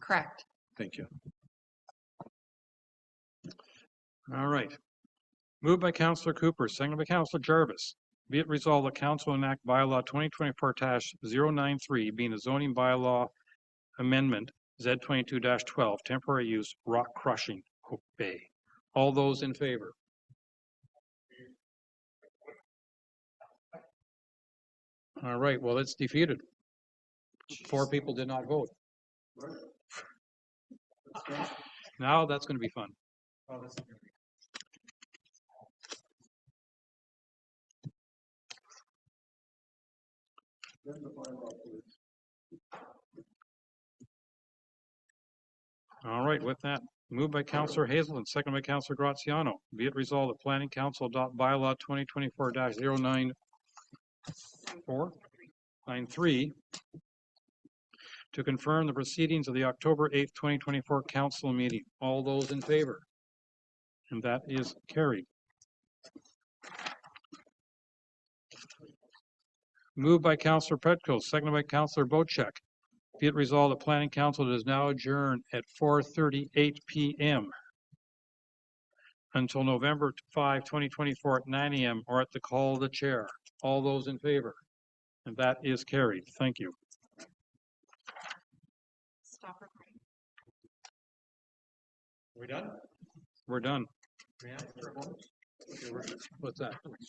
[SPEAKER 2] Correct.
[SPEAKER 18] Thank you.
[SPEAKER 1] All right. Moved by Councillor Cooper, seconded by Councillor Jarvis. Be it resolved that Council enact bylaw 2024-093 being a zoning bylaw amendment Z22-12 temporary use rock crushing Hope Bay. All those in favor? All right, well, it's defeated. 4 people did not vote. Now that's going to be fun. All right, with that, moved by Councillor Hazelton, second by Councillor Graziano. Be it resolved that Planning Council adopt bylaw 2024-093 to confirm the proceedings of the October 8th, 2024 council meeting. All those in favor? And that is carried. Moved by Councillor Petco, seconded by Councillor Bocek. Be it resolved that Planning Council is now adjourned at 4:38 p.m. until November 5, 2024 at 9 a.m. or at the call of the chair. All those in favor? And that is carried. Thank you.
[SPEAKER 2] Stop recording.
[SPEAKER 1] We done? We're done. What's that?